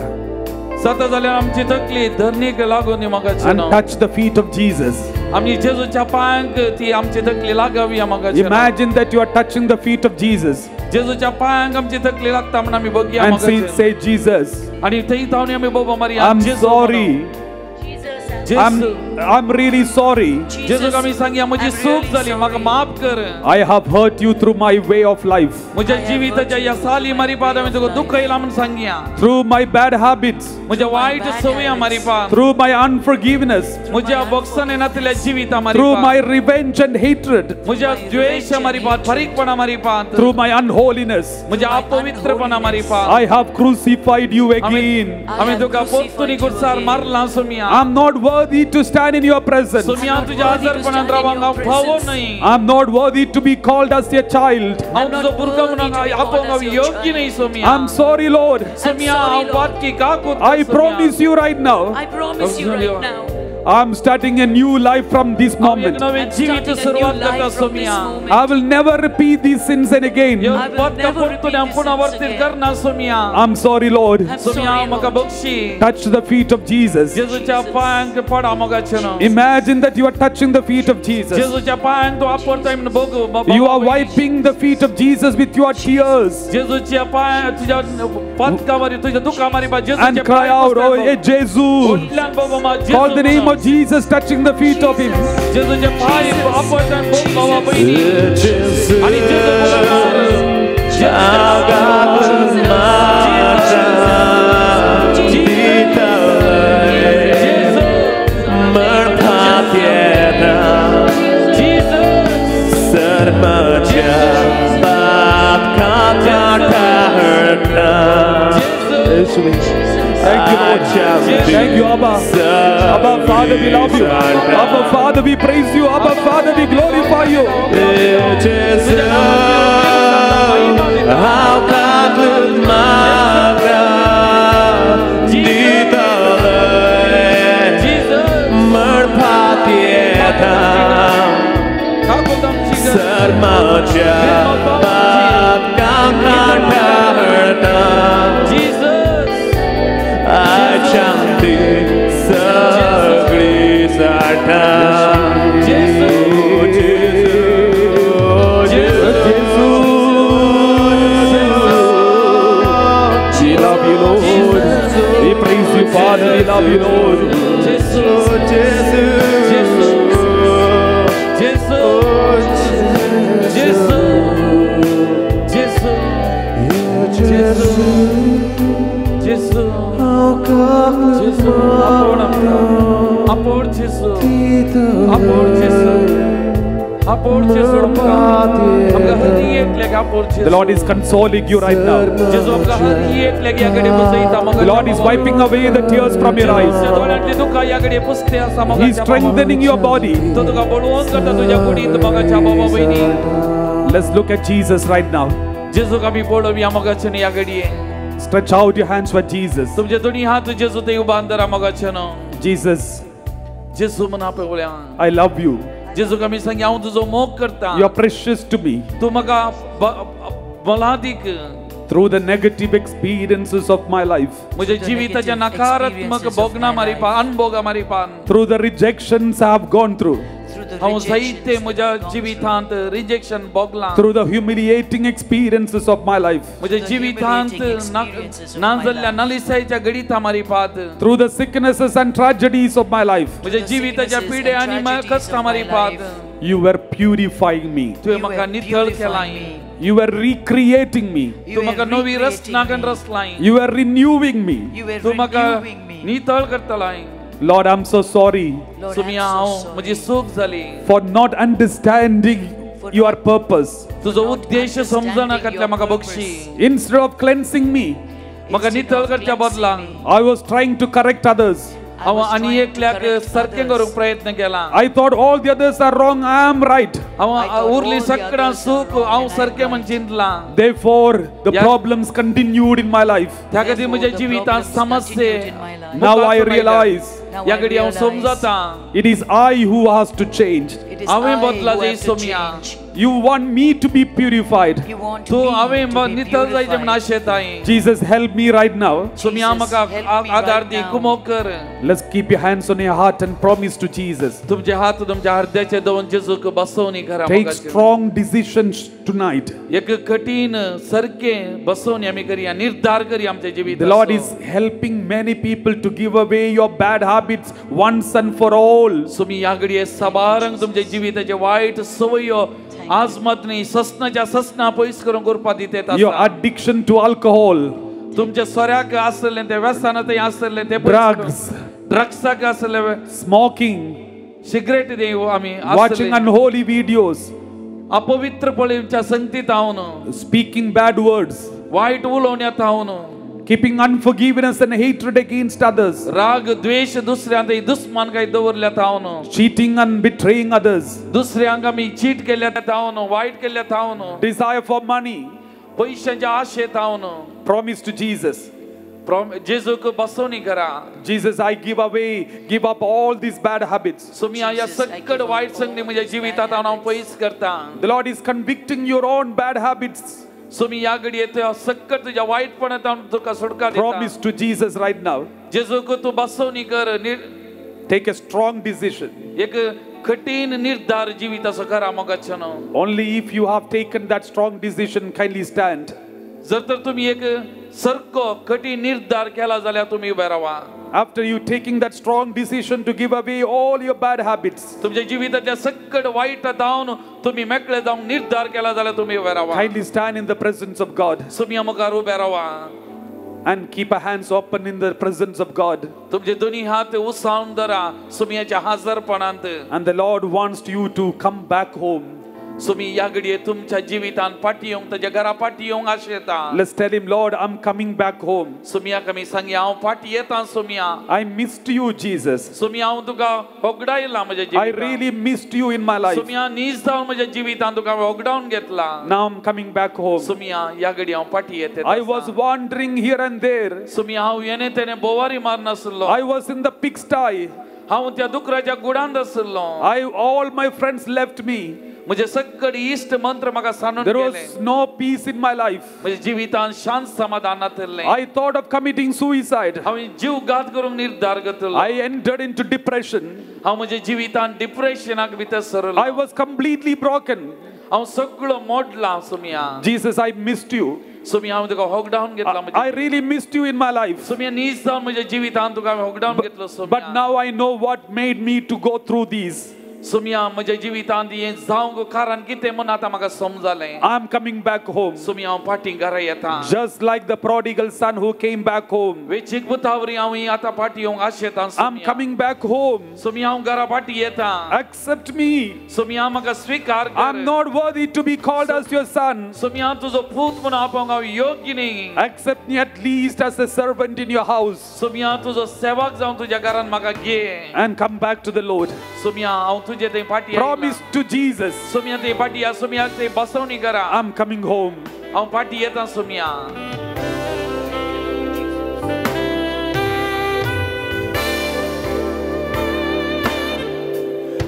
and touch the feet of Jesus. आम्ही जेजूच्या पायांक ती आमची तकली लागावी आमका Imagine that you are touching the feet of Jesus जेजूच्या पायांक आमची तकली लागता म्हणून आम्ही बघूया and say Jesus, आणि थंय थावन आम्ही बाबा मारी I'm sorry. I'm really sorry. जेजूक आम्ही सांगया म्हजी चूक जाली म्हाका माफ कर I have hurt you through my way of life. म्हज्या जिविताच्या या साली मारी पाद आम्ही तुका दुःख येयला म्हणून सांगया Through my bad habits. म्हज्या वाईट सवया मारी पाद Through my unforgiveness. म्हज्या बोगसने नातल्या जिविता मारी Through my revenge and hatred. म्हज्या द्वेष मारी पाद फरीकपणा मारी पाद Through my unholiness. म्हज्या अपवित्रपणा मारी पाद I have crucified you again. आम्ही तुका पोत्तुनी कुरसार मारला सोमिया I'm not worthy to stand in your presence. सोमिया तुझ्या हजरपणात रावंक हांव फावो नाही I'm not worthy to be called as your child. हांव तुजो भुरगो म्हणून आपोवंक हांव योग्य नाही सोमिया I'm sorry, Lord. सोमिया हांव वाटकी का कोत्ता I promise you right now. I promise you right now. I'm starting a new life from this moment. I will never repeat these sins and again. I'm sorry, Lord. Touch the feet of Jesus. Imagine that you are touching the feet of Jesus. You are wiping the feet of Jesus with your tears. And cry out, oh, hey, Jesus. Call the name of Jesus, touching the feet of him. Thank you, Lord. Thank you, Abba. Abba, Father, we love you. Abba, Father, we praise you. Abba, Father, we glorify you. Jesus, how God will magra merpatieta sarmaja Chanti sagri sata Jesus we love you, Lord. We praise you, Father. We love you, Lord. Jesus The Lord is consoling you right now. The Lord is wiping away the tears from your eyes. He is strengthening your body. Let's look at Jesus right now. Stretch out your hands for Jesus. Jesus, I love you. You are precious to me. Through the negative experiences of my life, through the rejections I have gone through, through the humiliating experiences of my life, through the sicknesses and tragedies of my life, you were purifying me. You were recreating me. You were renewing me. Lord, I'm so sorry for not understanding your purpose. Instead of cleansing me, I was trying to correct others. I thought all the others are wrong, I am right. Therefore, the problems continued in my life. Now I realize it is I who has to change. You want me to be purified. You want तूं me हांवें to be नितळ जायचें म्हण purified. आशेताय Jesus, help me right now. तुमी आमकां help me आदार right दी now. कुमो कर Let's keep your hands on your heart and promise to Jesus. तुमचे हात तुमच्या हृदयाचे दवरून जेजूक बसोवणी करा Take मोगाचेर. strong decisions tonight. एक कठीण सारखे बसोवणी आमी करया निर्धार करया आमचे जिवीत The Lord is helping many people to give away your bad habits once and for all. तुमी ह्या घडये सबारंग तुमचे जिविताचे वायट सवयो आजमात न्ही ससनाच्या ससना पयस करून करपा दितेत Your addiction to alcohol, तुमचे सोऱ्याक आसलें ते व्यसनात आसलें ते drugs, ड्रग्साक आसलें smoking, सिगरेट देव आमी watching unholy videos, अपवित्रपणीच्या संगतीत हावन speaking bad words, वायट उलोवण्यात हावन keeping unforgiveness and hatred against others, राग द्वेष दुसऱ्यांक दुस्मान काय दवरल्यात हावन cheating and betraying others, दुसऱ्यांक आमी चीट केल्यात हावन वायट केल्यात हावन desire for money. पयशांच्या आशेत हावन Promise to Jesus. जेजूक बसोवणी करा Jesus, I give up all these bad habits. तुमी ह्या सकट वायट संगती म्हज्या जिवितांत हांव पयस करता. The Lord is convicting your own bad habits. तुमी ह्या घडये सकट तुज्या वायटपणांत तुका सुटका दिता. Promise to Jesus right now. जेजूक तूं बसोवणी कर Take a strong decision. एक कठीण निर्धार जिविताचो करा मोगाचें. Only if you have taken that strong decision, kindly stand. जर तर तुम्ही एक सरको कठीण निर्धार केला जाल्यार तुम्ही उबे रावा. After you taking that strong decision to give away all your bad habits, तुमच्या जिविताच्या सकट वाईट जावन तुम्ही मेकळे जावन निर्धार केला जाल्यार तुम्ही उबे रावा. kindly stand in the presence of God. तुम्ही मुखार उबे रावा. And keep your hands open in the presence of God. तुमचे दोन्ही हात उसाळून धरा सुमयाच्या हाजरपणांत. And the Lord wants you to come back home. Sumi या घडये तुमच्या जिवितान पाटी येवंक तुज्या घरा पाटी येवंक आशेता. Let's tell him, Lord, I'm coming back home. सुमियाक आमी सांगया हांव पाटी येता सुमिया. I missed you, Jesus. सुमिया हांव तुका होगडायला म्हज्या जिवितान. I really missed you in my life. सुमिया नीज जावन म्हज्या जिवितान तुका होगडावन घेतला. Now I'm coming back home. सुमिया या घडये हांव पाटी येते. I was wandering here and there. सुमिया हांव येने तेने बोवारी मारनासलो. I was in the pigsty. हांव त्या दुकराच्या गुडांत आसलो. All my friends left me. म्हजे सकट इष्ट मंत्र म्हाका सांडून There गेले. was no peace in my life. म्हज्या जिवितान शांत समाधान नासलें. I thought of committing suicide. हांवें जीव घात करूंक निर्धार घेतलो. I entered into depression. हांव म्हज्या जिवितान डिप्रेशनाक भितर सरलो. I was completely broken. हांव सगळो मोडला सुमिया. Jesus, I missed you. सुमिया हांव तुका होगडावन घेतला. I really missed you in my life. सुमिया नीज जावन म्हज्या जिवितान तुका हांवें होगडावन घेतलो सुमिया. But now I know what made me to go through these. सुमिया म्हज्या जिवितांत हें जावंक कारण कितें म्हूण आतां म्हाका समजलें. I'm coming back home. सुमिया हांव फाटीं घरा येता. Just like the prodigal son who came back home. वेचीक पुतावरी हांव आतां फाटीं येवंक आशेतां. I'm coming back home. सुमिया हांव घरा फाटीं येता. Accept me. सुमिया म्हाका स्वीकार कर. I'm not worthy to be called as your son. सुमिया तुजो पूत म्हूण आपोवंक हांव योग्य न्ही. Accept me at least as a servant in your house. सुमिया तुजो सेवक जावन तुज्या घरान म्हाका घे. And come back to the Lord. सुमिया हांव तुजे थंय फाटीं Promise to Jesus. सुमिया थंय फाटीं या सुमियाक थंय बसवणी करा. I'm coming home. हांव फाटीं येता सुमिया.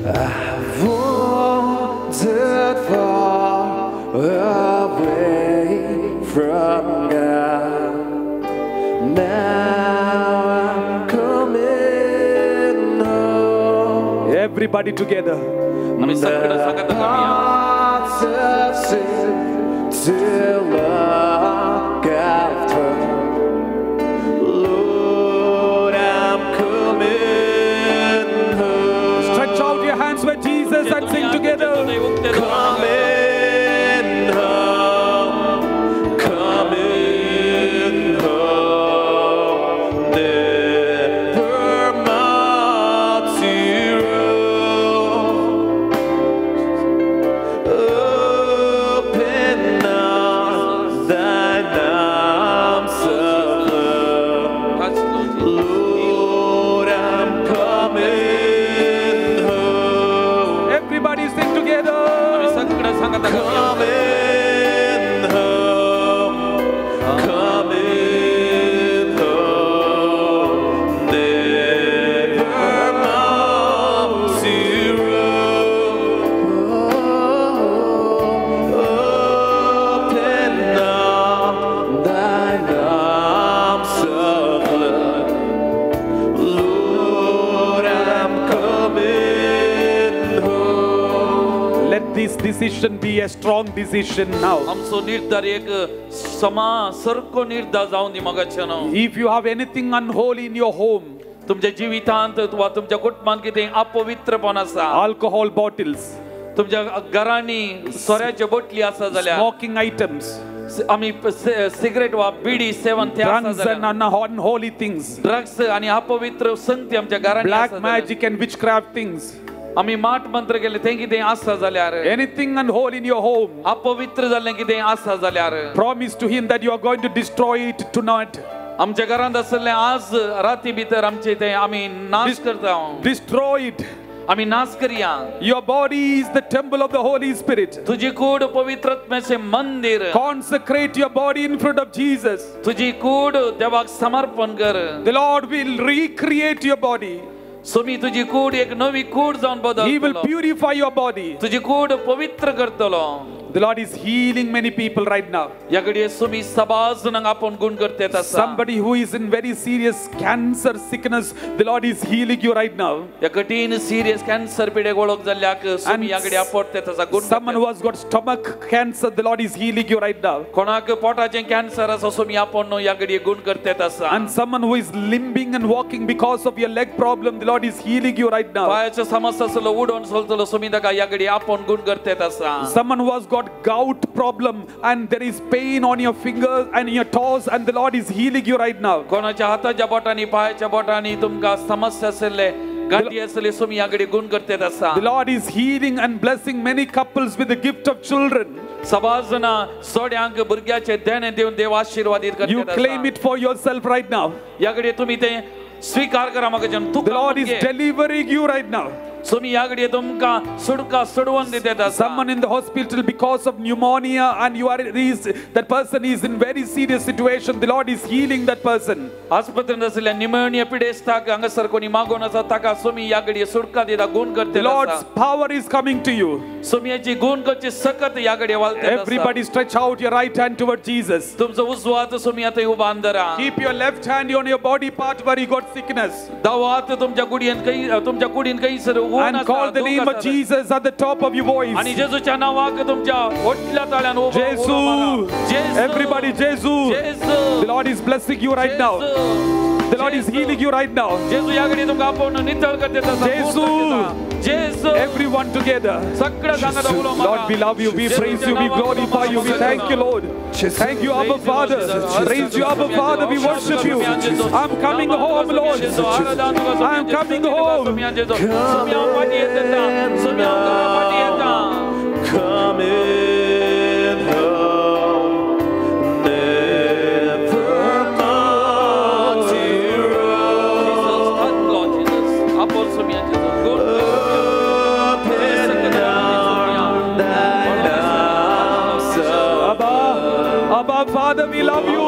I've wandered far away from God. Now I'm coming home. Everybody together. The hearts of sin till I've turned. Lord, I'm coming home. Stretch out your hands where Jesus and sing together. Coming home, coming home. Never mighty road. Open now thine arms decision be a strong decision now. आमचो निर्धार एक समा सरको निर्धार जावन दी म्हाका न्हू. If you have anything unholy in your home, तुमच्या जिवितांत वा तुमच्या कुटुंबांत कितें अपवित्रपण आसा, alcohol bottles, तुमच्या घरांनी सोऱ्याच्यो बोटली आसा जाल्यार, smoking items, आमी सिगरेट वा बिडी सेवन ते आसा drugs and जाल्यार, unholy things, ड्रग्स आणि अपवित्र संगती आमच्या घरांनी black आसा magic and witchcraft things, आमी माट मंत्र केले तें कितें आसा जाल्यार, anything unholy in your home, अपवित्र जाल्लें कितें आसा जाल्यार, promise to him that you are going to destroy it tonight. आमच्या घरांत आसलें आज राती भितर आमचे तें आमी नाश करता. Destroy it. आमी नाश करया. Your body is the temple of the Holy Spirit. तुझी कूड पवित्र आत्म्याचे मंदिर. Consecrate your body in front of Jesus. तुझी कूड देवाक समर्पण कर. The Lord will recreate your body. Somi तुझी कूड एक नवी कूड जावन बदल. He will purify your body. तुझी कूड पवित्र करतलो. The Lord is healing many people right now. या घडये सोमी सबाज जणांक आपण गुण करतेत आसा. Somebody who is in very serious cancer sickness, the Lord is healing you right now. या कठीण serious cancer पिडेक वळख जाल्ल्याक सोमी या घडये आपटतेत आसा गुण. Someone who has got stomach cancer, the Lord is healing you right now. कोणाक पोटाचें कॅन्सर आसा सोमी आपण या घडये गुण करतेत आसा. And someone who is limping and walking because of your leg problem, the Lord is healing you right now. पायाचो समस्या आसलो उडोन चलतलो सोमी ताका या घडये आपण गुण करतेत आसा. Someone who has got gout problem and there is pain on your fingers and your toes, and the Lord is healing you right now. कोणाच्या हाताच्या बोटांनी पायाच्या बोटांनी तुमका समस्या आसले गाठी असले सोमी या घडये गुण करतेत आसा. The Lord is healing and blessing many couples with the gift of children. सबाज जना सोड्यांक भुरग्याचे देणे देवन देव आशीर्वादित करतेत You आसा. claim it for yourself right now. या घडये तुम्ही ते स्वीकार करा म्हाका जन तू. The Lord is delivering you right now. Somi या घडये तुमका सुडका सोडवून दितेत आसा. Someone in the hospital because of pneumonia and that person is in very serious situation, the Lord is healing that person. आस्पत्रेंत आसल्या निमोनिया पिडेस्ताक हांगासर कोणी मागोन आसा ताका सोमी या घडये सुडका दिता गुण करतेत The आसा. Lord's power is coming to you. सोमियाची गुण करचे सकत या घडये वालतेत आसा. Everybody stretch out your right hand toward Jesus. तुमचो उजवो हात सोमी आतां उबान धरा. Keep your left hand on your body part where you got sickness. दावो हात तुमच्या कुडीन तुमच्या कुडीन कैसर And call the name of Jesus at the top of your voice. आणि जेजूच्या नावाक तुमच्या ओटल्या ताळ्यान उबो Jesus. Everybody, Jesus. The Lord is blessing you right now. The Lord is healing you right now. जेजू या घडी तुमका आपण नितळ करतेत आसा. Jesus. Everyone together. Lord, we love you, we praise you, we glorify you, we thank you, Lord. Thank you, Abba Father. Praise you, Abba Father, we worship you. I'm coming home, Lord. I'm coming home. Abba Father, we love you.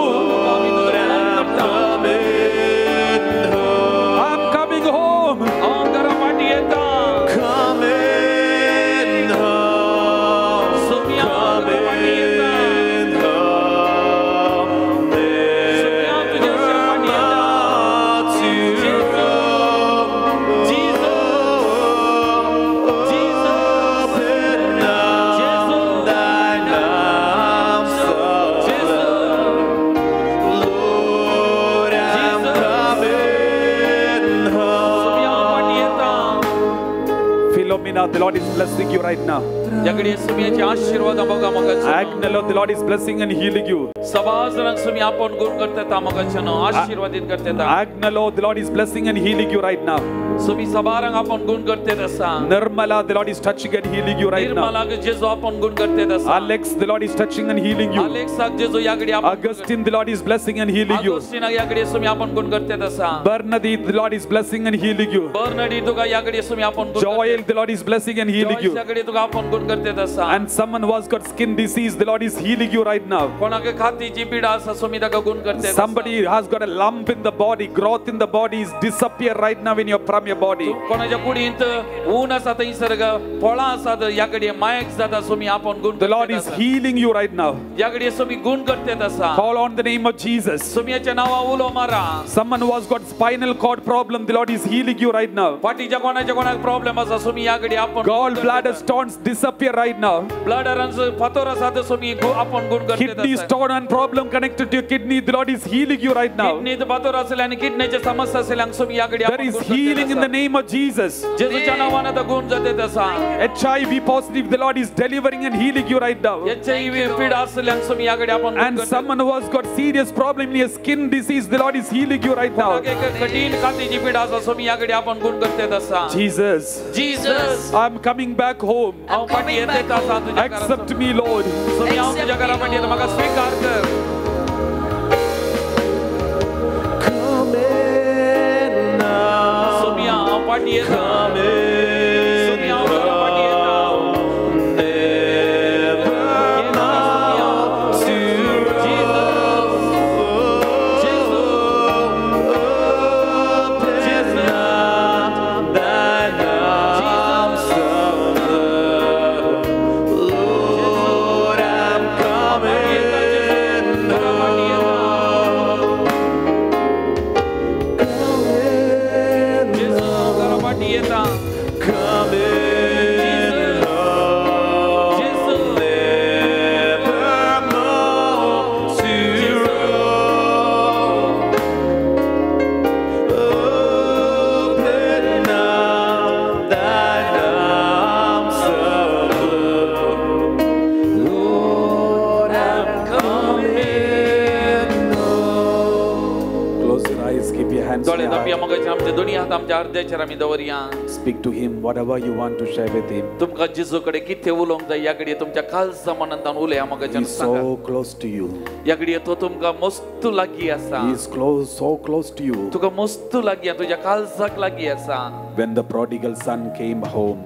I'm coming home. The Lord is blessing you right now. Agnello, the Lord is blessing and healing you. Agnello, the Lord is blessing and healing you right now. Nirmala, the Lord is touching and healing you right now. Alex, the Lord is touching and healing you. Augustine, the Lord is blessing and healing you. Bernadette, the Lord is blessing and healing you. Joel, the Lord is blessing and healing you. And someone who has got skin disease, the Lord is healing you right now. छातीची पीडा आसा सोमी ताका गुण करते Somebody has got a lump in the body, growth in the body is disappear right now in your from your body. कोणाच्या कुडींत ऊन आसा थंयसर फळां आसात ह्या घडये मायक जाता सोमी आपण गुण The Lord is healing you right now. ह्या घडये सोमी गुण करते आसा Call on the name of Jesus. सोमियाच्या नावा उलो मारा Someone who has got spinal cord problem, the Lord is healing you right now. फाटीच्या कोणाक प्रॉब्लेम आसा सोमी ह्या घडये आपण Gallbladder stones disappear right now. ब्लडरांचो फातर आसा ते सोमी आपण गुण करते Kidney stone and problem connected to your kidney, the Lord is healing you right now. किडनीत फातर असले आणि किडनीचे समस्या असल्यांक सोमी ह्या घडये There is healing in the name of Jesus. जेजूच्या नावाने तो गुण जाते आसा HIV positive, the Lord is delivering and healing you right now. HIV पीडा असल्यांक सोमी ह्या घडये आपण And someone who has got serious problem in your skin disease, the Lord is healing you right now. कठीण कातीची पीडा आसा सोमी ह्या घडये आपण गुण करते आसा Jesus, Jesus, I'm coming back home. हांव फाटी येते आसा तुझ्या घरा Accept me, Lord. सोमी हांव तुझ्या घरा फाटी येता म्हाका स्वीकार कर सोमी हांव फाटी येता सोमी हांव घरा फाटी येता Speak to him whatever you want to share with him. तुमका जेजूकडे किती उलोवंक जाय ह्या घडये तुमच्या खालसा मनांतल्यान उलया म्हाका He is so close to you. ह्या घडये तो तुमका मस्त लागीं आसा He is close, so close to you. तुका मस्त लागीं तुझ्या खालसाक लागीं आसा When the prodigal son came home,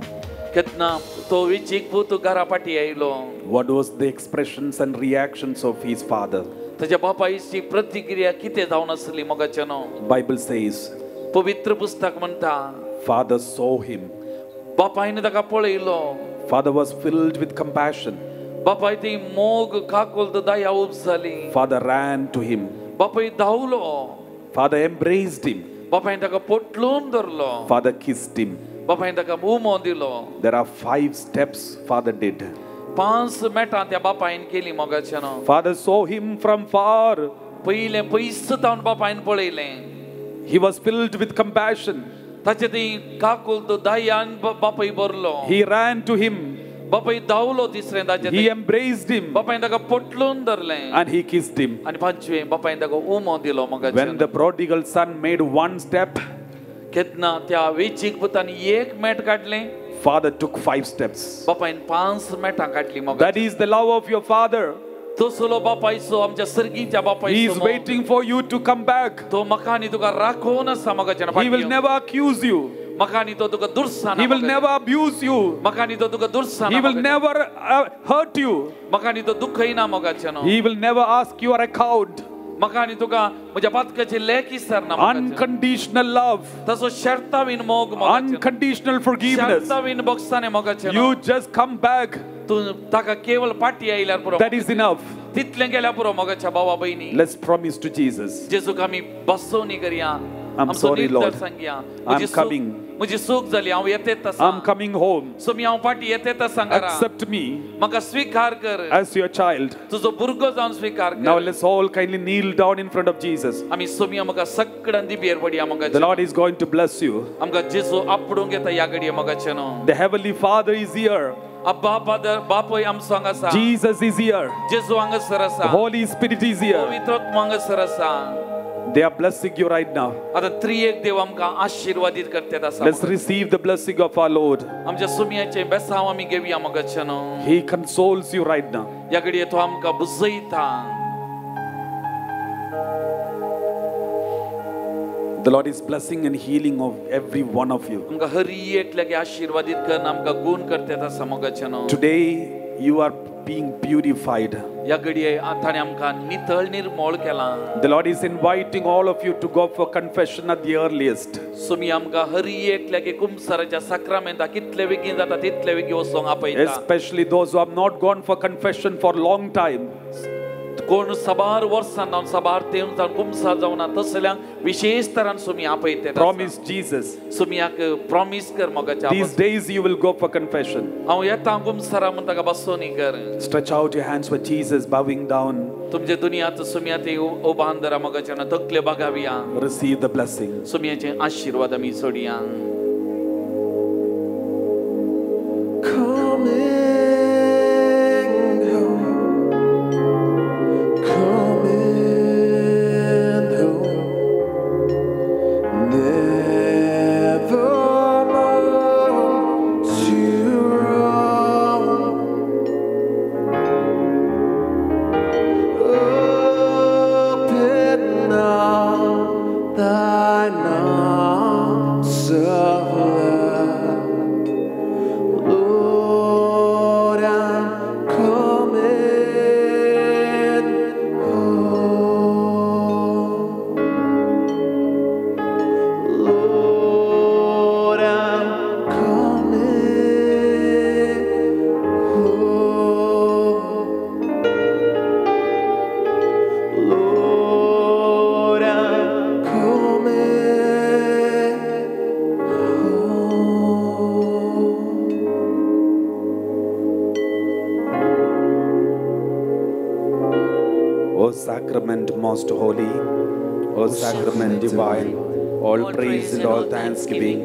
केतना तो विचीक पूत घरा फाटी आयलो what was the expressions and reactions of his father? ताच्या बापायची प्रतिक्रिया कितें जावन आसली मोगाचें न्हू Bible says, पवित्र पुस्तक म्हणटा Father saw him. बापायन ताका पळयलो Father was filled with compassion. बापाय ती मोग काकोल दया उपजाली Father ran to him. बापाय धांवलो Father embraced him. बापायन ताका पोटलून धरलो Father kissed him. बापायन ताका उमो दिलो There are 5 steps Father did. 5 मेटां त्या बापायन केली मोगाचें न्हू Father saw him from far. पयलें पयस तावन बापायन पळयलें He was filled with compassion. ताचे ती काकुल दयान बापाय भरलो He ran to him. बापाय धांवलो तिसरें ताचे He embraced him. बापायन ताका पोटलून धरलें And he kissed him. आनी पांचवें बापायन ताका उमो दिलो मोगाचें When the prodigal son made 1 step, केतना त्या वेचीक पुतांनी 1 मेट काडलें Father took 5 steps. बापायन 5 मेटां काडलीं मोगाचें That is the love of your father. तसलो बापायचो आमच्या सर्गीच्या He बापायचो is waiting for you to come back. तो म्हाका आनी तुका राखोवन आसा मोगाचें He will never accuse you. म्हाका आनी तो तुका दुरसाना He will never abuse you. म्हाका आनी तो तुका दुरसाना He will never hurt you. म्हाका आनी तो दुखयना मोगाचें न्हू He will never ask your account. म्हाका आनी तुका म्हज्या पातकाची लेख इसरना Unconditional love. तसो शर्ताविन मोग मोगाचें Unconditional forgiveness. शर्ताविन बक्षाने मोगाचें You just come back. तूं ताका केवळ पाटी आयल्यार पुरो That is enough. तितलें गेल्यार पुरो मोगाच्या भावा भयणी Let's promise to Jesus. जेजूक आमी बसोवणी करया I'm sorry, Lord. सांगया I'm coming. म्हजी चूक जाली हांव येतेत आसा I'm coming home. सो मी हांव पाटी येतेत आसा घरा Accept me म्हाका स्वीकार कर as your child. तुजो भुरगो जावन स्वीकार Now कर let's all kindly kneel down in front of Jesus. आमी सोमिया म्हाका सगळ्यां दिबेर पडया The मोगाचें Lord is going to bless you. आमकां जेजू आपडूंक येता ह्या घडये मोगाचें न्हू The Heavenly Father is here. अब्बा बापोय आमचो हांगा आसा Jesus is here. जेजू हांगासर The आसा Holy Spirit is here. पवित्र आत्मा हांगासर आसा They are blessing you right now. आतां त्रिएक देव आमकां आशीर्वादीत करतात आसा Let's receive the blessing of our Lord. आमच्या सुमयाचें बेसांव आमी घेवया मोगाचें न्हू He consoles you right now. ह्या घडये तो आमकां बुजयता The Lord is blessing and healing of every one of you. आमकां हर एकल्याक आशीर्वादीत करन आमकां गुण करतात आसा मोगाचें न्हू Today you are being purified. ह्या घडये ताणें आमकां नितळ निर्मळ केलां. The Lord is inviting all of you to go for confession at the earliest. Sumi आमकां हर एकल्याक एक कुमसाराच्या साक्रामेंता कितले बेगीन जाता तितले बेगीन वचोंक आपयता. Especially those who have not gone for confession for long time. कोण सबार वर्सां जावन सबार तेवून जावन कुमसार जावना तसल्यांक विशेष तरान सुमी आपयतात. Promise Jesus. सुमयाक प्रॉमिस कर मोगाच्या. These days you will go for confession. हांव येता कुमसारा म्हणटा का बसोनी कर. Stretch out your hands for Jesus, bowing down. तुमचे दुनियात सुमया ते उबान दरा मोगाच्या तकले बगाविया. Receive the blessing. सुमयाचे आशीर्वाद आमी सोडिया. Sacrament most holy, O sacrament divine, all praise and all thanksgiving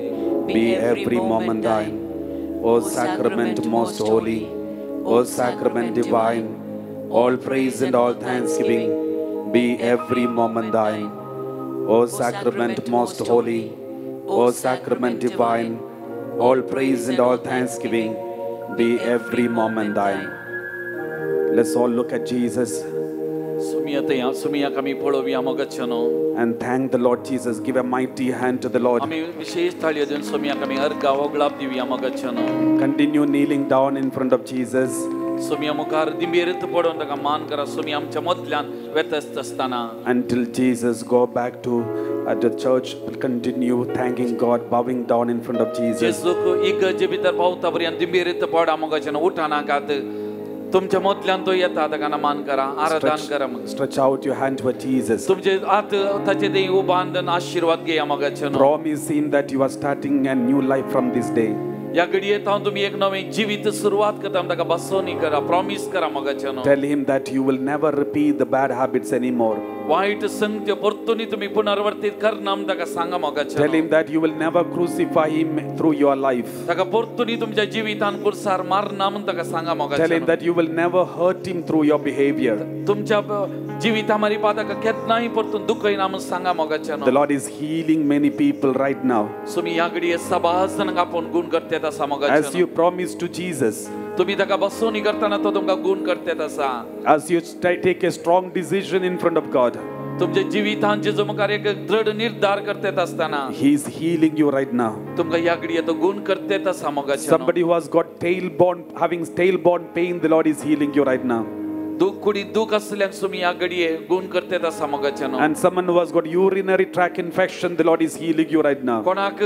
be every moment thine. O sacrament most holy, O sacrament divine, all praise and all thanksgiving be every moment thine. O sacrament most holy, O sacrament divine, all praise and all thanksgiving be every moment thine. Let's all look at Jesus and thank the Lord Jesus. Give a mighty hand to the Lord. Continue kneeling down in front of Jesus. Until Jesus go back to the church, continue thanking God, bowing down in front of Jesus. तुमच्या मोतल्यान तो येता ताका नमन करा आराधना करा. Stretch out your hand for Jesus. तुमचे हात ताचे देई उबांदन आशीर्वाद घेया मोगाचें. Promise him that you are starting a new life from this day. या घडयेंत हांव तुमी एक नवें जिवीत सुरवात करता ताका बसोनी करा, प्रॉमिस करा मोगाचें. Tell him that you will never repeat the bad habits anymore. White संगती परतुनी तुमी पुनरावर्तीत करना म्हण ताका सांगा मोगाचें. Tell him that you will never crucify him through your life. ताका परतुनी तुमच्या जिवितान कुरसार मारना म्हण ताका सांगा मोगाचें. Tell him that you will never hurt him through your behavior. तुमच्या जिविता मारी ताका केन्नाय परतून दुखयना म्हण सांगा मोगाचें. The Lord is healing many people right now. तुमी ह्या घडये सबाज जाणांक आपूण गुण करतात आसा मोगाचें. As you promise to Jesus. तुमी ताका बसोनी करताना तो तुमकां गुण करतात आसा. As you take a strong decision in front of God. तुमच्या जिवितांत जेजू मुखार एक दृढ निर्धार करतात असताना He is healing you right now. तुमकां ह्या घडये तो गुण करतात आसा मोगाचें. Somebody who has got having tailbone pain, the Lord is healing you right now. दुख असल्यांक तुमी ह्या घडये गुण करतात आसा मोगाचें. And someone who has got urinary tract infection, the Lord is healing you right now. कोणाक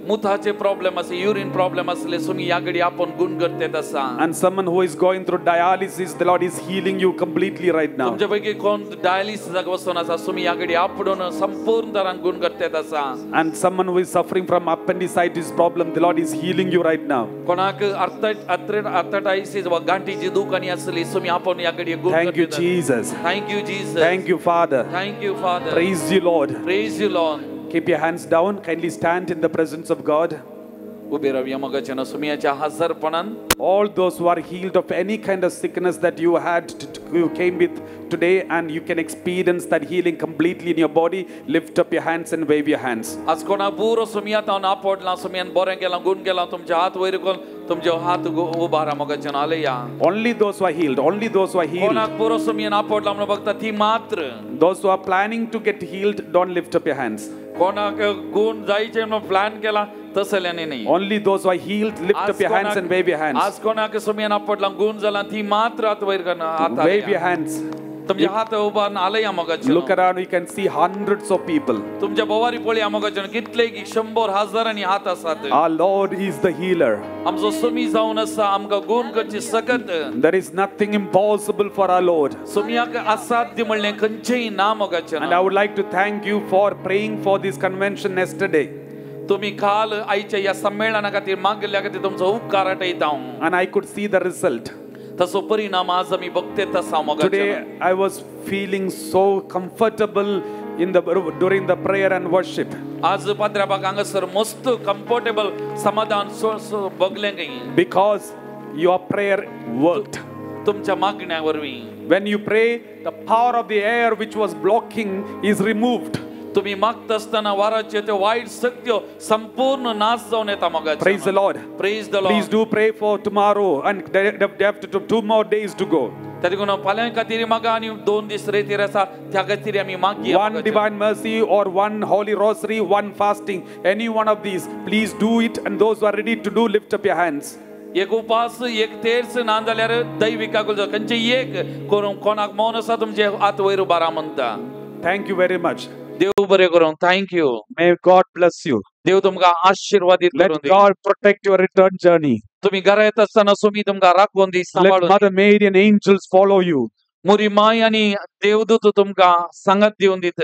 मुताचे प्रॉब्लेम आसा, युरिन प्रॉब्लेम असले तुमी ह्या घडये आपण गुण करतात आसा. And someone who is going through dialysis, the Lord is healing you completely right now. तुमच्या पैकी कोण डायलिसिसाक वचून आसा तुमी ह्या घडये आपडून संपूर्ण तरान गुण करतात आसा. And someone who is suffering from appendicitis problem, the Lord is healing you right now. कोणाक आर्थरायटिस वा गांठीची दुखानी असली तुमी आपण ह्या घडये गुण करतात. Thank you Jesus. Thank you Jesus. Thank you Father. Thank you Father. Praise you Lord. Praise you Lord. Keep your hands down. Kindly stand in the presence of God. All those who are healed of any kind of sickness that you came with today, and you can experience that healing completely in your body, lift up your hands and wave your hands. Only those who are healed, only those who are healed. Those who are planning to get healed, don't lift up your hands. कोणाक गुण जायचे म्हणून plan केला तसल्याने नाही. Only those who are healed lift up your hands and wave your hands. आज कोणाक सुमियाना पडला गुण झाला ती मात्र हात वयर करून हात wave your hands. तुमच्या हात उभारून आले मोगाचे. Look around, you can see hundreds of people. तुमच्या बोवारी पळी मोगाचे कितले की 100,000 हात असतात. Our Lord is the healer. आमचो सुमी जावन आसा आमकां गुण करची सकत. There is nothing impossible for our Lord. सुमियाक असाध्य म्हणले खंयचेय ना मोगाचे. And I would like to thank you for praying for this convention yesterday. तुम्ही काल आईच्या या संमेलना खातीर मागल्या खातीर तुमचो उपकार आठयता. And I could see the result. तसो परिणाम आज आमी बघते तसा मोगाचे. Today I was feeling so comfortable during the prayer and worship. आज पाद्राबाग हांगासर मस्त कम्फर्टेबल समाधान बगलें गई. Because your prayer worked. तुमच्या मागण्या वरवीं. When you pray, the power of the air which was blocking is removed. तुम्ही मागत असताना वाराचे ते वाईट शक्ती संपूर्ण नाश जाऊन येता मोगाचे. Praise the Lord. Praise the Lord. Please do pray for tomorrow and they have 2 more days to go. तरी कोण फाल्यां खातीर मागा आनी 2 दीस रेतीर आसा त्या खातीर आमी मागया. One divine mercy or one holy rosary, one fasting, any one of these, please do it. And those who are ready to do, lift up your hands. एक उपास एक तेर्स ना जाल्यार दैविकाकुल खंयचे एक करून कोणाक मौन आसा तुमचे हात वयर उबारा म्हणटा. Thank you very much. देव बरें करूं. Thank you. May God bless you. देव तुमकां आशीर्वादीत करूं. Let God protect your return journey. तुम्ही घरा येत असताना सुमी तुमकां राखून दी. Let Mother Mary and angels follow you. Muri my आणि देवदूत तुमकां सांगत दिवन दित.